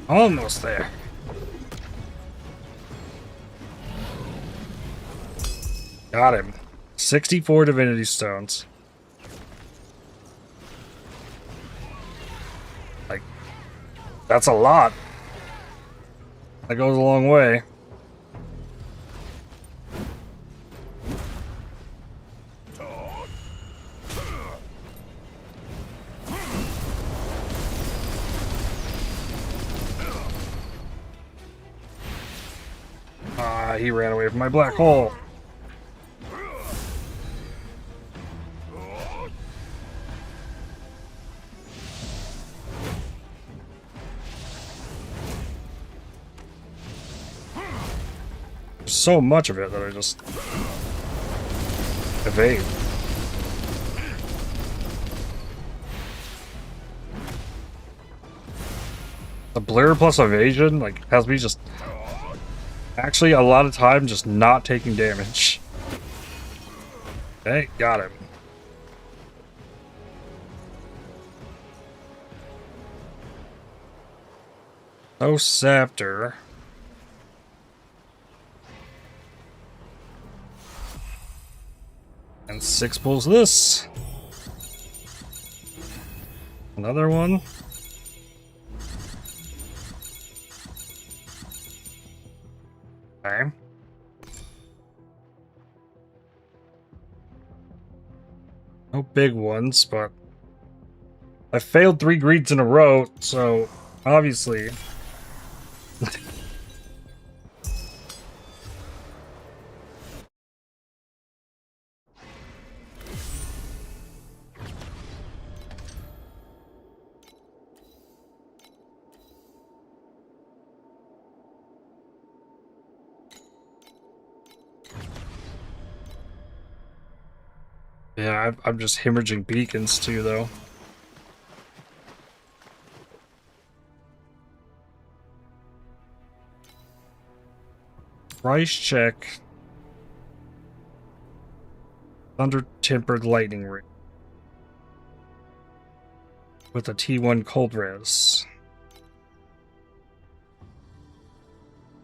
Almost there. Got him. 64 Divinity Stones. Like, that's a lot. That goes a long way. He ran away from my black hole. There's so much of it that I just evade. The blur plus evasion, like, has me just actually a lot of time just not taking damage. Okay, got him. No scepter. And 6 pulls this. Another one. Okay. No big ones, but I failed 3 greets in a row, so obviously. Yeah, I'm just hemorrhaging beacons too, though. Price check. Thunder tempered lightning ring. With a T1 cold res.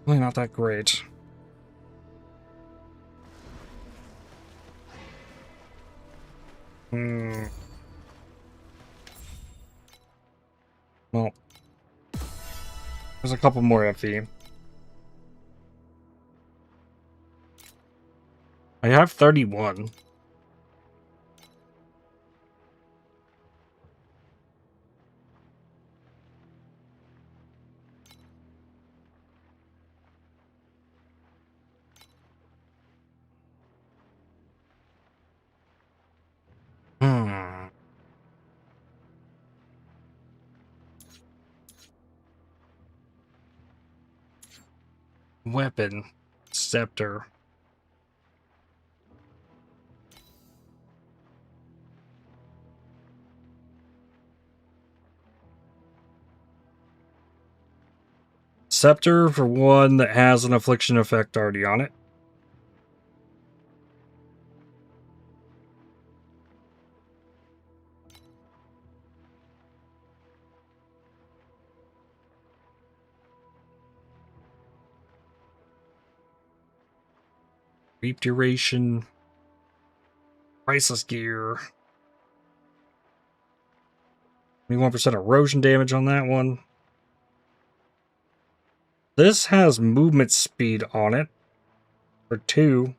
Really not that great. Well, There's a couple more FE. I have 31. Weapon. Scepter. Scepter for one that has an affliction effect already on it. Reap duration. Priceless gear. 21% erosion damage on that one. This has movement speed on it. For 2.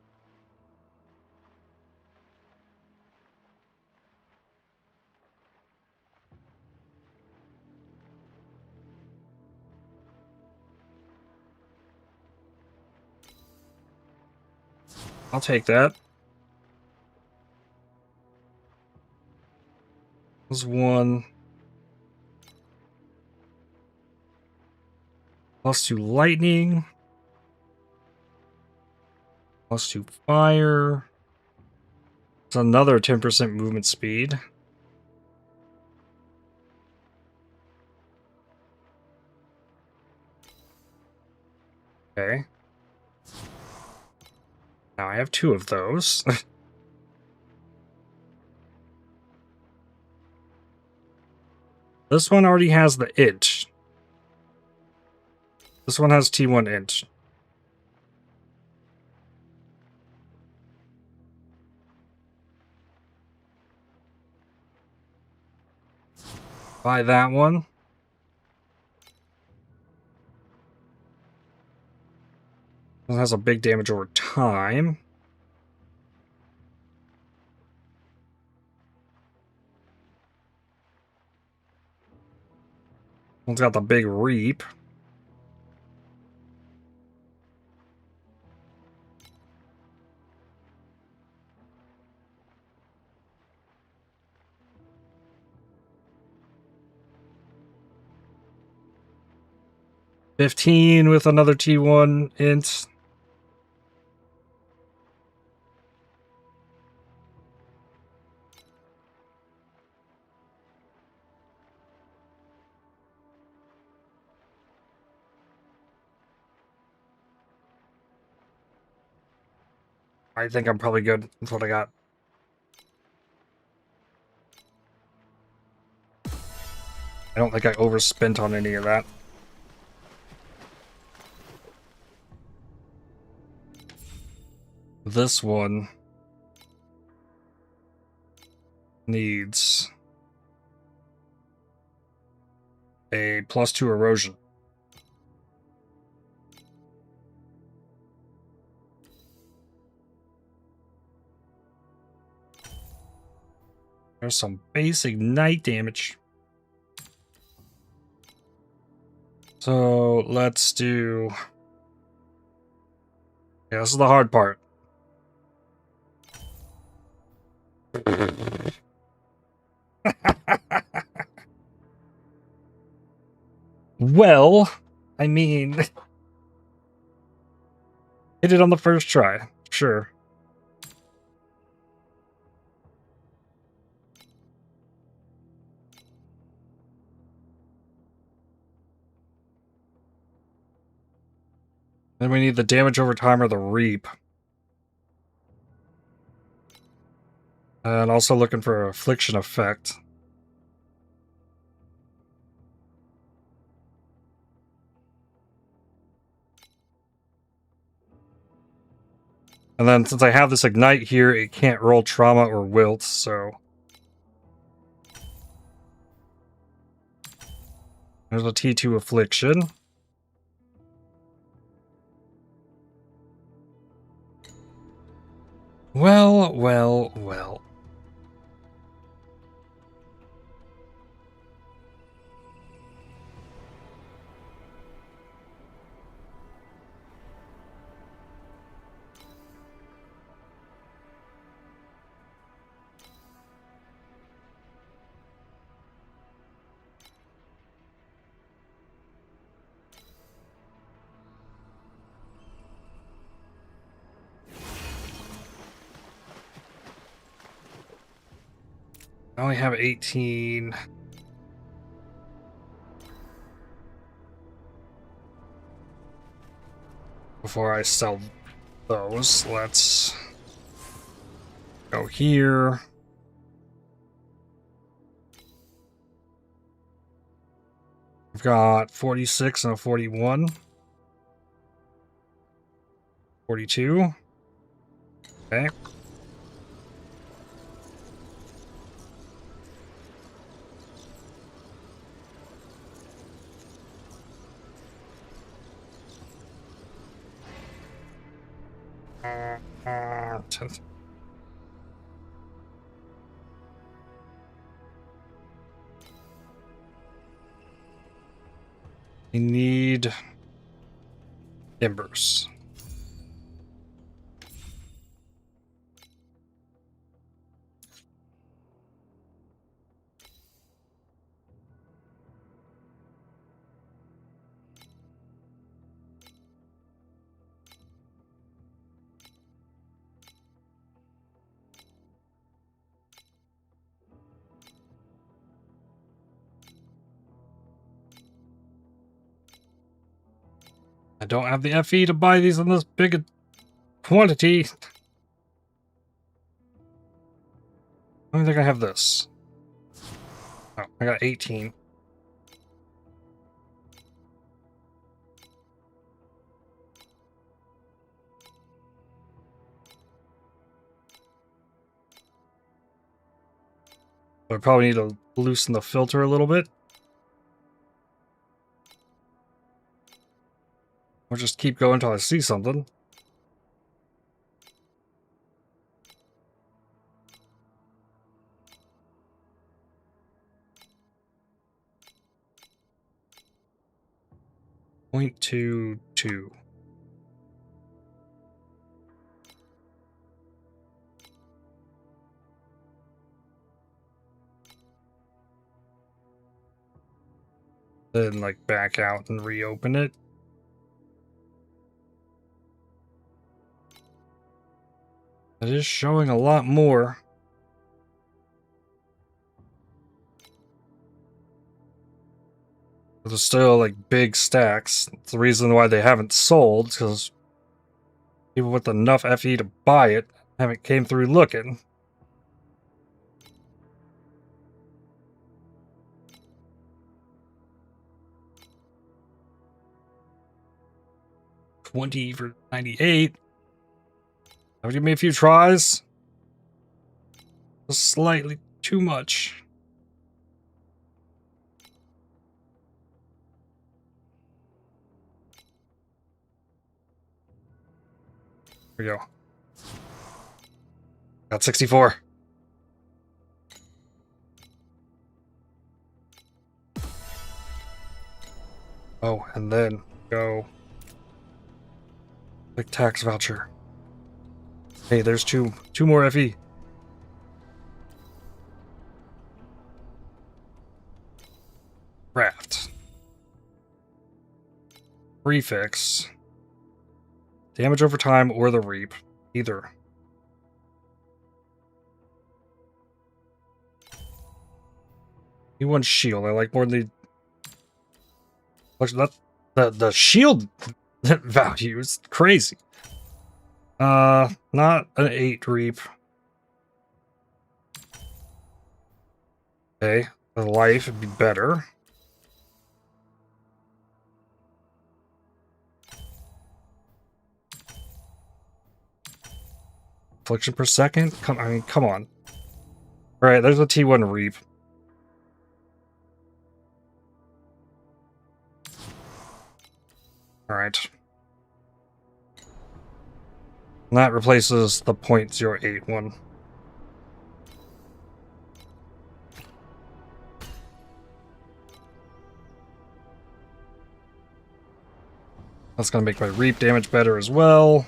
I'll take that. This one. +2 lightning. +2 fire. It's another 10% movement speed. Okay. Now I have 2 of those. This one already has the itch. This one has T1 inch. Buy that one. It has a big damage over time. One's got the big reap. $15 with another T1 int. I think I'm probably good with what I got. I don't think I overspent on any of that. This one needs a +2 erosion. There's some basic night damage. So let's do... Yeah, this is the hard part. Well, I mean... Hit it on the first try, sure. Then we need the damage over time or the reap. And also looking for affliction effect. And then since I have this ignite here, it can't roll trauma or wilt, so... There's a T2 affliction. Well, well, well. I only have 18. Before I sell those, let's go here. I've got 46 and a 41. 42. Okay. Tenth. We need embers. I don't have the FE to buy these in this big a quantity. I don't think I have this. Oh, I got 18. I probably need to loosen the filter a little bit. Or just keep going until I see something. .22. Then like back out and reopen it. It is showing a lot more. But there's still like big stacks. It's the reason why they haven't sold, because people with enough FE to buy it haven't came through looking. $20 for 98. That would give me a few tries. Just slightly too much. Here we go. Got 64. Oh, and then go. Click tax voucher. Hey, there's two more FE. Craft. Prefix. Damage over time or the reap. Either. E1 shield. I like more than the shield value is crazy. Not an 8 reap. Okay. The life would be better. Affliction per second? Come on. Alright, there's a T1 reap. Alright. And that replaces the 0.08 one. That's going to make my reap damage better as well.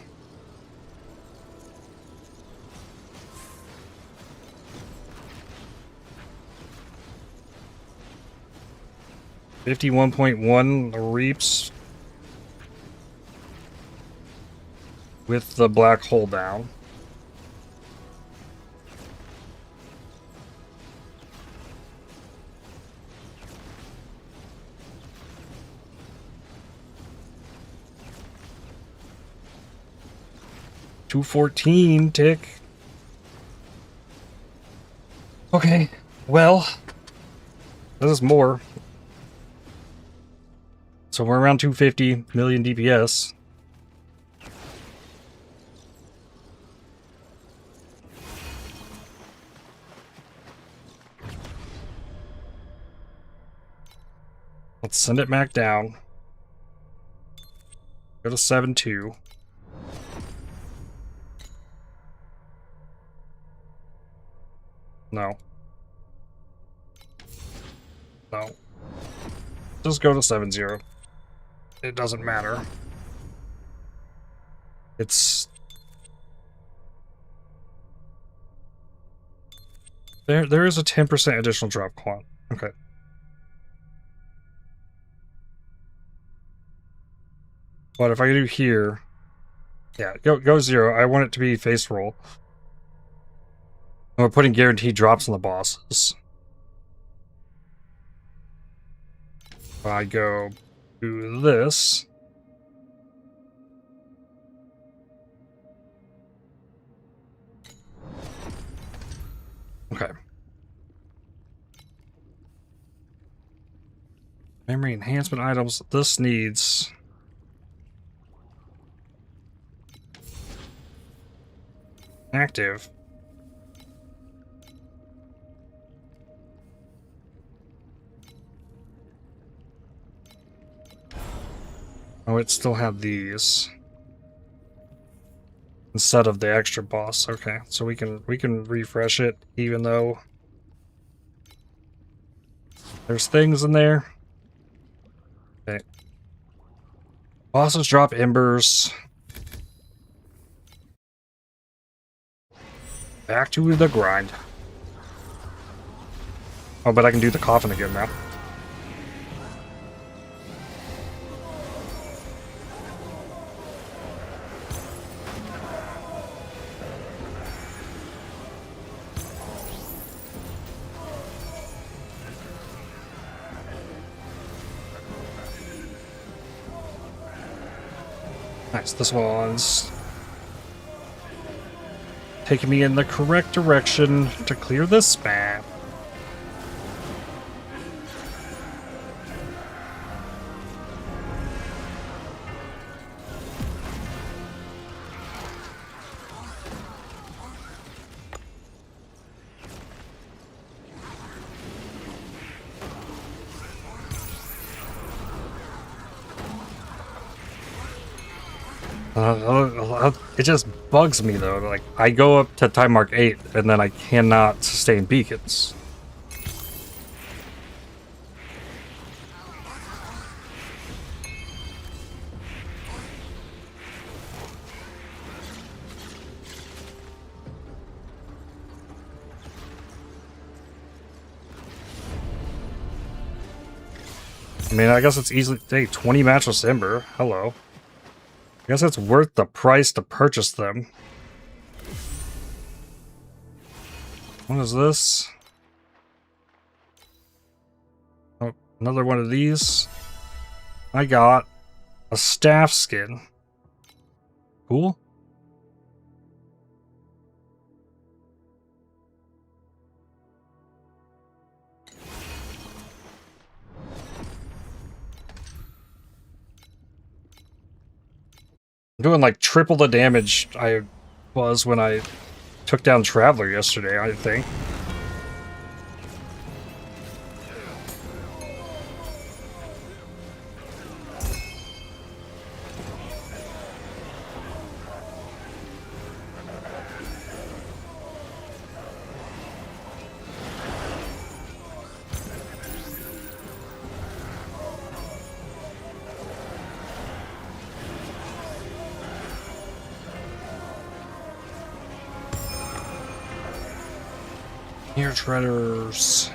$51.1 reaps with the black hole down. $214 tick. Okay, well, this is more. So we're around 250 million DPS. Let's send it back down. Go to 7.2. No. No. Just go to 7.0. It doesn't matter. It's... There is a 10% additional drop quant. Okay. But if I do here... Yeah, go 0. I want it to be face roll. And we're putting guaranteed drops on the bosses. If I go do this... Okay. Memory enhancement items. This needs... active. Oh, it still had these. Instead of the extra boss. Okay, so we can refresh it even though there's things in there. Okay. Bosses drop embers. Back to the grind. Oh, but I can do the coffin again now. Nice, this one's taking me in the correct direction to clear this map. It just bugs me though. Like, I go up to Timemark 8 and then I cannot sustain beacons. I mean, I guess it's easily... Hey, 20 matchless Ember. Hello. I guess it's worth the price to purchase them. What is this? Oh, another one of these. I got a staff skin. Cool. I'm doing like triple the damage I was when I took down Traveler yesterday, I think. Here, treaders.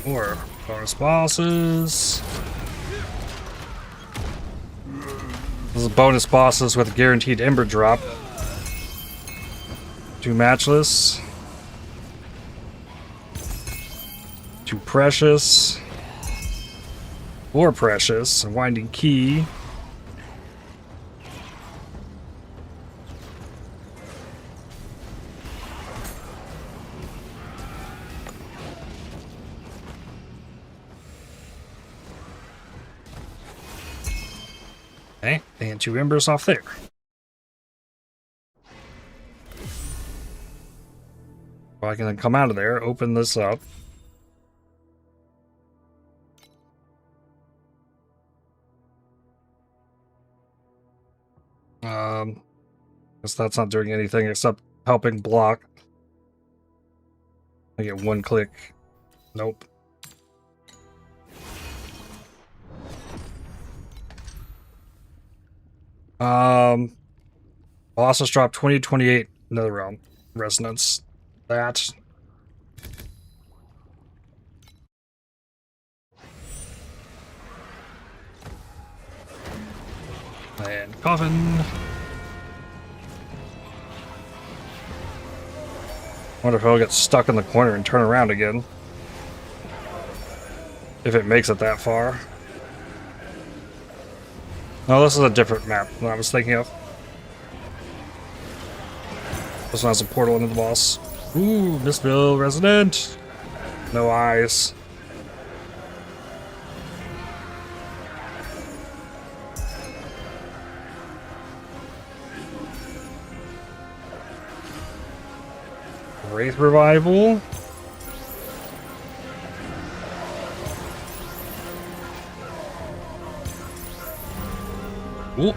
More bonus bosses. This is bonus bosses with a guaranteed ember drop. Too matchless. Too precious. More precious. A winding key. Okay, and 2 embers off there. Well, I can then come out of there, open this up. Guess that's not doing anything except helping block. I get 1 click. Nope. Bosses drop 2028 Nether Realm Resonance. That. And coffin. Wonder if I'll get stuck in the corner and turn around again. If it makes it that far. No, this is a different map than I was thinking of. This one has a portal into the boss. Ooh, Mistbill Resident. No eyes. Wraith Revival. Ooh.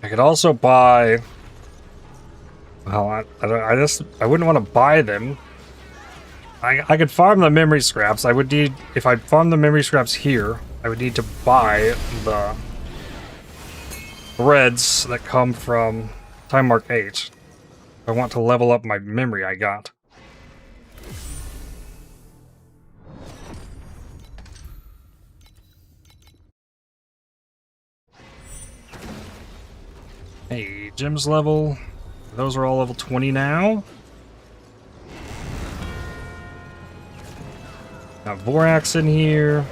I could also buy. Well, I wouldn't want to buy them. I could farm the memory scraps. I would need, if I farm the memory scraps here, I would need to buy the threads that come from Timemark 8. I want to level up my memory I got. Hey, gems level. Those are all level 20 now. Got Vorax in here.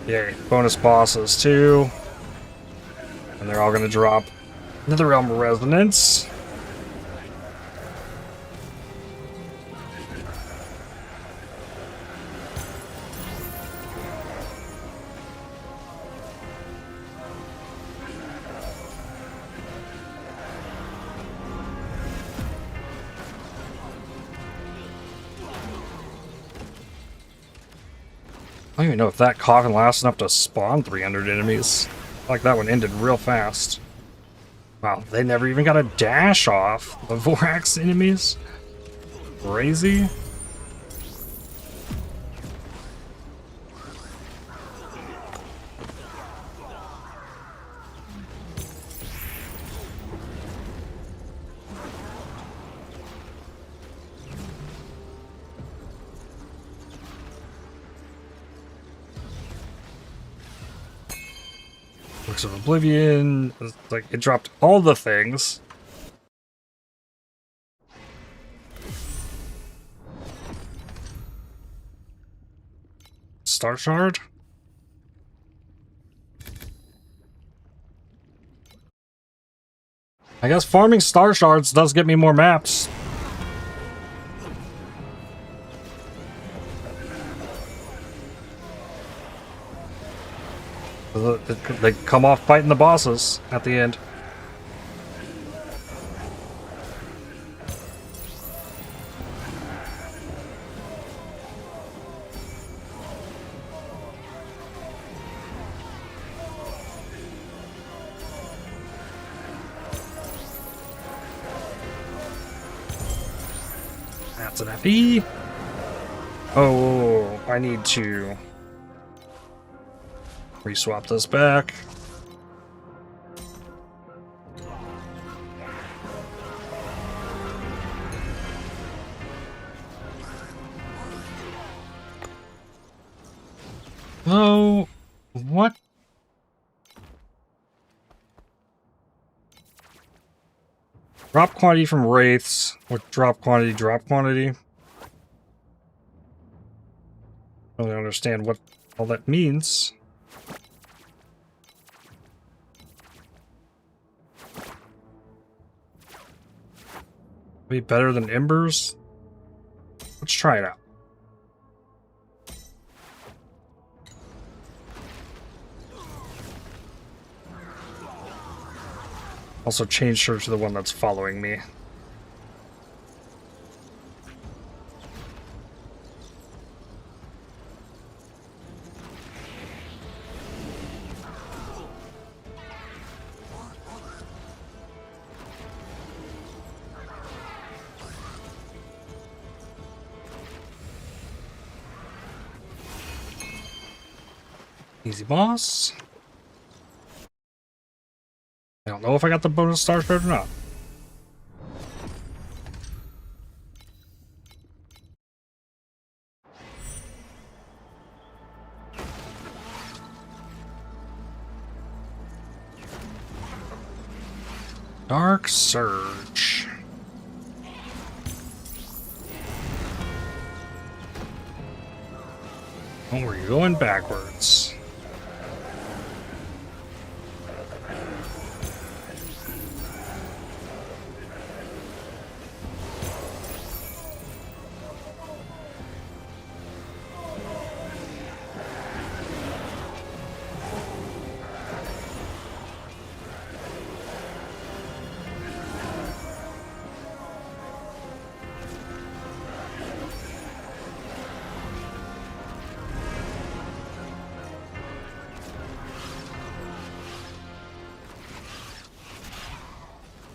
Yeah, bonus bosses too. And they're all gonna drop Nether Realm Resonance. I don't even know if that coffin lasts enough to spawn 300 enemies. Like that one ended real fast. Wow, they never even got a dash off the Vorax enemies. Crazy. Books of Oblivion. It's like it dropped all the things. Star Shard. I guess farming Star Shards does get me more maps. They come off fighting the bosses at the end. That's an FE. Oh, I need to reswap this back. Oh, what? Drop quantity from wraiths with drop quantity, drop quantity. I don't really understand what all that means. Be better than embers? Let's try it out. Also change her to the one that's following me. Easy boss. I don't know if I got the bonus star card or not. Dark Surge. Oh, we're going backwards.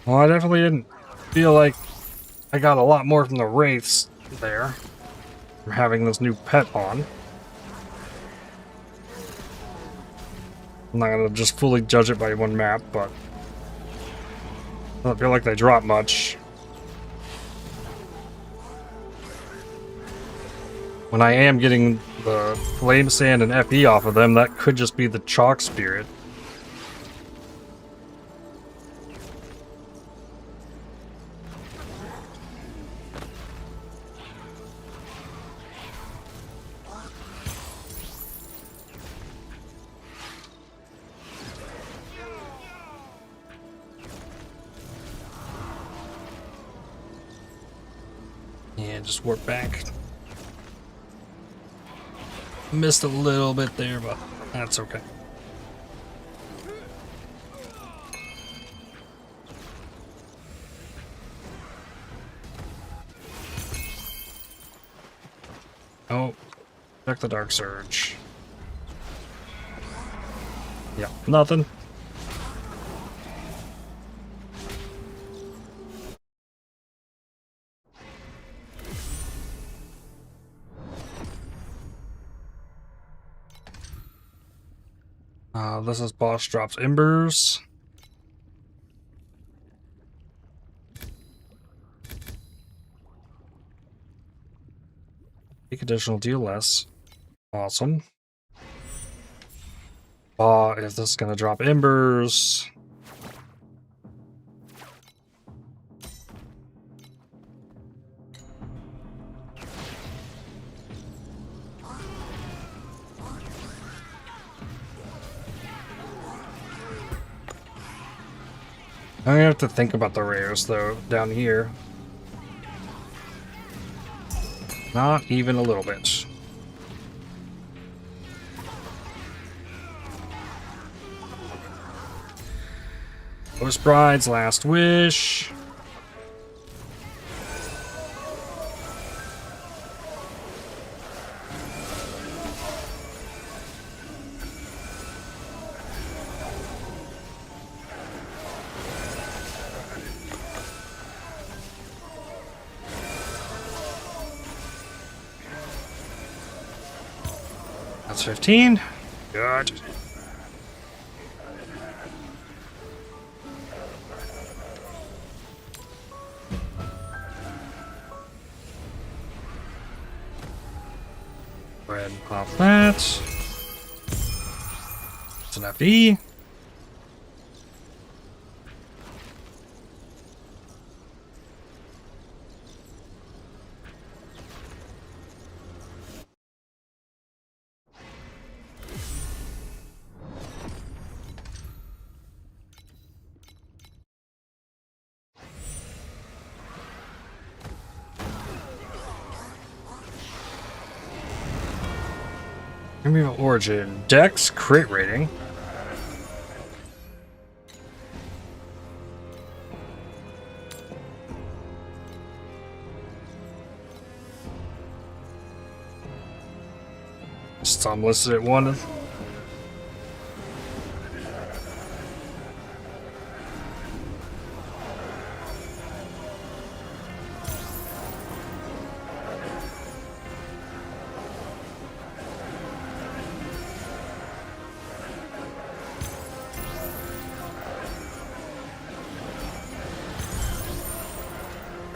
Well, I definitely didn't feel like I got a lot more from the wraiths there from having this new pet on. I'm not gonna just fully judge it by one map, but I don't feel like they drop much. When I am getting the flame sand and FE off of them, that could just be the chalk spirit. Yeah, just warp back. Missed a little bit there, but that's okay. Oh, check the Dark Surge. Yeah, nothing. This is boss drops embers. Take additional, deal less. Awesome. Is this gonna drop embers? I'm gonna have to think about the rares though, down here. Not even a little bit. Ghost Bride's Last Wish. That's 15. Good. Go ahead and pop that. It's an FE. Enemy of Origin. Dex crit rating. Some listed at 1.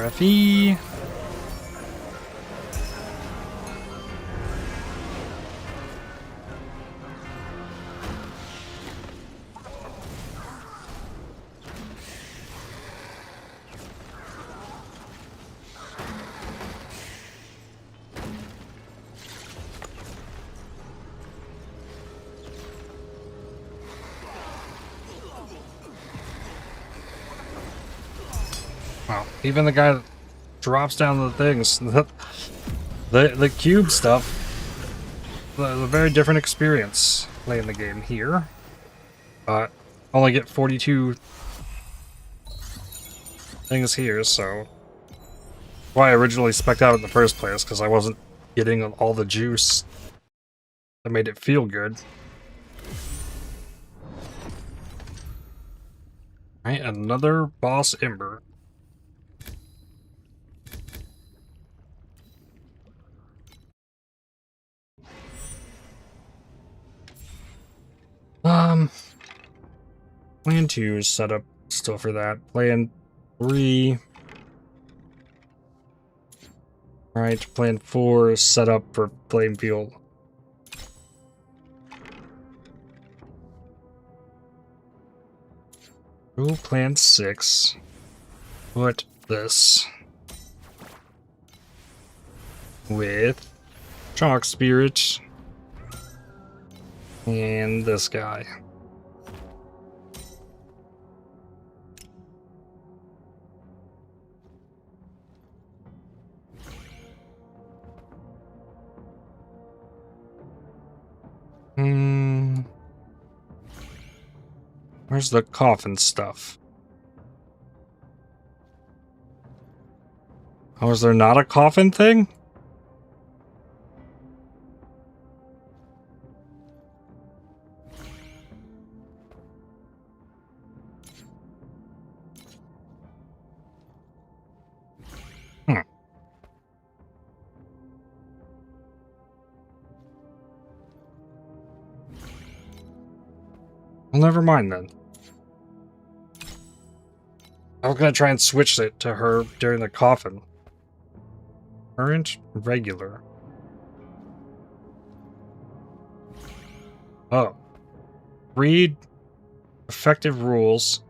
FE. Wow, even the guy that drops down the things, the cube stuff, a very different experience playing the game here. But only get 42 things here, so why I originally spec'd out in the first place, because I wasn't getting all the juice that made it feel good. Alright, another boss Ember. Plan 2 is set up still for that. Plan 3. Alright, plan 4 is set up for Flame Field. Ooh, plan 6. Put this with Chalk Spirit and this guy. Where's the coffin stuff? Oh, is there not a coffin thing? Well, never mind then. I was gonna try and switch it to her during the coffin. Current, regular. Oh. Read effective rules.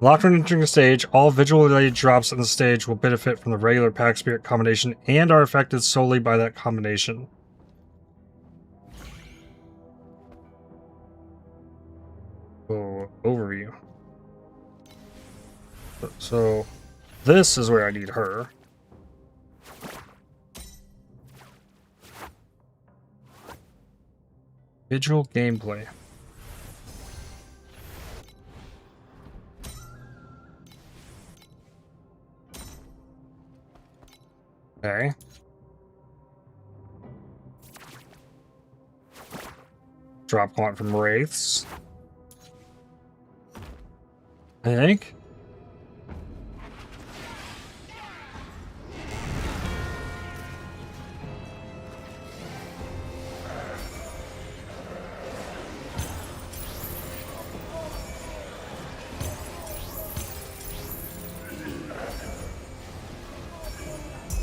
Locked when entering the stage, all visual-related drops in the stage will benefit from the regular Pack Spirit combination and are affected solely by that combination. Oh, overview. So, this is where I need her. Visual gameplay. Okay. Drop one from Wraiths. I think.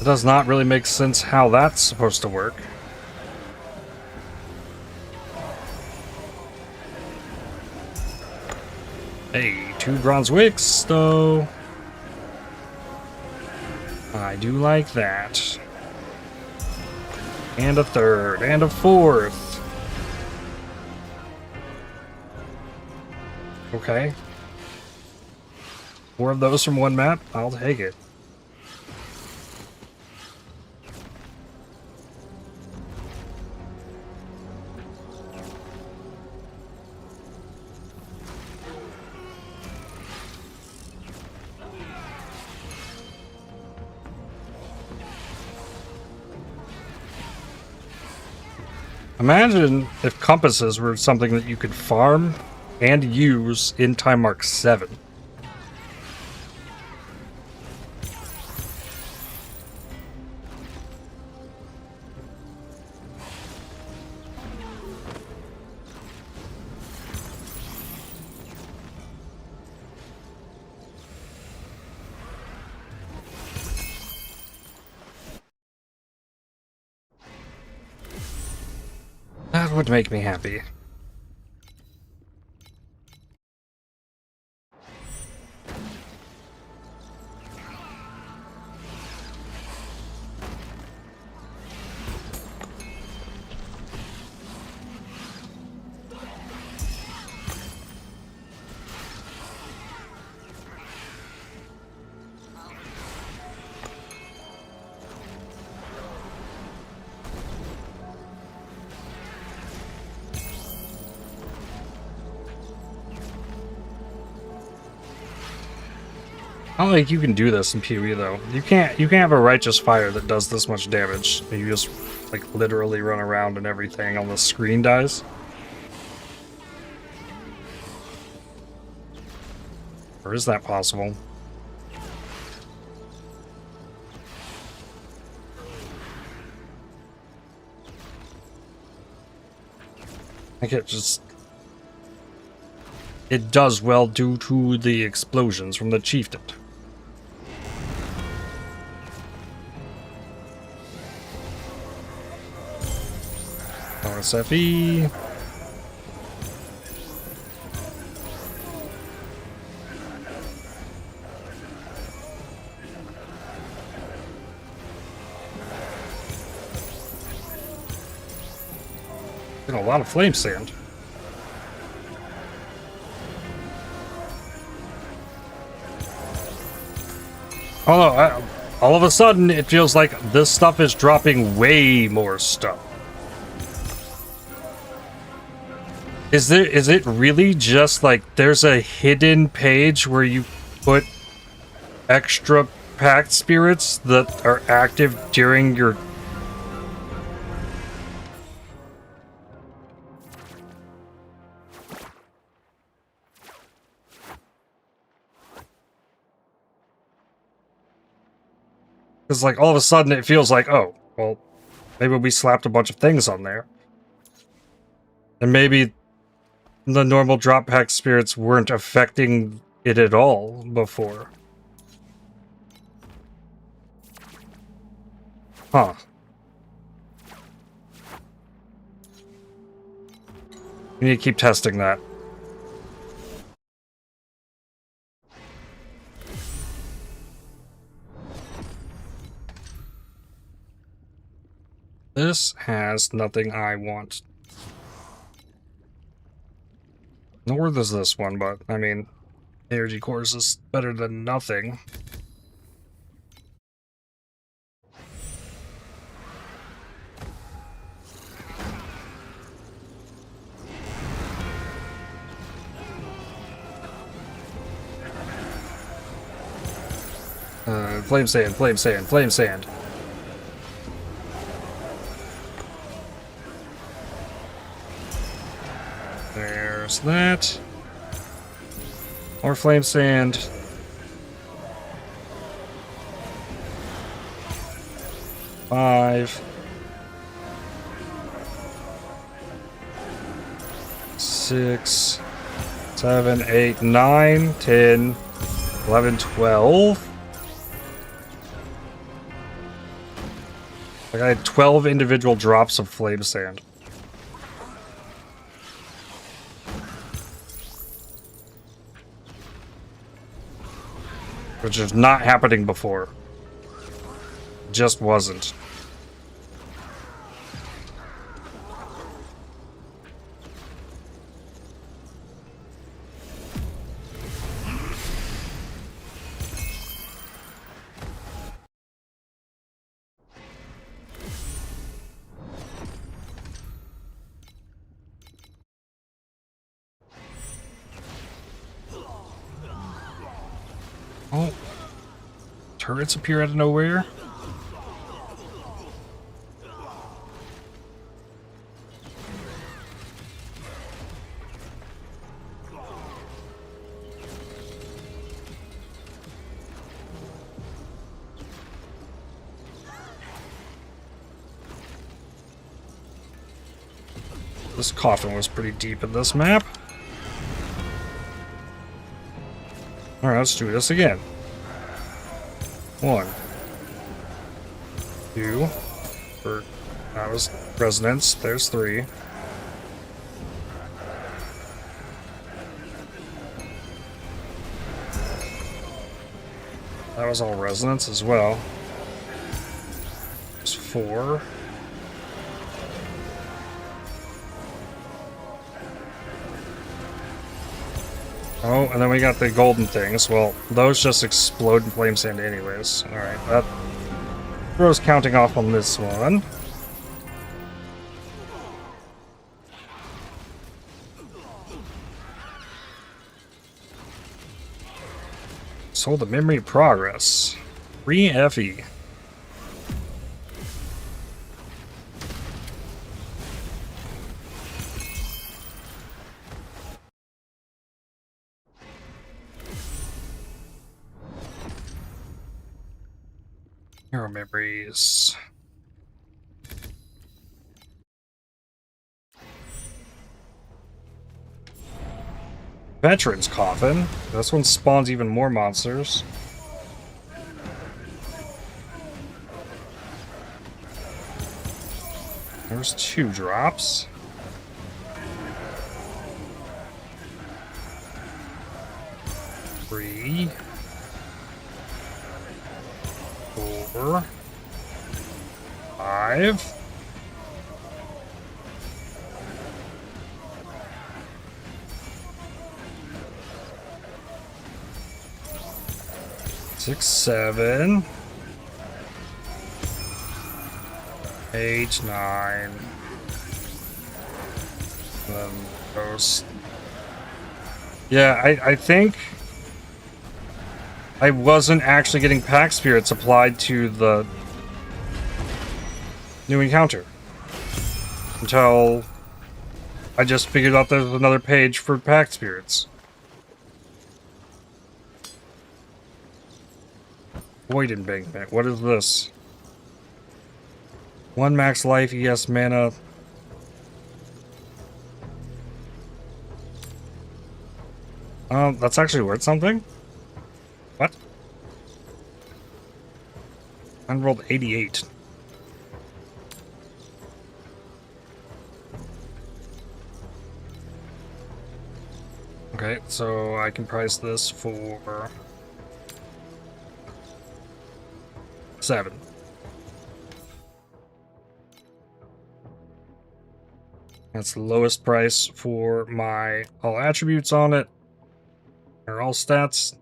It does not really make sense how that's supposed to work. Hey, 2 bronze wicks, though. I do like that. And a 3rd, and a 4th. Okay. 4 of those from one map, I'll take it. Imagine if compasses were something that you could farm and use in Timemark 7. That would make me happy. I don't think you can do this in PoE though. You can't have a righteous fire that does this much damage. You just like literally run around and everything on the screen dies. Or is that possible? I think it does well due to the explosions from the chieftain. RSFE. Getting a lot of flame sand. Oh, all of a sudden it feels like this stuff is dropping way more stuff. Is it really just like there's a hidden page where you put extra pact spirits that are active during your... Because like all of a sudden it feels like, oh, well, maybe we slapped a bunch of things on there. And maybe the normal drop pack spirits weren't affecting it at all before. Huh. We need to keep testing that. This has nothing I want. Nor does this one, but, I mean, energy cores is better than nothing. Flame sand, flame sand, flame sand. There's that. More flame sand. Five. 6, 7, 8, 9, 10, 11, 12. Like I had 12 individual drops of flame sand. Which is not happening before. Just wasn't. Oh. Turrets appear out of nowhere. This coffin was pretty deep in this map. Alright, let's do this again. 1, 2, that was resonance, there's 3. That was all resonance as well. There's 4. Oh, and then we got the golden things. Well, those just explode in flame sand anyways. Alright, that throws counting off on this one. Sold the memory of progress. 3 FE. Hero memories. Veteran's coffin. This one spawns even more monsters. There's 2 drops. Three. 4, 5. Six, 7, 8, 9. And then those. Yeah, I think I wasn't actually getting pack spirits applied to the new encounter until I just figured out there's another page for pack spirits. Void Embankment. What is this? 1 max life, ES mana. That's actually worth something? What? I rolled 88. Okay, so I can price this for 7. That's the lowest price for my all attributes on it. Or all stats.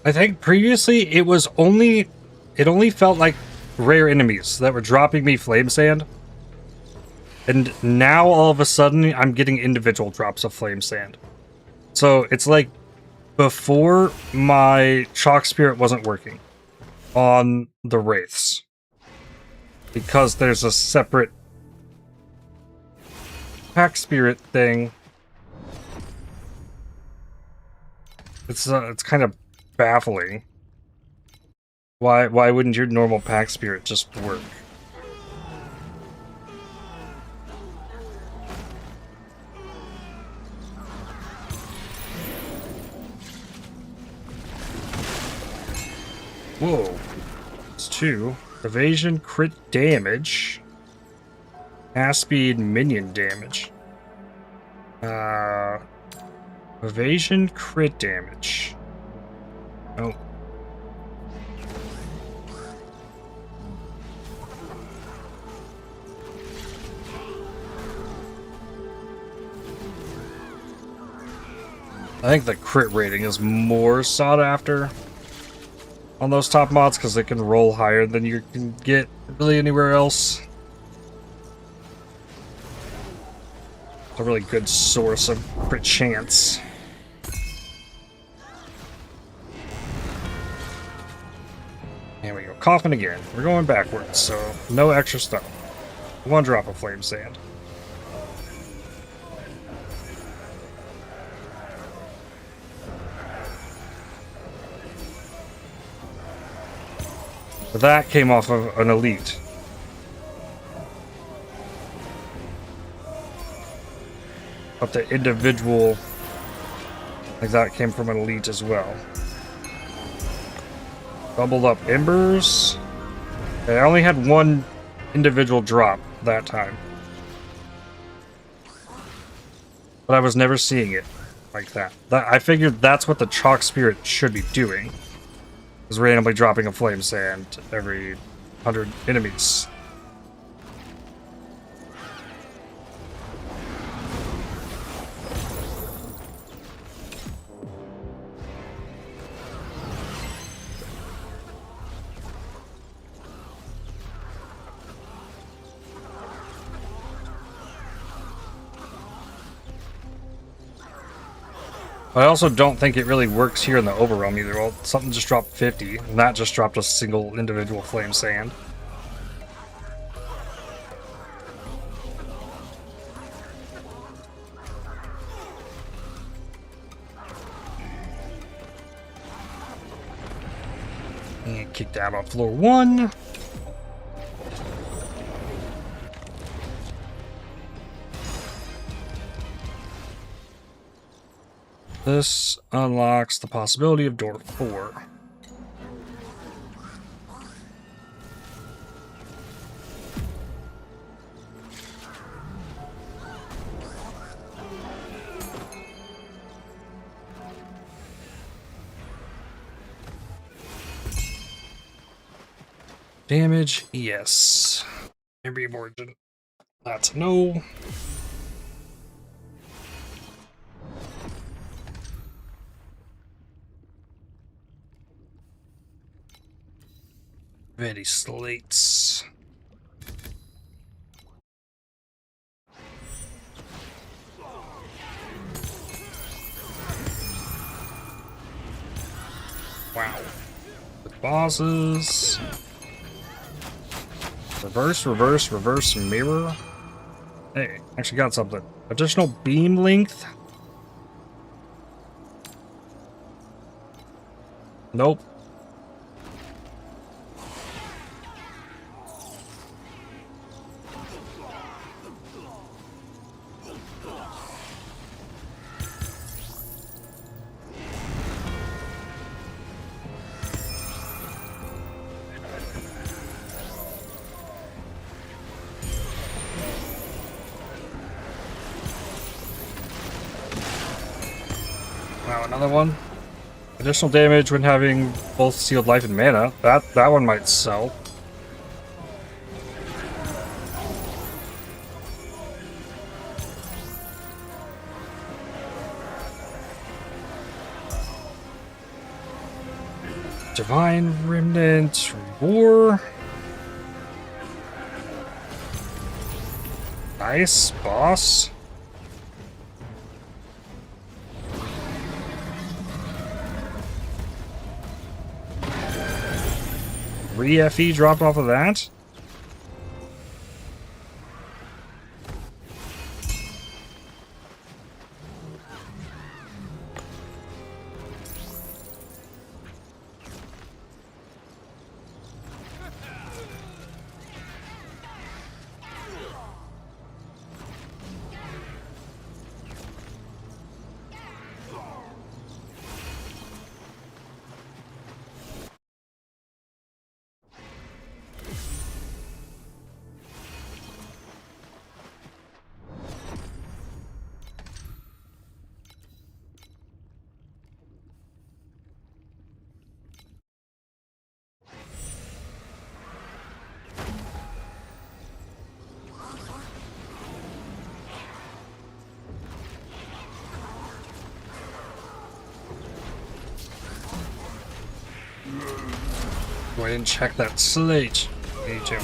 I think previously it only felt like rare enemies that were dropping me flame sand. And now all of a sudden I'm getting individual drops of flame sand. So it's like before my chalk spirit wasn't working on the wraiths. Because there's a separate pack spirit thing It's kind of baffling. Why wouldn't your normal pack spirit just work? Whoa. It's 2. Evasion, crit damage. Cast speed, minion damage. Evasion, crit damage. Oh. I think the crit rating is more sought after on those top mods because they can roll higher than you can get really anywhere else. It's a really good source of crit chance. There we go. Coughing again. We're going backwards, so no extra stuff. 1 drop of flame sand. But that came off of an elite. But the individual, like that came from an elite as well. Doubled up embers. Okay, I only had 1 individual drop that time. But I was never seeing it like that. I figured that's what the chalk spirit should be doing. Is randomly dropping a flame sand every 100 enemies. I also don't think it really works here in the overrealm either. Well, something just dropped 50, and that just dropped a single individual flame sand. And kicked out on floor 1. This unlocks the possibility of door 4. Damage, yes. Maybe origin. That's no. Ready slates. Wow. The bosses. Reverse, reverse, reverse mirror. Hey, actually got something. Additional beam length. Nope. Wow, another one. Additional damage when having both sealed life and mana. That one might sell. Divine Remnant War. Nice, boss. Re-FE dropped off of that. Oh, I didn't check that slate. I need to.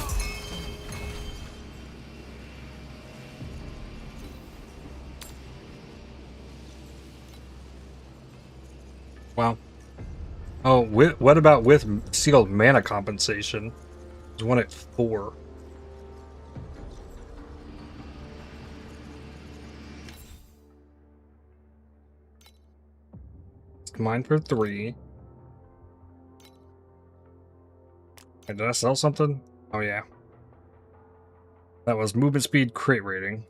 Wow. Oh, what about with sealed mana compensation? There's one at 4. Mine for 3. Wait, did I sell something? Oh yeah. That was movement speed crate rating.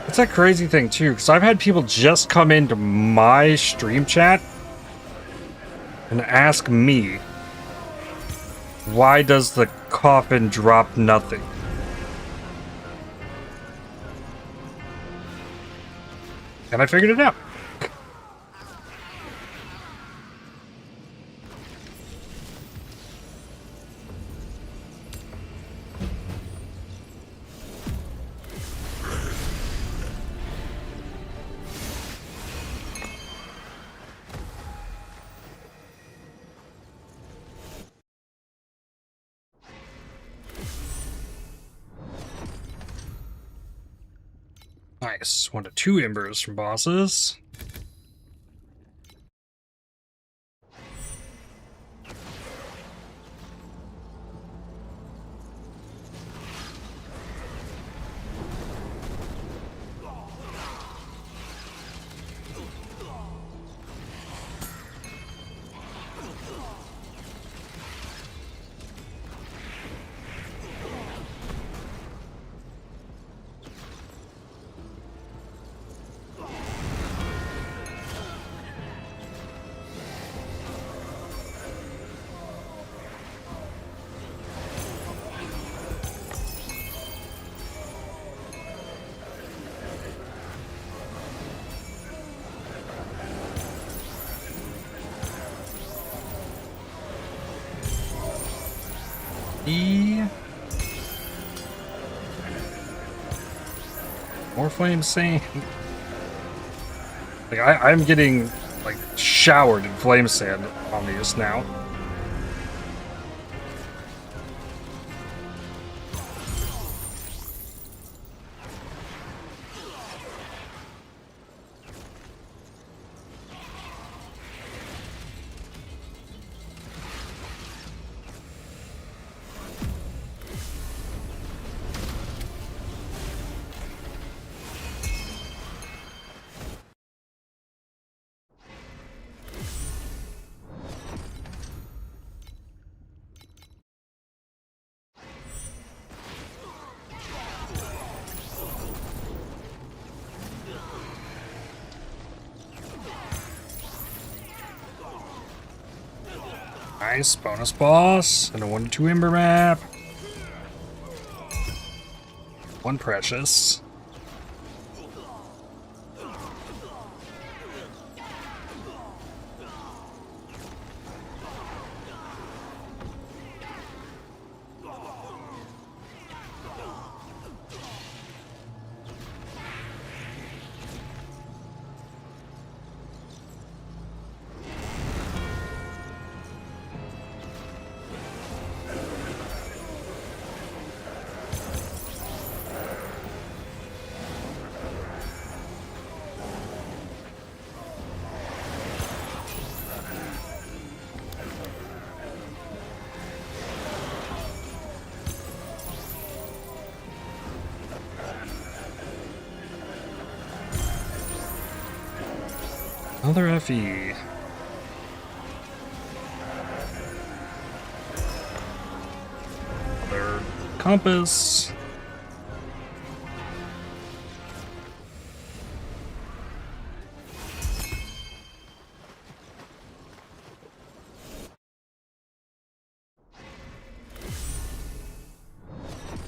It's a crazy thing too, because I've had people just come into my stream chat and ask me, why does the coffin drop nothing? And I figured it out. Nice. 1 to 2 embers from bosses. More flame sand. Like I'm getting like showered in flame sand on these now. Nice, bonus boss, and a 1 to 2 ember map. 1 precious. Another FE. compass.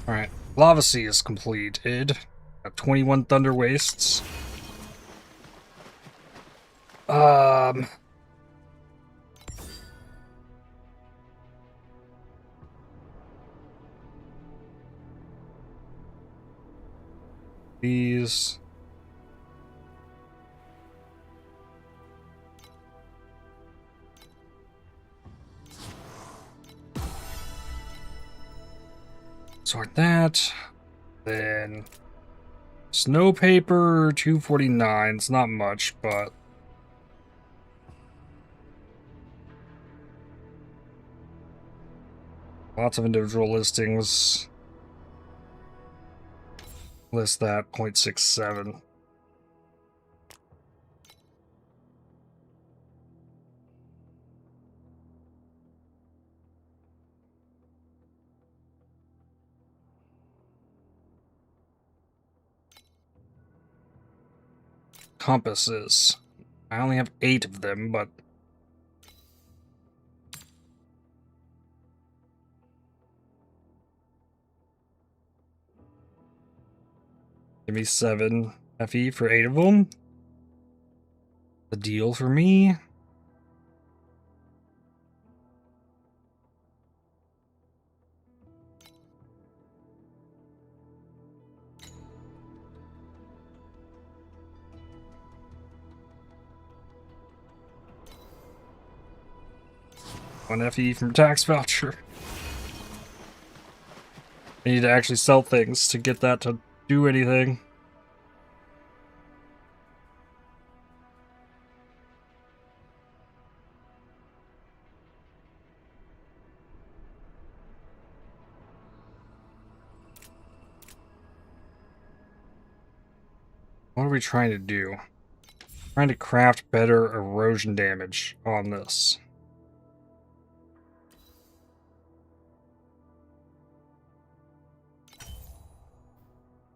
Alright, Lava Sea is completed. Got 21 Thunder Wastes. These. Sort that. Then snow paper 249. It's not much, but lots of individual listings. List that 0.67. Compasses. I only have 8 of them, but give me 7 FE for 8 of them. The deal for me. One FE from tax voucher. I need to actually sell things to get that to do anything. What are we trying to do? Trying to craft better erosion damage on this.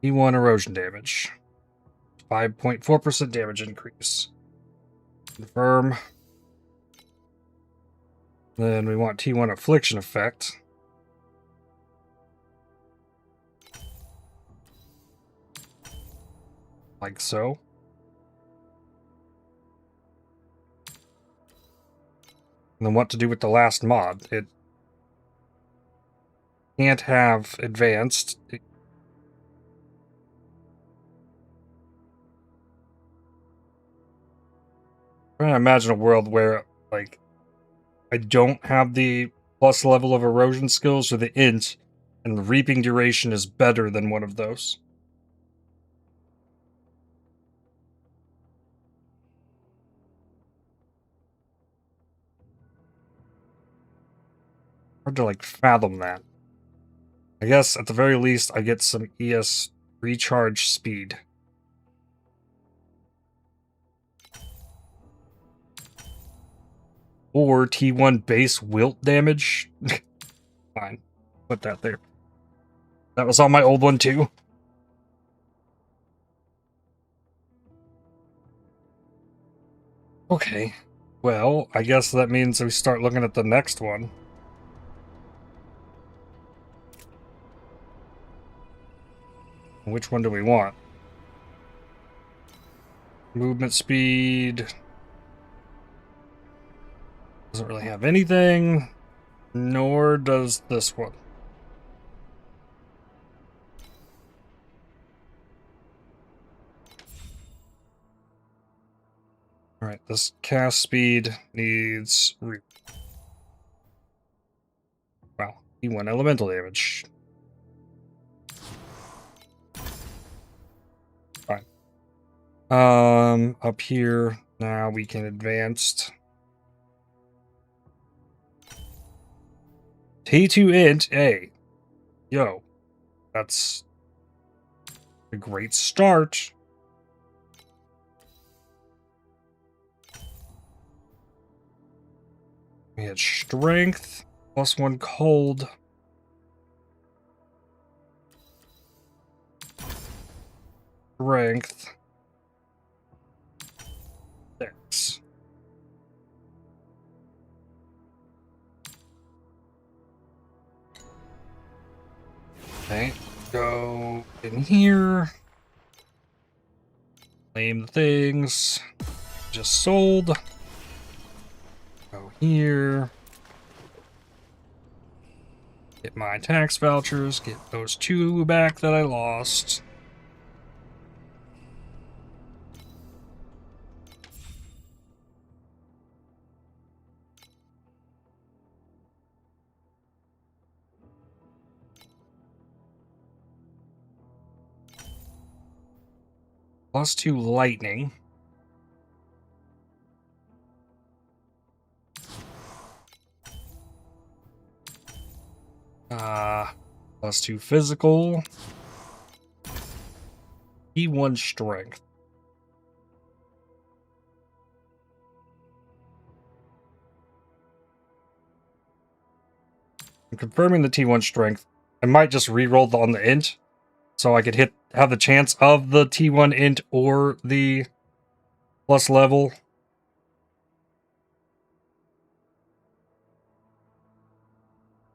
T1 erosion damage. 5.4% damage increase. Confirm. Then we want T1 affliction effect. Like so. And then what to do with the last mod. It can't have advanced. I'm trying to imagine a world where, like, I don't have the plus level of erosion skills or the int, and the reaping duration is better than one of those. Hard to, like, fathom that. I guess, at the very least, I get some ES recharge speed. Or T1 base wilt damage. Fine. Put that there. That was on my old one, too. Okay. Well, I guess that means we start looking at the next one. Which one do we want? Movement speed. Doesn't really have anything. Nor does this one. Alright, this cast speed needs... Wow, T1 elemental damage. Fine. Up here, now we can advance. T2 int A. Yo, that's a great start. We had strength, +1 cold. strength. 6. Okay, go in here. Claim the things. Just sold. Go here. Get my tax vouchers. Get those 2 back that I lost. +2 lightning. +2 physical. T1 strength. I'm confirming the T1 strength. I might just reroll on the int, so I could have the chance of the T1 int or the plus level.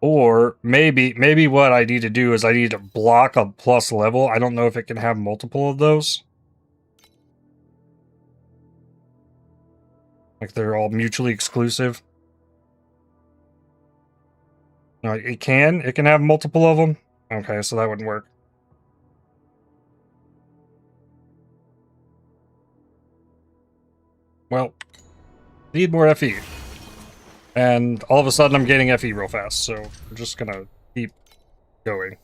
Or maybe what I need to do is I need to block a plus level. I don't know if it can have multiple of those. Like they're all mutually exclusive. No, it can have multiple of them. Okay, so that wouldn't work. Well, need more FE. And all of a sudden I'm getting FE real fast, so I'm just gonna keep going.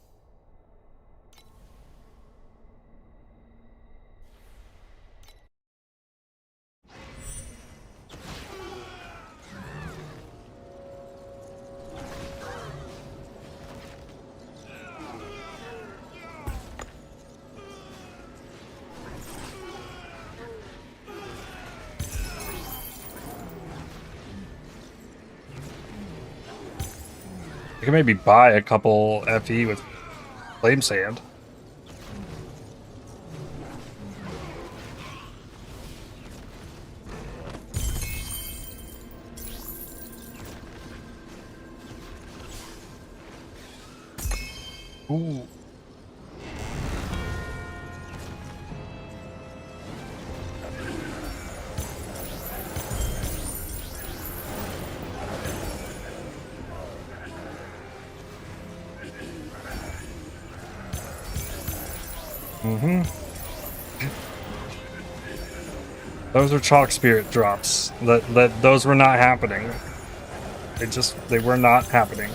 I can maybe buy a couple FE with Flame Sand. Ooh. Those are Chalk Spirit drops. Those were not happening. They were not happening.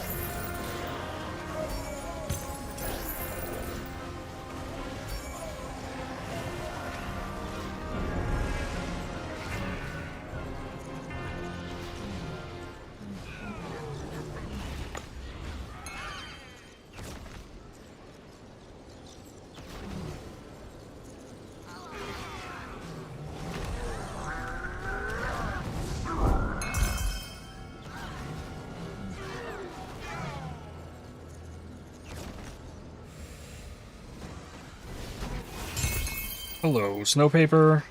Hello, Snowpaper.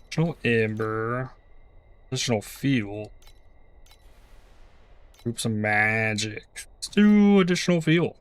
Additional Ember. Additional Fuel. Group some magic. Let's do additional fuel.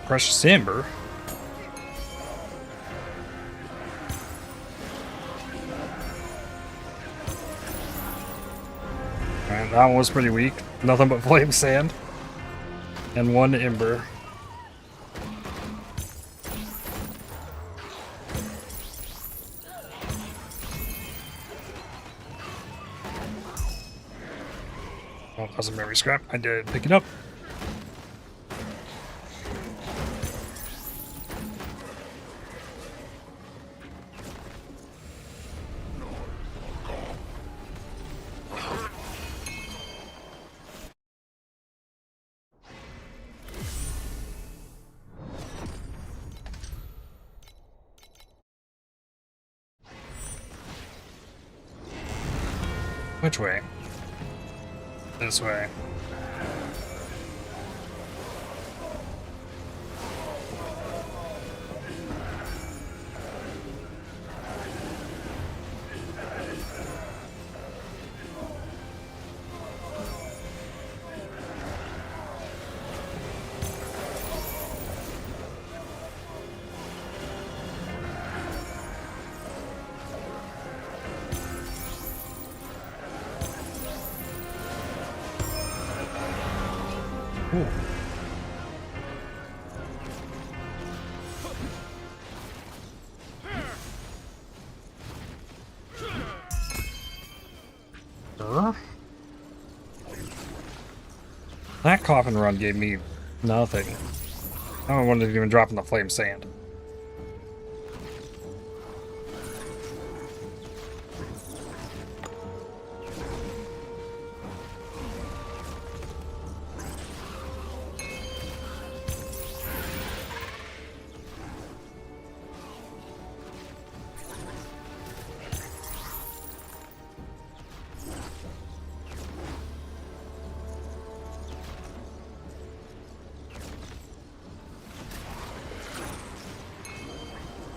Precious Ember. And that one was pretty weak. Nothing but Flame Sand. And 1 ember. Oh, that was a memory scrap. I did pick it up. Which way? This way. Ooh. That coffin run gave me nothing. I don't want to even drop in the flame sand.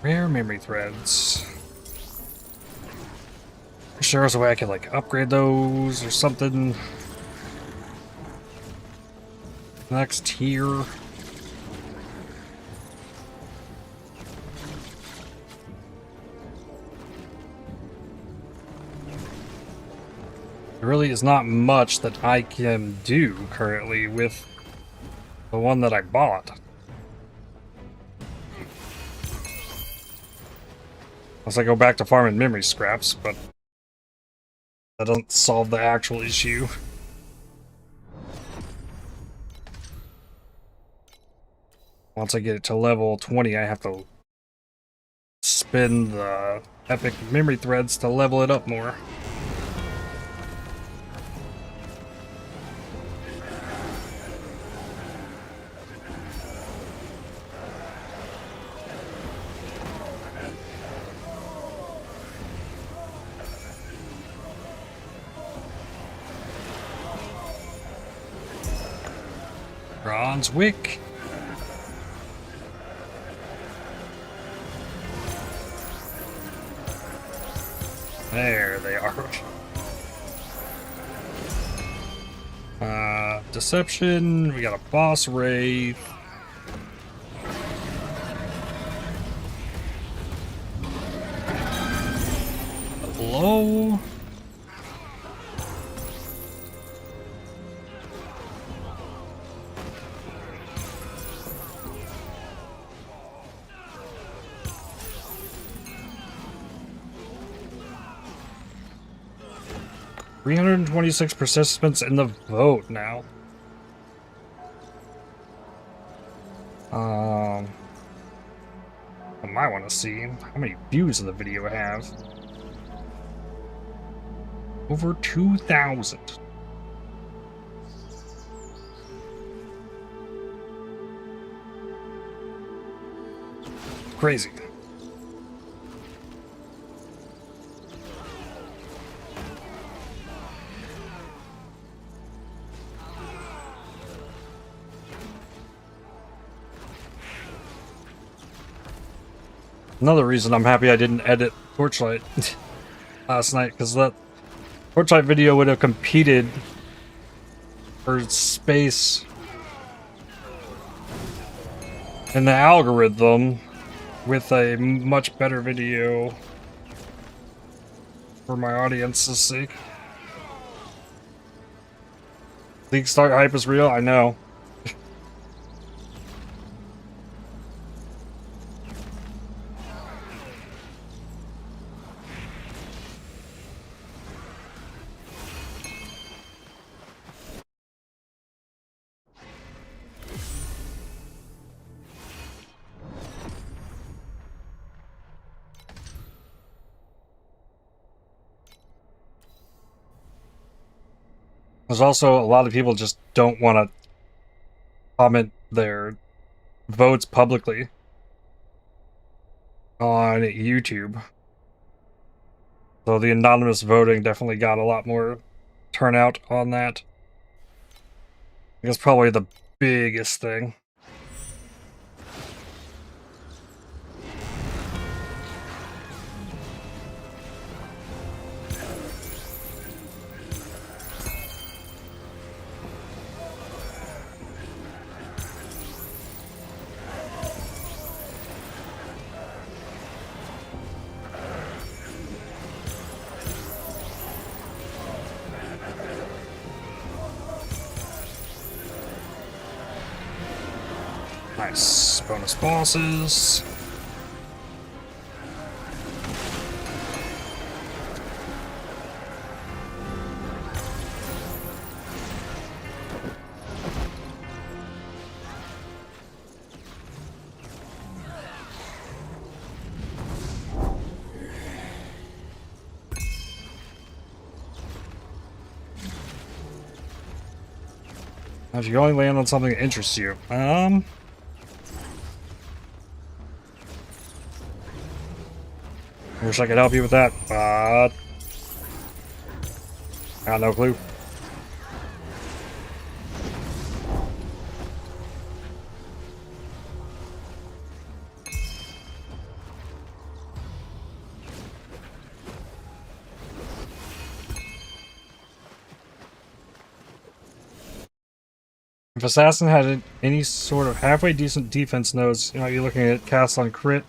Rare memory threads. Sure, there's a way I could like upgrade those or something. Next tier. There really is not much that I can do currently with the one that I bought. Unless I go back to farming memory scraps, but that doesn't solve the actual issue. Once I get it to level 20, I have to spend the epic memory threads to level it up more. Bronze wick. There they are. Deception. We got a boss wraith. Hello. $326 participants in the vote now. I might want to see how many views of the video have. Over 2,000. Crazy. Another reason I'm happy I didn't edit Torchlight last night, because that Torchlight video would have competed for space in the algorithm with a much better video for my audience's sake. League start hype is real, I know. There's also a lot of people just don't want to comment their votes publicly on YouTube. So the anonymous voting definitely got a lot more turnout on that. I guess probably the biggest thing. Nice. Bonus bosses. If you only land on something that interests you. I wish I could help you with that, but got no clue. If Assassin had any sort of halfway decent defense nodes, you know, you're looking at cast on crit,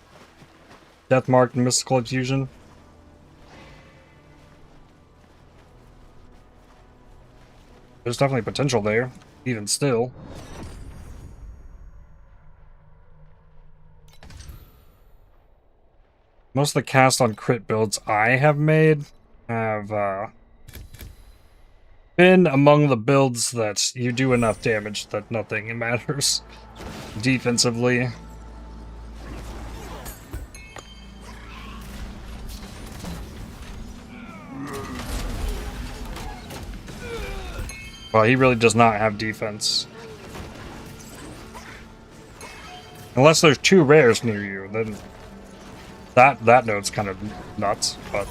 death mark, and mystical infusion. There's definitely potential there, even still. Most of the cast on crit builds I have made have been among the builds that you do enough damage that nothing matters defensively. Well, he really does not have defense. Unless there's two rares near you, then that node's kind of nuts, but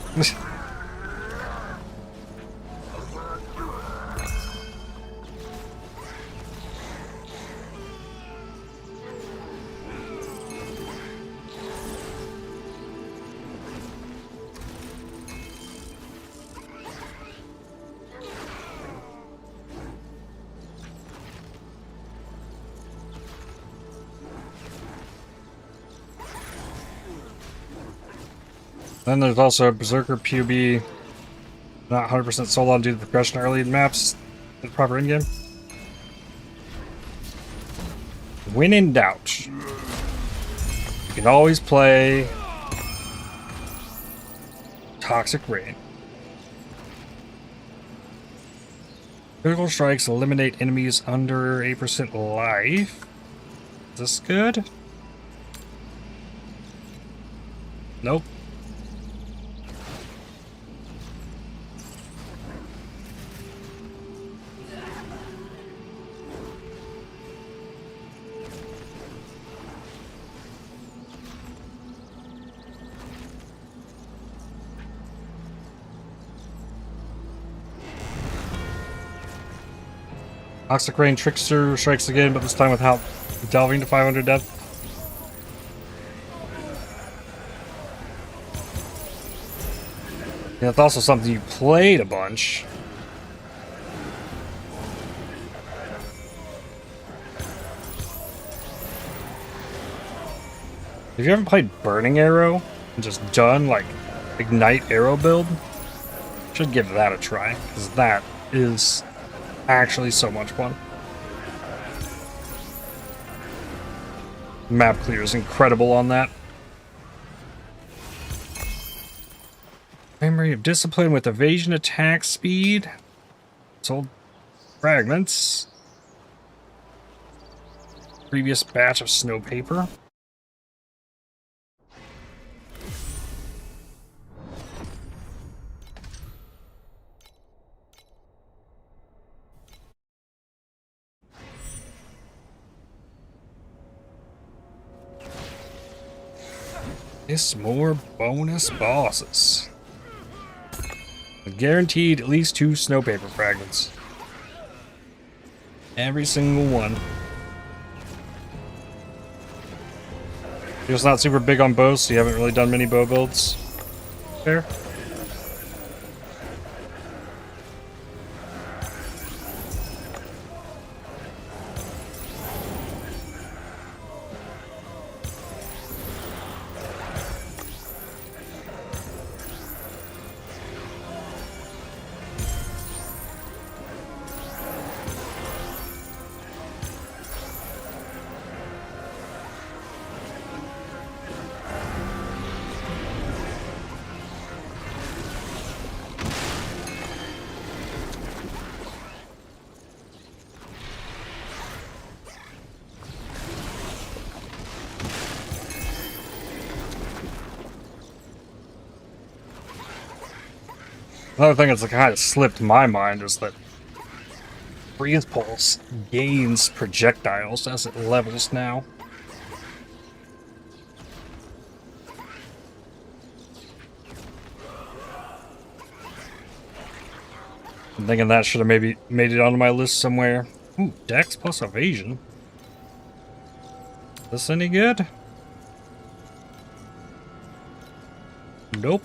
then there's also Berserker PUB, not 100% sold on due to the progression early in maps, the proper endgame. When in doubt, you can always play Toxic Rain. Critical strikes eliminate enemies under 8% life. Is this good? Nope. Toxic Rain Trickster strikes again, but this time without delving to 500 death. Yeah, that's also something you played a bunch. If you haven't played Burning Arrow and just done like Ignite Arrow build, you should give that a try, because that is actually so much fun. Map clear is incredible on that. Memory of Discipline with evasion attack speed. Sold fragments. Previous batch of snow paper. It's more bonus bosses. Guaranteed at least 2 snow paper fragments. Every single one. You're just not super big on bows, so you haven't really done many bow builds. Fair. Another thing that's kind of slipped my mind is that Freeze Pulse gains projectiles as it levels now. I'm thinking that should have maybe made it onto my list somewhere. Ooh, Dex plus evasion. Is this any good? Nope.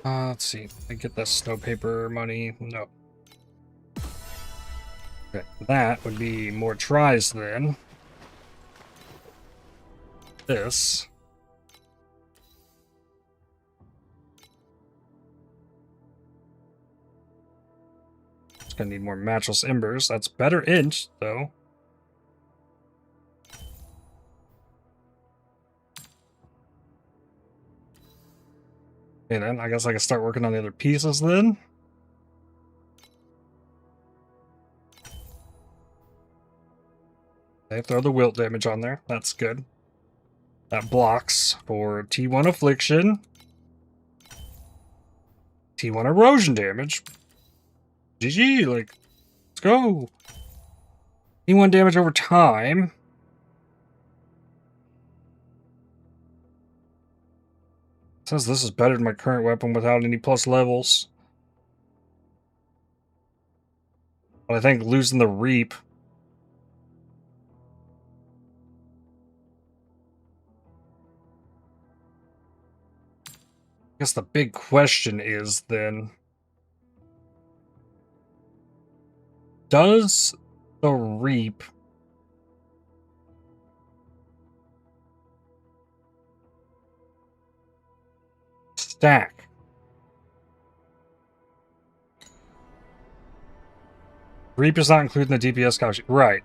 Let's see. I get that snow paper money. No. Okay, that would be more tries then. This. Just gonna need more matchless embers. That's better int, though. Okay, then I guess I can start working on the other pieces then. They throw the wilt damage on there. That's good. That blocks for T1 affliction. T1 erosion damage. GG, like, let's go. T1 damage over time. Says this is better than my current weapon without any plus levels. But I think losing the Reap. I guess the big question is then, does the Reap stack? Reap is not included in the DPS calculation. Right.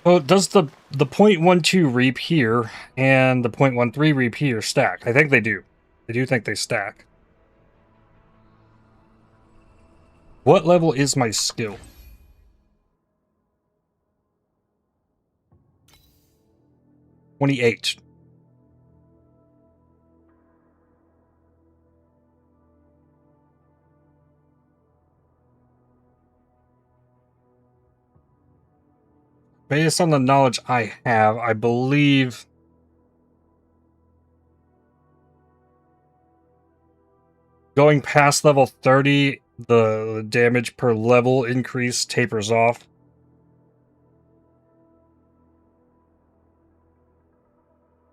Well, does the .12 Reap here and the .13 Reap here stack? I think they do. I do think they stack. What level is my skill? 28. Based on the knowledge I have, I believe going past level 30, the damage per level increase tapers off.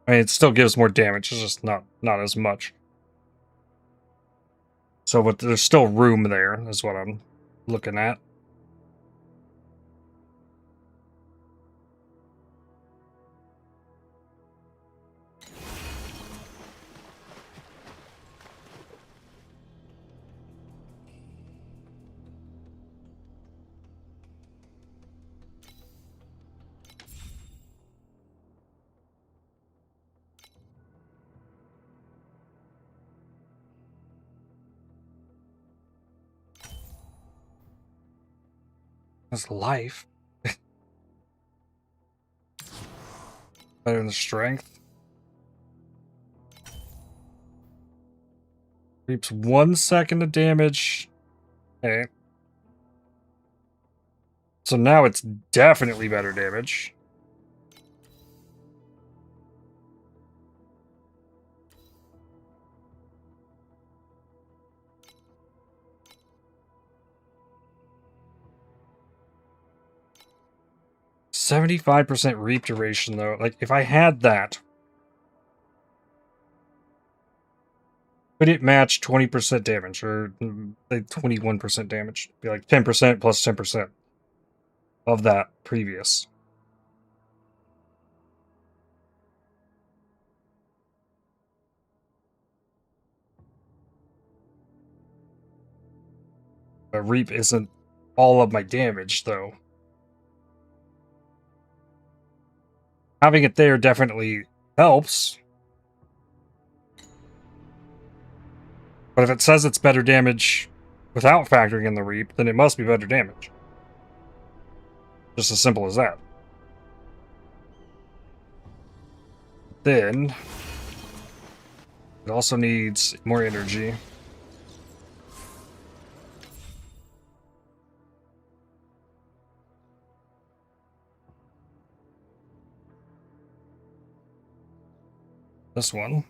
I mean, it still gives more damage, it's just not as much. So, but there's still room there, is what I'm looking at. That's life. Better than the strength. Reaps 1 second of damage. Okay. So now it's definitely better damage. %75% reap duration though. Like if I had that, could it match 20% damage or like 21% damage? Be like 10% plus 10% of that previous. But reap isn't all of my damage though. Having it there definitely helps. But if it says it's better damage without factoring in the reap, then it must be better damage. Just as simple as that. Then it also needs more energy. This one.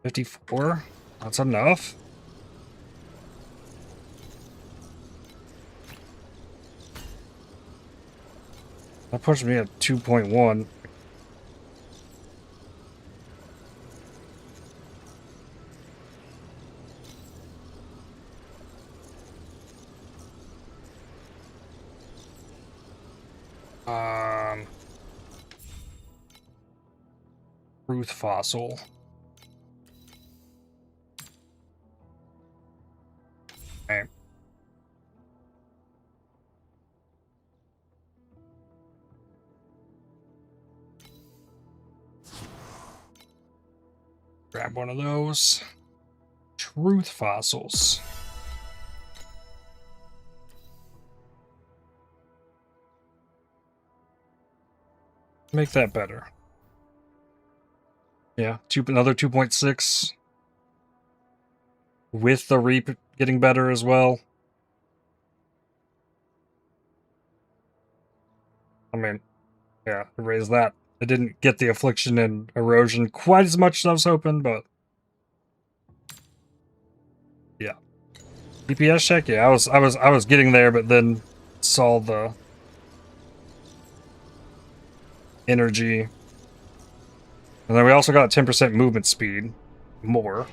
$54. That's enough. That puts me at 2.1. Truth fossil. Okay. Grab one of those. Truth fossils. Make that better. Yeah, another 2.6. With the reap getting better as well. I mean, yeah, raise that. I didn't get the affliction and erosion quite as much as I was hoping, but yeah. DPS check, yeah, I was getting there, but then saw the energy. And then we also got 10% movement speed more.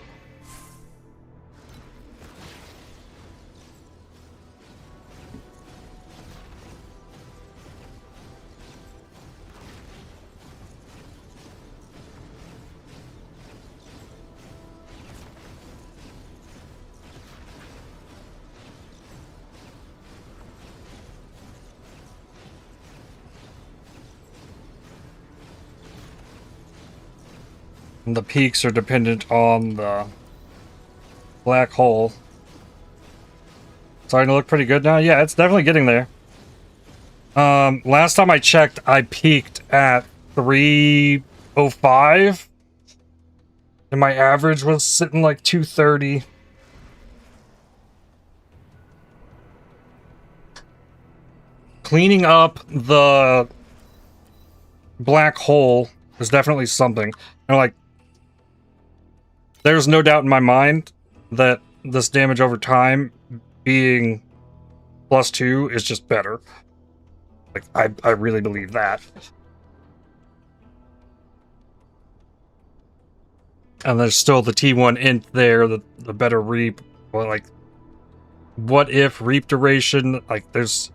And the peaks are dependent on the black hole. Starting to look pretty good now. Yeah, it's definitely getting there. Last time I checked, I peaked at 305. And my average was sitting like 230. Cleaning up the black hole is definitely something. And like, there's no doubt in my mind that this damage over time being +2 is just better. Like, I really believe that. And there's still the T1 int there, the better reap, or like what if reap duration, like there's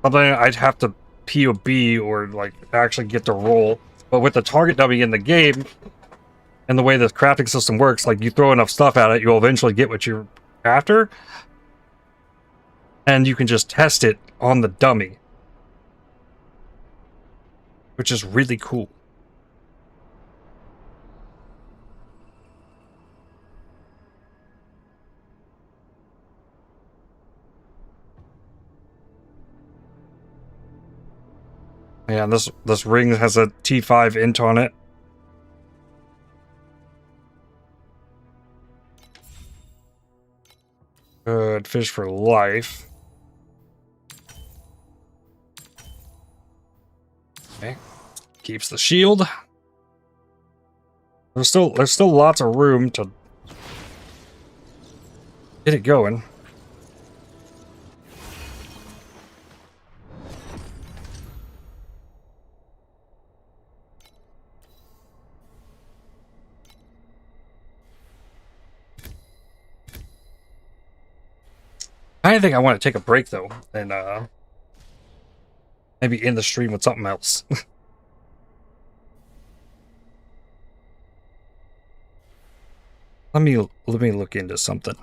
something I'd have to POB or like actually get to roll. But with the target dummy in the game and the way the crafting system works, like you throw enough stuff at it, you'll eventually get what you're after. And you can just test it on the dummy, which is really cool. Yeah, this ring has a T5 int on it. Good fish for life. Okay. Keeps the shield. There's still lots of room to get it going. I think I want to take a break though, and maybe end the stream with something else. Let me look into something.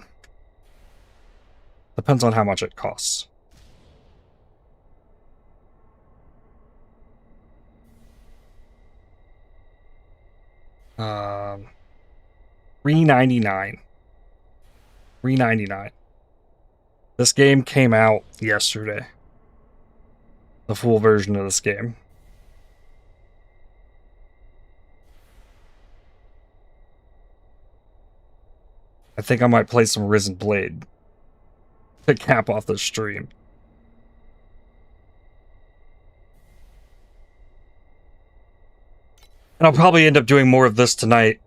Depends on how much it costs. $3.99. $3.99. This game came out yesterday. The full version of this game. I think I might play some Risen Blade to cap off the stream. And I'll probably end up doing more of this tonight.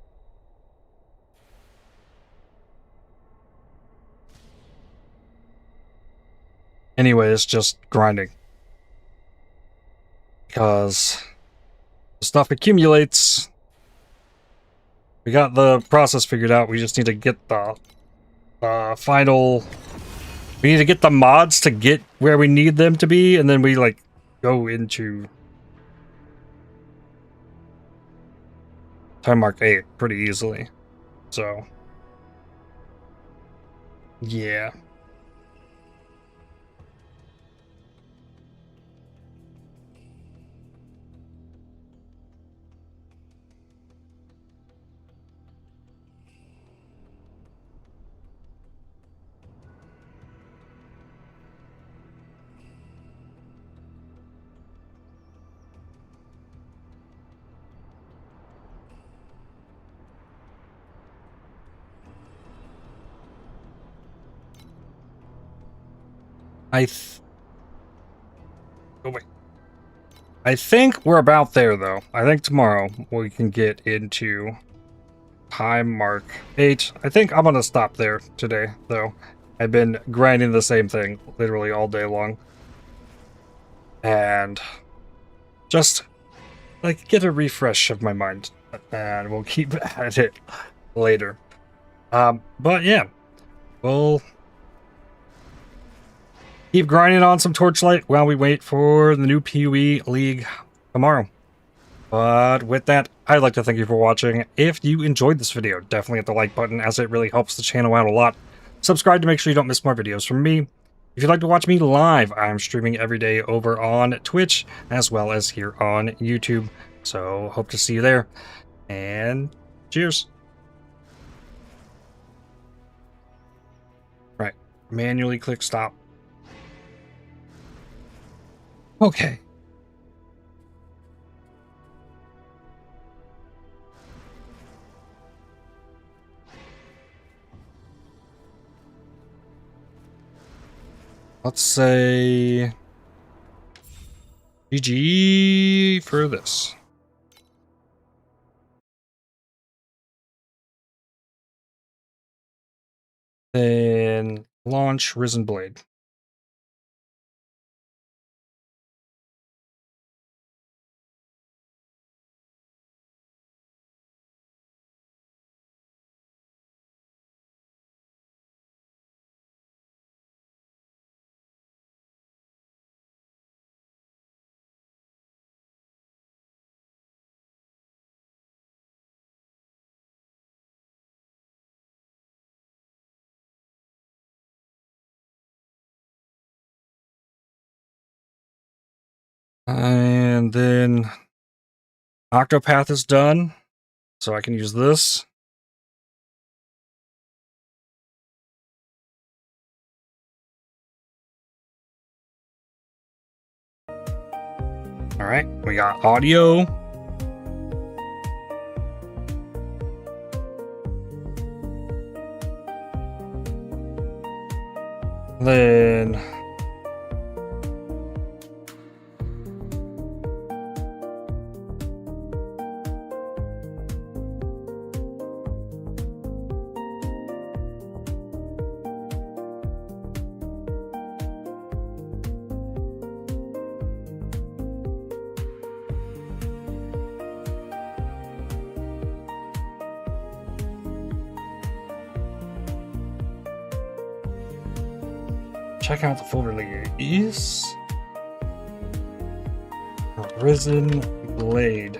Anyway, it's just grinding. Because the stuff accumulates. We got the process figured out. We just need to get the final... We need to get the mods to get where we need them to be, and then we, like, go into Timemark 8 pretty easily. So, yeah. Oh, wait. I think we're about there, though. I think tomorrow we can get into Timemark 8. I think I'm gonna stop there today, though. I've been grinding the same thing literally all day long. And just, like, get a refresh of my mind. And we'll keep at it later. But yeah. We'll keep grinding on some Torchlight while we wait for the new PoE League tomorrow. But with that, I'd like to thank you for watching. If you enjoyed this video, definitely hit the like button, as it really helps the channel out a lot. Subscribe to make sure you don't miss more videos from me. If you'd like to watch me live, I'm streaming every day over on Twitch, as well as here on YouTube. So, hope to see you there. And cheers. Right, manually click stop. Okay. Let's say GG for this. Then launch Risen Blade. And then Octopath is done, so I can use this. All right, we got audio. Then check out the full release. Risen Blade.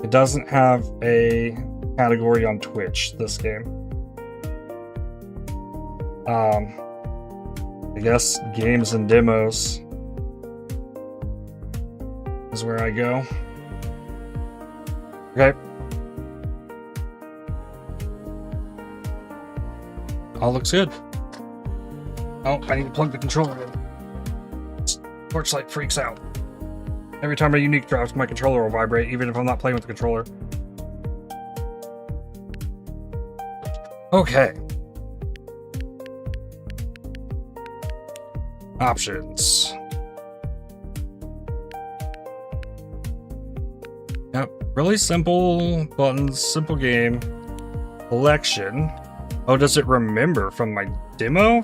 It doesn't have a category on Twitch, this game. I guess games and demos is where I go. Okay. All looks good. Oh, I need to plug the controller in. Torchlight freaks out. Every time a unique drops, my controller will vibrate, even if I'm not playing with the controller. Okay. Options. Yep, really simple buttons, simple game. Collection. Oh, does it remember from my demo?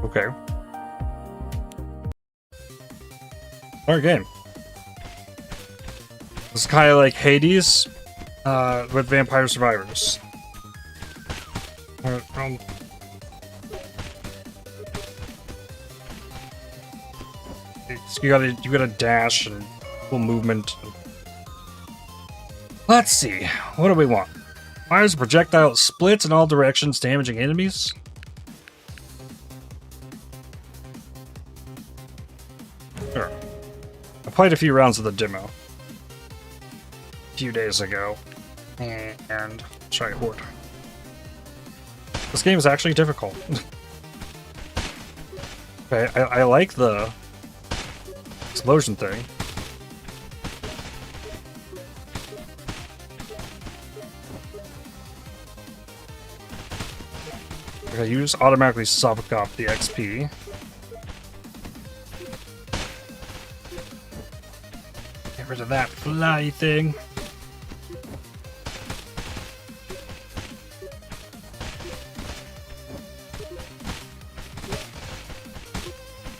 Okay. Our game. It's kind of like Hades with Vampire Survivors. You gotta dash and full movement. Let's see. What do we want? Fires a projectile that splits in all directions, damaging enemies. Sure. I played a few rounds of the demo a few days ago, and try horde. This game is actually difficult. Okay, I like the explosion thing. Okay, you just automatically suck off the XP. Get rid of that fly thing.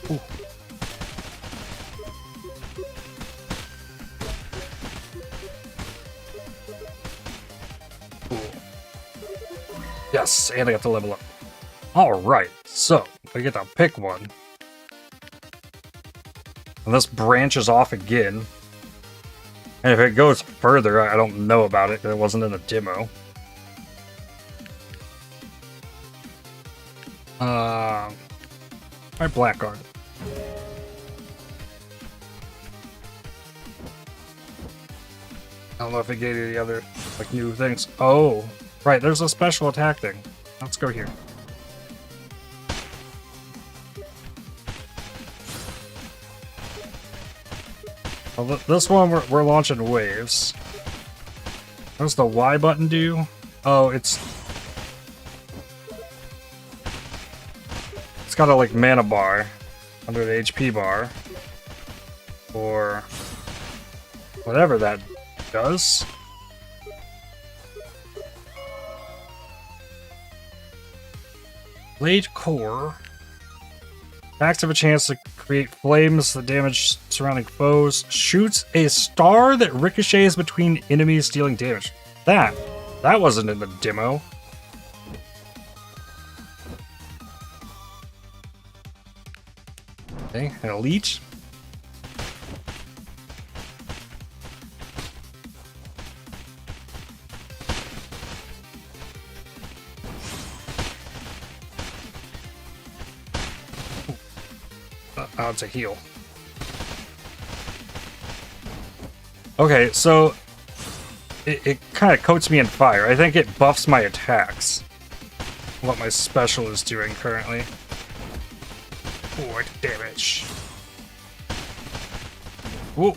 Ooh. Ooh. Yes, and I got to level up. Alright, so I get to pick one. And this branches off again. And if it goes further, I don't know about it, because it wasn't in the demo. My Blackguard. I don't know if it gave you the other, like, new things. Oh, right, there's a special attack thing. Let's go here. Well, this one, we're launching waves. What does the Y button do? Oh, it's got a, like, mana bar under the HP bar. Or whatever that does. Blade Core. Attacks have a chance to create flames that damage surrounding foes. Shoots a star that ricochets between enemies, dealing damage. That wasn't in the demo. Okay, an elite. Oh, it's a heal. Okay, so it kind of coats me in fire. I think it buffs my attacks. What my special is doing currently. 4 damage. Whoa.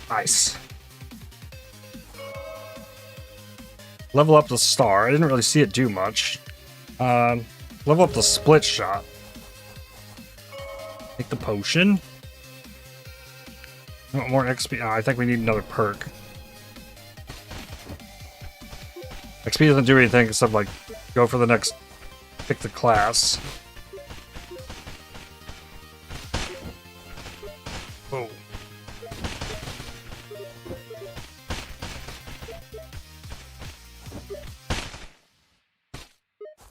Nice. Level up the star. I didn't really see it do much. Level up the split shot. Take the potion. You want more XP? Oh, I think we need another perk. XP doesn't do anything except like go for the next. Pick the class. Oh.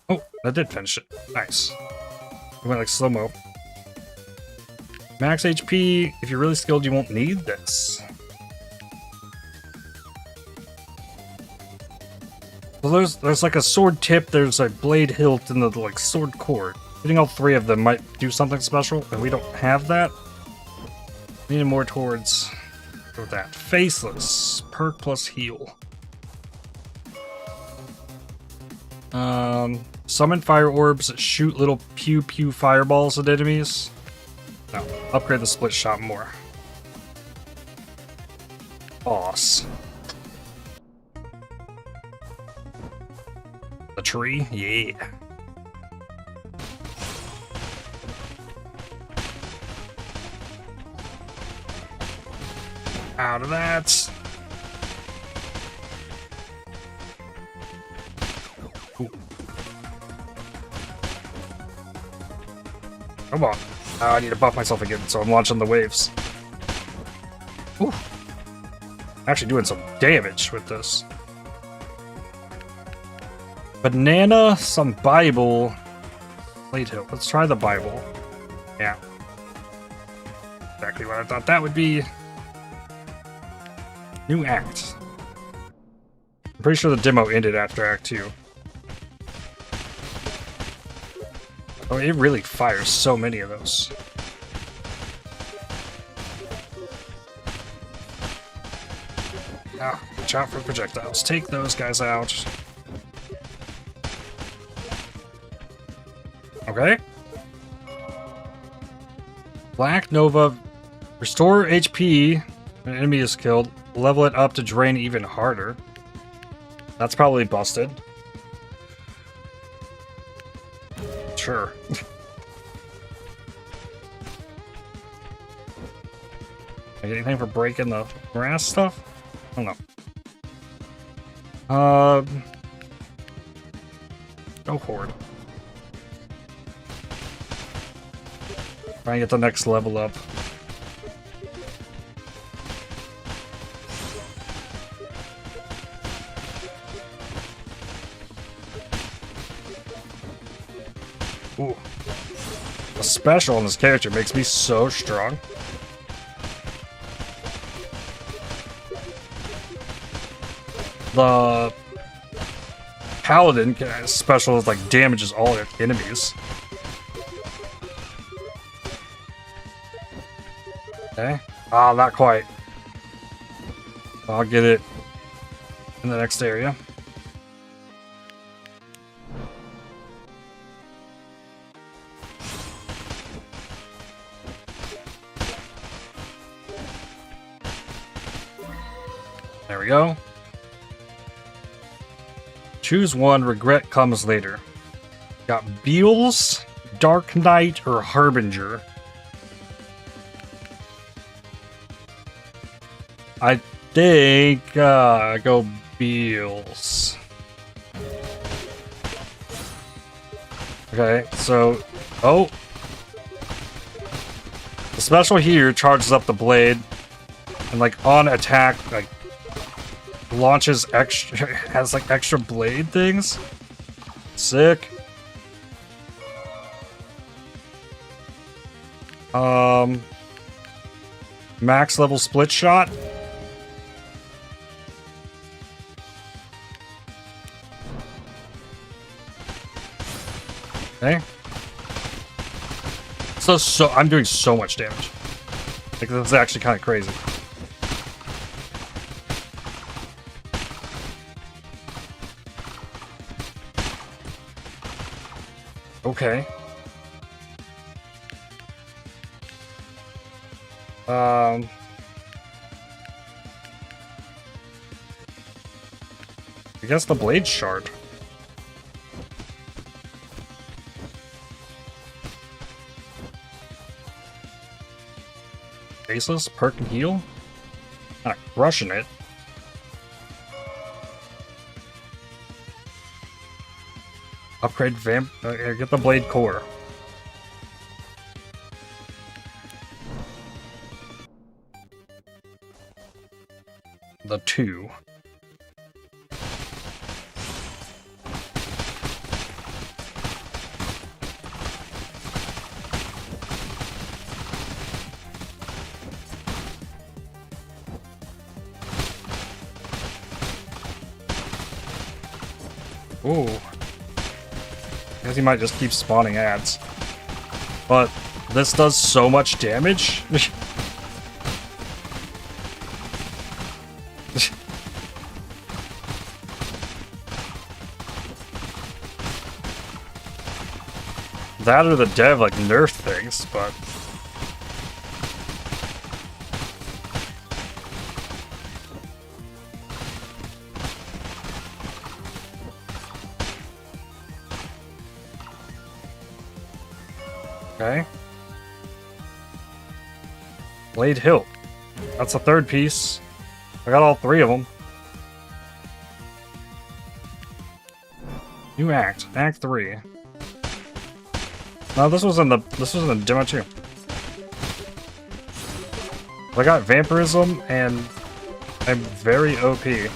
Oh, that did finish it. Nice. It went like slow-mo. Max HP. If you're really skilled, you won't need this. Well, there's like a sword tip, there's a blade hilt, and the like sword cord. Hitting all 3 of them might do something special, and we don't have that. We need more towards that. Faceless. Perk plus heal. Summon fire orbs that shoot little pew pew fireballs at enemies. No, upgrade the split shot more. Boss. The tree? Yeah. Out of that. Ooh. Come on. I need to buff myself again, so I'm launching the waves. Ooh. Actually doing some damage with this. Banana, some Bible. Blade hill. Let's try the Bible. Yeah. Exactly what I thought that would be. New act. I'm pretty sure the demo ended after Act 2. Oh, it really fires so many of those. Ah, watch out for projectiles. Take those guys out. Okay. Black Nova. Restore HP when an enemy is killed. Level it up to drain even harder. That's probably busted. Sure. Anything for breaking the grass stuff? I don't know. Go forward. Try and get the next level up. Ooh. The special on this character makes me so strong. The Paladin special is like damages all their enemies. Okay. Ah, not quite. I'll get it in the next area. There we go. Choose one, regret comes later. Got Beals, Dark Knight, or Harbinger. I think go Beals. Okay, so the special here charges up the blade and like on attack like launches extra has like extra blade things. Sick. Max level split shot. Okay. So I'm doing so much damage. Like, that's actually kind of crazy. Okay. I guess the blade shard. Faceless, perk and heal. Not crushing it. Upgrade vamp. Get the blade core. The 2. Ooh. I guess he might just keep spawning ads. But this does so much damage. That or the dev like nerf things, but okay. Blade hilt. That's the 3rd piece. I got all 3 of them. New act. Act 3. No, this was in the demo too. I got vampirism and I'm very OP. It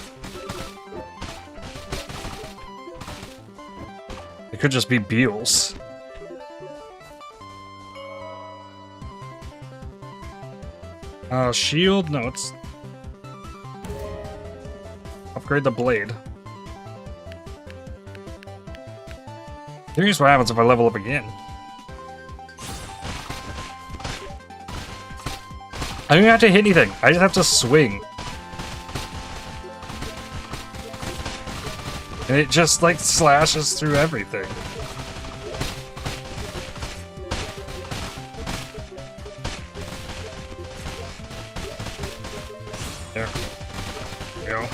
could just be Beals. Shield? No, it's... Upgrade the blade. Here's what happens if I level up again. I don't even have to hit anything. I just have to swing. And it just, like, slashes through everything. There. We go.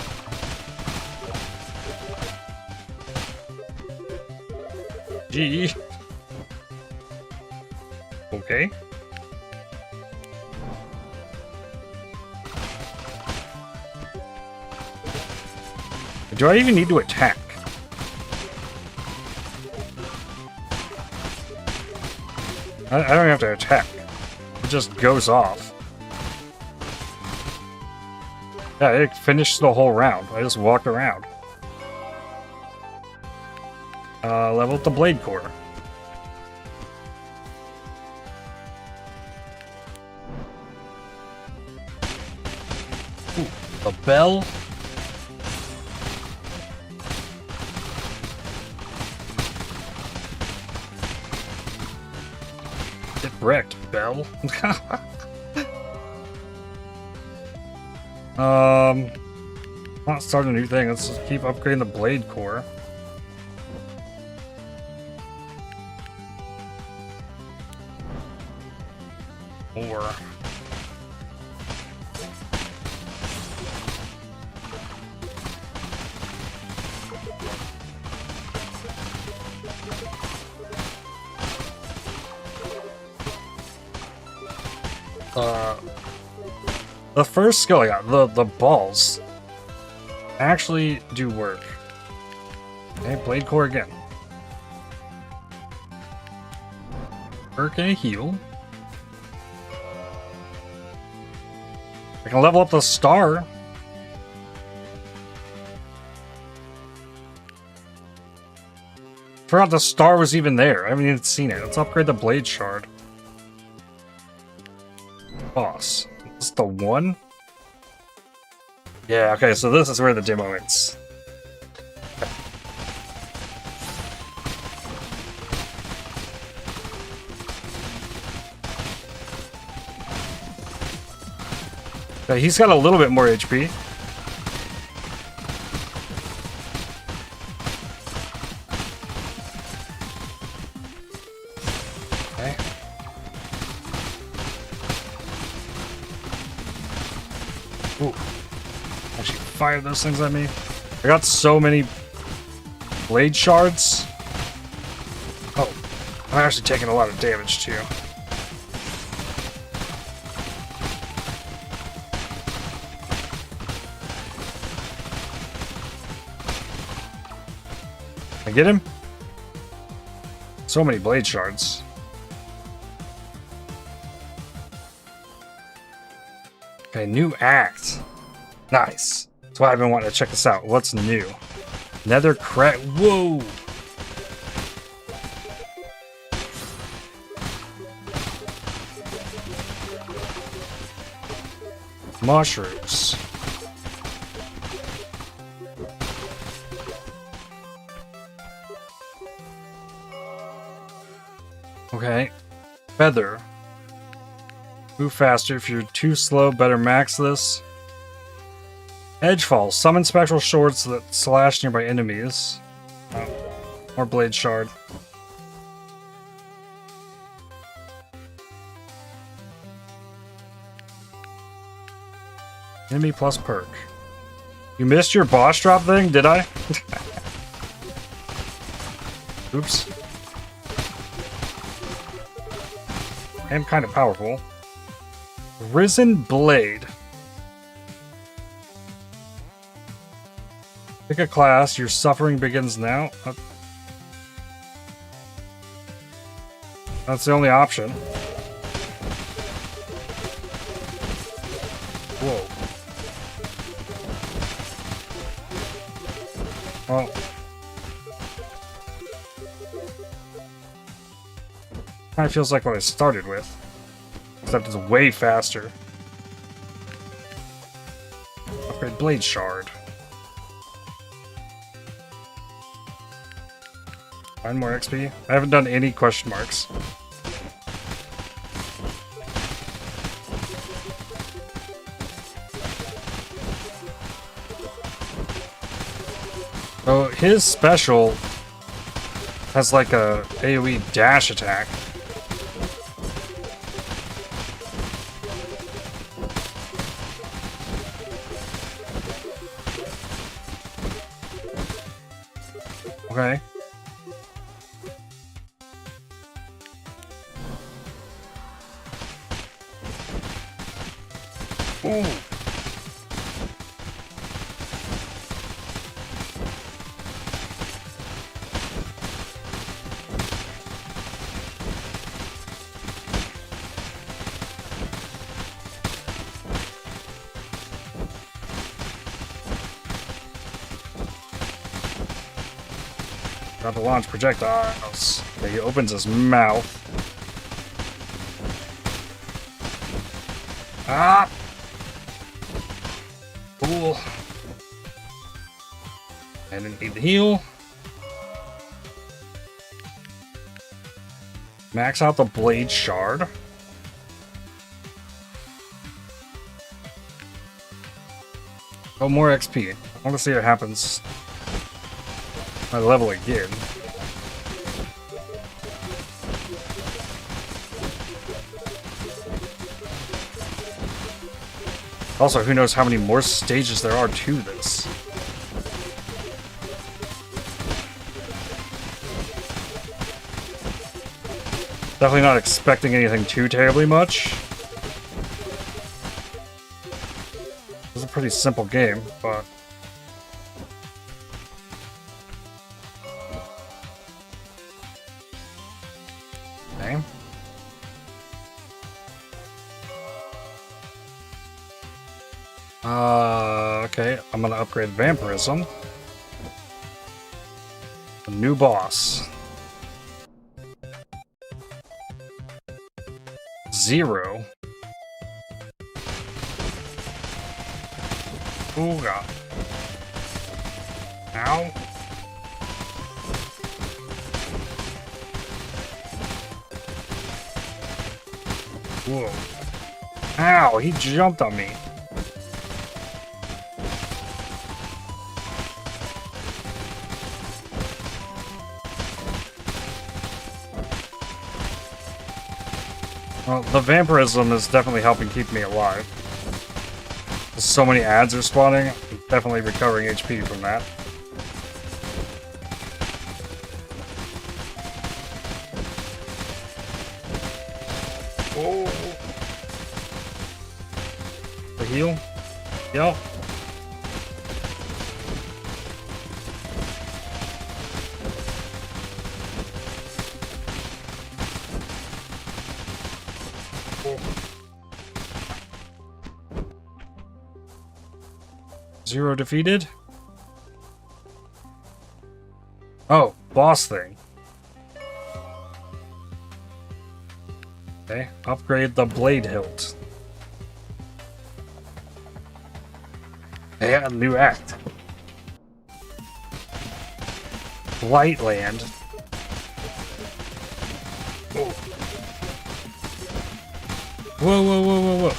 Gee. Okay. Do I even need to attack? I don't have to attack. It just goes off. Yeah, it finished the whole round. I just walked around. Level up the blade core. Ooh, the bell. Get wrecked, bell. Not start a new thing. Let's just keep upgrading the blade core. Or the first skill I got, the balls, actually do work. Okay, blade core again. Perk and a heal. I can level up the star. Forgot the star was even there. I haven't even seen it. Let's upgrade the blade shard. Boss. Is this the 1? Yeah, okay, so this is where the demo ends. Okay, he's got a little bit more HP. Okay. Ooh. Actually fire those things at me. I got so many blade shards. Oh, I'm actually taking a lot of damage too. I get him? So many blade shards. Okay, new act. Nice. That's why I've been wanting to check this out. What's new? Nether crack. Whoa! Mushrooms. Okay. Feather. Move faster. If you're too slow, better max this. Edgefall. Summon spectral swords that slash nearby enemies. Oh. More blade shard. Enemy plus perk. You missed your boss drop thing, did I? Oops. I am kind of powerful. Risen Blade. Pick a class. Your suffering begins now. That's the only option. Whoa. Well. Kind of feels like what I started with. Except it's way faster. Upgrade Blade Shard. Find more XP. I haven't done any question marks. So his special has like a AoE dash attack. Okay. Ooh. Got to launch projectiles. Okay, he opens his mouth. Ah! Cool. I didn't need the heal. Max out the Blade Shard. Oh, more XP. I want to see what happens. I level again. Also, who knows how many more stages there are to this. Definitely not expecting anything too terribly much. It's a pretty simple game, but... Okay. Okay, I'm gonna upgrade Vampirism. A new boss. 0. Oh god. Ow. Whoa. Ow, he jumped on me. Well, the vampirism is definitely helping keep me alive. So many ads are spawning. I'm definitely recovering HP from that. Oh. The heal? Yep. Zero defeated? Oh, boss thing. Okay, upgrade the blade hilt. Yeah, new act. Lightland. Whoa, whoa, whoa, whoa, whoa.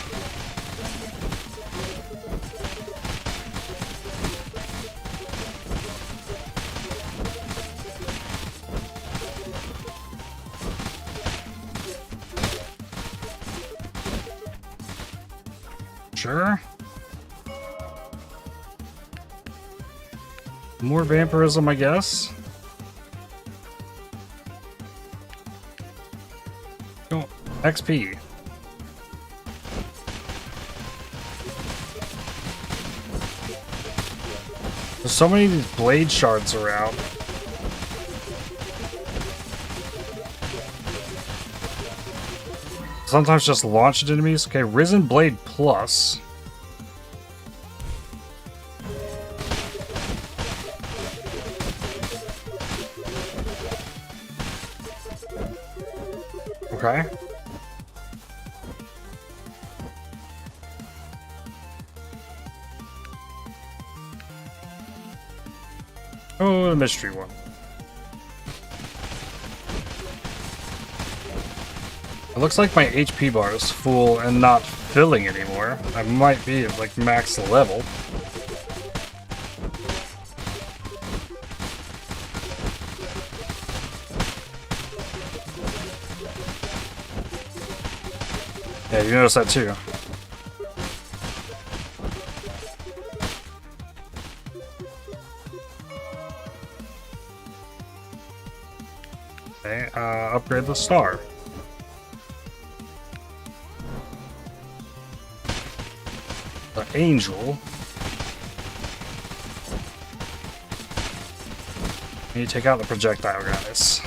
Sure. More vampirism, I guess. Oh, XP. There's so many of these blade shards around. Sometimes just launch at enemies. Okay, Risen Blade Plus. Okay. Oh, the mystery one. It looks like my HP bar is full and not filling anymore. I might be at like max level. Yeah, you notice that too. Okay, upgrade the star. The angel. Need to take out the projectile guys.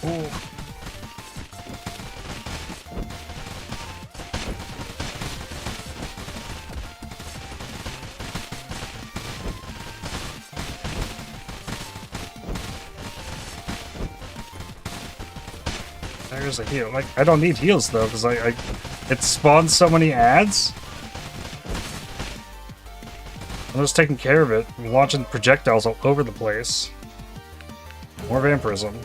Ooh. There's a heal. Like, I don't need heals though, because it spawns so many ads. I'm just taking care of it, launching projectiles all over the place. More vampirism.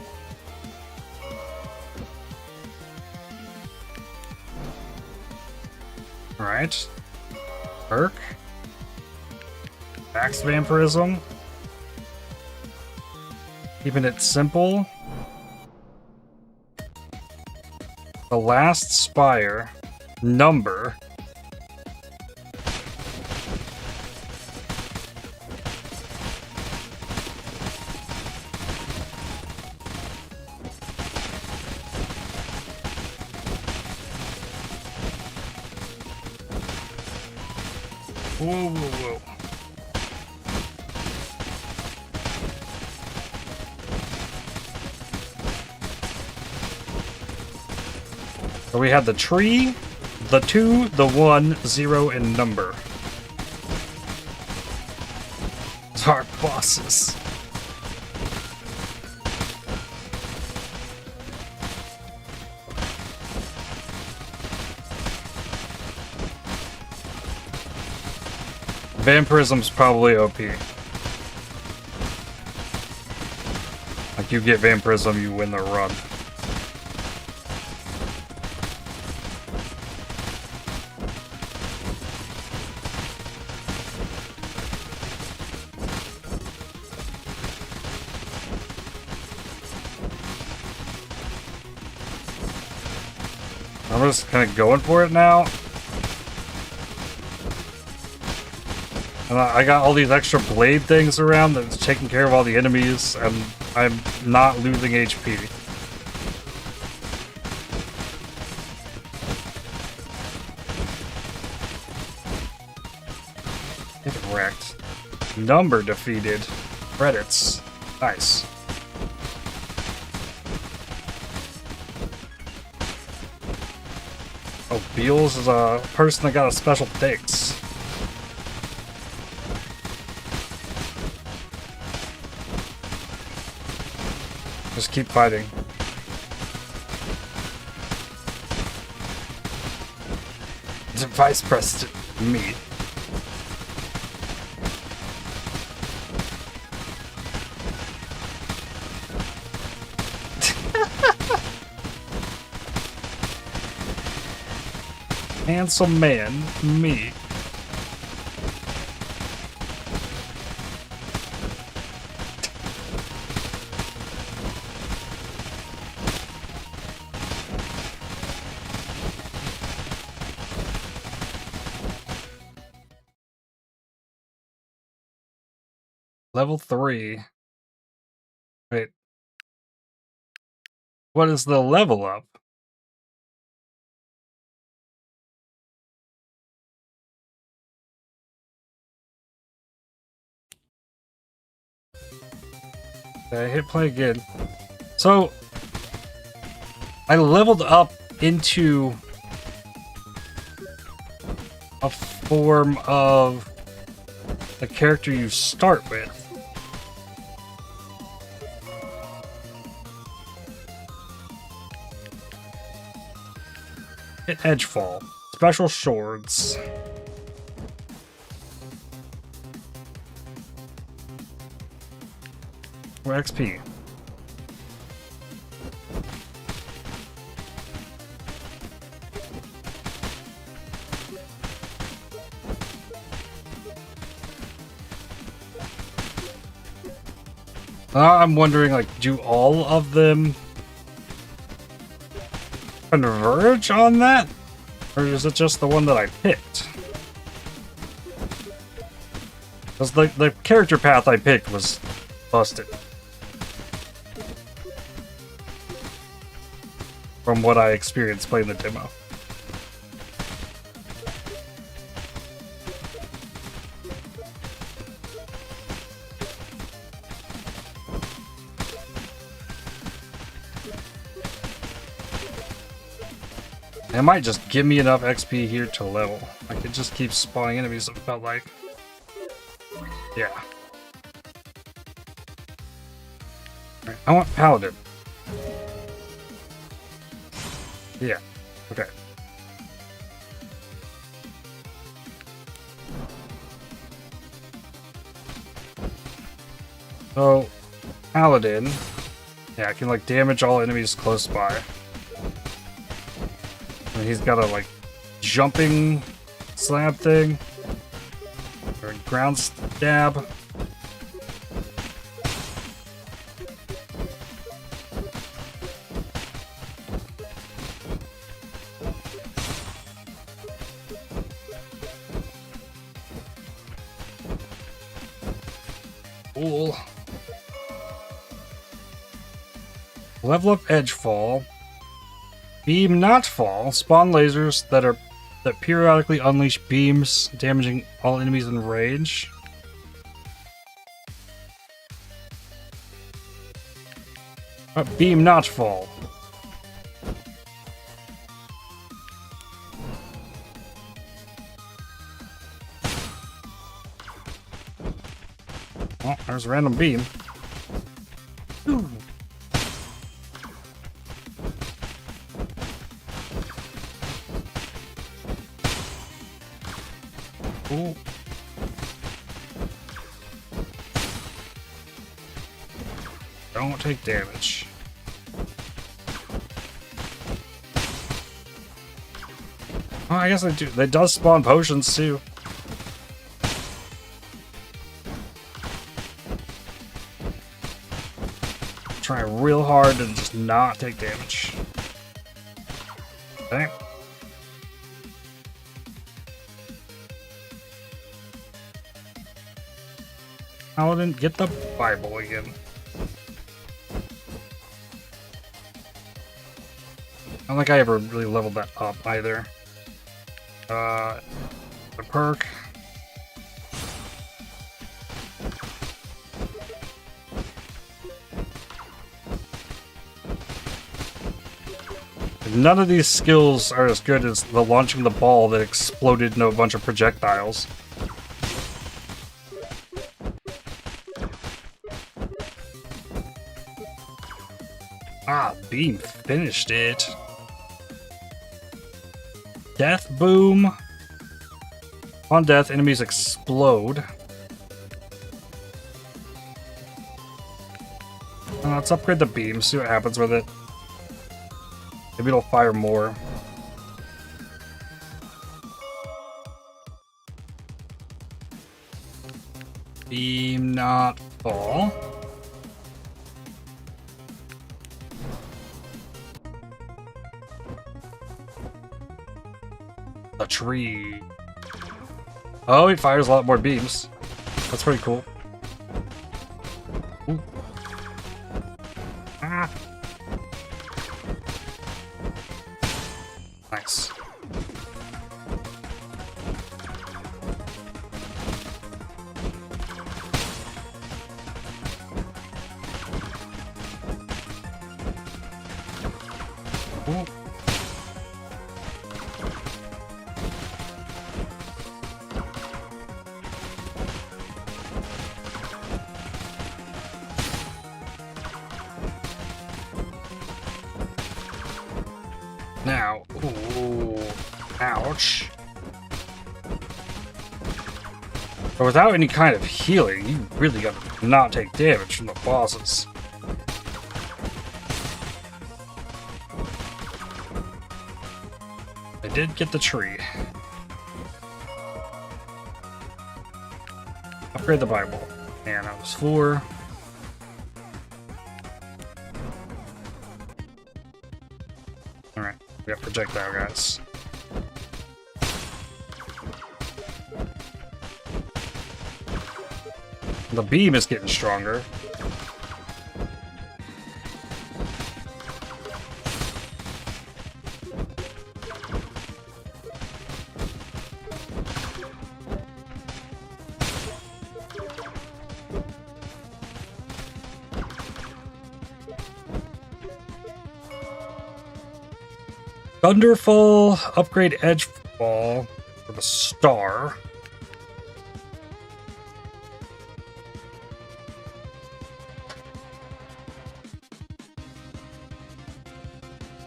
Alright. Perk. Max vampirism. Keeping it simple. The last spire. Number. Whoa, whoa, whoa. So we had the tree, the 2, the 1, 0, and number. Those are our bosses. Vampirism's probably OP. Like, you get vampirism, you win the run. I'm just kind of going for it now. And I got all these extra blade things around that's taking care of all the enemies, and I'm not losing HP. Get wrecked. Number defeated. Credits. Nice. Oh, Beals is a person that got a special thanks. Just keep fighting. Device pressed me. Handsome man, me. Level 3. Wait. What is the level up? Okay, hit play again. So, I leveled up into a form of the character you start with. Hit Edgefall. Special swords. For XP. I'm wondering, like, do all of them converge on that? Or is it just the one that I picked? Because the character path I picked was busted. From what I experienced playing the demo. It might just give me enough XP here to level. I could just keep spawning enemies, it felt like. Yeah. Right, I want Paladin. Yeah. Okay. So, Paladin. Yeah, I can, like, damage all enemies close by. And he's got a, like, jumping slab thing. Or ground stab. Cool. Level up Edgefall. Beam not fall. Spawn lasers that periodically unleash beams, damaging all enemies in range. Beam not fall. Oh, there's a random beam. Ooh. Ooh. Don't take damage. Oh, I guess they do. They does spawn potions too. Try real hard to just not take damage. Okay. Paladin, get the Bible again. I don't think I ever really leveled that up either. The perk. None of these skills are as good as the launching the ball that exploded into a bunch of projectiles. Ah, beam finished it. Death boom. On death, enemies explode. Let's upgrade the beam, see what happens with it. Maybe it'll fire more. Beam not fall. A tree. Oh, it fires a lot more beams. That's pretty cool. Ooh. Ah. Nice. Ooh. Now, ooh, ouch. But without any kind of healing, you really gotta not take damage from the bosses. I did get the tree. Upgrade the Bible. And that was 4. Alright, we got projectile guys. The beam is getting stronger. Thunderfall, upgrade Edgefall for the star.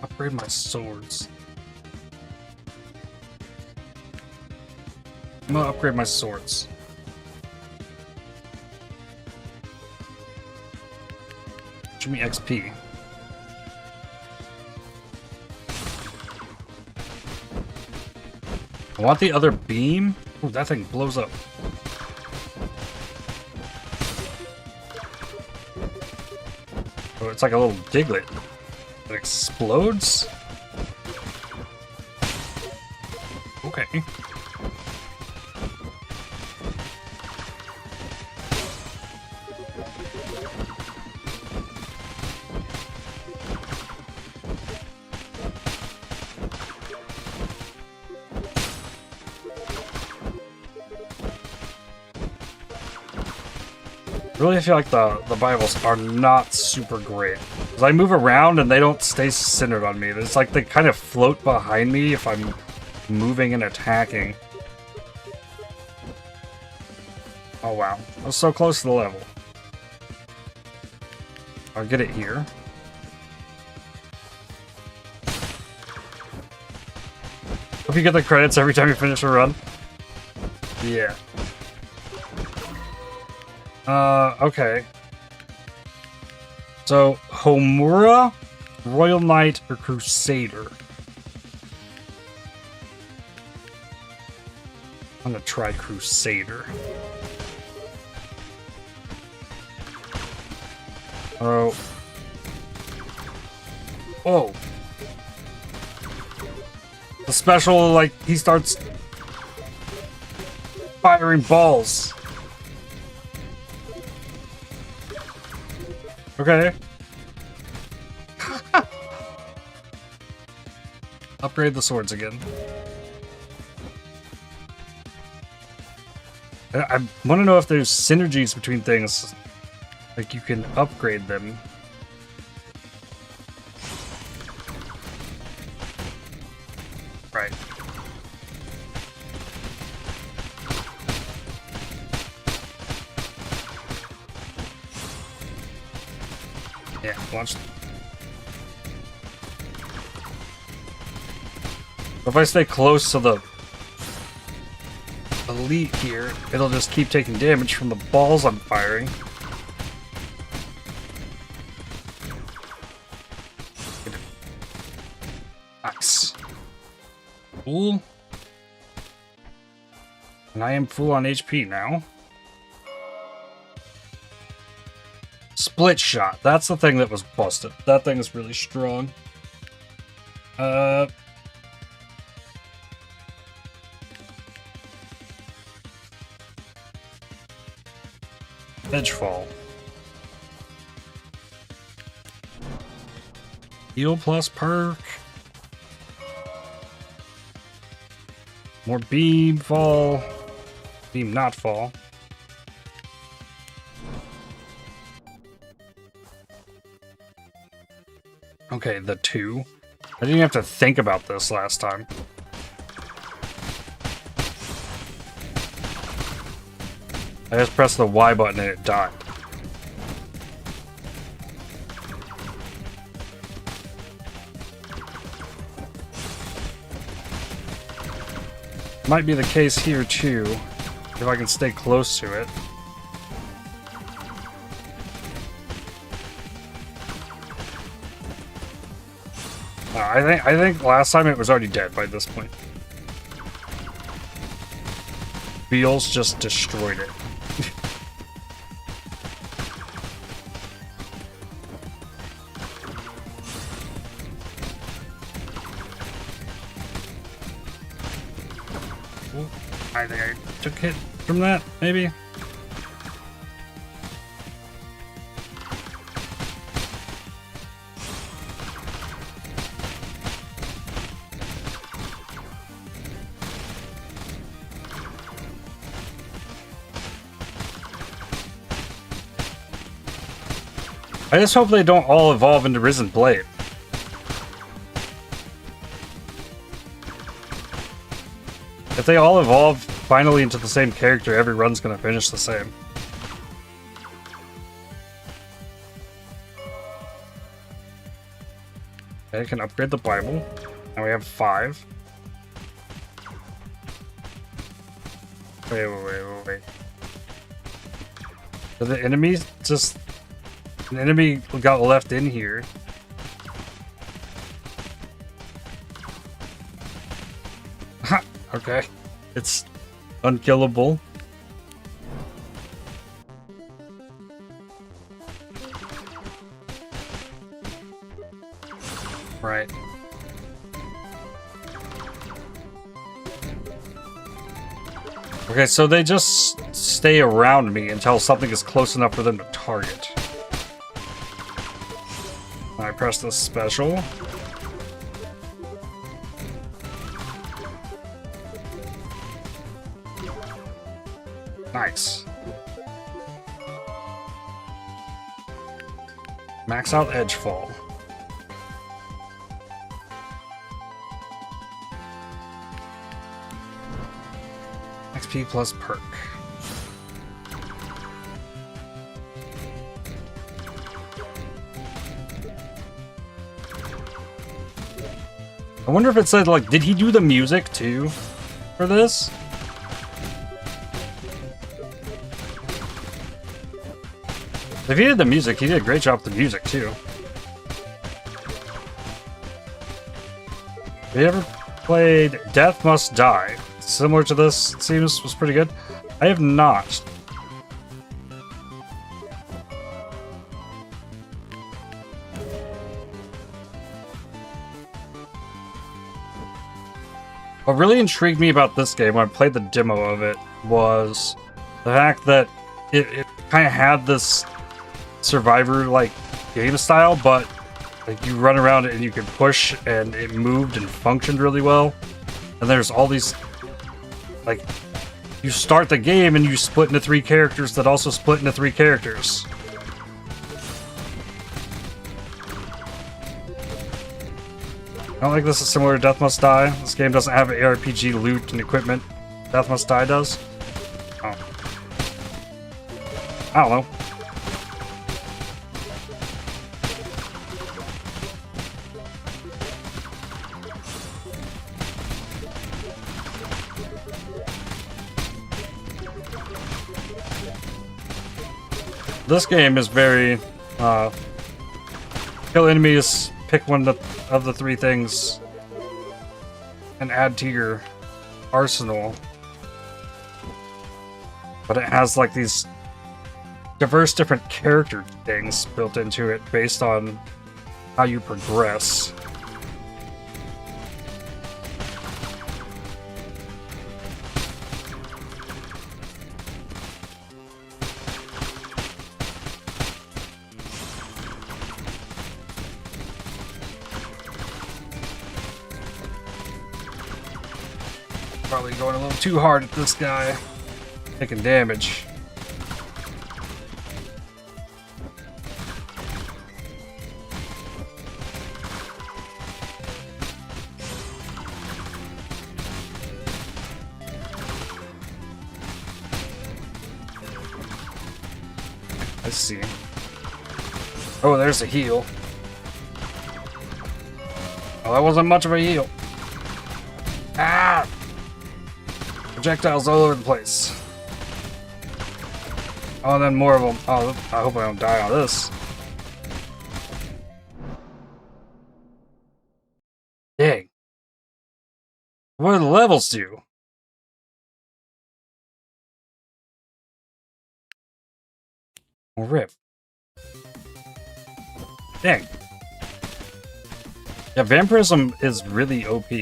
Upgrade my swords. I'm gonna upgrade my swords. Show me XP. I want the other beam. Ooh, that thing blows up. Oh, it's like a little diglet. It explodes? Okay. Really, I feel like the Bibles are not super great. Because I move around and they don't stay centered on me. It's like they kind of float behind me if I'm moving and attacking. Oh wow, I was so close to the level. I'll get it here. Hope you get the credits every time you finish a run. Yeah. Okay. So, Homura, Royal Knight, or Crusader? I'm gonna try Crusader. Oh. Oh. The special, like, he starts firing balls. Okay. Upgrade the swords again. I want to know if there's synergies between things. Like, you can upgrade them. Right. Yeah, launch. If I stay close to the elite here, it'll just keep taking damage from the balls I'm firing. Nice. Cool. And I am full on HP now. Split shot. That's the thing that was busted. That thing is really strong. Edgefall. Heal plus perk. More beam fall. Beam not fall. Okay, the 2. I didn't have to think about this last time. I just pressed the Y button and it died. Might be the case here too, if I can stay close to it. I think last time it was already dead by this point. Beals just destroyed it. I think I took hit from that, maybe? I just hope they don't all evolve into Risen Blade. If they all evolve finally into the same character, every run's gonna finish the same. Okay, I can upgrade the Bible. Now we have 5. Wait. So the enemies just... An enemy got left in here. Ha! Okay. It's unkillable. Right. Okay, so they just stay around me until something is close enough for them to target. I press the special. Nice. Max out Edgefall. XP plus perk. I wonder if it said, like, did he do the music too for this? If he did the music, he did a great job with the music too. Have you ever played Death Must Die? Similar to this, it seems, was pretty good. I have not. What really intrigued me about this game when I played the demo of it was the fact that it kind of had this survivor-like game style, but like you run around it and you could push and it moved and functioned really well. And there's all these, like, you start the game and you split into 3 characters that also split into 3 characters. I don't think this is similar to Death Must Die. This game doesn't have ARPG loot and equipment. Death Must Die does. Oh. I don't know. This game is very, kill enemies, pick one of the 3 things, and add to your arsenal. But it has like these diverse different character things built into it based on how you progress. Probably going a little too hard at this guy. Taking damage. Let's see. Oh, there's a heal. Oh, that wasn't much of a heal. Ah! Projectiles all over the place. Oh, and then more of them. Oh, I hope I don't die on this. Dang. What do the levels do? Oh, rip. Dang. Yeah, vampirism is really OP.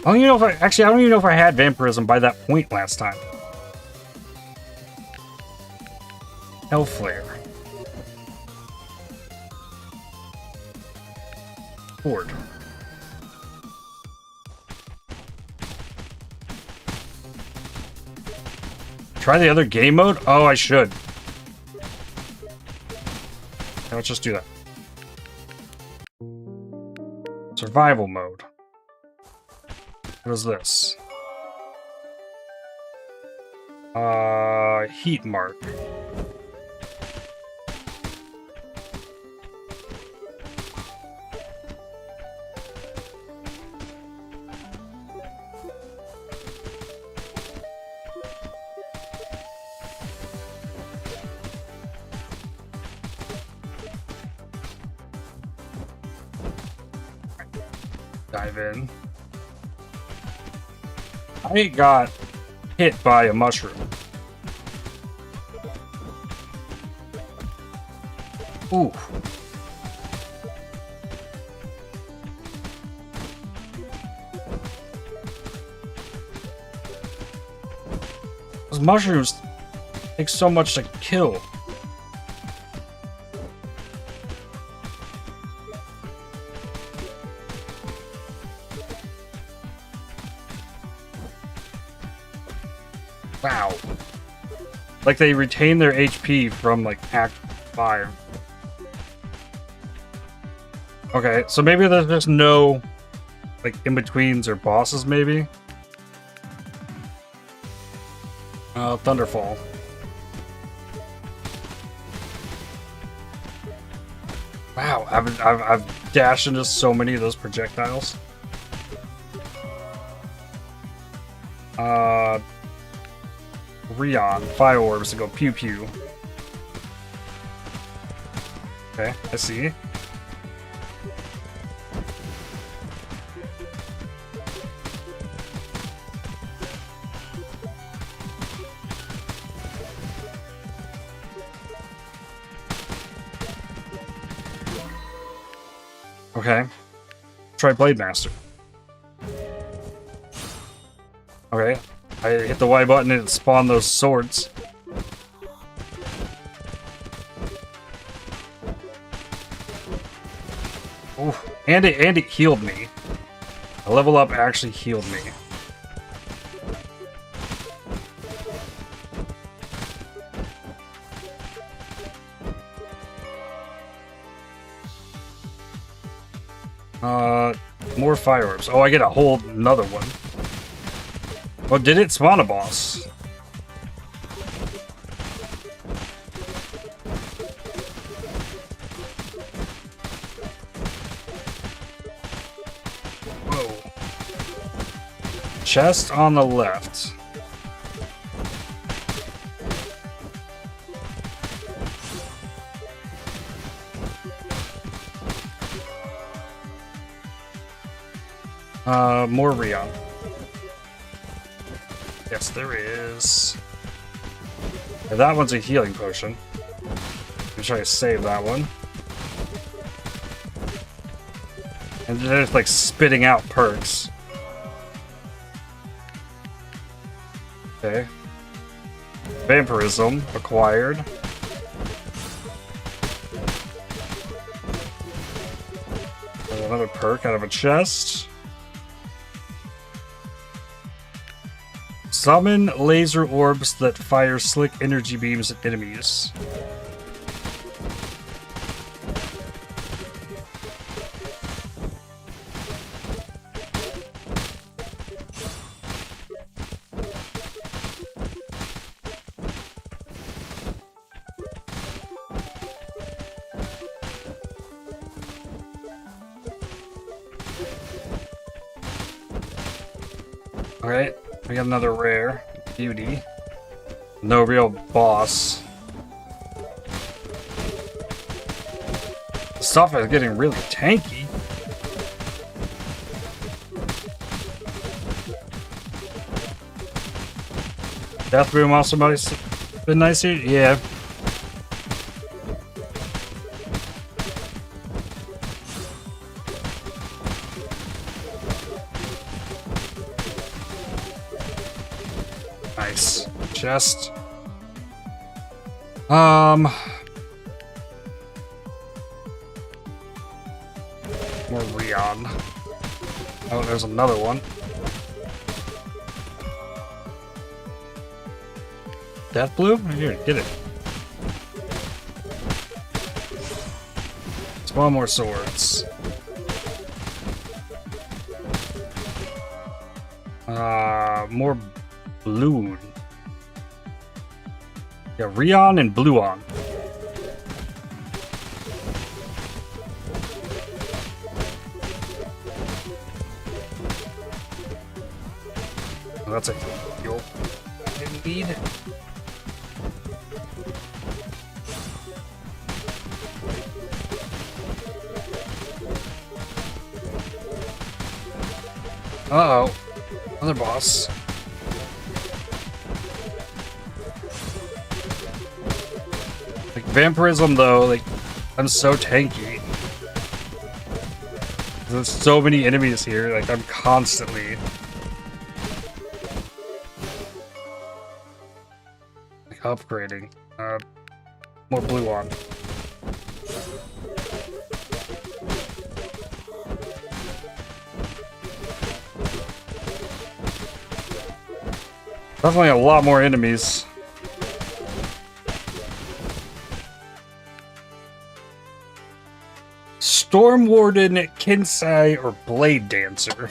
I don't even know if I don't even know if I had vampirism by that point last time. Hellflare. Horde. Try the other game mode? Oh, I should. Okay, let's just do that. Survival mode. What is this? Heat mark. Dive in. I got hit by a mushroom. Ooh. Those mushrooms take so much to kill. Wow. Like they retain their HP from like Act 5. Okay, so maybe there's just no like in-betweens or bosses maybe? Thunderfall. Wow, I've dashed into so many of those projectiles. Rion, fire orbs to go pew pew. Okay, I see. Okay. Try Blade Master. Okay. I hit the Y button and it spawned those swords. Ooh, and it healed me. A level up actually healed me. More fireworks. Oh, I get a whole another one. Oh, did it spawn a boss? Whoa. Chest on the left. More Rion. Yes, there is. Yeah, that one's a healing potion. I'm try to save that one. And they're just like spitting out perks. Okay. Vampirism acquired. Another perk out of a chest. Summon laser orbs that fire slick energy beams at enemies. Alright. We got another rare. Beauty. No real boss. Stuff is getting really tanky. Death Boom also might have been nice here? Yeah. Nice. Chest. More Rion. Oh, there's another one. Death Blue? Here, get it. Spawn more swords. More blue. Yeah, Rion and Bluon. Oh, that's a heal. Indeed. Uh-oh. Another boss. Like, vampirism, though, like, I'm so tanky. There's so many enemies here, like, I'm constantly... like, upgrading. More blue on. Definitely a lot more enemies. Storm Warden, Kinsai, or Blade Dancer.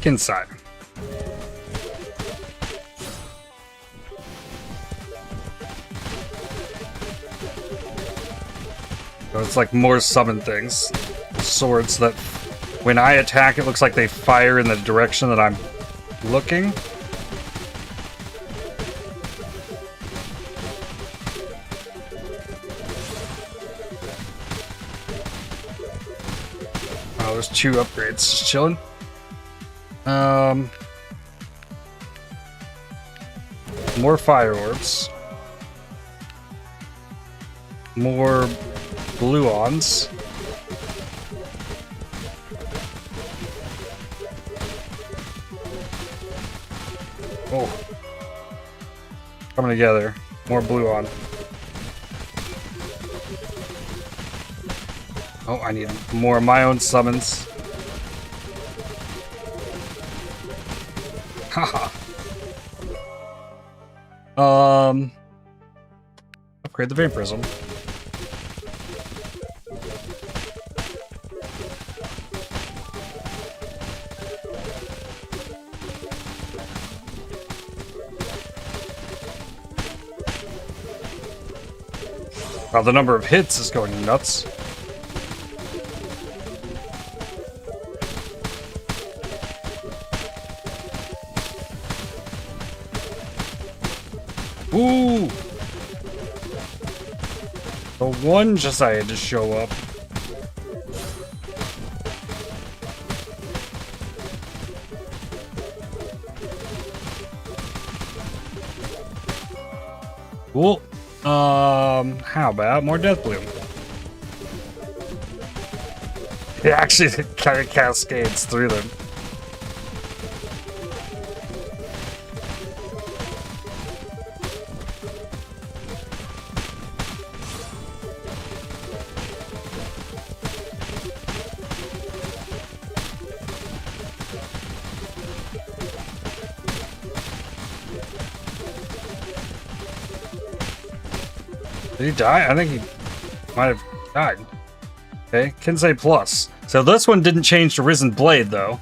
Kinsai. So it's like more summon things. Swords that, when I attack, it looks like they fire in the direction that I'm looking. Oh, there's 2 upgrades. Just chilling. More fire orbs. More gluons. Oh. Coming together. More gluon. Oh, I need more of my own summons. Haha. Upgrade the Vein Prism. Wow, the number of hits is going nuts. Ooh! The one decided to show up. Cool. How about more Death Bloom? It actually kind of cascades through them. Did he die? I think he might have died. Okay, Kinsei Plus. So this one didn't change to Risen Blade, though.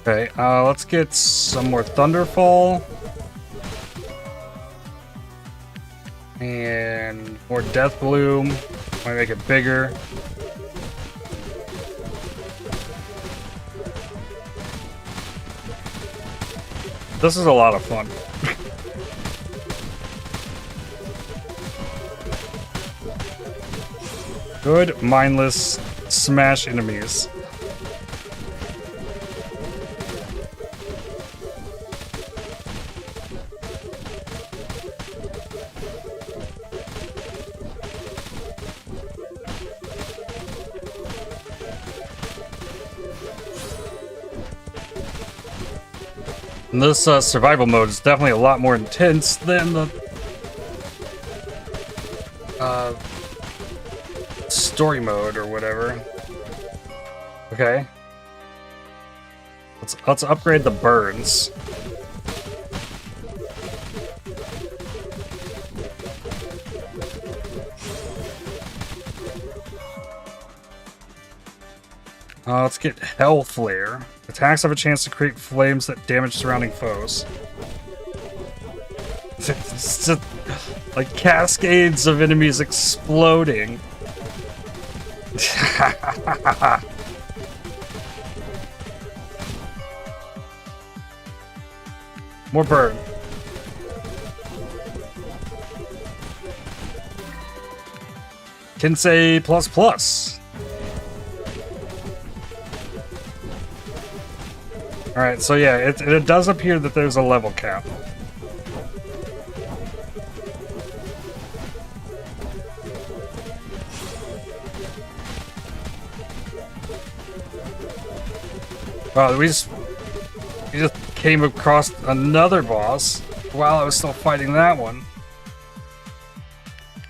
Okay, let's get some more Thunderfall. And more Death Bloom. Might make it bigger. This is a lot of fun. Good, mindless, smash enemies. And this survival mode is definitely a lot more intense than the story mode or whatever. Okay. Let's upgrade the burns. Let's get Hell Flare. Attacks have a chance to create flames that damage surrounding foes. It's just like cascades of enemies exploding. More burn. Kinsei plus plus. Alright, so yeah, it does appear that there's a level cap. Wow, we just came across another boss while I was still fighting that one.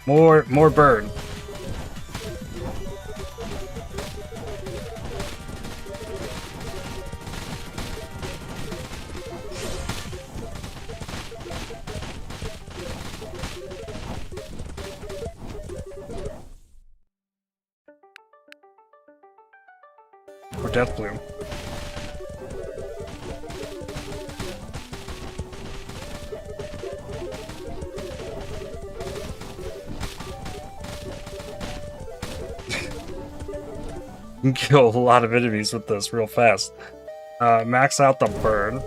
More burn. Or Death Bloom. You can kill a lot of enemies with this real fast. Max out the burn.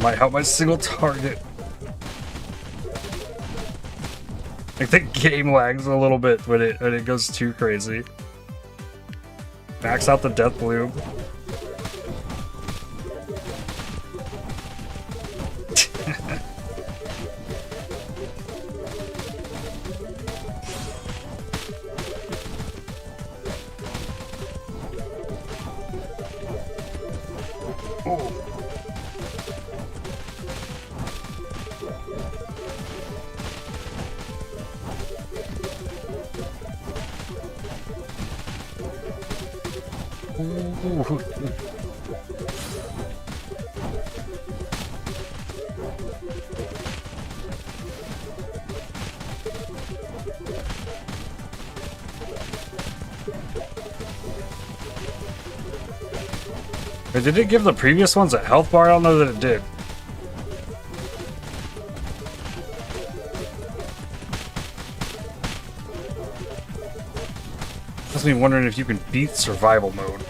might help my single target. Like the game lags a little bit when it goes too crazy. Max out the death bloom. Wait, did it give the previous ones a health bar? I don't know that it did. Has me wondering if you can beat survival mode.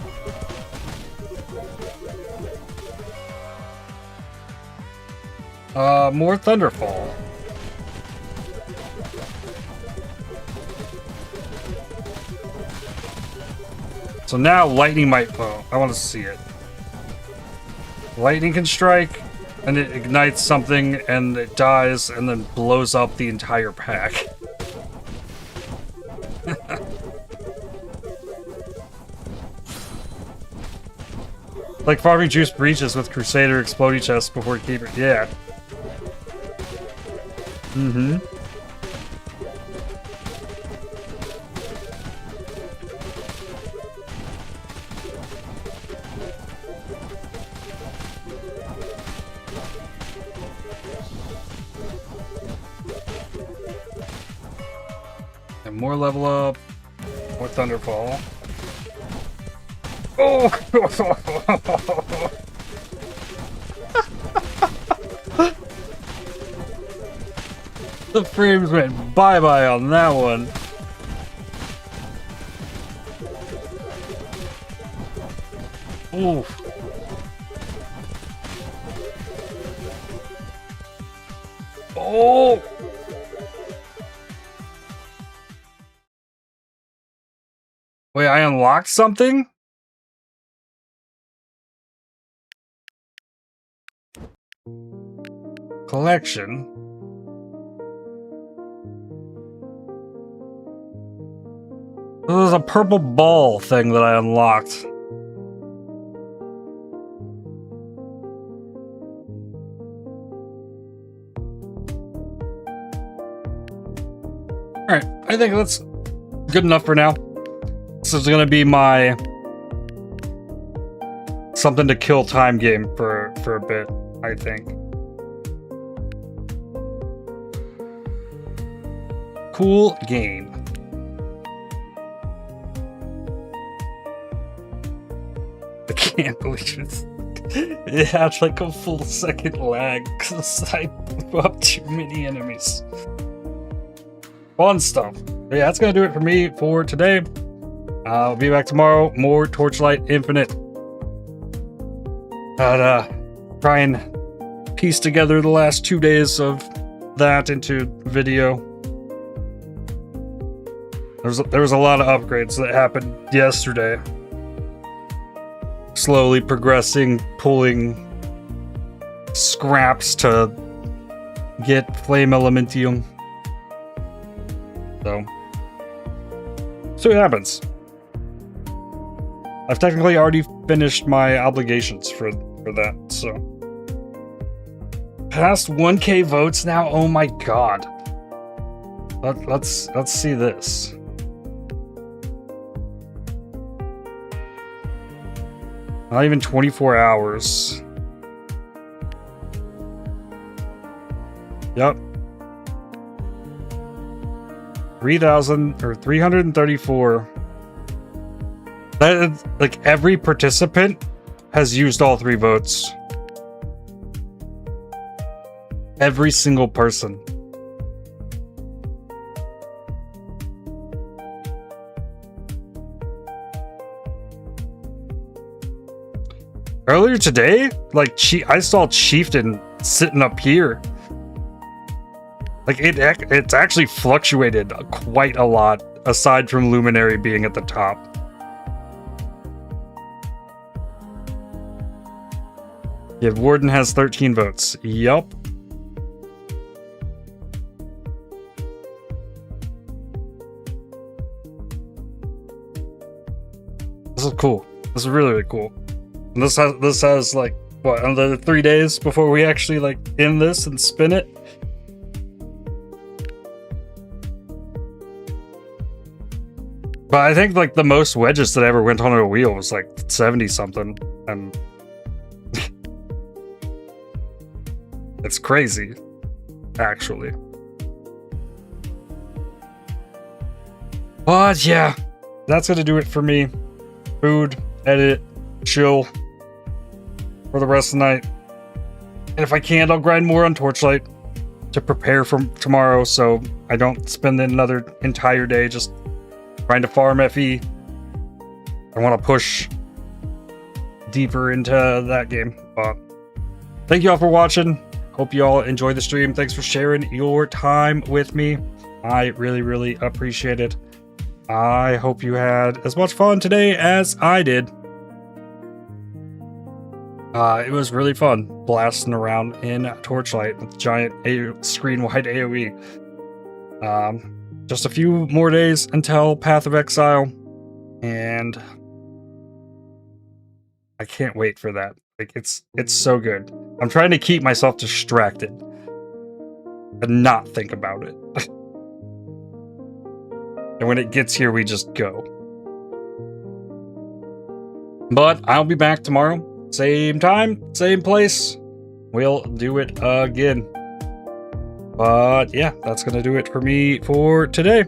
More Thunderfall. So now lightning might... Oh, I want to see it. Lightning can strike, and it ignites something, and it dies, and then blows up the entire pack. Like farming juice breaches with Crusader exploding chests before Keeper. Yeah. Mm-hmm. And more level up. More Thunderfall. Oh! The frames went bye-bye on that one. Oof. Oh! Wait, I unlocked something? Collection. There's a purple ball thing that I unlocked. Alright, I think that's good enough for now. This is gonna be my something to kill time game for a bit, I think. Cool game. I can't believe it had like a full second lag because I blew up too many enemies. Fun stuff. But yeah, that's gonna do it for me for today. I'll be back tomorrow. More Torchlight Infinite. Try and piece together the last 2 days of that into video. There was a lot of upgrades that happened yesterday. Slowly progressing, pulling scraps to get Flame Elementium. So, see what happens. I've technically already finished my obligations for that, so. Past 1K votes now? Oh my god. Let's see this. Not even 24 hours. Yep. 334. That is, like, every participant has used all 3 votes. Every single person. Earlier today, like, I saw Chieftain sitting up here. Like, it's actually fluctuated quite a lot, aside from Luminary being at the top. Yeah, Warden has 13 votes. Yup. This is cool. This is really, really cool. And this has like, what, another 3 days before we actually like end this and spin it? But I think like the most wedges that ever went on a wheel was like 70 something, and it's crazy, actually. But yeah, that's gonna do it for me. Food, edit, chill for the rest of the night. And if I can, I'll grind more on Torchlight to prepare for tomorrow, so I don't spend another entire day just trying to farm FE. I want to push deeper into that game. But thank you all for watching. Hope you all enjoy the stream. Thanks for sharing your time with me. I really, really appreciate it. I hope you had as much fun today as I did. It was really fun blasting around in Torchlight with giant screen-wide AoE. Just a few more days until Path of Exile, and I can't wait for that. Like, it's so good. I'm trying to keep myself distracted and not think about it. And when it gets here, we just go. But I'll be back tomorrow. Same time, same place. We'll do it again. But yeah, that's going to do it for me for today.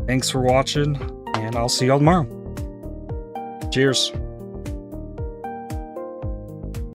Thanks for watching, and I'll see y'all tomorrow. Cheers.